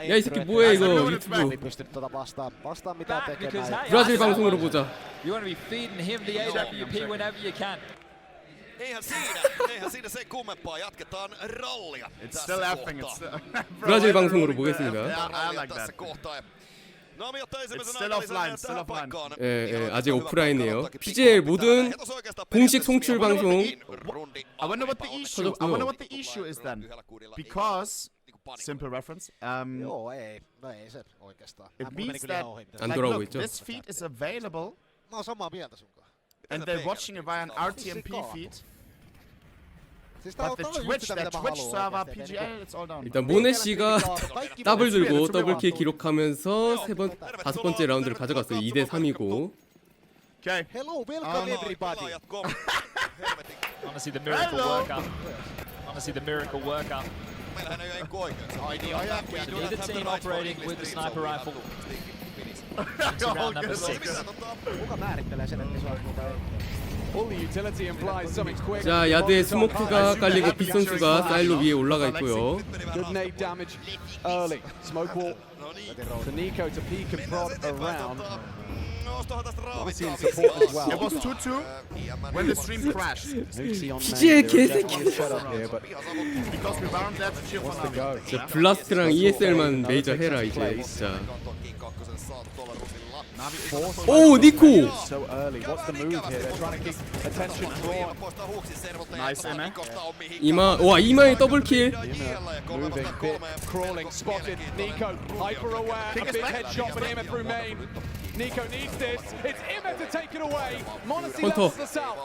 야, 이 새끼 뭐야 이거 유튜브. 브라질 방송으로 보자. Eihän siinä sen kummempaa. Jatketaan rallia. It's still effing. 브라질 방송으로 보겠습니다. I like that. It's still offline. 예, 아직 오프라인이에요. PGL 모든 공식 송출 방송 I wonder what the issue is then. Because simple reference. Joo, ei se oikeastaan. It means that look, this feed is available. Mä oon samaa mieltä sun kanssa. And they're watching it via an RTMP feed. But the Twitch server, PGL, it's all down. 일단 모네 씨가 더블 들고 더블킬 기록하면서 다섯 번째 라운드를 가져갔어요. 2대 3이고. Okay. Hello, welcome everybody. Wanna see the miracle work up. Wanna see the miracle work up. Either team operating with the sniper rifle. Into round number 6. Kuka määrittelee sen, että se on 자, 야드에 스모크가 깔리고 빗 선수가 사일로 위에 올라가 있고요. Good nade damage early. Smoke wall for Nico to peek and prod around. Obviously in support as well. It was 2-2 when the stream crashed. PGL 개새끼. Because we bound that ship on our 진짜 블라스트랑 ESL만 메이저 해라 이제 진짜. 오, 니코! So early. What's the move here? They're trying to keep attention drawn. Nice, man. 이마, 와, 이마에 더블킬. Moving, bit, crawling, spotted. Nico, hyper aware. A big headshot for Ima through main. Nico needs this. It's Ima to take it away. Monacy levels the south.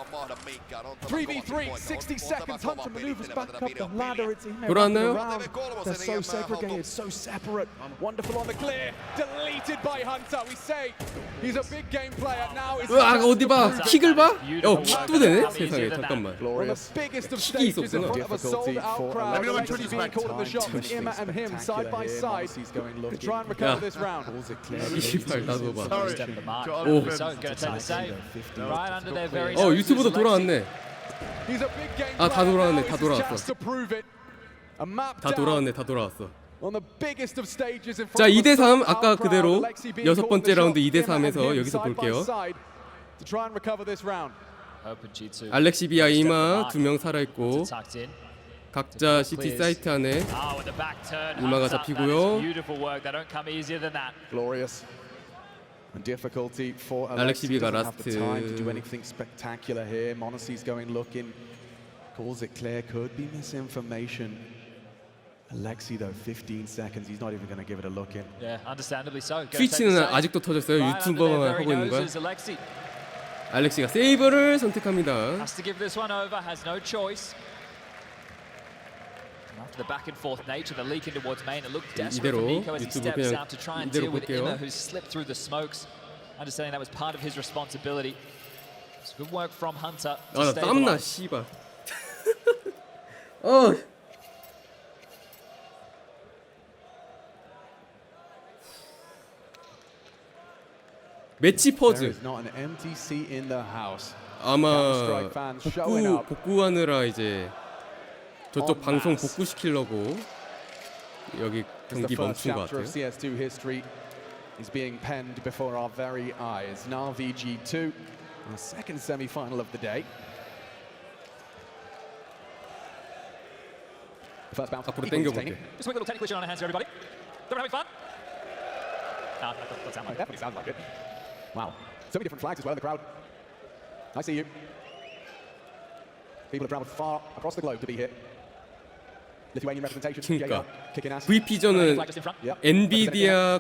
3v3, 60 seconds. Hunter maneuvers back up the ladder. It's Ima 돌아왔나요? around. They're so segregated, so separate. Wonderful on the clear. Deleted by Hunter. We say he's a big game player now. 으악, 어디 봐. 킥을 봐? 킥도 되네? 세상에, 잠깐만. 킥이 있었구나. Let me know when Tony's back. Ima and him side by side to try and recover this round. 28 나도 봐. 오. 유튜브도 돌아왔네. 아, 다 돌아왔네. 다 돌아왔어. 다 돌아왔어. 자, 2대 3 아까 그대로 여섯 번째 라운드 2대 3에서 여기서 볼게요. 알렉시 비아 이마 2명 살아있고 각자 CT 사이트 안에 이마가 잡히고요. And difficulty for Alexi Alexi Biga doesn't have the last time to do anything spectacular here. Monacy's going looking, calls it clear, could be misinformation. Alexi though, 15 seconds, he's not even going to give it a look in. Yeah, understandably so. 트위치는 아직도 터졌어요. 유튜버만 하고 있는 거야. 알렉시가 세이버를 선택합니다. Has to give this one over, has no choice. After the back and forth nature, the leak in towards main, it looked desperate for Nico as he steps out to try and deal with Ima, who's slipped through the smokes. Understanding that was part of his responsibility. It's good work from Hunter to 나 땀나 stabilize. 씨발. 매치 퍼즈. 아마 복구하느라 이제 저쪽 방송 복구시키려고 여기 경기 멈춘 것 같아요. CS2 history is being penned before our very eyes. Now VG2, our second semi-final of the day. First bounce. 앞으로 당겨볼게. Just a quick little technical issue on our hands here, everybody. Everyone having fun? No, that doesn't sound like it. Definitely sounds like it. Wow. So many different flags as well in the crowd. I see you. People have traveled far across the globe to be here. Lithuanian representation. 그러니까 VP전은 엔비디아로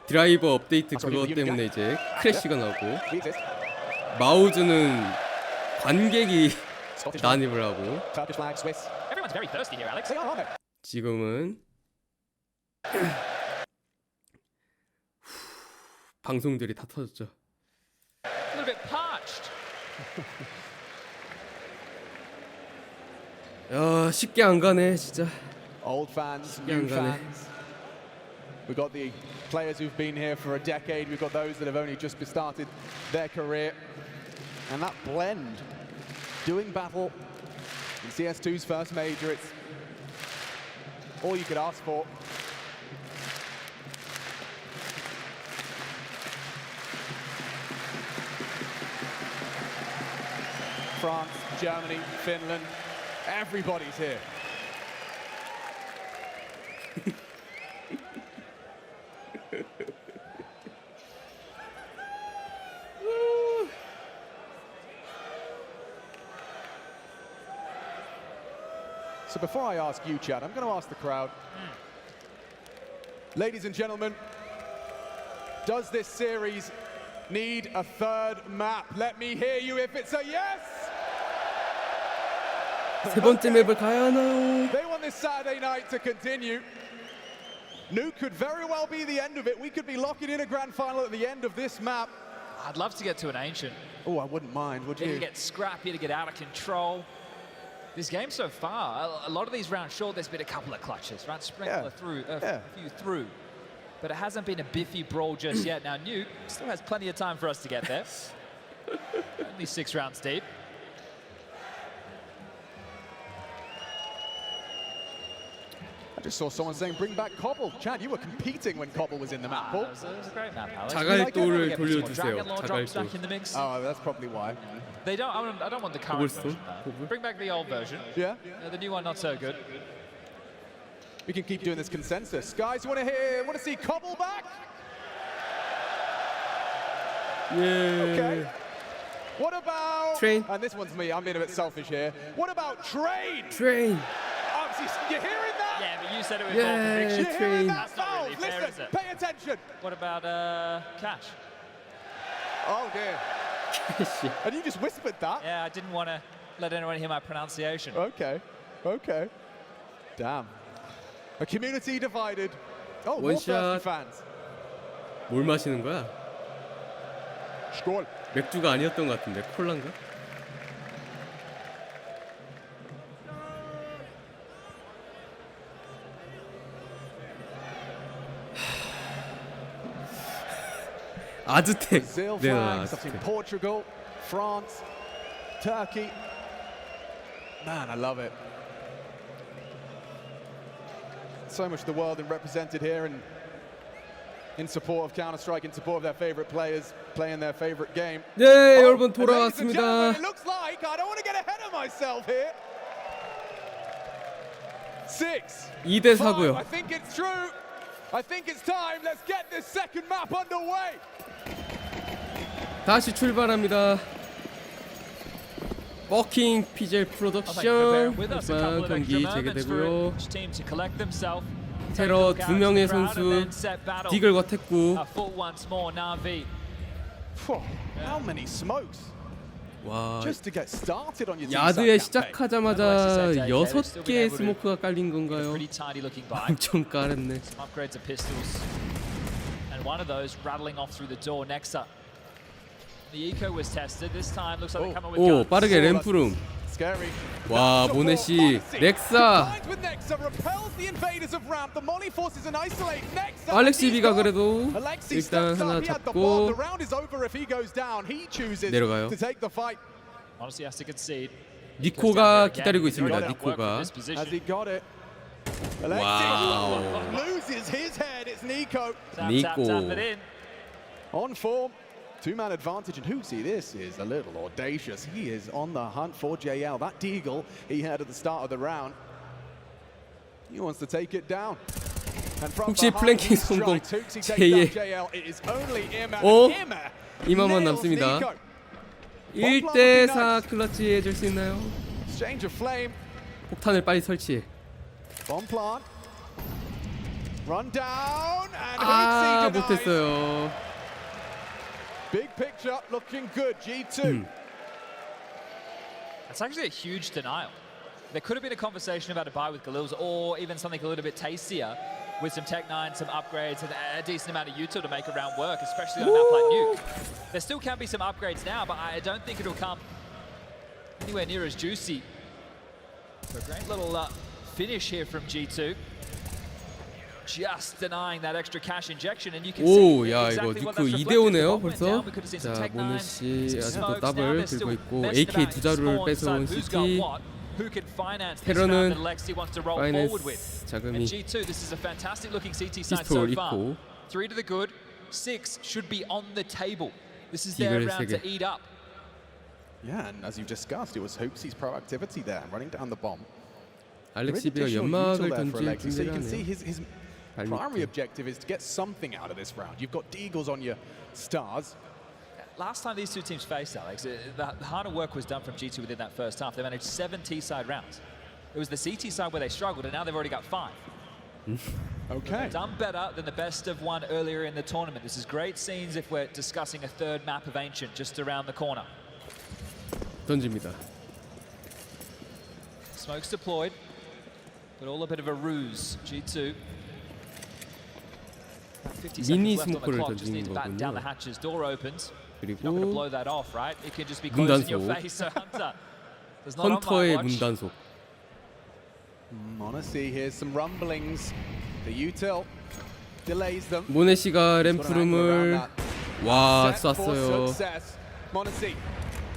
드라이버 업데이트 그것 때문에 이제 크래시가 나고 마우즈는 관객이 난입을 하고 지금은 방송들이 다 터졌죠. A little bit parched. 야, 쉽게 안 가네 진짜. Old fans, new fans. We've got the players who've been here for a decade. We've got those that have only just started their career. And that blend, doing battle in CS2's first major, it's all you could ask for. France, Germany, Finland, everybody's here. So before I ask you, Chad, I'm going to ask the crowd. Ladies and gentlemen, does this series need a third map? Let me hear you if it's a yes! 세 번째 맵을 가야 하나요? They want this Saturday night to continue. Nuke could very well be the end of it. We could be locking in a grand final at the end of this map. I'd love to get to an Ancient. Oh, I wouldn't mind, would you? To get scrappy, to get out of control. This game so far, a lot of these rounds, sure, there's been a couple of clutches, right? Sprinkler through, a few through. But it hasn't been a biffy brawl just yet. Now, Nuke still has plenty of time for us to get there. Only 6 rounds deep. I just saw someone saying, bring back Cobble. Chad, you were competing when Cobble was in the map, Paul. It was a great map, Alex. 자갈도를 돌려주세요. 자갈도. Oh, that's probably why. They don't. I don't want the current version. Bring back the old version. Yeah. The new one not so good. We can keep doing this consensus, guys. Want to see Cobble back? Yeah. Okay. What about Train? And this one's me. I'm being a bit selfish here. What about Train? Train. You hearing that? Yeah, but you said it was Yeah, all prediction. You hearing that, That's not really fair, Listen, is it? pay attention. What about Cash? Oh dear. And you just whispered that? Yeah, I didn't want to let anyone hear my pronunciation. Okay. Okay. Damn. A community divided. Oh, more thirsty fans. 뭘 마시는 거야? 스콜. 맥주가 아니었던 것 같은데 콜라인가? 아즈텍. Brazil 네, flags. I've 아즈텍. seen Portugal, France, Turkey. Man, I love it. So much of the world represented here, and in support of Counter-Strike, in support of their favorite players playing their favorite game. 네, 여러분 And ladies and 돌아왔습니다. gentlemen, it looks like I don't want to get ahead of myself here. 6. 2대 5. 4고요. I think it's true. I think it's time. Let's get this second map underway. 다시 출발합니다. 버킹 피젤 프로덕션 일반 경기 재개되고요. 테러 2명의 선수 디글과 태구. How many smokes? 와, Just to get started on your 야드에 team side campaign. 시작하자마자 6개의 스모크가 깔린 건가요? 엄청 깔았네. Upgrades of pistols. And one of those rattling off through the door next up. The eco was tested. This time looks like they're coming with 오, guns. 빠르게 램프룸. Scary. 와, 모네시 넥사. With Nexa repels the invaders of ramp. The molly forces an isolate. Nexa. 알렉시비가 그래도 Alexi 일단 steps 하나 up. He had the bomb. The 잡고 round is over if he goes down. He chooses 내려가요. to take the fight. Honestly, has to concede. 니코가 기다리고 있습니다. 니코가. As he got it. 와우. Loses his head. It's Nico. 니코. On form. 2-man advantage, and Hoosie, this is a little audacious. He is on the hunt for JL. That deagle he had at the start of the round. He wants to take it down. And from 혹시 behind, 플랭킹 he 성공 strikes. Hoosie takes 제의 down JL. It is only Imma. 오, Imma 이만만 nails 남습니다. Nico. 1대 4 클러치 해줄 수 있나요? Exchange of flame. 폭탄을 빨리 설치해. Bomb plant. Run down. And 아, Hoosie denies. 못했어요. Big picture, looking good. G2. That's actually a huge denial. There could have been a conversation about a buy with Galils, or even something a little bit tastier with some Tech-9, some upgrades, and a decent amount of util to make a round work, especially on a map like Nuke. There still can be some upgrades now, but I don't think it'll come anywhere near as juicy. So a great little finish here from G2. Just denying that extra cash injection, and you can 오, see 야, exactly 이거 what 니코 that's 2대5네요, reflected. The bomb went down. 벌써. We could have seen some 자, Tech-9, 모네시 some 아직도 smokes. Now 더블 they're 들고 still 있고 messing AK about 두 자루를 spawn 뺏어온 side. Who's got CT. what? Who can finance this round 테러는 that Alexi wants to roll forward with? 파이낸스 And 자금이 G2, this is a fantastic looking CT side 피스톨 so far. 있고 3 to the good, 6 should be on the table. This is their 디글 round 3개. to eat up. Yeah, and as you've discussed, it was Hoopsy's proactivity there, running down the bomb. 알렉시비가 연막을 던질 So you 준비를 can see 하네요. his primary objective is to get something out of this round. You've got Deagles on your stars. Last time these two teams faced, Alex, the harder work was done from G2 within that first half. They managed 7 T-side rounds. It was the CT side where they struggled, and now they've already got 5. Okay. Done better than the best of one earlier in the tournament. This is great scenes if we're discussing a third map of Ancient just around the corner. 던집니다. Smoke's deployed, but all a bit of a ruse. G2. 50 미니 seconds left on the 스모크를 clock. Just need 던지는 to batten down the 거군요. hatches. Door opens. You're not going to 그리고 blow that off, right? It can just be closed in your 문단속. face. So Hunter does not on my 헌터의 watch. 문단속. Monacy hears some rumblings. The util delays them. 모네시가 램프룸을 와 쐈어요. Monacy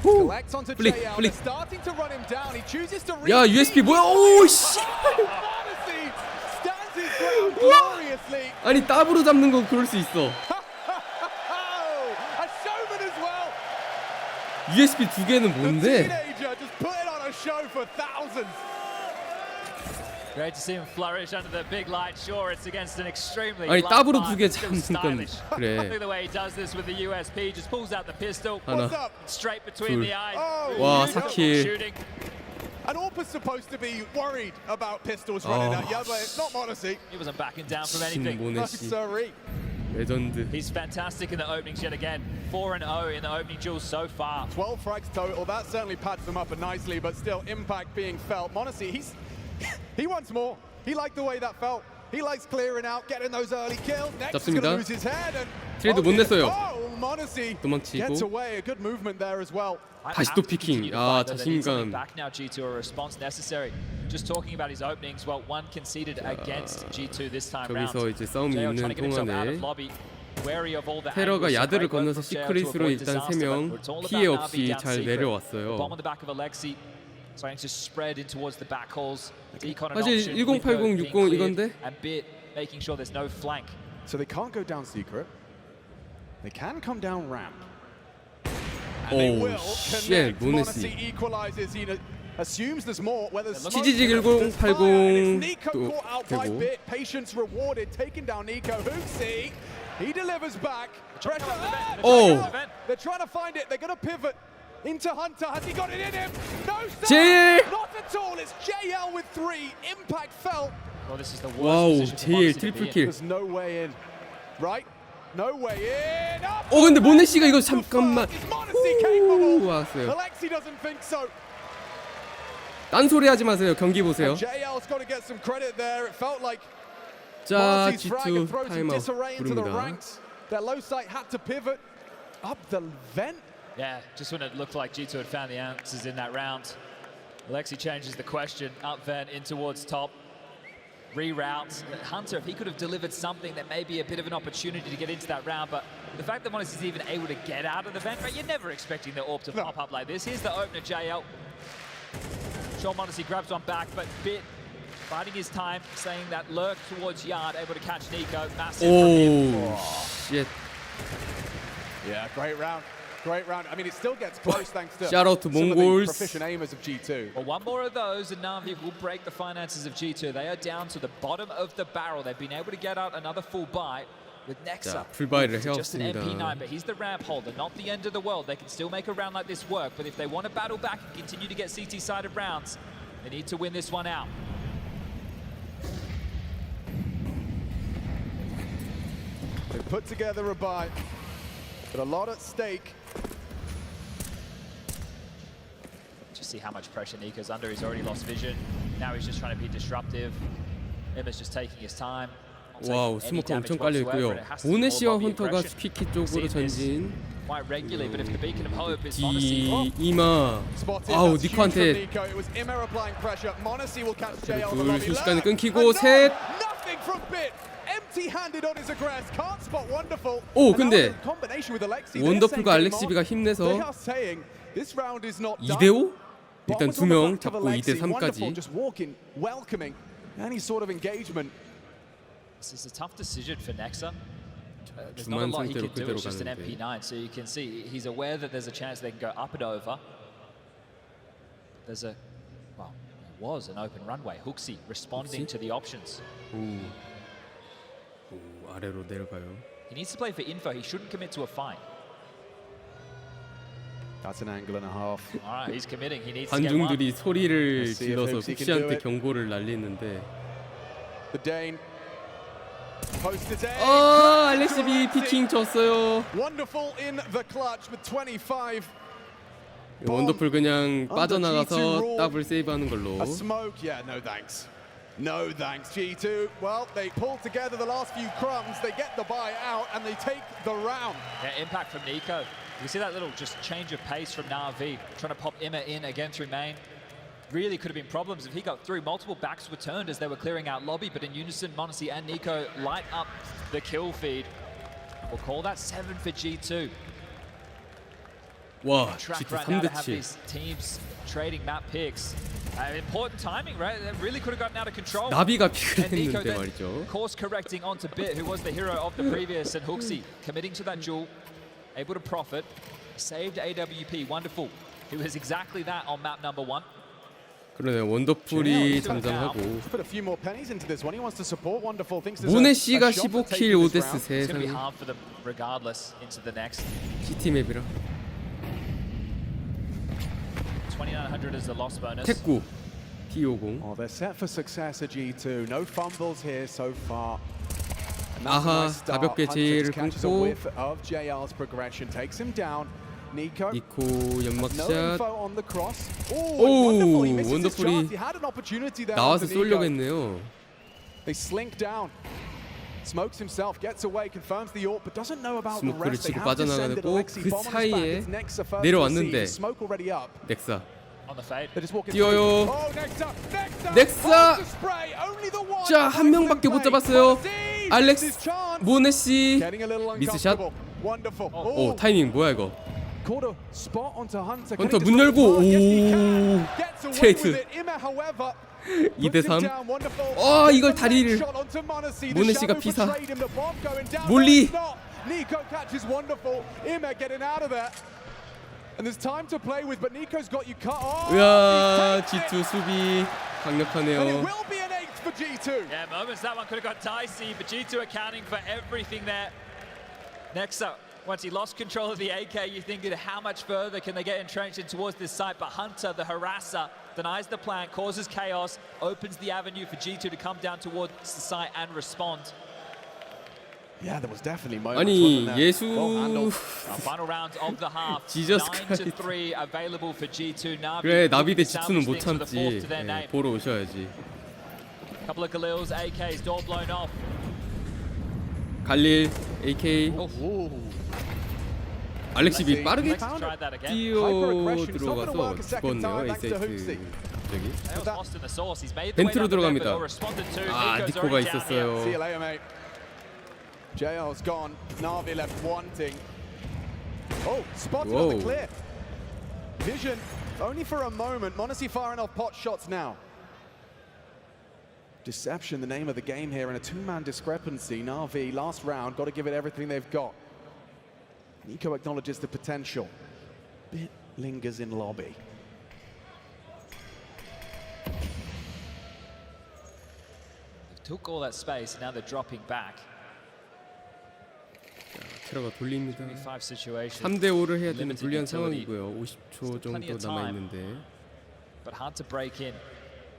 후! collects onto 플릭 JL. 플릭. They're starting to run him down. He chooses to 야 USP 뭐야? 오 씨. Monacy stands his ground gloriously. 아니 더블로 잡는 거 그럴 수 있어. A showman as well. USB 두 개는 뭔데? Teenager just putting on a show for thousands. Great to see him flourish under the big light. Sure, it's against an extremely 아니 light 더블로 mark, 두 개 but still 잡는 건 stylish. 그래. Look at the way he does this with the USP. Just pulls out the pistol. 하나, Straight between 둘. the eyes. 와 Beautiful 4킬. shooting. And Orpa's supposed to be worried about pistols running Oh. out. Yeah, but it's not Monacy. He wasn't backing down from 신 anything. 모네시. Sorry. 레전드. He's fantastic in the openings yet again. 4-0 in the opening duels so far. 12 frags total. That certainly pads them up nicely, but still impact being felt. Monacy, he wants more. He liked the way that felt. He likes clearing out, getting those early kills. Next he's going to 잡습니다. lose his head. And 트레이드 못 냈어요. Oh, Monacy gets 도망치고 away. A good movement there as well. 다시 또 피킹. 아 자신감. Back now G2, a response necessary. Just talking about his openings, well, one conceded against G2 this time round. 저기서 이제 싸움이 JL 있는 trying to get himself out of 동안에 lobby. Wary of all the 테러가 angles. 야드를 Great work 건너서 from JL to 시크릿으로 avoid 일단 disaster, 3명 but it's all about 피해 Navi 없이 down 잘 secret. 내려왔어요. The bomb on the back of Alexi starting to spread in towards the back halls. Decon and 사실 option, 1080, 60 이건데? and bit making sure there's no flank. So they can't go down secret. They can come down ramp. And they Oh, will shit, connect. Monacy. Monacy equalizes. He assumes there's more. Whether CGG 1080 Nico 또 caught out by 되고 bit. Patience rewarded. Taking down Nico. Hoopsy. He delivers back. Pressure. Oh. They're trying to find it. They're going to pivot into Hunter. Has he got it in him? No, sir. JL. Not at all. It's JL with 3. Impact felt. Well, this is the worst 와우 position for 제일 Monacy to be 트리플 in. 킬. There's no way in. Right? No way in. Up. 근데 모네시가 이거 잠깐만. Is Monacy capable? 후 왔어요. Alexi doesn't think so. 딴소리 하지 마세요. 경기 보세요. JL's got to get some credit there. It felt like 자 Monacy's frag and G2 throw some 타임아웃 disarray into the 부릅니다. ranks. Their low site had to pivot up the vent. Yeah, just when it looked like G2 had found the answers in that round. Alexi changes the question, up vent in towards top. Reroutes. Hunter, if he could have delivered something that may be a bit of an opportunity to get into that round, but the fact that Monacy is even able to get out of the vent, right, you're never expecting the AWP to pop up like this. Here's the opener, JL. Sure, Monacy grabs one back, but Bit biding his time, saying that lurk towards Yard, able to catch Nico. Massive from him. Oh shit. Yeah, great round. Great round. I mean, it still gets close thanks to Shout out to some of the Mongols. proficient aimers of G2. Well, one more of those, and Navi will break the finances of G2. They are down to the bottom of the barrel. They've been able to get out another full buy with Nexa. 자, 풀바이를 Just an 해왔습니다. MP9, but he's the ramp holder, not the end of the world. They can still make a round like this work, but if they want to battle back and continue to get CT-sided rounds, they need to win this one out. They put together a buy, but a lot at stake. Just see how much pressure Nico's under. He's already lost vision. Now he's just trying to be disruptive. Emma's just taking his time. 와우 스모크 엄청 깔려 있고요. 모네시와 헌터가 스퀴키 쪽으로 전진. Quite regularly, but if the beacon of hope is Monacy. 이마. 아우 니코한테 It was Immer applying pressure. Monacy will catch JL on the 둘 lobby. 순식간에 끊기고 셋. Nothing from Bit. Empty-handed on his aggress. Can't spot wonderful. 오 근데 Combination with Alexi. 원더풀과 알렉시비가 힘내서 They are saying this round is not 2대5? 일단 2명 잡고 2대3까지. Just walking, welcoming any sort of engagement. This is a tough decision for Nexa. There's not a lot he can do. It's just an MP9, so you can see he's aware that there's a chance they can go up and over. there's a, well, it was an open runway. Huxi responding to the options. 아래로 내려가요. He needs to play for info. He shouldn't commit to a fight. That's an angle and a half. All right, he's committing. He needs to get one. 관중들이 소리를 질러서 훅시한테 경고를 날리는데. The Dane posted it. 알렉시 B 피킹 졌어요. Wonderful in the clutch with 25. 원더풀 그냥 빠져나가서 더블 세이브하는 걸로. A smoke, yeah, no thanks. No thanks, G2. Well, they pulled together the last few crumbs, they get the buy out, and they take the round. Yeah, impact from Nico. You see that little just change of pace from Na'Vi, trying to pop Emma in again through main. Really could have been problems if he got through. Multiple backs were turned as they were clearing out lobby, but in unison, m0NESY and Nico light up the kill feed. We'll call that 7 for G2. 와, Track G2 right now to have 3대7. these teams trading map picks. Important timing, right? That really could have gotten out of control. 나비가 픽을 And Nico 했는데 then 말이죠. course correcting onto Bit, who was the hero of the previous, and Huxi committing to that duel, able to profit, saved AWP, wonderful. He was exactly that on map number 1. 그러네요. 원더풀이 잠잠하고. Put a few more pennies into this one. He wants to support Wonderful. Thinks there's 모네씨가 a shot to take 15킬 in this 5데스 round. It's going to be 세상에. hard for them regardless into the next. CT 맵이라. 2900 is the loss bonus. 택구 P50. Oh, they're set for success at G2. No fumbles here so far. 아하, 가볍게 제이를 끊고 of JR's progression takes him down. Nico 연막샷. on the cross. 오, 원더풀이 나와서 쏠려고 했네요. They slink down. Smokes himself, gets away, confirms the AWP, but doesn't know about the 스모크를 rest. They 치고 have descended 빠져나가고 Alexi 그 bomb on his back. 사이에 It's Nexa first 내려왔는데 to see. Smoke already up. 넥사 On the fade. They're just walking 뛰어요. through. Oh, Nexa! 넥사! Spray, only the one. 자, 한 명밖에 못 잡았어요. 알렉스 모네씨 Getting a little 미스샷. uncomfortable. Wonderful. 오, 타이밍 뭐야 이거? Caught a spot onto Hunter. 헌터 문 열고 오, 트레이트. 2대3. 이걸 다리를 모네씨가 피사. 몰리. Nico catches Wonderful. Ima getting out of there. And there's time to play with, but Nico's got you cut off. 으아, G2 수비 And it 강력하네요. will be an 8th for G2. Yeah, moments that one could have got dicey, but G2 accounting for everything there. Next up, once he lost control of the AK, you're thinking how much further can they get entrenched in towards this site, but Hunter, the harasser, denies the plant, causes chaos, opens the avenue for G2 to come down towards the site and respond. Yeah, there was definitely moments. 아니 wasn't there? 예수 Final round of the half. Jesus 9-3 available for G2. Navi 그래 나비 대 salvage G2는 못 things for the 참지. fourth to their 예, name. 보러 오셔야지. Couple of Galils, AKs, door blown off. 갈릴 AK 알렉시비 빠르게 Tried that again. 뛰어 들어가서 죽었네요. 에이세이트 저기 They was lost in the source. He's made the way 벤트로 down the bed, but 들어갑니다. all responded to. 아 Nico's 니코가 already down here. 있었어요. See you later, mate. JL's gone. Navi left wanting. Oh, spotted on the Whoa. clear. Vision, only for a moment. m0NESY firing off pot shots now. Deception, the name of the game here, in a two-man discrepancy. Navi, last round, got to give it everything they've got. Nico acknowledges the potential. Bit lingers in lobby. They took all that space, and now they're dropping back. 테러가 돌립니다. 25 situation. 3대5를 해야 되는 Limited 불리한 utility. 상황이고요. 50초 plenty 정도 of 남아 time. 있는데 But hard to break in.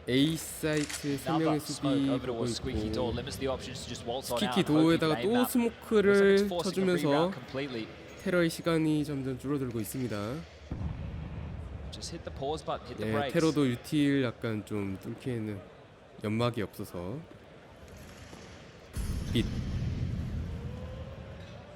A 사이트 3명의 Another smoke 수비 over 보고 towards Squeaky Door 있고 limits the options to just waltz on out. 스키키 and hope he 도어에다가 may 또 map. 스모크를 Looks like it's forcing a 쳐주면서 rebound completely. 테러의 시간이 점점 줄어들고 있습니다. Just hit the pause button, hit the 예, brakes. 테러도 유틸 약간 좀 뚫기에는 연막이 없어서 빛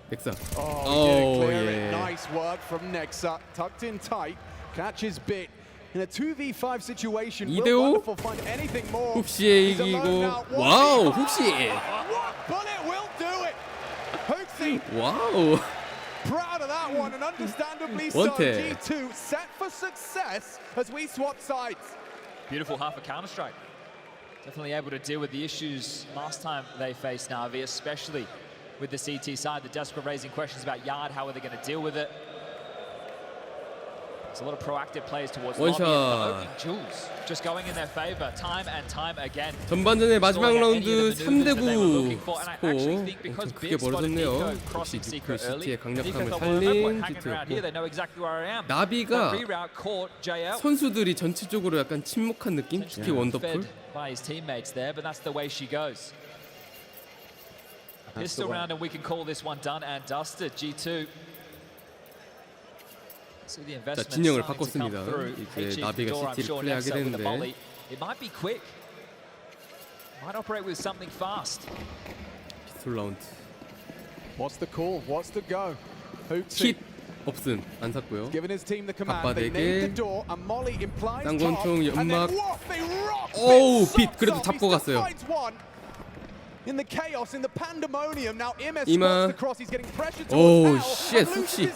넥사 Oh, he did clear 예. it. Nice work from Nexa. Tucked in tight. Catches Bit. In a 2v5 situation, will 2대5 Wonderful find anything more? 훅시에 He's alone 이기고 now. 와우 훅시 What bullet will do it? Huxi, 와우 proud of that one, and understandably so. 원태. G2 set for success as we swap sides. Beautiful half a Counter-Strike. Definitely able to deal with the issues last time they faced Na'Vi, especially with the CT side. The desperate raising questions about Yard, how are they going to deal with it? It's a lot of proactive plays towards 원샷. opening duels, just going in their favor time and time again. 전반전의 마지막 라운드 3대9 스코어 엄청 크게 벌어졌네요. 역시 뉴크 시티의 강력함을 살린 G2였고 나비가 선수들이 전체적으로 약간 침묵한 느낌? 특히 원더풀 by his teammates there, but that's the way she goes. Pistol round and we can call this one done and dusted. G2. 자, 진영을 바꿨습니다. 이제 나비가 시티를 플레이하게 되는데 It might be quick. Might operate with something fast. 피스톨 라운드. What's the call? What's the go? 킷 없음 안 샀고요. 갑바덱에 쌍권총 연막. 오우 빛 그래도 잡고 갔어요. In the chaos, in the pandemonium, now MS 이마. spots the cross. He's getting pressure 오우 towards 쉣 훅시.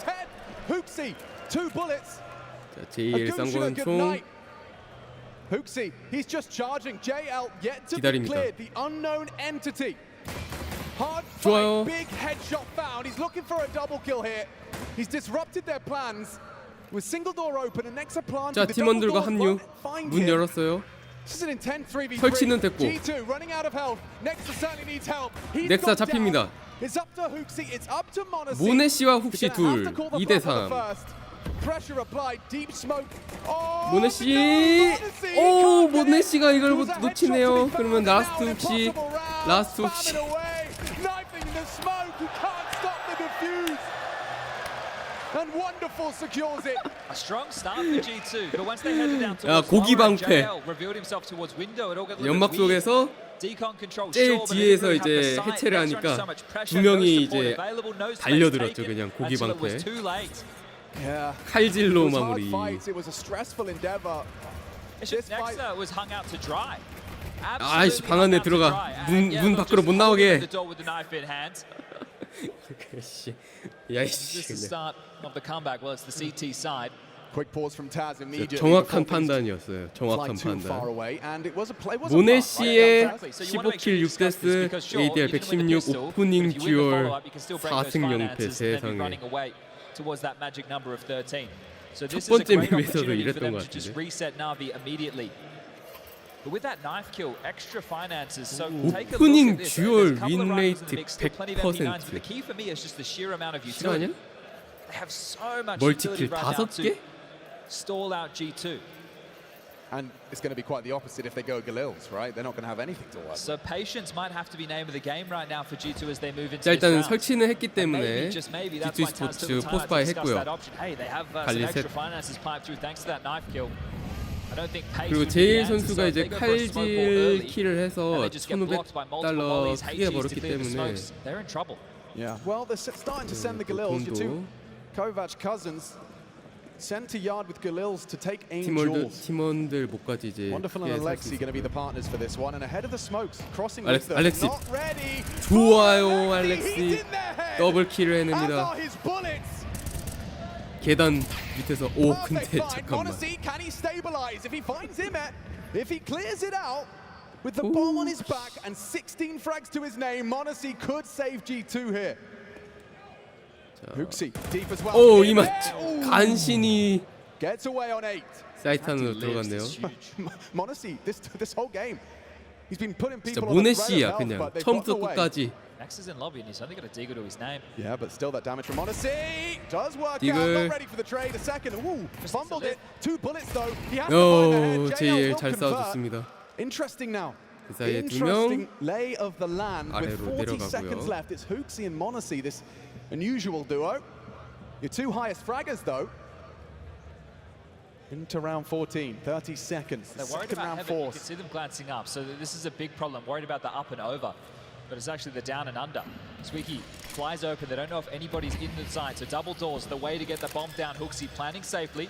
Hooksy, 2 bullets. 자, 제일 쌍권총. Hooksy, he's just charging. JL yet to 기다립니다. be cleared. The unknown entity. Hard 좋아요. fight, big headshot found. He's looking for a double kill here. He's disrupted their plans. With single door open and Nexa planted. 자, 팀원들과 합류. 문 열었어요. 설치는 됐고 넥사 잡힙니다. 모네씨와 훅시 둘 2대3 모네씨 오 모네씨가 이걸 놓치네요. 그러면 라스트 훅시 And wonderful secures it. A strong start for G2, but once they headed down 야, towards 고기 방패. revealed himself towards window. It all got a little 연막 bit weird. 속에서 Decon control, 제일 sure, but 뒤에서 they didn't really 이제 have the 해체를 sight. 하니까 So much pressure, 두 명이 no support 이제 available, no space 달려들었죠. taken 그냥 고기 until it was 방패. too late. Yeah. 칼질로 It was hard 마무리. fights. It was a stressful endeavor. It's just Nexa was hung out to dry. 아이씨 방 안에 들어가. 문 밖으로 못 나오게. 야이씨. This is the start of the comeback. Well, it's the CT side. Quick pause from Taz immediately. 정확한 판단이었어요. 정확한 판단. 모네씨의 15킬 6데스, ADR 116, 오프닝 듀얼 4승 0패 세상에. Towards that magic number of 13. So this 첫 is a 번째 great 맵에서도 opportunity for 이랬던 them 것 to just 같은데. reset Na'Vi immediately. But with that knife kill, extra finances. So take a 오프닝 look at this. 듀얼 There's a couple of 윈 rounds in the 레이트 mix, still plenty of MP9s. 100%. The key for me is just the sheer amount of 실화냐? utility. They have so much 멀티킬 utility right now 5개? to stall out G2. And it's going to be quite the opposite if they go Galils, right? They're not going to have anything to work. So patience might have to be name of the game right now for G2 as they move into 자, this 일단은 round. 설치는 했기 때문에 Maybe, just maybe, that's G2 why Taz 스포츠 took the time 포스파이 to discuss 했고요. that option. Hey, they have some 관리 extra 셋. finances piped through thanks to that knife kill. I don't think pace 그리고 would be the 제일 answer, 선수가 so if 이제 they go for a smoke ball 칼질 early, 킬을 and 해서 they just get blocked by multiple volleys, $1,500 크게 Hades to 벌었기 clear the 때문에 smokes, they're in trouble. Yeah. Well, they're starting to send the Galils. Your two 돈도 Kovac cousins sent to yard with Galils to take aim 팀원들 duels. 팀원들 목까지 이제 Wonderful and Alexi going to be the partners for this one, and ahead of the smokes, crossing 알렉스, with them. 알렉시 Not ready. 좋아요 알렉시 더블 킬을 As 해냅니다. are his bullets. 계단 밑에서 오 Perfect 근데 find. 잠깐만 Monacy, can he stabilize? If he finds him, if he clears it out with the bomb on his back and 16 frags to his name, Monacy could save G2 here. Hooksy, deep as well. 오 이마 간신히 Gets away on 8. 사이트 안으로 들어갔네요. Monacy, this whole game, he's been putting 진짜 people on the 모네씨야 rail, 그냥 but they've 처음부터 gotten away. 끝까지. Nex is in lobby and he's only got a Deagle to his name. Yeah, but still that damage from Monacy does work out. Deagle. Not ready for the trade. A second. Ooh, fumbled it. 2 bullets though. He has to 오 find the head. 제일 JL 잘 will convert. 싸워줬습니다. Interesting now. 그 사이에 두 Interesting 명 lay of the land with 아래로 40 seconds 내려가고요. left. It's Hooksy and Monacy, this unusual duo. Your two highest fraggers though. Into round 14, 30 seconds. They're worried Second about round heaven. You force. can see them glancing up. So this is a big problem. Worried about the up and over. But it's actually the down and under. Squeaky flies open. They don't know if anybody's in the side. So double doors, the way to get the bomb down. Hooksy planning safely.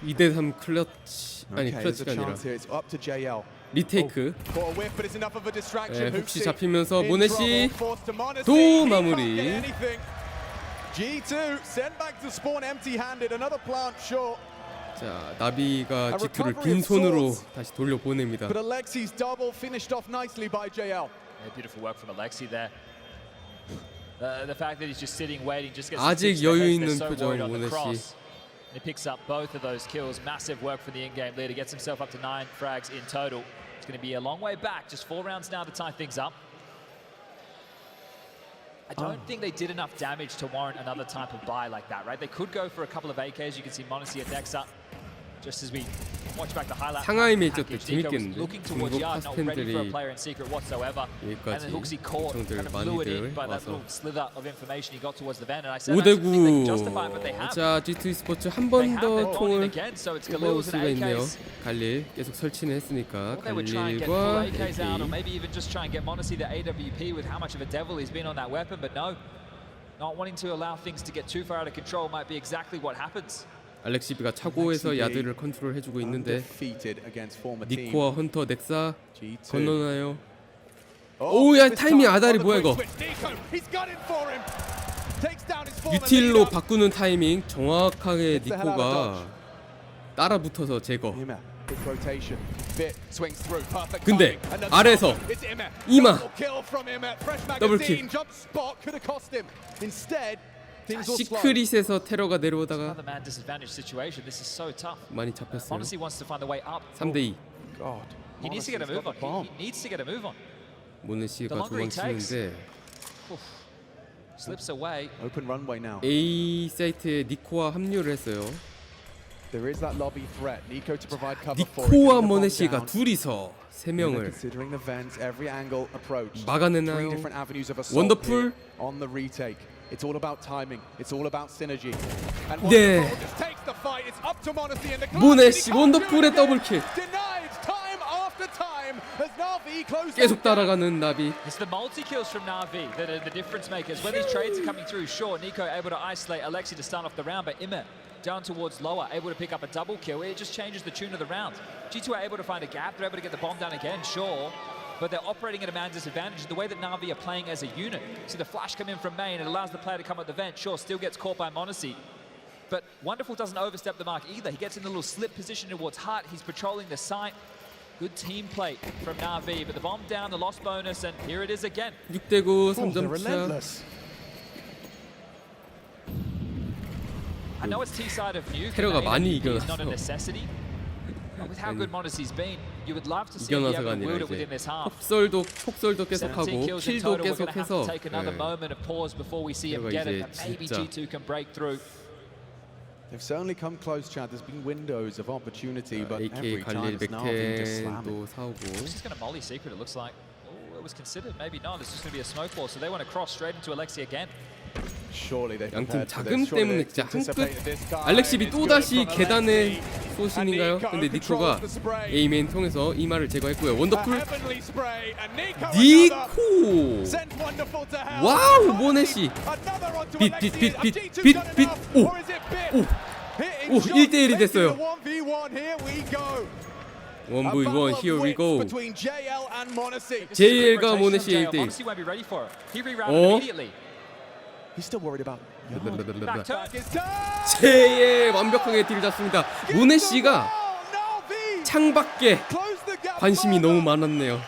2대3 클러치 아니 Okay, there's a 클러치가 아니라 chance here. It's up to JL. 리테이크. Caught a whiff, but it's enough of a distraction. 네, 혹시 Hooksy 잡히면서 in 모네씨 trouble, forced to Monacy. 도 He can't 마무리. get anything. G2 sent back to spawn empty-handed. Another plant short. 자 나비가 G2를 빈손으로 다시 돌려보냅니다. But Alexi's double finished off nicely by JL. Yeah, beautiful work from Alexi there. The fact that he's just sitting waiting just gets 아직 여유 있는 표정 모네 씨. He picks up both of those kills. Massive work for the in-game leader. Gets himself up to 9 frags in total. It's going to be a long way back. Just 4 rounds now to tie things up. I don't think they did enough damage to warrant another type of buy like that, right? They could go for a couple of AKs. You can see Monacy and Nexa. Just as we watch back the highlight. 상하이 매치 어때? Nico was 재밌겠는데? looking towards 중국 yard, not ready for a 카스팬들이 player in secret whatsoever. And then 여기까지 Hooksy caught, kind of blew it in by that little slither of information he got towards the van. And I said I didn't think they could justify it, but they have. 자, G2 스포츠 한 번 더 통을 again, so it's 뽑아볼 Galil's 수가 and 있네요. AKs. 갈릴 계속 설치는 했으니까 They would try and get full 갈릴과 AKs out, or AK. maybe even just try and get Monacy the AWP with how much of a devil he's been on that weapon, but no. Not wanting to allow things to get too far out of control might be exactly what happens. 알렉시비가 차고에서 야드를 컨트롤 해주고 있는데 니코와 헌터 넥사 건너나요? 오야 타이밍 아다리 뭐야 이거? 유틸로 바꾸는 타이밍 정확하게 니코가 따라붙어서 제거. 근데 아래에서 이마 더블킬. 시크릿에서 테러가 내려오다가 많이 잡혔어요. 3대2. He needs to get a move on. He needs to get a move on. 모네 씨가 도망치는데 Slips away. Open runway now. A 사이트에 니코와 합류를 했어요. There is that lobby threat. Nico to provide cover 니코와 모네 씨가 둘이서 3명을 considering the vents, every angle approach. 막아내나요? 원더풀. On the retake. It's all about timing. It's all about synergy. And 네. takes the fight. It's up to Monacy and the 모네 씨 원더풀의 더블킬. denied time after time as Na'Vi closes. 계속 따라가는 나비. It's the multi-kills from Na'Vi that are the difference makers. When these trades are coming through, sure, Nico able to isolate Alexi to start off the round, but Imet down towards lower, able to pick up a double kill. It just changes the tune of the round. G2 are able to find a gap. They're able to get the bomb down again, sure. But they're operating at a man's disadvantage. The way that Na'Vi are playing as a unit. See the flash come in from main. It allows the player to come at the vent. Sure, still gets caught by Monacy. But Wonderful doesn't overstep the mark either. He gets in a little slip position towards Hut. He's patrolling the site. Good team play from Na'Vi. But the bomb down, the loss bonus, and here it is again. 6대9 3점 차. I know it's T-side of Nuke. 테러가 많이 It's not a 이겨놨어. necessity. With how good Monacy's been, you would love to see him be able 이겨놔서가 to 아니라 wield it 이제 within this half. 폭설도 계속하고 17 kills in 킬도 total. We're going to have 계속해서 to take another moment of pause before we see him 테러가 get it. 이제 And maybe 진짜 G2 can break through. They've certainly come close, Chad. There's been windows of opportunity, but AK every time 갈릴 it's Na'Vi just slam it. 맥텐도 사오고. This is going to molly secret, it looks like. Oh, it was considered. Maybe not. This is going to be a smoke ball, so they want to cross straight into Alexi again. 양팀 자금 때문에 진짜 한끗. 알렉시비 또 다시 계단의 소신인가요? 근데 니코가 A맨 통해서 이마를 제거했고요. 원더풀 니코. 와우 모네시. 빛. 오 1대1이 됐어요. 1v1 here we go. JL과 모네시 1대1. He's still worried about. 제예 완벽하게 딜 잡습니다. 모네 씨가 창밖에 관심이 너무 많았네요.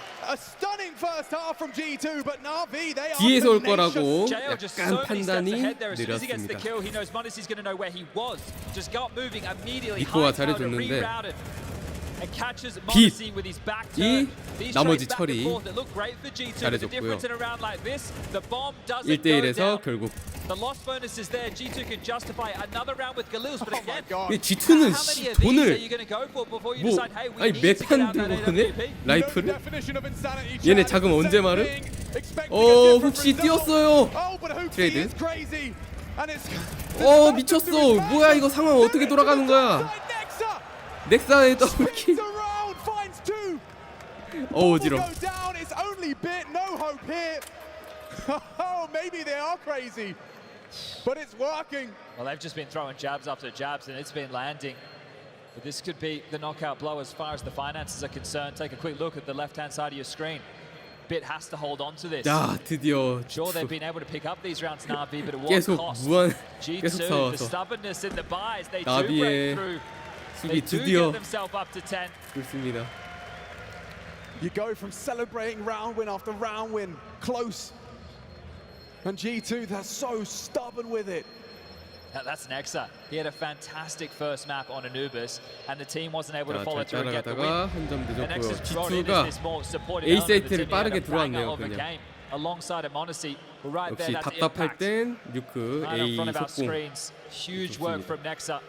뒤에서 올 거라고 약간 판단이 느렸습니다. 니코가 잘해줬는데 빛이 나머지 처리 잘해줬고요. 1대1에서 결국 G2는 돈을 뭐 아니 메탄 들고 오네? 라이프를? 얘네 자금 언제 마르? 혹시 뛰었어요 트레이드. 미쳤어. 뭐야 이거 상황 어떻게 돌아가는 거야? 넥사의 더블킬. 어지러워. Maybe they are crazy, but it's working. Well, they've just been throwing jabs after jabs, and it's been landing. But this could be the knockout blow as far as the finances are concerned. Take a quick look at the left-hand side of your screen. Bit has to hold on to this. 야, 드디어. Sure, they've been able to pick up these rounds, Na'Vi, but at what 계속 cost? 무한 G2, 계속 the 싸워서 stubbornness in the buys, they do 나비의 break through. 수비 They do 드디어 get themselves up to 10. 좋습니다. You go from celebrating round win after round win, close. And G2, they're so stubborn with it. That's Nexa. He had a fantastic first map on Anubis, and the team wasn't able to follow through and get the win. 한점 And 늦었고요. Nexa's brought in as this more supportive A element of the 세트를 team. He had 빠르게 a banger 들어왔네요, of a 그냥. game alongside a Monacy. Right there, 역시 that's 답답할 impact. 땐 뉴크 Right in A front of our 속공. screens. Huge work from Nexa.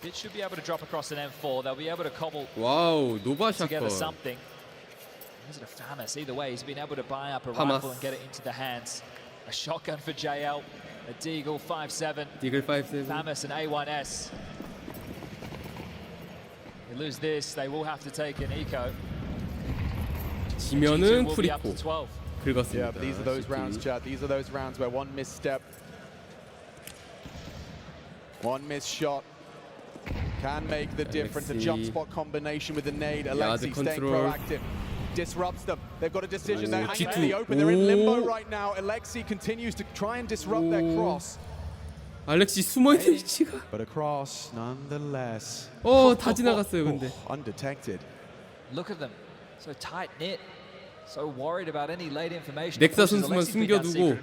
It should be able to drop across an M4. They'll be able to cobble 와우, 노바 together 샷건. something. Is it a Famas? Either way, he's been able to buy up a Famas. rifle and get it into the hands. A shotgun for JL, a Deagle 5.7. Deagle 5.7. Famas and A1S. They lose this, they will have to take an eco. 지면은 will be up to 프리코. 12. 긁었습니다. Yeah, these are those rounds, Chad. These are those rounds where one misstep, one missed shot can make the difference. A jump spot combination with the nade. Alexi staying proactive. Disrupts them. They've got a decision. They're hanging in the open. They're in limbo right now. Alexi continues to try and disrupt their cross. 알렉시 숨어있는 위치가. But a cross nonetheless. 다 지나갔어요, 근데. Undetected. Look at them, so tight knit, so worried about any late information. 넥사 선수만 숨겨두고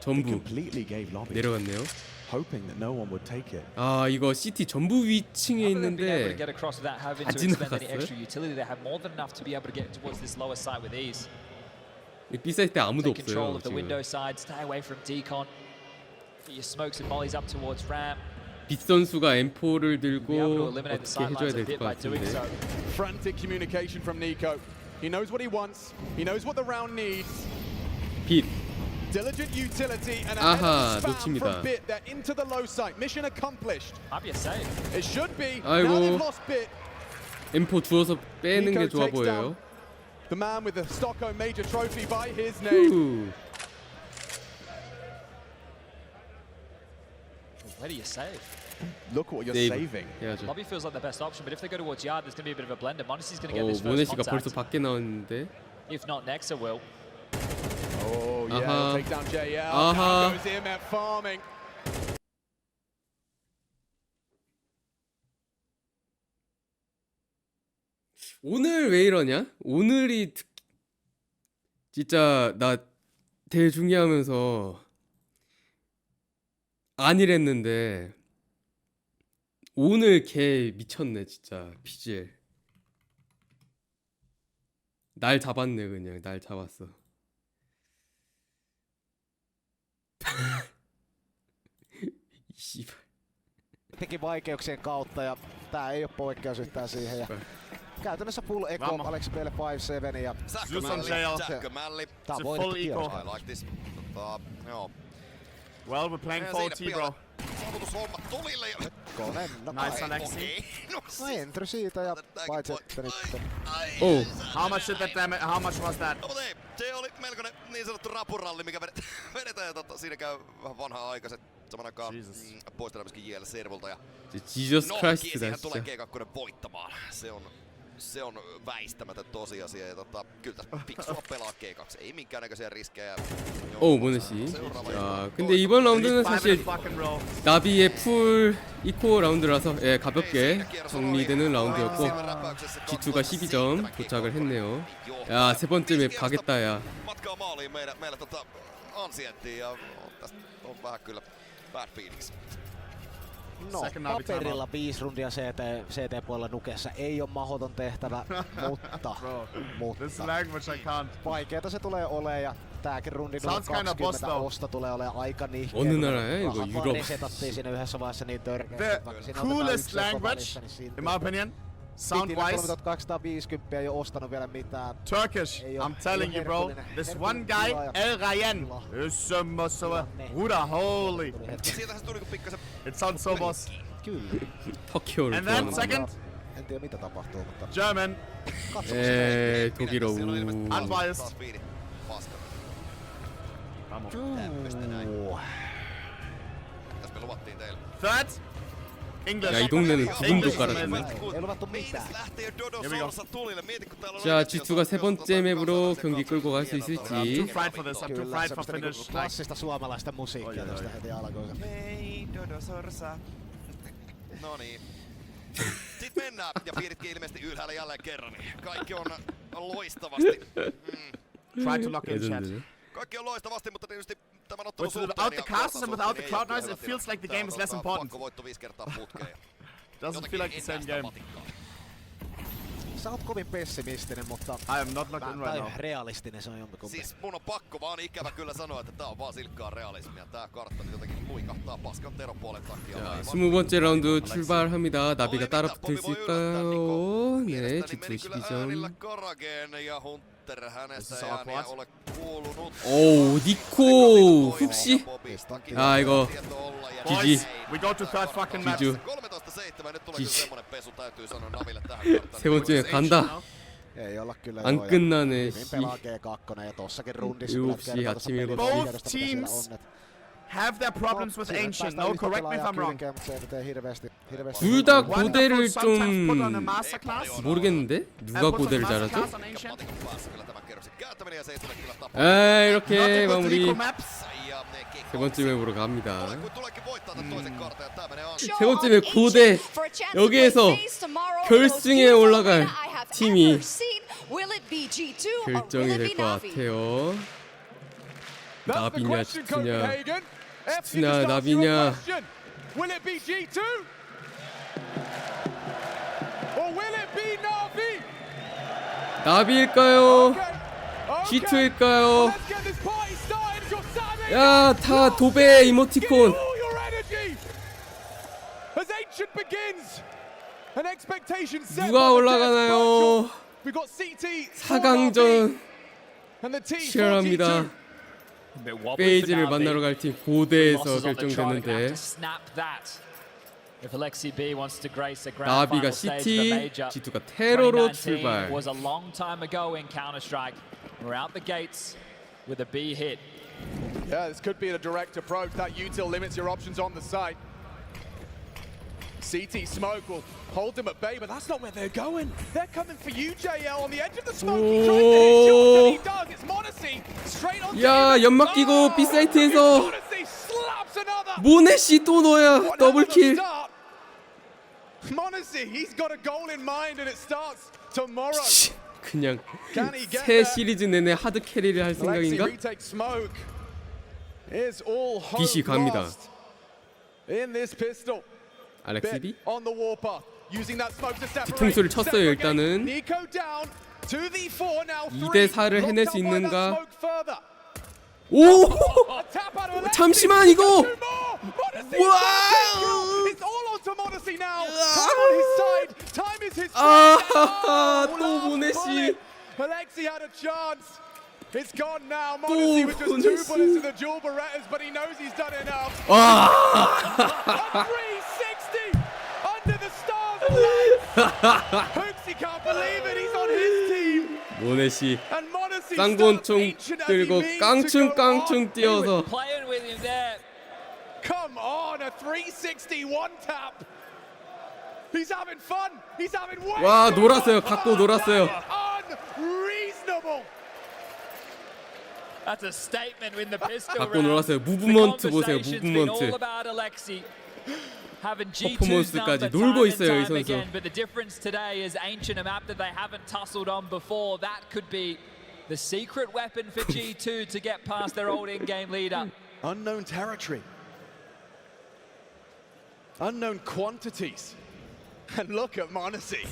전부 Completely gave lobby. 내려갔네요. Hoping that no one would take it. 아, 이거 CT 전부 위층에 있는데 Get across without having 다 to expend any 지나갔어요. extra utility. They have more than enough to be able to get towards this lower side with ease. B 사이트 때 아무도 Take control 없어요 of the 지금. window side. Stay away from decon. Get your smokes and mollies up towards ramp. 빛 선수가 M4를 들고 Be able to eliminate the 어떻게 해줘야 sidelines a 될 bit 것 by doing 같은데. so. Frantic communication from Nico. He knows what he wants. He knows what the round needs. 빛. Diligent utility and a 아하, spam 놓칩니다. from Bit. They're into the low side. Mission accomplished. Might be a save. It should be. 아이고. Now they've lost Bit. M4 주워서 빼는 게 Nico 좋아 takes 보여요. down the man with the Stockholm major trophy by his name. 후. Where do you save? Look what you're Save. saving. 해야죠. Lobby feels like the best option, but if they go towards yard, there's going to be a bit of a blender. Monacy's going to get 오, this first 모네시가 벌써 contact. 밖에 나왔는데. If not, Nexa will. Oh yeah, 아하. they'll take down JL. 아하. Down goes him at farming. 오늘 왜 이러냐? 오늘이 진짜 나 대중의하면서 안 이랬는데 오늘 걔 미쳤네 진짜 PGL. 날 잡았네 그냥 날 잡았어. 씨발. Teki vaikeuksien kautta ja tää ei oo poikkeus yhtään siihen. Ja käytännössä full eco, Alex Bell 5-7 ja Sähkömälli. tää on voitettu kierros. I like this. Joo. Well, we're playing 4T, bro. Saavutushomma tulille. Konen, no Nice, Alexi. no entry siitä ja paitsi nyt. Oh. How much did that damage? How much was that? No, mutta ei, se oli melkoinen niin sanottu rapuralli, mikä vedetään ja siinä käy vähän vanhaa aikaiset. Saman aikaan poistetaan myöskin JL Servolta ja Jesus Christ, siihen tulee G2 voittamaan. Se on väistämätön tosiasia ja kyllä tässä fiksua pelaa G2. Ei minkäännäköisiä riskejä. 오 모네시. 자, 근데 이번 라운드는 사실 나비의 풀 이코 라운드라서 예, 가볍게 정리되는 라운드였고 G2가 12점 도착을 했네요. 야, 세 번째 맵 가겠다 야. Matkaa maaliin meillä ansiettiin ja tästä on vähän kyllä bad feelings. No, paperilla 5 rundia CT-puolella Nukessa ei ole mahdoton tehtävä, mutta This language I can't. vaikeeta se tulee olemaan ja tääkin rundi 20 osta tulee olemaan aika nihkeä. 어느 나라야 이거 Rahat vaan 유럽. resetattiin siinä yhdessä vaiheessa niin törkeästi. The coolest language, in my opinion, sound-wise. 250 ei oo ostanut vielä mitään. Turkish, I'm telling you, bro. This one guy, El Rayen. Bruder, holy. It sounds so boss. 터키어를 And then 좋아하는구나. second, En tiedä mitä tapahtuu, mutta German. 에이 독일어. Unbiased. Tässä me luvattiin teille. Third, English. 야, 이 동네는 기분도 깔아주네. ei luvattu mitään. Lähtee Dodo Salsa tulille. Mieti kun täällä on 자, G2가 세 번째 맵으로 경기 끌고 갈 수 있을지. Too fried for this. I'm too Kyllä, fried for semmoista finish. niinku klassista suomalaista musiikkia tuosta heti alkuun. Ei Dodo Sorsa. Noniin. Sitten mennään ja piiritkin ilmeisesti ylhäällä jälleen kerran. Kaikki on loistavasti. Try to lock in chat. Kaikki on loistavasti, mutta tietysti tämän ottelun Without the cast and without the crowd noise, it feels like the game is less important. Pakkovoitto 5 kertaa putkeen. Doesn't feel like the same game. Sä oot kovin pessimistinen, mutta I am not locked in right now. Realistinen se on jompikumpi. Siis mun on pakko vaan ikävä kyllä sanoa, että tää on vaan silkkaa realismia. Tää kartta nyt jotenkin luikahtaa paskan teropuolen takia. 자, 20번째 라운드 출발합니다. 나비가 따라 붙을 수 있을까요? 네, G2 12점. 오, 니코 흡시. 아, 이거 GG. We go to third fucking match. GG. 세 번째 간다. Ei olla kyllä 안 끝나네. hyvin pelaa G2 ja tossakin rundissa 7시 아침 7시. Both teams have their problems with Ancient. No, correct me if I'm wrong. 둘 다 고대를 좀 모르겠는데? 누가 고대를 잘하죠? 아, 이렇게 마무리. 세 번째 맵으로 갑니다. 세 번째 맵 고대. 여기에서 결승에 올라갈 팀이 결정이 될 것 같아요. 나비냐 지투냐. 지투냐 나비냐. Will it be G2? Or will it be Navi? 나비일까요? G2일까요? 야, 다 도배 이모티콘. As Ancient begins, an expectation set 누가 올라가나요? 4강전 치열합니다. 페이지를 만나러 갈 팀 고대에서 결정되는데 나비가 CT, G2가 테러로 출발. Was a long time ago in Counter-Strike. We're out the gates with a B hit. Yeah, this could be a direct approach. That util limits your options on the site. CT smoke will hold them at bay, but that's not where they're going. They're coming for you, JL, on the edge of the smoke. He tries to hit shots, and he does. It's Monacy straight on. 야, 연막 끼고 B 사이트에서 모네시 또 넣어야 더블킬. Monacy, he's got a goal in mind, and it starts tomorrow. 그냥 새 시리즈 내내 하드 캐리를 할 생각인가? 빛이 갑니다. 알렉시비? 뒤통수를 쳤어요. 일단은 2대4를 해낼 수 있는가? 오! 잠시만 이거! 와우! 아, 또 모네시. It's gone now. Monacy with just 2 bullets to the dual Berettas, but he knows he's done enough. A 360 under the stars of lights. Hooksy can't believe it. He's on his team. 모네시 쌍권총 들고 깡충깡충 뛰어서. Playing with him there. Come on, a 360 one tap. He's having fun. He's having way. 와, 놀았어요. 갖고 놀았어요. Unreasonable. That's a statement with the pistol 갖고 놀았어요. 무브먼트 보세요. 무브먼트. 퍼포먼스까지 놀고 있어요, 이 선수. But the difference today is Ancient, a map that they haven't tussled on before. That could be the secret weapon for G2 to get past their old in-game leader. Unknown territory. Unknown quantities. And look at Monacy.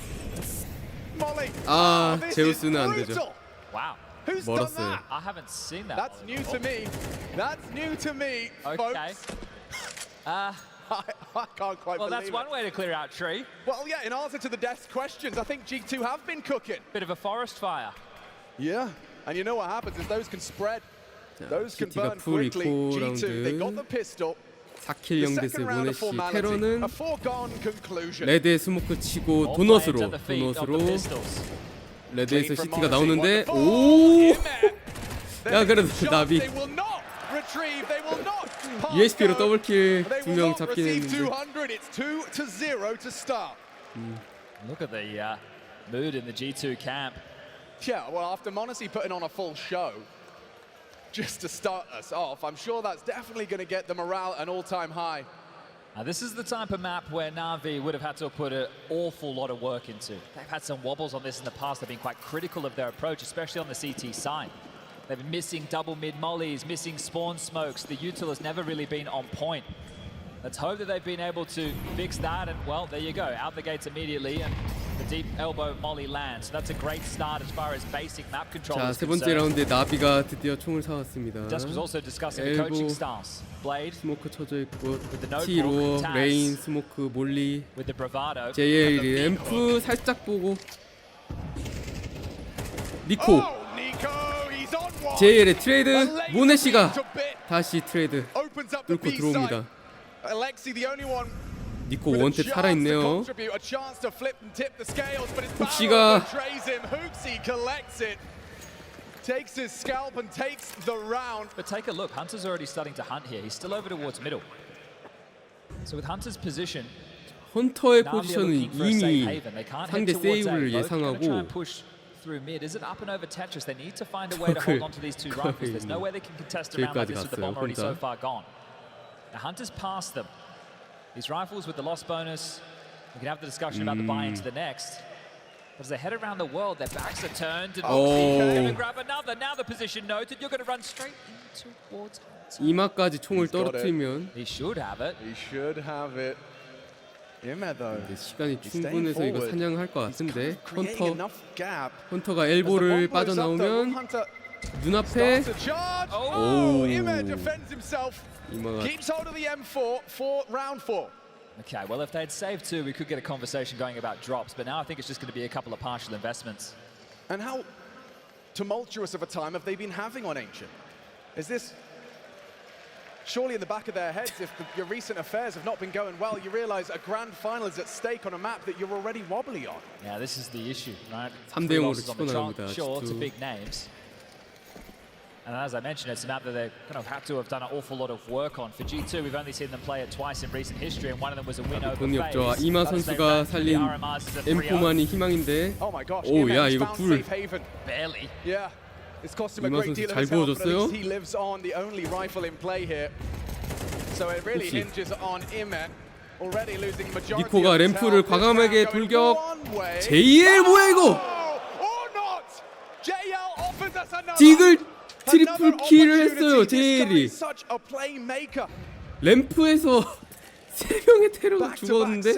Molly. 아, 제우스는 안 되죠. Wow. Who's done 멀었어요. that? I haven't seen that. That's new to me. That's new to me, okay. folks. I can't quite well, believe that's one way to clear out Tree. Well, yeah, in answer to the desk questions, I think G2 have been cooking. Bit of a forest fire. Yeah, and you know what happens is those can spread. Those can burn quickly. G2, they got the pistol. 4킬 0데스 모네시. 테러는 레드에 스모크 치고 도넛으로 레드에서 CT가 나오는데 오! 야, 그래도 나비 USP로 더블킬 2명 잡긴 했는데. Look at the mood in the G2 camp. Yeah, well, after Monacy putting on a full show just to start us off, I'm sure that's definitely going to get the morale an all-time high. This is the type of map where Na'Vi would have had to put an awful lot of work into. They've had some wobbles on this in the past. They've been quite critical of their approach, especially on the CT side. They've been missing double mid mollies, missing spawn smokes. The util has never really been on point. Let's hope that they've been able to fix that, and well, there you go, out the gates immediately, and the deep elbow molly lands. So that's a great start as far as basic map control 자, is 세 번째 concerned. 라운드에 나비가 드디어 총을 사왔습니다. Dusk was also discussing the coaching 엘보 styles. Blade 스모크 쳐져 있고 with the node T로 Taz 레인 스모크 몰리 with the bravado. JL 램프 살짝 보고 니코 JL의 트레이드 모네시가 다시 트레이드 뚫고 들어옵니다. 니코 원탭 살아있네요. 훅시가 takes his scalp and takes the round. But take a look, Hunter's already starting to hunt here. He's still over towards middle. So with Hunter's position, 헌터의 now they're 포지션은 looking for a safe 이미 haven. They can't head 상대 towards A. 세이브를 Both gonna try 예상하고 and push through mid. Is it up and over Tetris? They need to find a way to hold on to these two rifles. There's no way they can contest around like this with the bomb already so far gone. The Hunter's past them. These rifles with the loss bonus, we can have the discussion about the buy into the next. But as they head around the world, their backs are turned. And they're going to grab another. Now the position noted. You're going to run straight into towards Hunter. 이마까지 총을 떨어뜨리면 He should have it. He should have it. 시간이 충분해서 이거 사냥할 것 같은데 헌터가 엘보를 빠져나오면 눈앞에 오 이마가 keeps hold of the M4 for round 4. Okay, well, if they'd saved two, we could get a conversation going about drops, but now I think it's just going to be a couple of partial investments. And how tumultuous of a time have they been having on Ancient? Is this surely in the back of their heads? If your recent affairs have not been going well, you realize a grand final is at stake on a map that you're already wobbly on. Yeah, this is the issue, right? 3대 0으로 치고 나옵니다. Sure, to big names. And as I mentioned, it's a map that they kind of had to have done an awful lot of work on. For G2, we've only seen them play it twice in recent history, and one of them was a win over 돈이 없죠. FaZe. 이마 선수가 살린 M4만이 희망인데 오야 이거 불 Barely. Yeah. It's cost him a 이마 great 선수 deal of 잘 his health, but at 보여줬어요. least he lives on, the only rifle in play here. So it really hinges on Imet. Already losing majority 니코가 of his 램프를 health. 과감하게 This round going 돌격 one way. JL 뭐야 이거 Or not. JL offers us another. 디글 트리플 킬을 했어요. JL이 Such a playmaker. 램프에서 3명의 테러가 죽었는데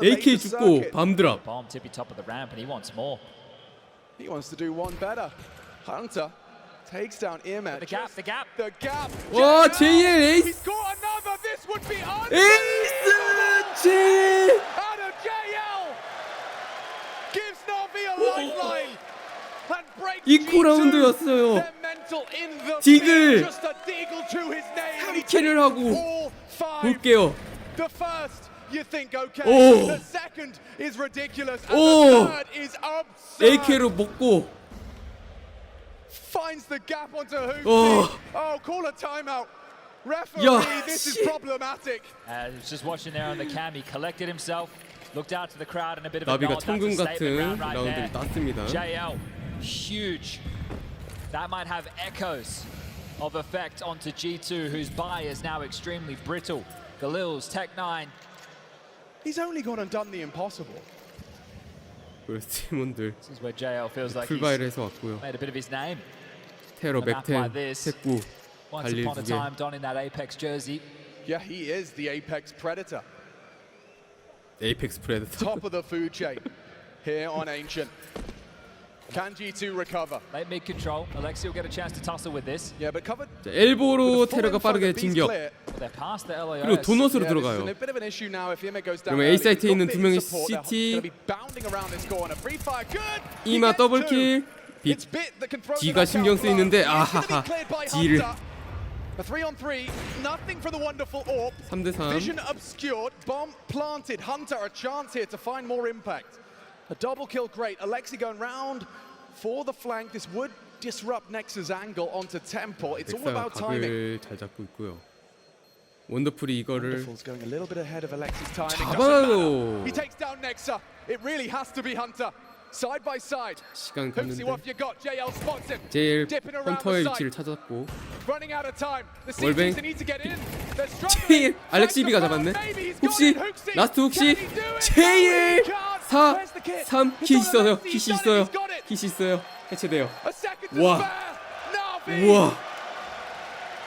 AK 죽고 밤드랍. Bomb tippy top of the ramp, and he wants more. He wants to do one better. Hunter takes down Imet. The gap. 와 JL 에이스. He's got another. This would be 에이스 JL. Out of JL. Gives Na'Vi a lifeline. And breaks 이코 라운드였어요. 디글 3킬을 하고 볼게요. The first, you think okay. 오. The second is ridiculous. And 오. the third is absurd. AK로 먹고 Finds the gap onto Hoopy. 오. Oh, call a timeout. Referee, 야, this is 씨. problematic. He's just watching there on the cam. He collected himself, looked out to the crowd, and a bit of a 나비가 nod. That's a 천금 statement 같은 round right 라운드를 there. 땄습니다. JL, huge. That might have echoes of effect onto G2, whose buy is now extremely brittle. Galil's Tech9. He's only gone and done the impossible. 그래서 팀원들 This is where JL feels like 풀바이를 he's 해서 왔고요. made a bit of his name. 테러 On a map like 맥텐 this. 택구 Once 발릴 upon a 2개. time, donning that Apex jersey. Yeah, he is the apex predator. 에이펙스 프레데터. Top of the food chain here on Ancient. Can G2 recover? Late mid control. Alexi will get a chance to tussle with this. Yeah, but covered. 자, 엘보로 테러가 빠르게 진격. They're past the LAS. 그리고 도넛으로 Yeah, this is 들어가요. a bit of an issue now if Imet goes down. 그러면 A early. 사이트에 있는 Got 두 bit 명의 of support. They're CT. gonna be bounding around this corner. Free fire, good. He 이마 gets 더블킬. two. It's Bit that can throw the D가 knockout 신경 blow. 쓰이는데 He's gonna be 아하하 cleared by D를 Hunter. A 3-on-3, nothing for the wonderful orb. 3대3. Vision obscured, bomb planted. Hunter a chance here to find more impact. A double kill, great. Alexi going round for the flank. This would disrupt Nexus angle onto Temple. It's all 넥사가 about timing. 각을 잘 잡고 있고요. 원더풀이 이거를 Wonderful's going a little bit ahead of Alexi's timing. 잡아요. He takes down Nexa. It really has to be Hunter. Side by side. 시간 Hoopsy, 갔는데 what have you got? JL spots him. 제일 Dipping around 헌터의 the 위치를 side. 찾았고 Running out of time. The 월뱅. Seagulls need to get in. They're 제일 struggling. 알렉시비가 잡았네. 혹시 라스트 혹시 제일 4 3 킷 있어요. 킷이 있어요. 킷이 있어요. 해체돼요. 와. 우와.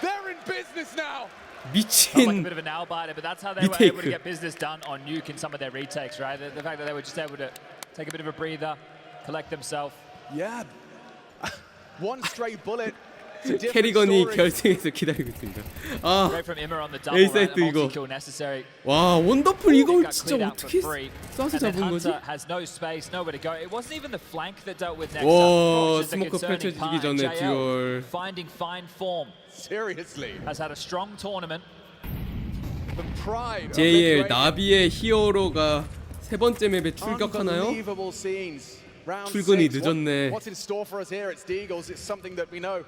They're in business now. Like a 미친 bit of a nail biter, but that's how they were able to 리테이크. get business done on Nuke in some of their retakes, right? The fact that they were just able to take a bit of a breather, collect themselves. Yeah. One stray bullet. It's a different 캐리건이 story. 결승에서 기다리고 있습니다. 아, Great from Immer on the double, A right? 사이트 The 이거. multi-kill necessary. 와, 원더풀 이걸 Got 진짜 cleared out for 어떻게 free. 쏴서 And then 잡은 거지? Hunter has no space, nowhere to go. It wasn't even the flank that dealt with Nexa. 와, Which is the 스모크 concerning 펼쳐지기 part. 전에 JL 듀얼. finding fine form. Seriously. Has had a strong tournament. The pride of JL Lithuania. 나비의 히어로가 세 번째 맵에 출격하나요? Unbelievable scenes. Round 출근이 six. 늦었네. What's in store for us here at Deagles? It's something that we know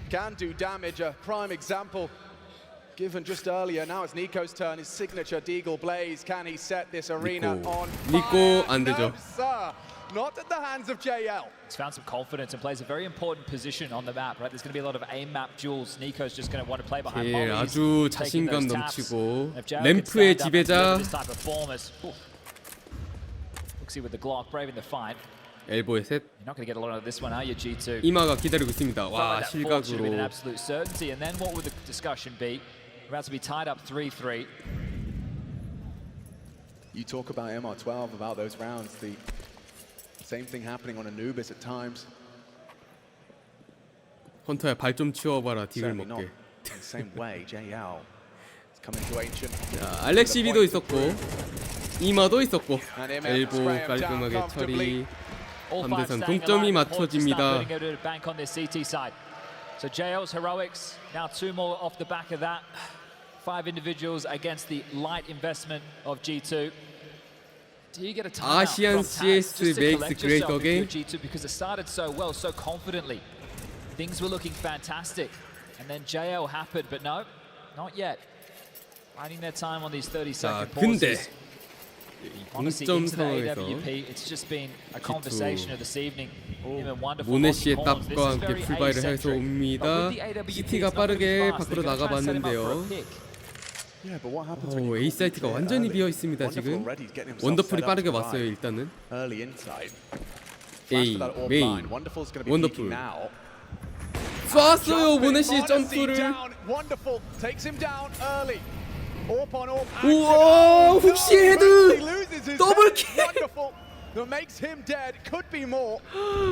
can do damage. A prime example given just earlier. Now it's Nico's turn. His signature Deagle Blaze. Can he set this arena on 니코 fire? 안 되죠. No, sir. Not at the hands of JL. He's found some confidence and plays a very important position on the map, right? There's going to be a lot of aim map duels. Nico's just going to want to play behind 제일 mollies, 아주 taking 자신감 those taps. 넘치고 If JL could 램프의 stand up and deliver 지배자 this type of form as Hooksie with the Glock, braving the fight. 엘보의 셋 You're not going to get a lot of this one, are you, G2? 이마가 기다리고 있습니다. Felt 와, like that fourth should have been an 실각으로 absolute certainty. And then what would the discussion be? We're about to be tied up 3-3. You talk about MR12, about those rounds. The same thing happening on Anubis at times. 헌터야 발 좀 치워봐라 딜을 Certainly not 먹게. in the same way. JL is coming to Ancient. 자, 알렉시비도 있었고 이마도 있었고 엘보 깔끔하게 처리. All 3대3 five staying 동점이 alive. Important to start 맞춰집니다. putting it to bank on this CT side. So JL's heroics, now two more off the back of that. 5 individuals against the light investment of G2. Do you get a timeout Asian from Taz CS just to makes collect great yourself if you're again? G2, because it started so well, so confidently. Things were looking fantastic. And then JL happened, but no, not yet. Biding their time on these 30-second 자, 근데 pauses. Honestly, 공점 into the 상황에서 AWP, it's just been a conversation of this evening. Even wonderful 모네시의 locking horns. This 답과 is 함께 very 풀바이를 해서 A-centric. 옵니다. But with the AWP, CT가 it's not 빠르게 gonna be fast. 밖으로 They're gonna try and set him up for a 나가봤는데요. pick. Yeah, but what happens when 오, you A 사이트가 완전히 비어 있습니다 지금. 원더풀이 빠르게 왔어요 일단은. Early inside. A 메인 Wonderful's going to be 원더풀 peeking now. 쐈어요 모네시 점프를. Wonderful takes him down early. Orp on Orp. 우와 훅시 헤드 더블 킬. Wonderful. That makes him dead. Could be more.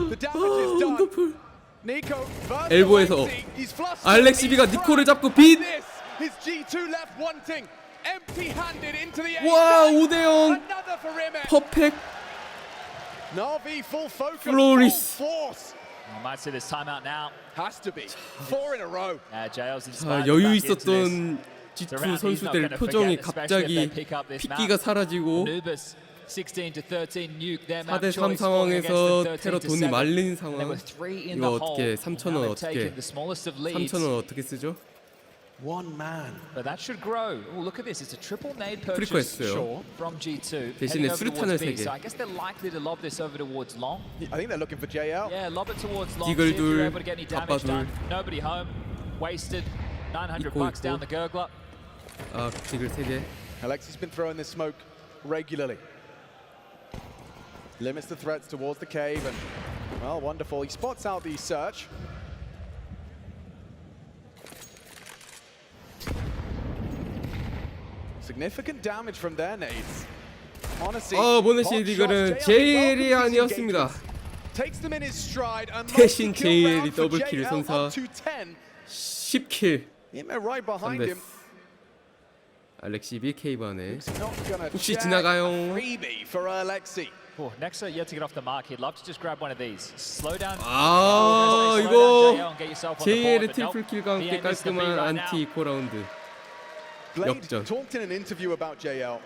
The damage is done. 원더풀. Nico versus 엘보에서 Alexi. He's flustered. 알렉시비가 He's 니코를 fried. 잡고 빗. This is G2 left wanting. Empty-handed into the 와 air. 5대0 Another for Rimet. 퍼펙트 Navi full focus. Floris. Full force. I might see this timeout now. Has to be. 4 in a row. JL's 자 inspired 여유 back into this. 있었던 G2 선수들 표정이 갑자기 핏기가 사라지고 Anubis 16-13 nuke their 4대3 map choice falling 상황에서 against 테러 the 돈이 13-7. 말린 상황. They were 3 in 이거 the 어떻게 hole. 3,000원 Now they've 어떻게 taken the smallest of leads. 3,000원 어떻게 쓰죠? One man. But that should grow. Oh, look at this. It's a triple nade purchase 프리퀄했어요. from G2. 대신에 heading over 수류탄을 towards B. 3개. So I guess they're likely to lob this over towards long. I think they're looking for JL. Yeah, lob it towards long. 디글 See if you're 둘, able to get any damage 바빠 둘. done. Nobody home. Wasted. 900 있고, bucks down 있고. the gurgler. 아 딜을 3개. Alexi's been throwing this smoke regularly. Limits the threats towards the cave and, well, wonderful. He spots out the search. Significant damage from their nades. Honestly, 모네시 디글은 JL이 아니었습니다. takes them in his stride and 대신 multi-kill JL이 round for 더블킬을 JL 선사. up to 10. 10킬. Ime right behind him. 알렉시비 케이브 안에 Not gonna 혹시 check. 지나가요? Freebie for Alexi. Oh, Nexa yet to get off the mark. He'd love to just grab one of these. Slow down. 아 Slow down 이거 JL and get yourself on the board, JL의 but nope. 트리플 킬과 He 함께 ain't missed the beat 깔끔한 right 안티 now. 이코 라운드. Blade 역전. talked in an interview about JL.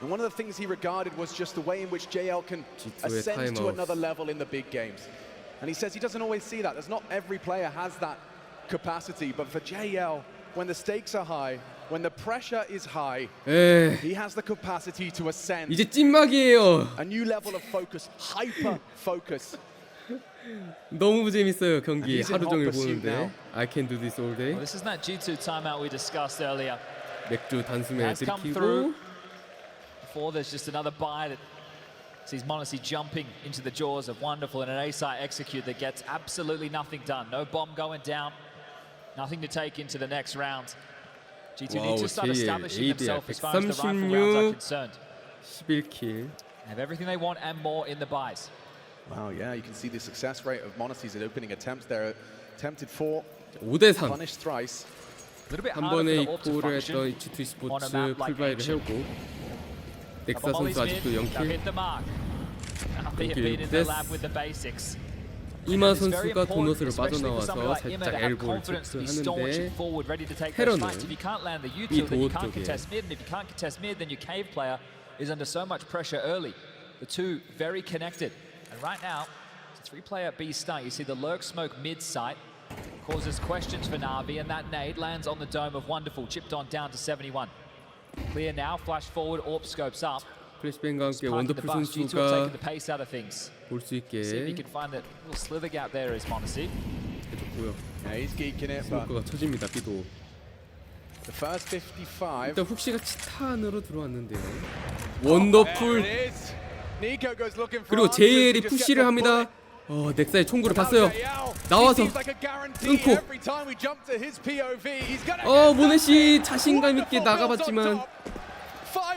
And one of the things he regarded was just the way in which JL can G2의 ascend to timeout. another level in the big games. And he says he doesn't always see that. There's not every player has that capacity, but for JL, when the stakes are high, when the pressure is high, he has the capacity to ascend. 이제 찐막이에요. A new level of focus, hyper focus. 너무 재밌어요 경기. 하루 종일 보는데. I can do this all day. Well, this is that G2 timeout we discussed earlier. 맥주 단숨에 Has come 들이키고. through. Before there's just another buy that sees m0NESY jumping into the jaws of Wonderful and an A-side execute that gets absolutely nothing done. No bomb going down. Nothing to take into the next round. G2 needs to start establishing themselves as far as the rifle rounds are concerned. 11킬. They have everything they want and more in the buys. Wow, yeah, you can see the success rate of m0NESY's at opening attempts there. Attempted 4, 5대3. punished thrice. 한 번에 이코를 했던 G2 스포츠 풀바이를 해오고 넥사 선수 아직도 0킬. 이마 선수가 도넛으로 빠져나와서 살짝 엘보를 체크하는데 헤런은 이 도어 쪽에 is under so much pressure early. The two very connected. And right now, it's a three-player B start. You see the lurk smoke mid-sight causes questions for Na'Vi, and that nade lands on the dome of Wonderful, chipped on down to 71. Clear now, flash forward, AWP scopes up. 플래시뱅과 함께 원더풀 선수가 볼 수 있게 See if he can find that little slither gap there is m0NESY. 해줬고요. Yeah, he's geeking it, but 스모크가 쳐집니다. 비도. the first 55. 일단 훅시가 치탄으로 들어왔는데요. 원더풀. 그리고 JL이 푸시를 합니다. 넥사의 총구를 봤어요. 나와서 끊고. 모네시 자신감 있게 나가봤지만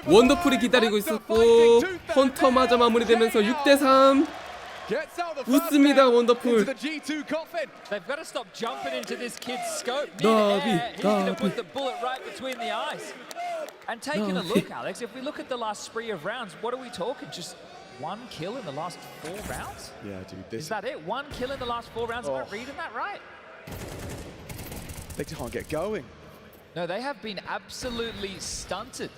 원더풀이 기다리고 있었고 헌터마저 마무리되면서 6대3. 웃습니다 원더풀. They've got to stop jumping into this kid's scope. He's going to put the bullet right between the eyes. And taking a look, Alex, if we look at the last spree of rounds, what are we talking? Just one kill in the last 4 rounds? Yeah, dude. This is that it? One kill in the last 4 rounds? Am I reading that right? They can't get going. No, they have been absolutely stunted.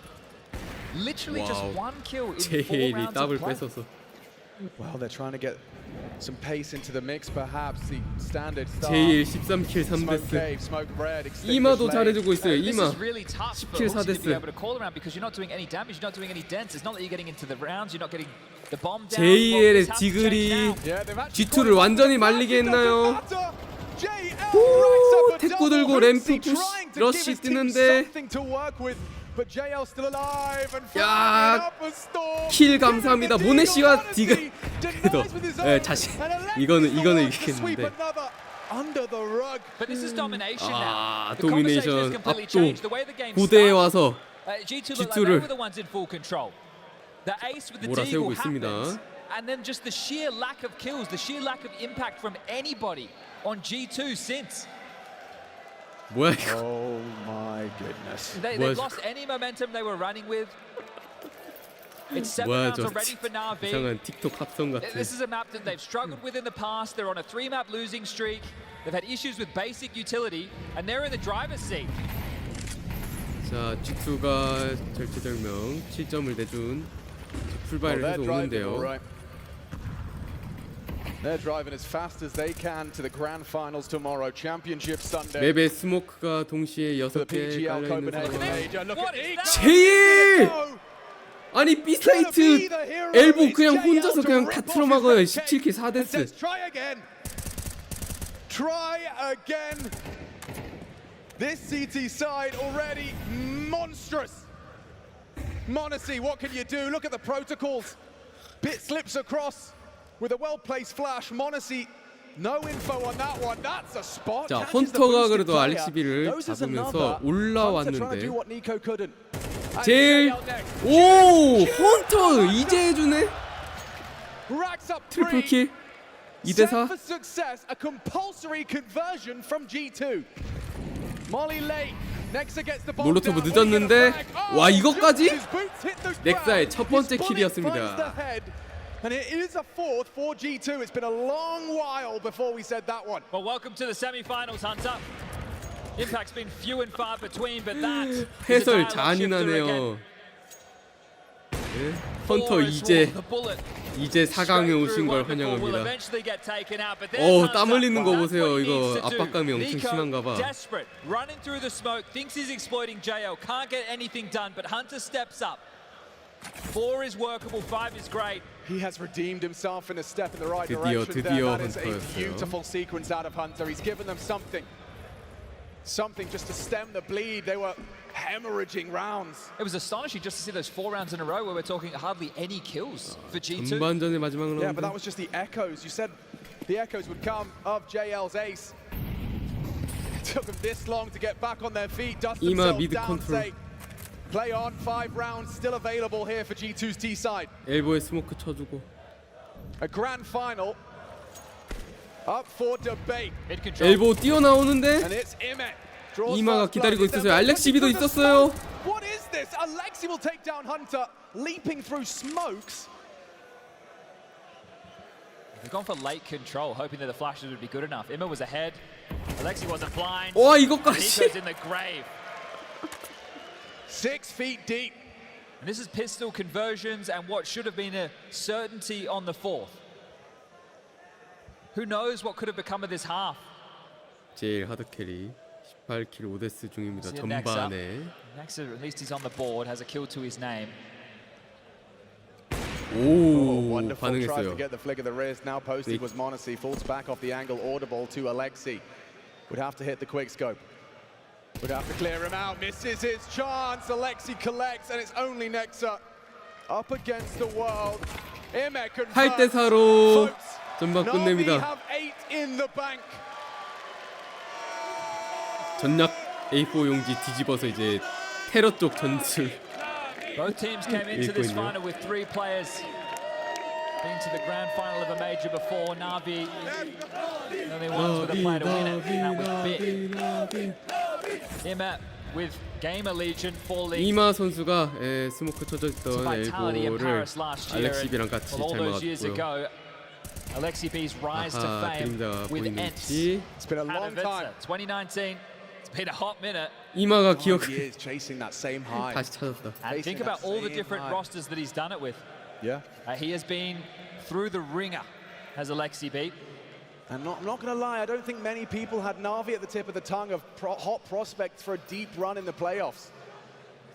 Literally just one kill in 4 rounds of play. Well, they're trying to get some pace into the mix, perhaps. The standard start. JL 13킬 3데스. 이마도 잘해주고 있어요. 이마 10킬 4데스. JL의 지글이 G2를 완전히 말리게 했나요? 오, 태코 들고 램프 푸시 러쉬 뜨는데 야, 킬 감사합니다. 모네시와 디글. 그래도 자신 이거는 이기겠는데. 도미네이션 압도. 9대에 와서 G2를 몰아세우고 있습니다. And then just the sheer lack of kills, the sheer lack of impact from anybody on G2 since. 뭐야 이거? Oh my goodness. They've lost any momentum they were running with. It's 7 rounds already for Na'Vi. 이상한 틱톡 합성 같은. This is a map that they've struggled with in the past. They're on a 3-map losing streak. They've had issues with basic utility, and they're in the driver's seat. 자, G2가 절체절명 7점을 내준 풀바이를 해서 오는데요. They're driving as fast as they can to the grand finals tomorrow. Championship Sunday. 맵에 스모크가 동시에 6개 깔려 있는 상황. 제일! 아니 B사이트 엘보 그냥 혼자서 그냥 다 틀어막아요. 17킬 4데스. Try again. This CT side already monstrous. m0NESY, what can you do? Look at the protocols. Bit slips across. With a well-placed flash, m0NESY, no info on that one. That's a spot. 자, 헌터가 그래도 알렉시비를 잡으면서 올라왔는데 제일 오 헌터 이제 해주네. 트리플 킬 2대4. A compulsory conversion from G2. Molly Lake. 몰로토브 늦었는데 와 이것까지 넥사의 첫 번째 킬이었습니다. And it is a fourth for G2. It's been a long while before we said that one. Well, welcome to the semi-finals, Hunter. Impact's been few and far between, but that 해설 잔인하네요. 헌터 이제 4강에 오신 걸 환영합니다. 땀 흘리는 거 보세요. 이거 압박감이 엄청 심한가 봐. Running through the smoke, thinks he's exploiting JL, can't get anything done, but Hunter steps up. 4 is workable, 5 is great. He has redeemed himself in a step in the right direction there. That is a beautiful sequence out of Hunter. He's given them something just to stem the bleed. They were hemorrhaging rounds. It was astonishing just to see those 4 rounds in a row where we're talking hardly any kills for G2. 전반전의 마지막 라운드. Yeah, but that was just the echoes. You said the echoes would come of JL's ace. It took them this long to get back on their feet, dust themselves down, say, play on, 5 rounds still available here for G2's T side. 엘보에 스모크 쳐주고. A grand final up for debate. 엘보 뛰어나오는데 And it's Imet. 이마가 기다리고 있었어요. 알렉시비도 있었어요. What is this? Alexi will take down Hunter, leaping through smokes. They've gone for late control, hoping that the flashes would be good enough. Imma was ahead. Alexi wasn't blind. 와 이거까지. Nico's in the grave. 6 feet deep. And this is pistol conversions and what should have been a certainty on the 4th. Who knows what could have become of this half? 제일 하드 캐리 18킬 5데스 중입니다. 전반에. Nexa, at least he's on the board, has a kill to his name. 오, wonderful try to 반응했어요. get the flick of the wrist. Now posted was Monacy, falls back off the angle, audible to Alexi. Would have to hit the quick scope. Would have to clear him out, misses his chance. Alexi collects, and it's only Nexa up against the world. 8대 4로 전반 끝냅니다. have 8 in the bank. 전략 A4 용지 뒤집어서 이제 테러 쪽 전술. Both teams came into this final with 3 players. Been to the grand final of a major before. Na'Vi only ones with a player to win it, and that was Bit. Imma with Gamer Legion falling. 이마 선수가 스모크 쳐졌던 Vitality in 엘보를 Paris last year. 알렉시비랑 같이 All 잘 those years 막았고요. ago, Alexi B's rise to fame with Ents. It's been a long time. 2019. It's been a hot minute. 이마가 기억. chasing that same high. 다시 찾았다. And think about all the different rosters that he's done it with. Yeah. He has been through the ringer, has Alexi beat. And I'm not going to lie, I don't think many people had Na'Vi at the tip of the tongue of hot prospects for a deep run in the playoffs.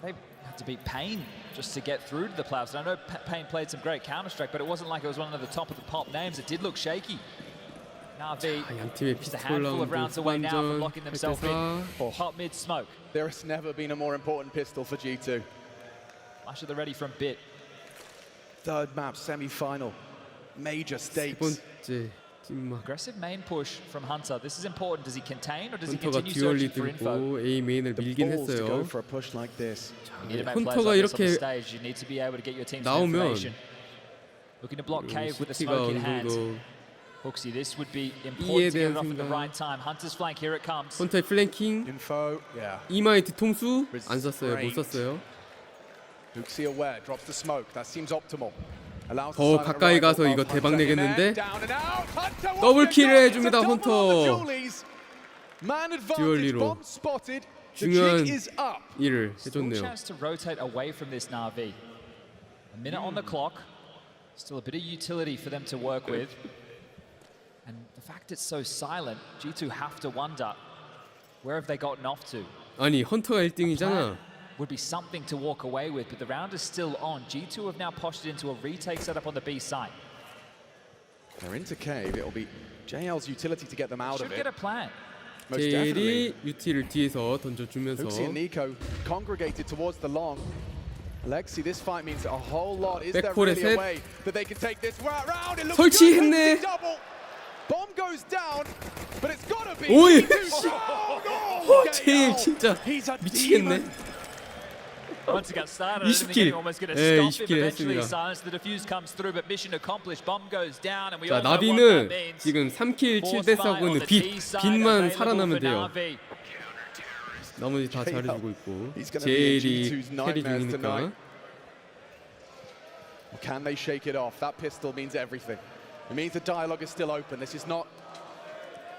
They had to beat Payne just to get through to the playoffs. And I know Payne played some great Counter-Strike, but it wasn't like it was one of the top of the pop names. It did look shaky. Na'Vi just a handful of rounds away now from locking themselves in for hot mid smoke. There has never been a more important pistol for G2. Flash at the ready from Bit. 3rd map, semi-final, major stakes. Aggressive main push from Hunter. This is important. Does he contain or does he 헌터가 continue 듀얼 searching for info? 리드고 A 메인을 밀긴 했어요. For a push like this. You need to make plays 헌터가 like this on the 이렇게 stage. You need to be able to get your team some 나오면 information. Looking to block Cave with the smoke in hand. Hooksy, this would be important to get it off at the right time. Hunter's flank, here it comes. 헌터의 플랭킹. Info, yeah. 이마의 뒤통수 안 썼어요. 못 썼어요. Hooksy aware, drops the smoke. That seems optimal. 더 가까이 가서 이거 대박 내겠는데 더블킬을 해줍니다. 헌터 듀얼리로 중요한 일을 해줬네요. chance to rotate away from this Na'Vi. A minute on the clock. Still a bit of utility for them to work with. And the fact it's so silent, G2 have to wonder where have they gotten off to. 아니 헌터가 1등이잖아. Would be something to walk away with, but the round is still on. G2 have now postured into a retake setup on the B site. They're into cave. It'll be JL's utility to get them out of it. Should get a plan. 제일이 UT를 뒤에서 던져주면서 Hooksy and Nico congregated towards the long. Alexi, this fight means a whole lot. Is there really a way that they can take this round? It looks 설치했네. double. Bomb goes down, but it's gotta be. 오이. 제일 진짜 미치겠네. Once it got started, 20킬. almost going to stop 20킬 him. Eventually, 했습니다. silence. The defuse comes through, but mission accomplished. Bomb goes down, and we 자, all know what that 나비는 means. 지금 3킬 7대 4고는 빛만 살아나면 돼요. 나머지 다 잘해주고 있고 제일이 캐리 중이니까. Can they shake it off? That pistol means everything. It means the dialogue is still open. This is not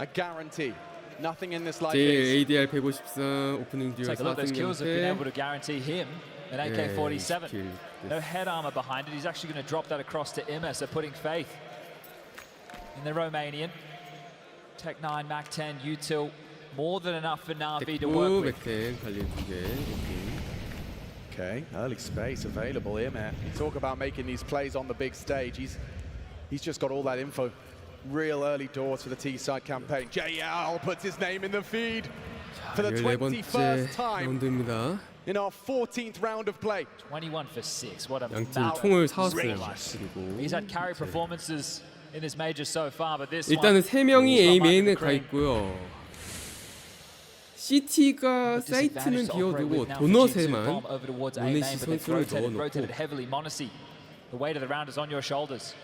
a guarantee. Nothing in this like 제일 this. ADR 154 오프닝 듀얼 Take a look at those kills have been 4승 able to guarantee him An AK-47. No head armor behind it. He's actually going to drop that across to Ima, so putting faith in the Romanian. Tech-9, Mac-10, util. More than enough for Na'Vi to work with. Okay, early space available here, man. You talk about making these plays on the big stage. He's just got all that info. Real early doors for the T-side campaign. JL puts his name in the feed for the 21st time in our 14th round of play. 21 for 6. What a 양팀 총을 사왔어요. He's had carry performances in this major so far, but this 일단은 one, 3명이 A 메인에 가 있고요. CT가 사이트는 비워두고 도넛에만 모네시 선수를 넣어놓고 The weight of the round is on your shoulders.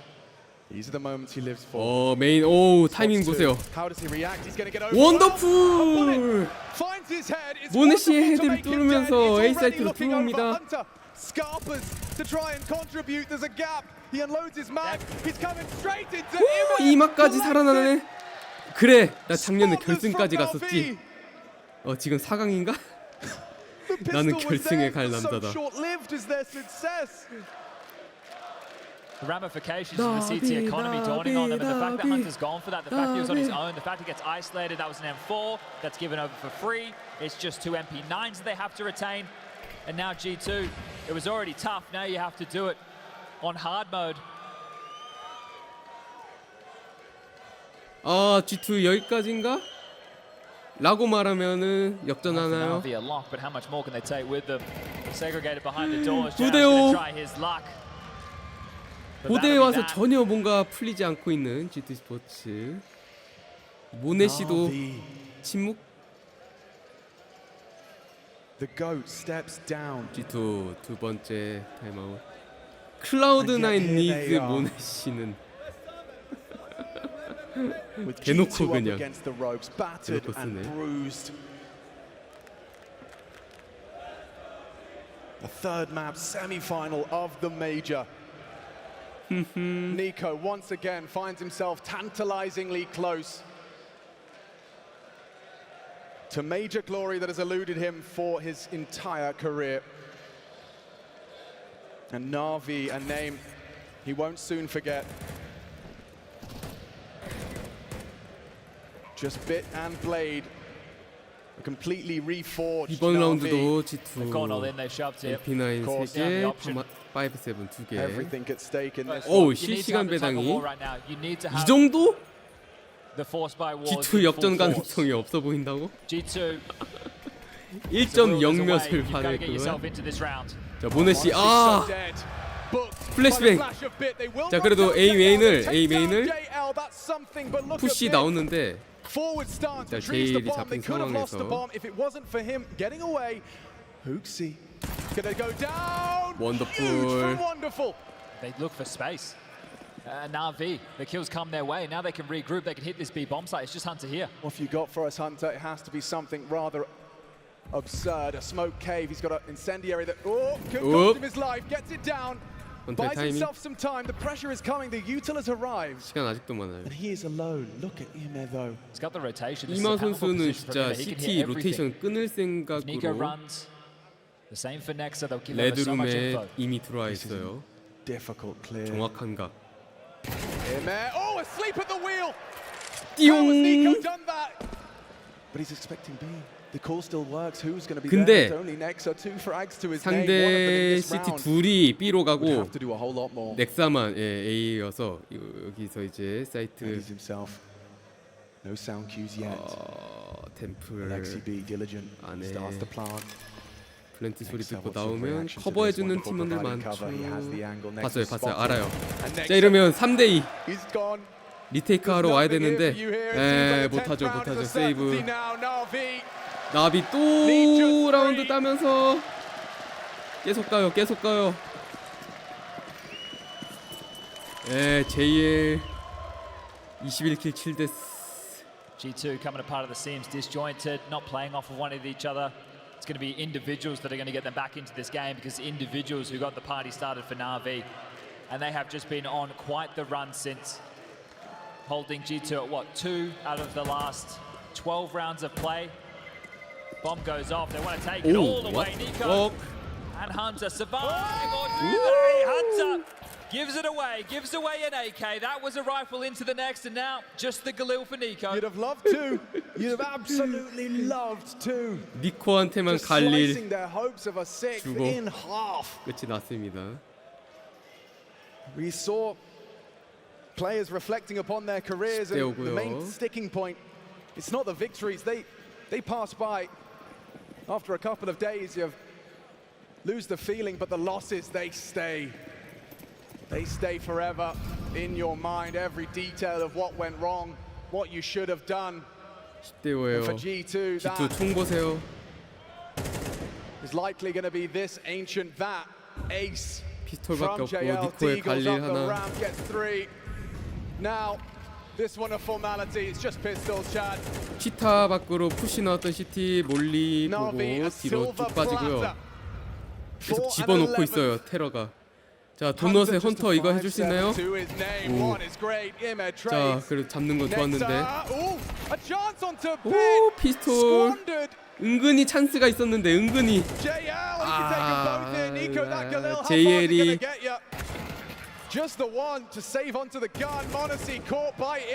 These are the moments he lives for. 메인 타이밍 보세요. How does he react? He's going to get over. 원더풀! Finds his head. It's 모네시의 헤드를 뚫으면서 A 사이트로 들어옵니다. Scarpers to try and contribute. There's a gap. He unloads his mag. He's coming straight into 이마까지 살아나네. 그래, 나 작년에 결승까지 갔었지. 지금 4강인가? 나는 결승에 갈 남자다. The ramifications of the CT economy dawning on them, and the fact that Hunter's gone for that, the fact he was on his own, the fact he gets isolated, that was an M4 that's given over for free. It's just 2 MP9s that they have to retain. And now G2, it was already tough, now you have to do it on hard mode. G2 여기까지인가? 라고 말하면은 역전하나요? 9대5 고대에 와서 전혀 뭔가 풀리지 않고 있는 G2 스포츠. 모네시도 침묵. G2 두 번째 타임아웃. 클라우드9 니즈 모네시는 대놓고 그냥 대놓고 쓰네. The third map semi-final of the major. Nico once again finds himself tantalizingly close to major glory that has eluded him for his entire career. And Na'Vi, a name he won't soon forget. Just bit and blade. A completely reforged 이번 Na'Vi. 라운드도 G2 MP9 3개, 5-7 2개. Everything at stake in this. 실시간 배당이 이 정도? G2 역전 가능성이 없어 보인다고? 1.0 몇을 받을 거야? 자, 모네시 플래시뱅. 자, 그래도 A 메인을 푸시 나오는데 자, 제일이 잡힌 상황에서 원더풀. They look for space. Na'Vi, the kills come their way. Now they can regroup. They can hit this B bomb site. It's just Hunter here. What have you got for us, Hunter? It has to be something rather absurd. A smoke cave. He's got an incendiary that could cost him his life. Gets it down. Buys himself some time. The pressure is coming. The util has arrived. 시간 아직도 많아요. And he is alone. Look at Ime though. He's got the rotation. 이마 선수는 진짜 CT 로테이션 끊을 생각으로 레드룸에 이미 들어와 있어요. 정확한 각. Asleep at the wheel. 띠용. But he's expecting B. The call still works. Who's going to be 근데 there? Only Nexa, 2 frags to his 상대 CT 둘이 B로 가고 have to do a whole lot more. 넥사만 A여서 여기서 이제 사이트 No sound cues yet. 템플 Alexi B diligent. 안에 Starts to plant. 플랜트 소리 듣고 나오면 커버해주는 팀원들 많죠. 봤어요. 알아요. 자, 이러면 3대2 리테이크 하러 와야 되는데 못하죠. 세이브. 나비 또 라운드 따면서 계속 가요. JL 21킬 7데스. G2 coming apart of the seams, disjointed, not playing off of one of each other. It's going to be individuals that are going to get them back into this game, because individuals who got the party started for Na'Vi, and they have just been on quite the run since, holding G2 at 2 out of the last 12 rounds of play. Bomb goes off. They want to take it all the way. Nico And Hunter survive or do they? Hunter gives it away, gives away an AK. That was a rifle into the next, and now just the Galil for Nico. You'd have loved to. You'd have absolutely loved to. 니코한테만 갈릴 Slicing their hopes of a sixth 주고 in half. 끝이 났습니다. We saw players reflecting upon their careers, and the main 오고요. sticking point, it's not the victories. They pass by. After a couple of days, you lose the feeling, but the losses, they stay. They stay forever in your mind. Every detail of what went wrong, what you should have done. 10대5예요. For G2, G2 총 보세요. is likely going to be this ancient, that ace. 피스톨밖에 없고 니코의 갈릴 하나. Gets three. Now, this one a formality. It's just pistols, Chad. 치타 밖으로 푸시 나왔던 CT 몰리 보고 뒤로 쭉 빠지고요. 계속 집어넣고 있어요. 테러가. 자, 도넛의 헌터 이거 해줄 수 있나요? 오. 자, 그래도 잡는 건 좋았는데. 오, 피스톨. 은근히 찬스가 있었는데 은근히. JL이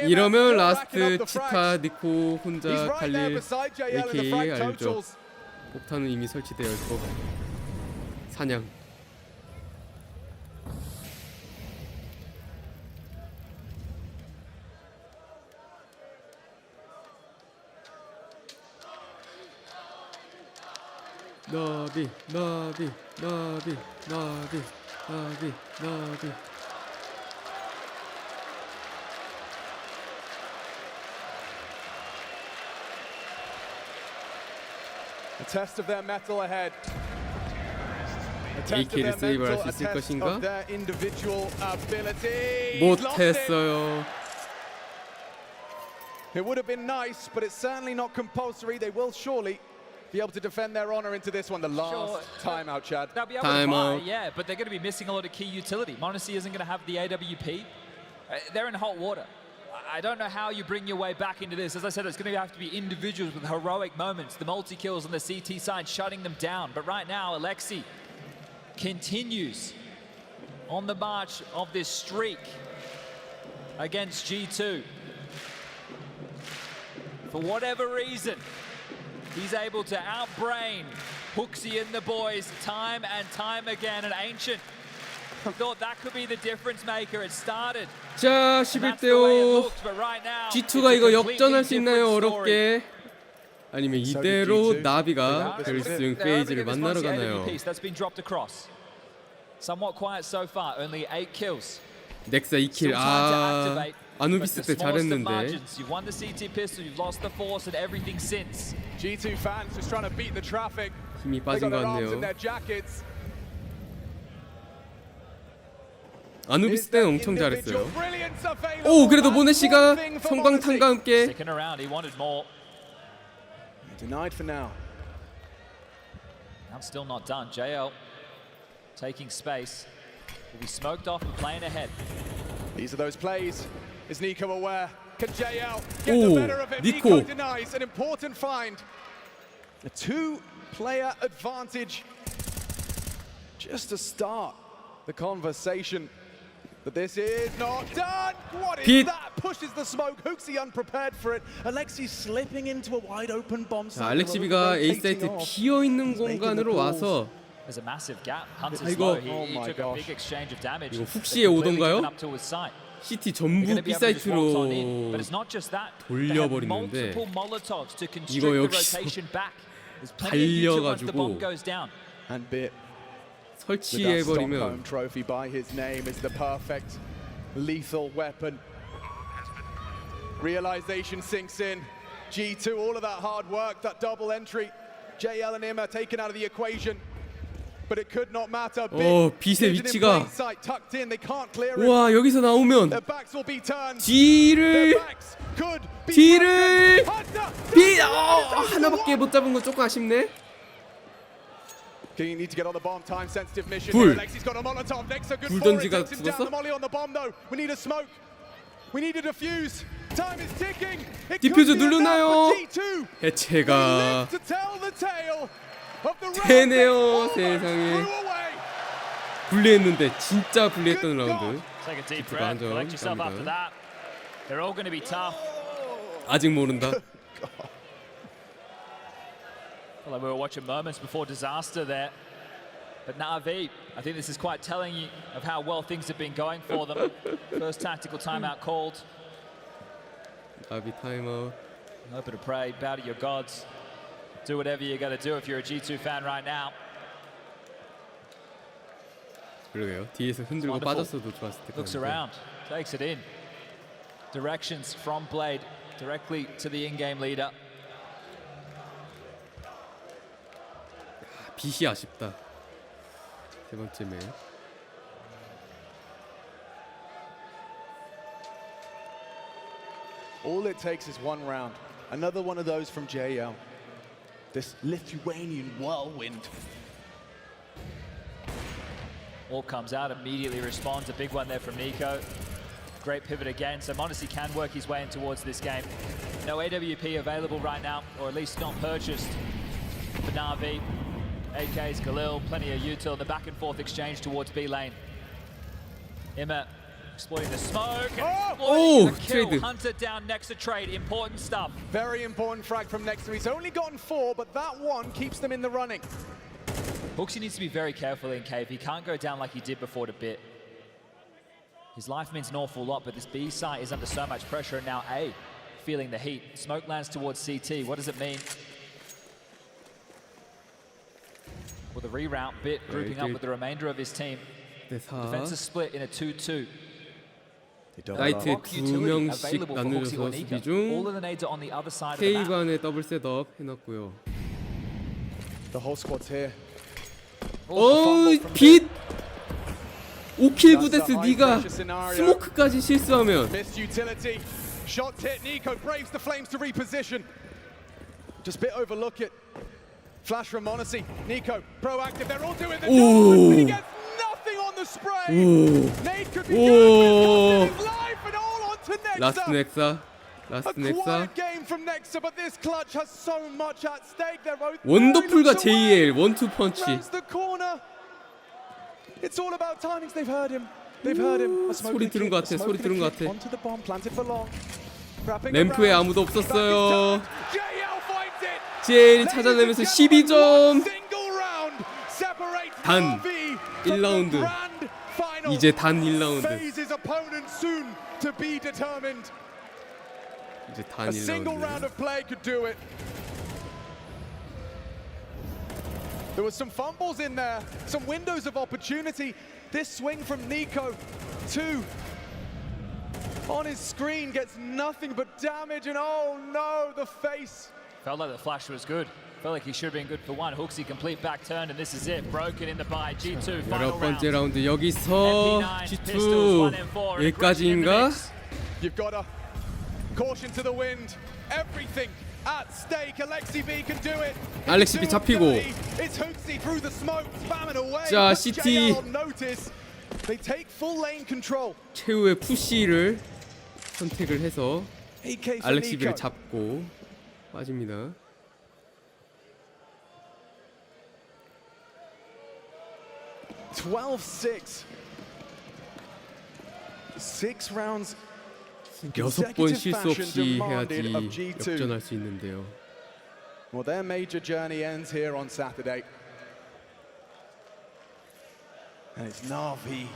이러면 라스트 치타 니코 혼자 갈릴 AKA 알죠. 폭탄은 이미 설치되어 있고 사냥. 나비 나비 나비 나비 나비 나비. A test of their mettle ahead. AK를 세이브할 수 있을 것인가? 못했어요. It would have been nice, but it's certainly not compulsory. They will surely be able to defend their honor into this one. The last timeout, Chad. They'll be able to buy, yeah, but they're going to be missing a lot of key utility. Monacy isn't going to have the AWP. They're in hot water. I don't know how you bring your way back into this. As I said, it's going to have to be individuals with heroic moments. The multi-kills on the CT side shutting them down. But right now, Alexi continues on the march of this streak against G2. For whatever reason, he's able to outbrain Hooksy and the boys time and time again. And Ancient thought that could be the difference maker. It started. 자, 11대5. G2가 이거 역전할 수 있나요? 어렵게. 아니면 이대로 나비가 결승 페이지를 만나러 가나요? That's been dropped across. Somewhat quiet so far. Only 8 kills. 넥사 2킬. 아, 아누비스 때 잘했는데. You've won the CT pistol, you've lost the force and everything since. G2 fans just trying to beat the traffic. 힘이 빠진 것 같네요. 아누비스 때는 엄청 잘했어요. 오, 그래도 모네시가 성광탄과 함께. Denied for now. I'm still not done. JL taking space. Will be smoked off and playing ahead. These are those plays. Is Nico aware? Can JL get the better of him? Nico denies an important find. A two-player advantage. Just to start the conversation. But this is not done. What is that? Pushes the smoke. Hooksy unprepared for it. Alexi slipping into a wide open bomb. 자, 알렉시비가 A 사이트 비어 있는 공간으로 와서. There's a massive gap. Hunter's low. He took a big exchange of damage. 이거 훅시에 오던가요? CT 전부 B 사이트로 돌려버리는데 이거 여기서 달려가지고 설치해버리면 trophy by his name is the perfect lethal weapon. Realization sinks in. G2, all of that hard work, that double entry. JL and him are taken out of the equation. But it could not matter. 빛의 위치가 와, 여기서 나오면 뒤를 하나밖에 못 잡은 거 조금 아쉽네. 불 던지가 죽었어? 디퓨즈 누르나요? 해체가 되네요. 세상에. 불리했는데 진짜 불리했던 라운드. Take a deep 지프가 breath, 한 점 collect yourself after 갑니다. that. They're all going to be tough. 아직 모른다. Well, like we were watching moments before disaster there. But Na'Vi, I think this is quite telling you of how well things have been going for them. First tactical timeout called. 나비 타임아웃. Hope to pray, bow to your gods. Do whatever you got to do if you're a G2 fan right now. 그러게요. 뒤에서 흔들고 빠졌어도 좋았을 때. Looks around, takes it in. Directions from Blade directly to the in-game leader. 빛이 아쉽다. 세 번째 매. All it takes is one round. Another one of those from JL. This Lithuanian whirlwind. All comes out, immediately responds. A big one there from Nico. Great pivot again, so Mondesi can work his way in towards this game. No AWP available right now, or at least not purchased for Na'Vi. AK's Khalil, plenty of util. The back and forth exchange towards B lane. Imma exploiting the smoke. Oh, The kill. trade. Hunter down next to trade. Important stuff. Very important frag from next to him. He's only gotten 4, but that one keeps them in the running. Hooksy needs to be very careful in cave. He can't go down like he did before to bit. His life means an awful lot, but this B site is under so much pressure, and now A feeling the heat. Smoke lands towards CT. What does it mean? With a reroute, Bit grouping up with the remainder of his team. Defense is split in a 2-2. 사이트에 2명씩 나누어서 수비 중. All of the nades are on the other side of the map. K반에 더블 셋업 해놨고요. The whole squad's here. 빛! 5킬 부데스 네가 스모크까지 실수하면. Missed utility. Shots hit. Nico braves the flames to reposition. Just bit overlook it. Flash from Mondesi. Nico proactive. They're all doing the job. He gets nothing on the spray. Nade could be good. His life and all onto Nexa. 라스트 넥사. 라스트 A 넥사. quiet game from Nexa, but this clutch has so much at stake. They're both 원더풀과 JL 원투 펀치. rounds the corner. It's all about timings. They've heard him. They've heard him. 소리 들은 것 같아. 소리 들은 것 같아. Onto the bomb, planted for long. Wrapping 램프에 around. 아무도 없었어요. JL finds it. JL이 찾아내면서 12점. Single round separates 단 Na'Vi 1라운드. from the grand final. 이제 단 1라운드. Faze his opponent soon to be determined. 이제 단 A single round 1라운드. of play could do it. There was some fumbles in there, some windows of opportunity. This swing from Nico, 2 on his screen, gets nothing but damage, and oh no, the face. Felt like the flash was good. Felt like he should have been good for one. Hooksy complete back turn, and this is it. Broken in the buy. G2 final 여러 번째 round. 라운드 여기서 G2 여기까지인가? You've got a caution to the wind. Everything at stake. Alexi B can do it. 알렉시 B 잡히고. It's Hooksy through the smoke, spamming away. 자, But CT. JL on notice. They take full lane control. 최후의 푸시를 선택을 해서 AK for 알렉시 B를 Nico. 잡고 빠집니다. Six rounds. 6번 실수 없이 해야지 역전할 수 있는데요. Well, their major journey ends here on Saturday. And it's Na'Vi.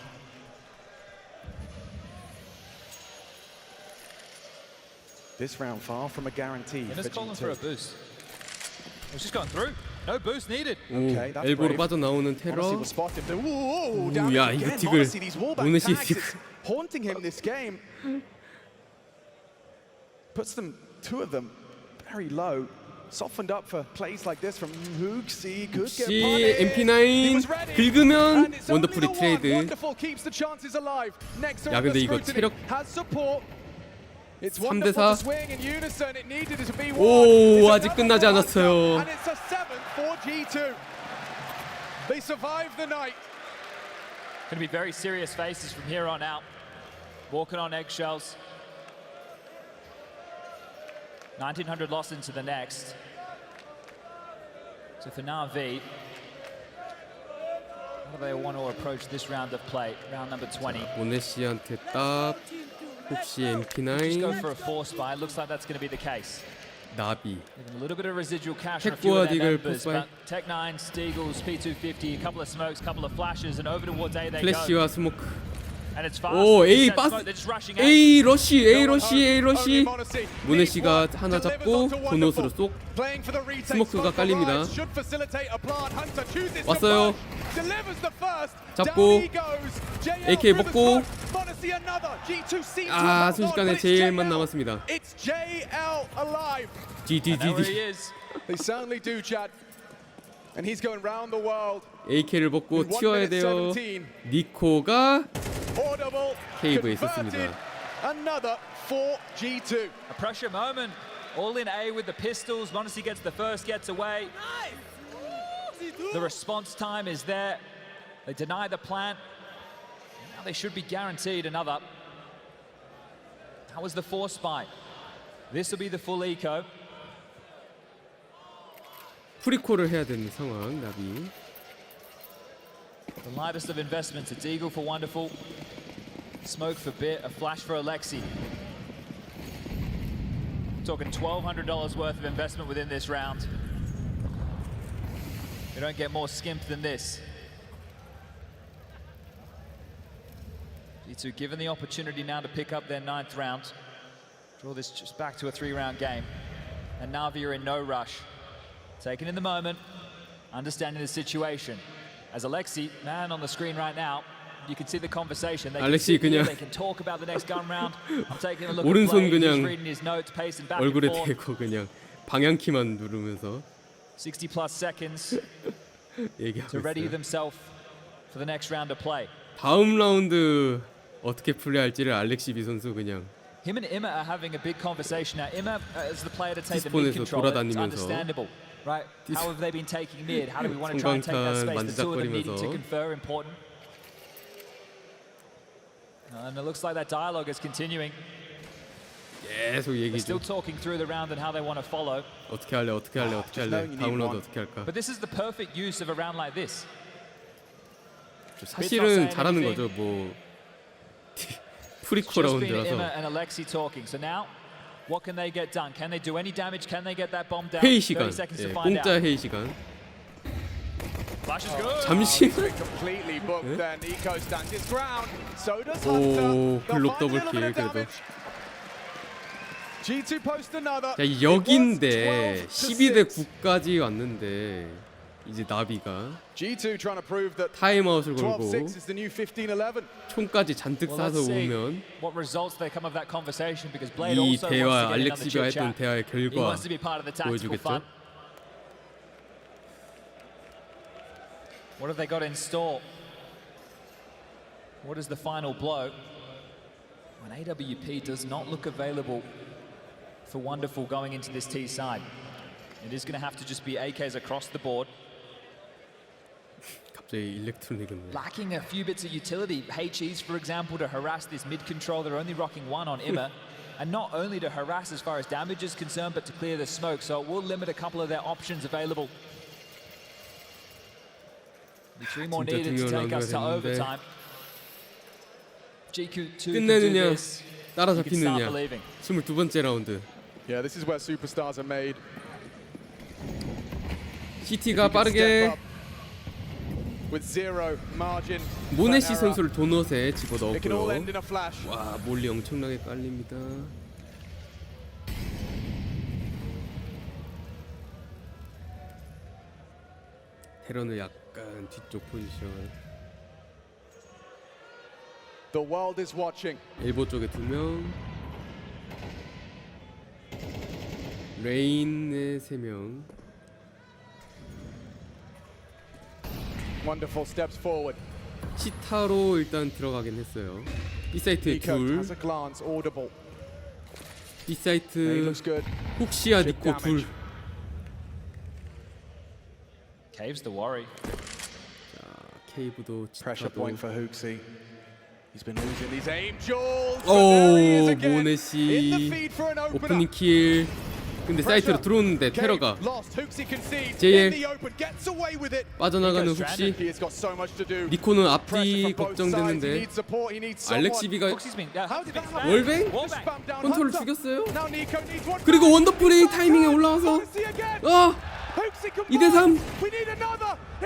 This round far from a guarantee for Just calling for a G2. boost. It was just going through. No boost needed. Okay, that's 엘보로 brave. 빠져나오는 테러. Mondesi was spotted. Ooh, 오, damage 야, 이거 again. 딕을 Mondesi, these wallbang 오너시 tags, 딕. it's haunting him this game. Puts them, 2 of them, very low. Softened up for plays like this from Hooksy. Could get 혹시 punished. He MP9 was ready. 긁으면 And it's only 원더풀이 the one. 트레이드. Wonderful keeps the chances alive. Next 야, under 근데 이거 scrutiny. 체력 Has support. It's 3대 wonderful 4. to swing in unison. It needed to be one. 오, It's 아직 끝나지 another 않았어요. And it's a 7th for G2. They survived the night. Going to be very serious faces from here on out. Walking on eggshells. 1900 lost into the next. So for Na'Vi, how do they want to approach this round of play, round number 20? 모네시한테 딱 혹시 Just go MP9 for a force buy. Looks like that's going to be the case. 나비 Even a little bit of residual cash on a few of their Tech members, Boa, but Tech9, Steagles, P250, a couple of smokes, a couple of flashes, and over towards A they go. 플래시와 스모크. And it's fast. 오 A It's that 빠스 smoke, they're just rushing out. A 러시 A 러시 A 러시 모네시가 하나 잡고 도넛으로 쏙 스모크가 깔립니다. 왔어요. 잡고 AK 먹고 아 순식간에 제일만 남았습니다. GGGG They certainly do, Chad. And he's going round the world. AK를 먹고 튀어야 돼요. 니코가 케이브에 있었습니다. Another 4G2. A pressure moment. All in A with the pistols. Monacy gets the first, gets away. The response time is there. They deny the plant. Now they should be guaranteed another. That was the force spy. This will be the full eco. 프리콜을 해야 되는 상황 나비. The lightest of investments. It's Eagle for Wonderful. Smoke for Bit. A flash for Alexi. Talking $1,200 worth of investment within this round. You don't get more skimp than this. G2 given the opportunity now to pick up their 9th round. Draw this just back to a 3-round game. And Na'Vi are in no rush. Taking in the moment, understanding the situation. As Alexi, man on the screen right now, you can see the conversation. They can sit here, they can talk about the next gun round. I'm taking a look at play. He's reading his notes, pacing back and 얼굴에 forth. 대고 그냥 방향키만 누르면서 60 plus seconds to ready themselves for the next round of play. 다음 라운드 어떻게 플레이할지를 알렉시비 선수 그냥 Him and Imma are having a big conversation now. Imma is the player to take the mid control. It's understandable, right? How have they been taking mid? How do we want to try and take that space? The two of them needing to confer, important. And it looks like that dialogue is continuing. 계속 얘기 They're still talking through the round and how they want to follow. 어떻게 할래 어떻게 할래 어떻게 할래 다음 라운드 어떻게 할까? But this is the perfect use of a round like this. 사실은 잘하는 거죠 뭐 프리코 라운드라서. Imma and Alexi talking. So now, what can they get done? Can they do any damage? Can they get that bomb down? 회의 시간, 30 seconds to find 공짜 out. 회의 시간. Flash is good. 잠시만. Completely booked then. Eco stands his ground. So does 오 Hunter. 블록 더블킬 그래도. G2 post another. 자 여기인데 12대 9까지 왔는데 이제 나비가 G2 trying to prove that 타임아웃을 걸고 12-6 is the new 15-11. 총까지 잔뜩 쏴서 오면 What results they come of that conversation because Blade 이 also 대화 wants to get in on the 알렉시가 chit 했던 chat. 대화의 He 결과 wants to be part of the tactical 보여주겠죠. fun. What have they got in store? What is the final blow? When AWP does not look available for Wonderful going into this T side. It is going to have to just be AKs across the board. 갑자기 일렉트로닉은 Lacking a few bits of utility. HEs, for example, to harass this mid control. They're only rocking one on Imma. And not only to harass as far as damage is concerned, but to clear the smoke. So it will limit a couple of their options available. The 3 more needed to take us to overtime. GQ2 can do 끝내느냐 this. 따라잡히느냐 22번째 라운드. Yeah, this is where superstars are made. CT가 빠르게 With zero margin. 모네시 선수를 도넛에 집어넣었고요. It can all end in a flash. 와 몰리 엄청나게 깔립니다. 테런은 약간 뒤쪽 포지션. The world is watching. 엘보 쪽에 2명. 레인에 3명. Wonderful steps forward. 치타로 일단 들어가긴 했어요. B 사이트에 둘. Has a glance audible. B 사이트 혹시야 니코 둘. Cave's the worry. 자, 케이브도 Pressure 치타도. point for Hooksy. He's been losing these aim jewels. 오 모네시 오프닝 킬. 근데 사이트로 들어오는데 테러가 JL 빠져나가는 혹시 니코는 앞뒤 걱정되는데 알렉시비가 월뱅? 컨트롤 죽였어요? 그리고 원더풀이 타이밍에 올라와서 2대3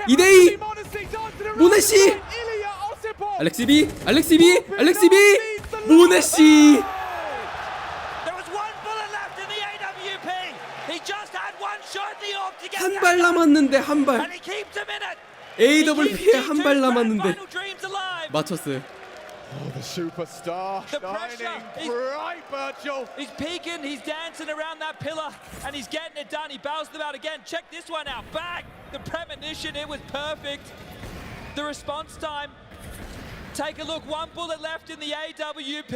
2대2 모네시 알렉시비 모네시 한 발 남았는데 한발 AWP에 한 발 남았는데 맞췄어요. Oh, the superstar. The pressure. He's peeking, he's dancing around that pillar, and he's getting it done. He bows them out again. Check this one out. Bang! The premonition, it was perfect. The response time. Take a look, one bullet left in the AWP.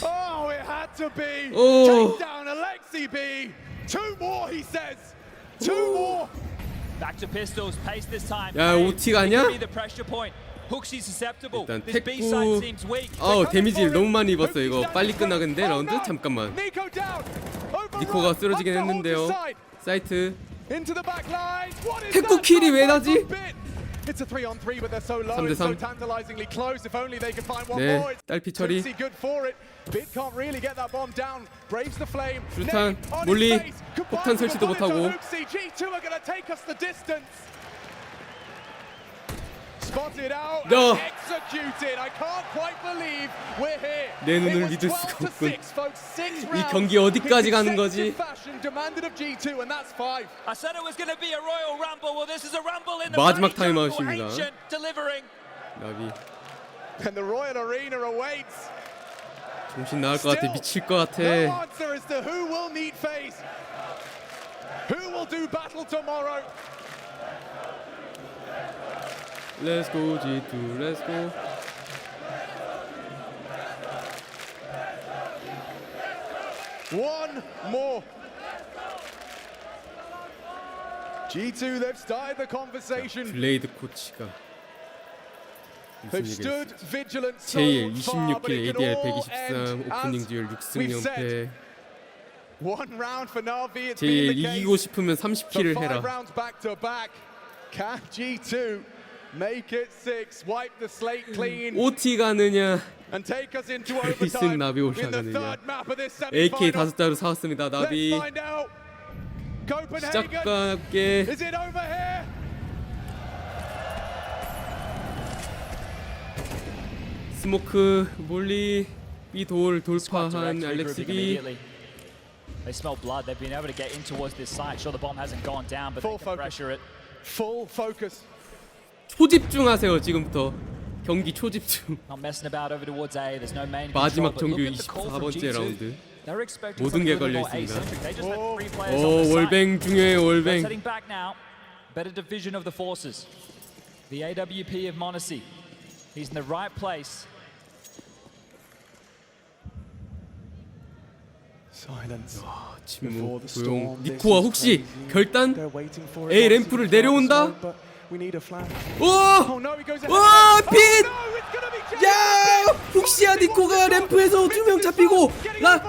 Oh, it had to be. Take down Alexi B. 2 more, he says. 2 more. Back to pistols, pace this time. 야, OT가 아니야? 일단 태쿠 데미지를 너무 많이 입었어. 이거 빨리 끝나겠는데 라운드? 잠깐만. 니코가 쓰러지긴 했는데요. 사이트 태쿠 킬이 왜 나지? 3대3 네, 딸피 처리 수류탄, 몰리, 폭탄 설치도 못하고 내 눈을 믿을 수가 없군. 이 경기 어디까지 가는 거지? 마지막 타임아웃입니다. 나비 정신 나갈 것 같아. 미칠 것 같아. Let's go G2, let's go. One more. G2, they've started the conversation. 블레이드 코치가 They've stood vigilant so 제일 far, 26킬 but it ADR could all 123 end 오프닝 as 듀얼 6승 we've 0패 said. One round for Na'Vi. It's 제일 been the 이기고 case. 싶으면 So 30킬을 5 해라. rounds back to back. Can G2 make it 6? Wipe the slate clean. OT 가느냐 And take us into 1승 overtime 나비 in the 올라가느냐. third map of this AK semi-final. 5자루 사왔습니다. 나비 Let's find out. Copenhagen, 시작과 함께 is it over here? 스모크 몰리 B돌 돌파한 알렉시비 They smell blood. They've been able to get in towards this site. Sure, the bomb hasn't gone down, but they can pressure it. Full focus. 초집중하세요. 지금부터 경기 초집중. Not messing about over towards A. There's no main 마지막 control, 정규 but look at the call from 24번째 G2. 라운드. They're expecting 모든 something 게 a little 걸려 more 있습니다. asymmetric. They just had 3 players on the site. 월뱅 중요해요. They're 월뱅. heading back now. Better division of the forces. The AWP of Monacy. He's in the right place. Silence. 침묵, 조용. 니코와 혹시 결단? A 램프를 내려온다? 오! 와! 핏! 야! 혹시야 니코가 램프에서 2명 잡히고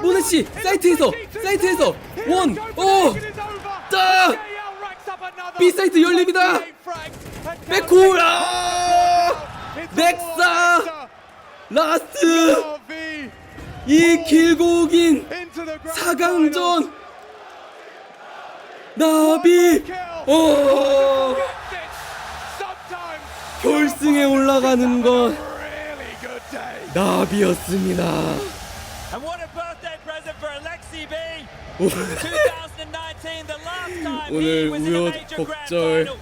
모네씨 사이트에서 원! 오! 짜! B 사이트 열립니다! 백홀! 넥사! 라스트! 이 길고 긴 4강전 나비 결승에 올라가는 건 나비였습니다. And what a birthday present for Alexi B. 2019, the last time he was in a major grand final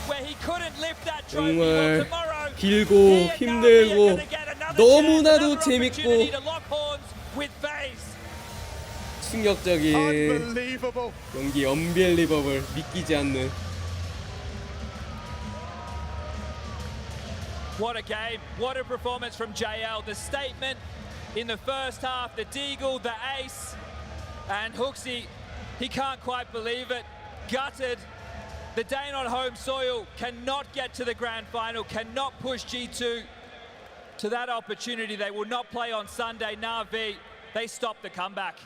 where he couldn't lift that trophy. Well, tomorrow, 길고 힘들고 너무나도 재밌고 충격적인 경기 언빌리버블 믿기지 않는 What a game, what a performance from JL. The statement in the first half, the deagle, the ace, and Hooksy, he can't quite believe it. Gutted. The Dane on home soil cannot get to the grand final, cannot push G2 to that opportunity. They will not play on Sunday. Na'Vi, they stop the comeback.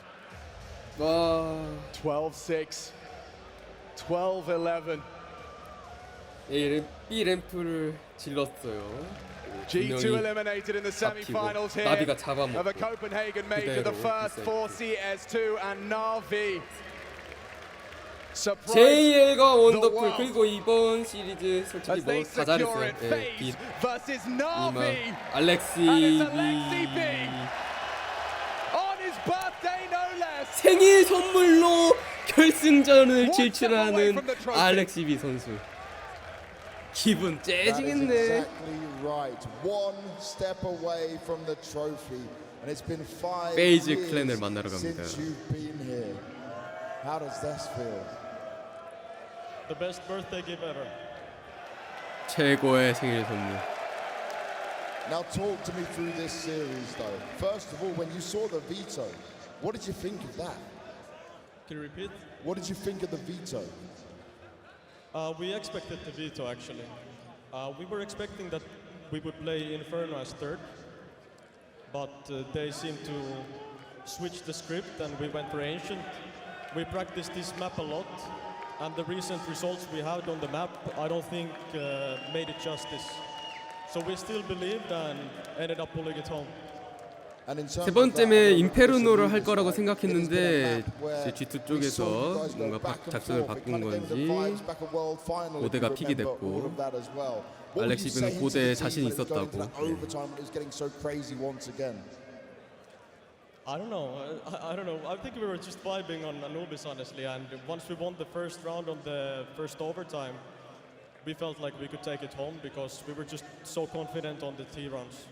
와. 12-6, 12-11. B 램프를 질렀어요. G2 eliminated in the semi-finals here 나비가 of a 잡아먹고 Copenhagen major, the first for CS2 and Na'Vi. JL과 원더풀 그리고 이번 시리즈 솔직히 뭐 다 잘했어요. 예, 이마 알렉시 생일 선물로 결승전을 진출하는 알렉시 B 선수. 기분 째지겠네. Exactly right. One step away from the trophy, and it's been 5 페이지 years 클랜을 만나러 갑니다. since you've been here. How does this feel? The best birthday gift ever. 최고의 생일 선물. Now talk to me through this series, though. First of all, when you saw the veto, what did you think of that? Can you repeat? What did you think of the veto? We expected the veto, actually. We were expecting that we would play Inferno as third, but they seemed to switch the script and we went for Ancient. We practiced this map a lot, and the recent results we had on the map, I don't think made it justice. So we still believed and ended up pulling it home. 세 번째에 인페르노를 할 거라고 생각했는데 G2 쪽에서 뭔가 작전을 바꾼 건지 고대가 픽이 됐고 알렉시브는 고대에 자신 있었다고. I don't know. I think we were just vibing on Anubis, honestly, and once we won the first round on the first overtime, we felt like we could take it home because we were just so confident on the T rounds.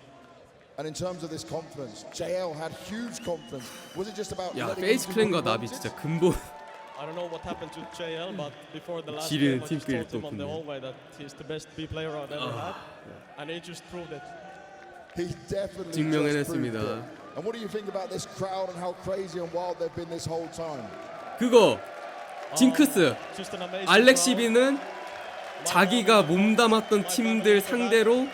And in terms of this confidence, JL had huge confidence. Was it just about 야, 페이스 클랜과 나비 진짜 근본. I don't know what happened to JL, but before the last 지리는 game, I just 팀끼리 told him on the 떴군요. hallway that he's the best B player I've ever had, and he just proved it. He definitely 증명해냈습니다. And what do you think about this crowd and how crazy and wild they've been this whole time? 그거 징크스. 알렉시비는 자기가 몸담았던 팀들 상대로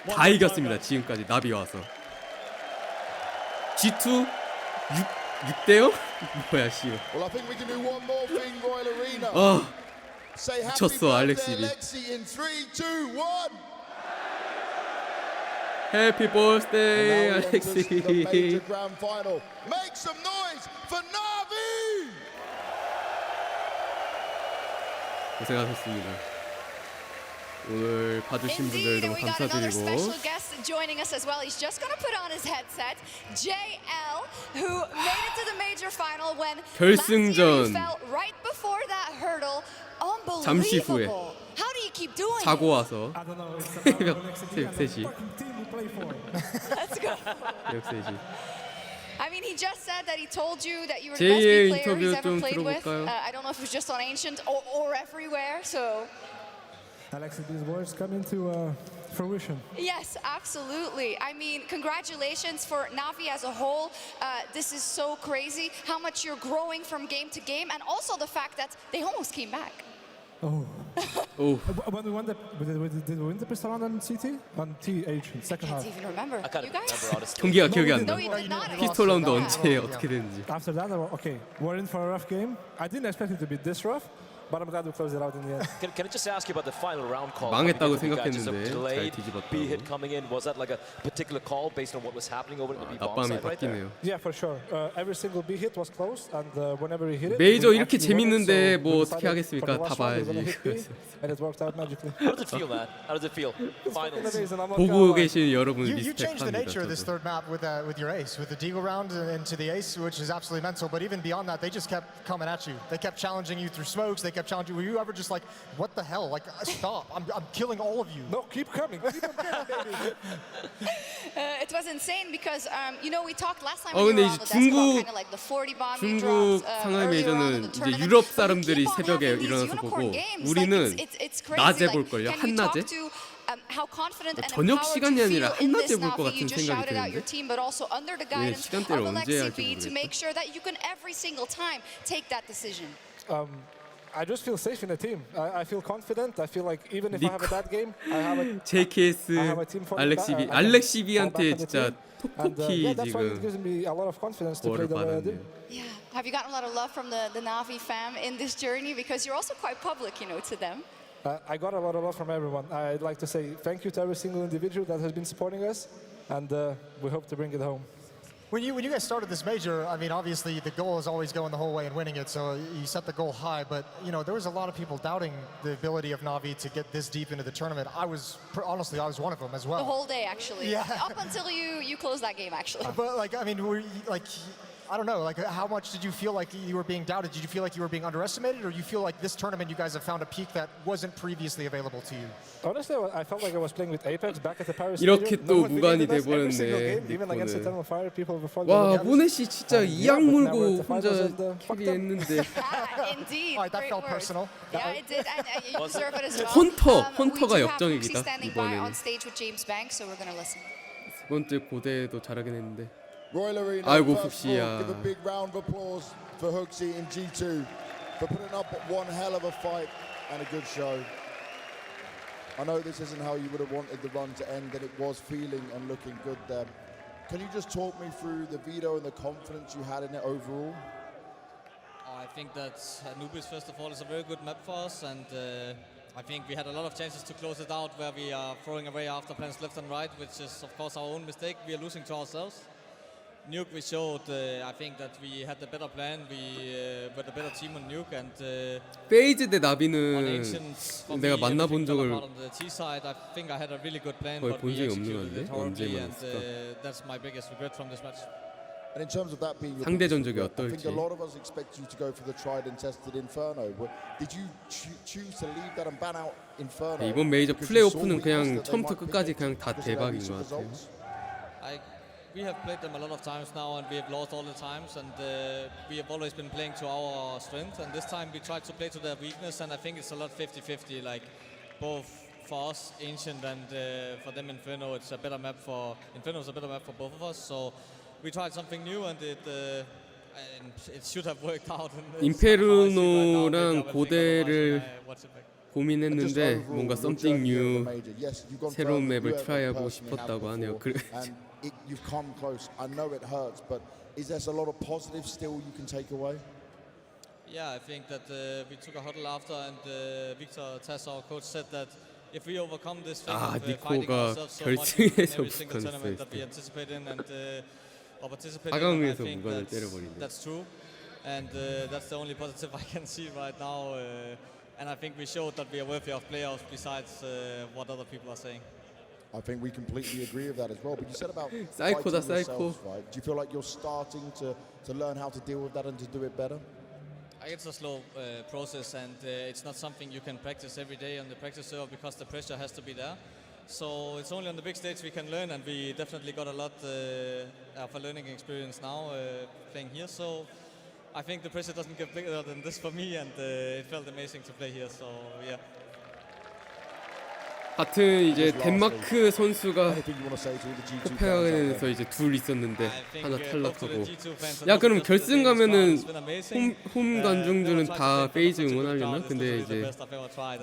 다 이겼습니다. 지금까지 나비 와서. G2 6대0? 뭐야 씨. Well, I think we can do one more thing, Royal Arena. Say happy 미쳤어 birthday, 알렉시비. Alexi, in 3, 2, 1. 해피 버스데이 알렉시. Major grand final. Make some noise for Na'Vi. 고생하셨습니다. 오늘 봐주신 분들 너무 감사드리고 special guest joining us as well. He's just gonna put on his headset. JL, who made it to the major final when 결승전 fell right before that hurdle. 잠시 후에 How do you keep doing 자고 와서 새벽 3시. Let's go. 새벽 3시. I mean, he just said that he told you that you were the best 제이의 B player he's 인터뷰 ever 좀 played with. 들어볼까요? I don't know if it was just on Ancient or everywhere. So. Alexi, these words come into fruition. Yes, absolutely. I mean, congratulations for Na'Vi as a whole. This is so crazy how much you're growing from game to game, and also the fact that they almost came back. Oh. When we won did we win the pistol round on CT? On TH in second half? I can't even remember. You guys? 경기가 기억이 안 나. No, you did not. 피스톨 라운드 언제 어떻게 됐는지. After that, okay, we're in for a rough game. I didn't expect it to be this rough. But I'm glad we closed it out in the end. Can I just ask you about the final round call? 망했다고 I mean, 생각했는데 잘 B hit coming in. Was that like a particular call based on what was happening over at the B bomb side right there? Yeah, for sure. Every single B hit was close, and whenever we hit it, 메이저 이렇게 재밌는데 뭐 어떻게 하겠습니까? 다 봐야지. And it worked out magically. How does it feel, man? How does it feel? Finals. 보고 계신 여러분 You changed the nature of this 리스펙합니다. third map with your ace, with the deagle round into the ace, which is absolutely mental. But even beyond that, they just kept coming at you. They kept challenging you through smokes. They kept challenging you. Were you ever just like, what the hell? Like, stop! I'm killing all of you. No, keep coming. Keep on coming, baby. It was insane because you know we talked last time 근데 we were 이제 on the desk about 중국 kind of like the 40 bomb you 중국 dropped 상하이 earlier on in 메이저는 the 이제 tournament. 유럽 But we 사람들이 keep on 새벽에 having these 일어나서 unicorn 보고 games. 우리는 Like, it's crazy. 낮에 Like, 볼걸요? can you talk 한낮에? to how confident and 저녁 empowered 시간이 you 아니라 feel in this 한낮에 볼 것 Na'Vi? 같은 You just 생각이 shouted out your 드는데 team, but also under the guidance of 시간대를 언제 Alexi 할지 B to 모르겠다. make sure that you can every single time take that decision. I just feel safe in the team. I feel confident. I feel like even if I have a bad game, I have a JKS 알렉시비 알렉시비한테 진짜 톡톡히 that's why it gives 지금 me a lot of confidence to play the way I do. Yeah, Have you gotten a lot of love from the Na'Vi fam in this journey? Because you're also quite public, you know, to them. I got a lot of love from everyone. I'd like to say thank you to every single individual that has been supporting us, and we hope to bring it home. When you guys started this major, I mean, obviously the goal is always going the whole way and winning it, so you set the goal high, but, you know, there was a lot of people doubting the ability of Na'Vi to get this deep into the tournament. Honestly, I was one of them as well. The whole day, actually. Yeah. Up until you closed that game, actually. But, like, I mean, I don't know, like, how much did you feel like you were being doubted? Did you feel like you were being underestimated, or do you feel like this tournament you guys have found a peak that wasn't previously available to you? Honestly, I felt like I was playing with Apex back at the Paris 이렇게 Stadium. 또 무관이 돼버렸네. Even against Eternal Fire, people before. 와, 모넷이 진짜 이악 물고 혼자 캐리했는데. Indeed. Alright, that felt personal. Yeah, it did, and you deserve it as well. 헌터가 역적이다 이번에. on 이번에. stage with James Banks, so we're gonna listen. 세 번째 고대도 잘하긴 했는데. Royal Arena, 아이고 first of all, 훅시야. give a big round of applause for Hooksy in G2 for putting up one hell of a fight and a good show. I know this isn't how you would have wanted the run to end, and it was feeling and looking good there. Can you just talk me through the veto and the confidence you had in it overall? I think that Anubis, first of all, is a very good map for us, and I think we had a lot of chances to close it out where we are throwing away after plans left and right, which is, of course, our own mistake. We are losing to ourselves. Nuke, we showed, I think that we had the better plan. We were the better team on Nuke, and 페이즈 대 나비는 내가 만나본 적을 on the T side, I think I had a really good plan, 거의 but 본 we 적이 없는 executed 건데 it horribly, 언제 and 만났을까? that's my biggest regret from this match. And in terms of that being your 상대 biggest 전적이 regret, I think 어떨지. a lot of us expect you to go for the tried and tested Inferno. Did you choose to leave that and ban out Inferno? 이번 메이저 플레이오프는 그냥 처음부터 끝까지 그냥 다 대박인 것 같아요. We have played them a lot of times now, and we have lost all the times, and we have always been playing to our strength, and this time we tried to play to their weakness, and I think it's a lot 50-50, like both for us, Ancient, and for them, Inferno. It's a better map for Inferno is a better map for both of us, so we tried something new, and it should have worked out. 임페르노랑 고대를 고민했는데 뭔가 something new, 새로운 맵을 트라이하고 싶었다고 하네요. You've come close. I know it hurts, but is there a lot of positives still you can take away? Yeah, I think that we took a huddle after, and Victor Tass, our coach, said that if we overcome this thing of fighting ourselves so much in every single tournament that we anticipate in and or participate in, I think that's true, and that's the only positive I can see right now. And I think we showed that we are worthy of playoffs besides what other people are saying. I think we completely agree with that as well. But you said about 사이코다, fighting 사이코. yourselves, right? Do you feel like you're starting to learn how to deal with that and to do it better? It's a slow process, and it's not something you can practice every day on the practice server because the pressure has to be there. So it's only on the big stage we can learn, and we definitely got a lot of a learning experience now playing here. So I think the pressure doesn't get bigger than this for me, and it felt amazing to play here. So yeah. 하여튼 이제 덴마크 선수가 코펜하겐에서 이제 둘 있었는데 하나 탈락하고. 야 그럼 결승 가면은 홈 관중들은 다 페이즈 응원하려나? 근데 이제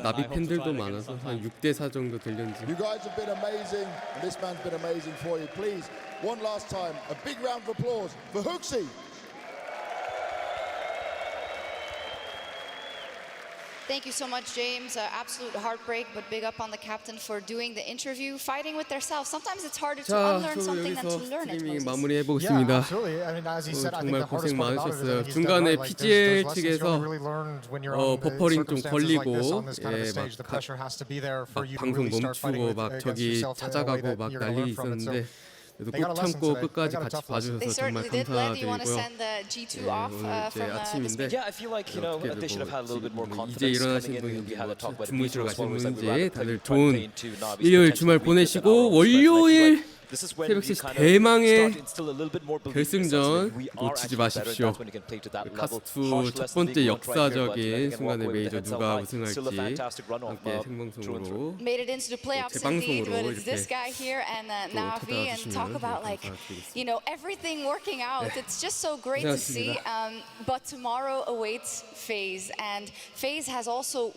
나비 팬들도 많아서 한 6대4 정도 될는지. You guys have been amazing, and this man's been amazing for you. Please, one last time, a big round of applause for Hooksy. Thank you so much, James. Absolute heartbreak, but big up on the captain for doing the interview, fighting with themselves. Sometimes it's harder to unlearn something than to learn it. 스트리밍 마무리해 보겠습니다. 정말 고생 많으셨어요. 중간에 PGL 측에서 버퍼링 좀 걸리고 막 방송 멈추고 막 저기 찾아가고 막 난리 있었는데. 꼭 참고 끝까지 같이 봐주셔서 정말 감사드리고요. 이제 아침인데 이제 일어나신 분인지 주무시러 가신 분인지 다들 좋은 일요일 주말 보내시고 월요일 새벽 3시 대망의 결승전 놓치지 마십시오. 카스2 첫 번째 역사적인 순간의 메이저 누가 우승할지 함께 생방송으로 재방송으로 이렇게 또 찾아주시면 everything working out. It's just so great to see. But tomorrow awaits FaZe, and FaZe has also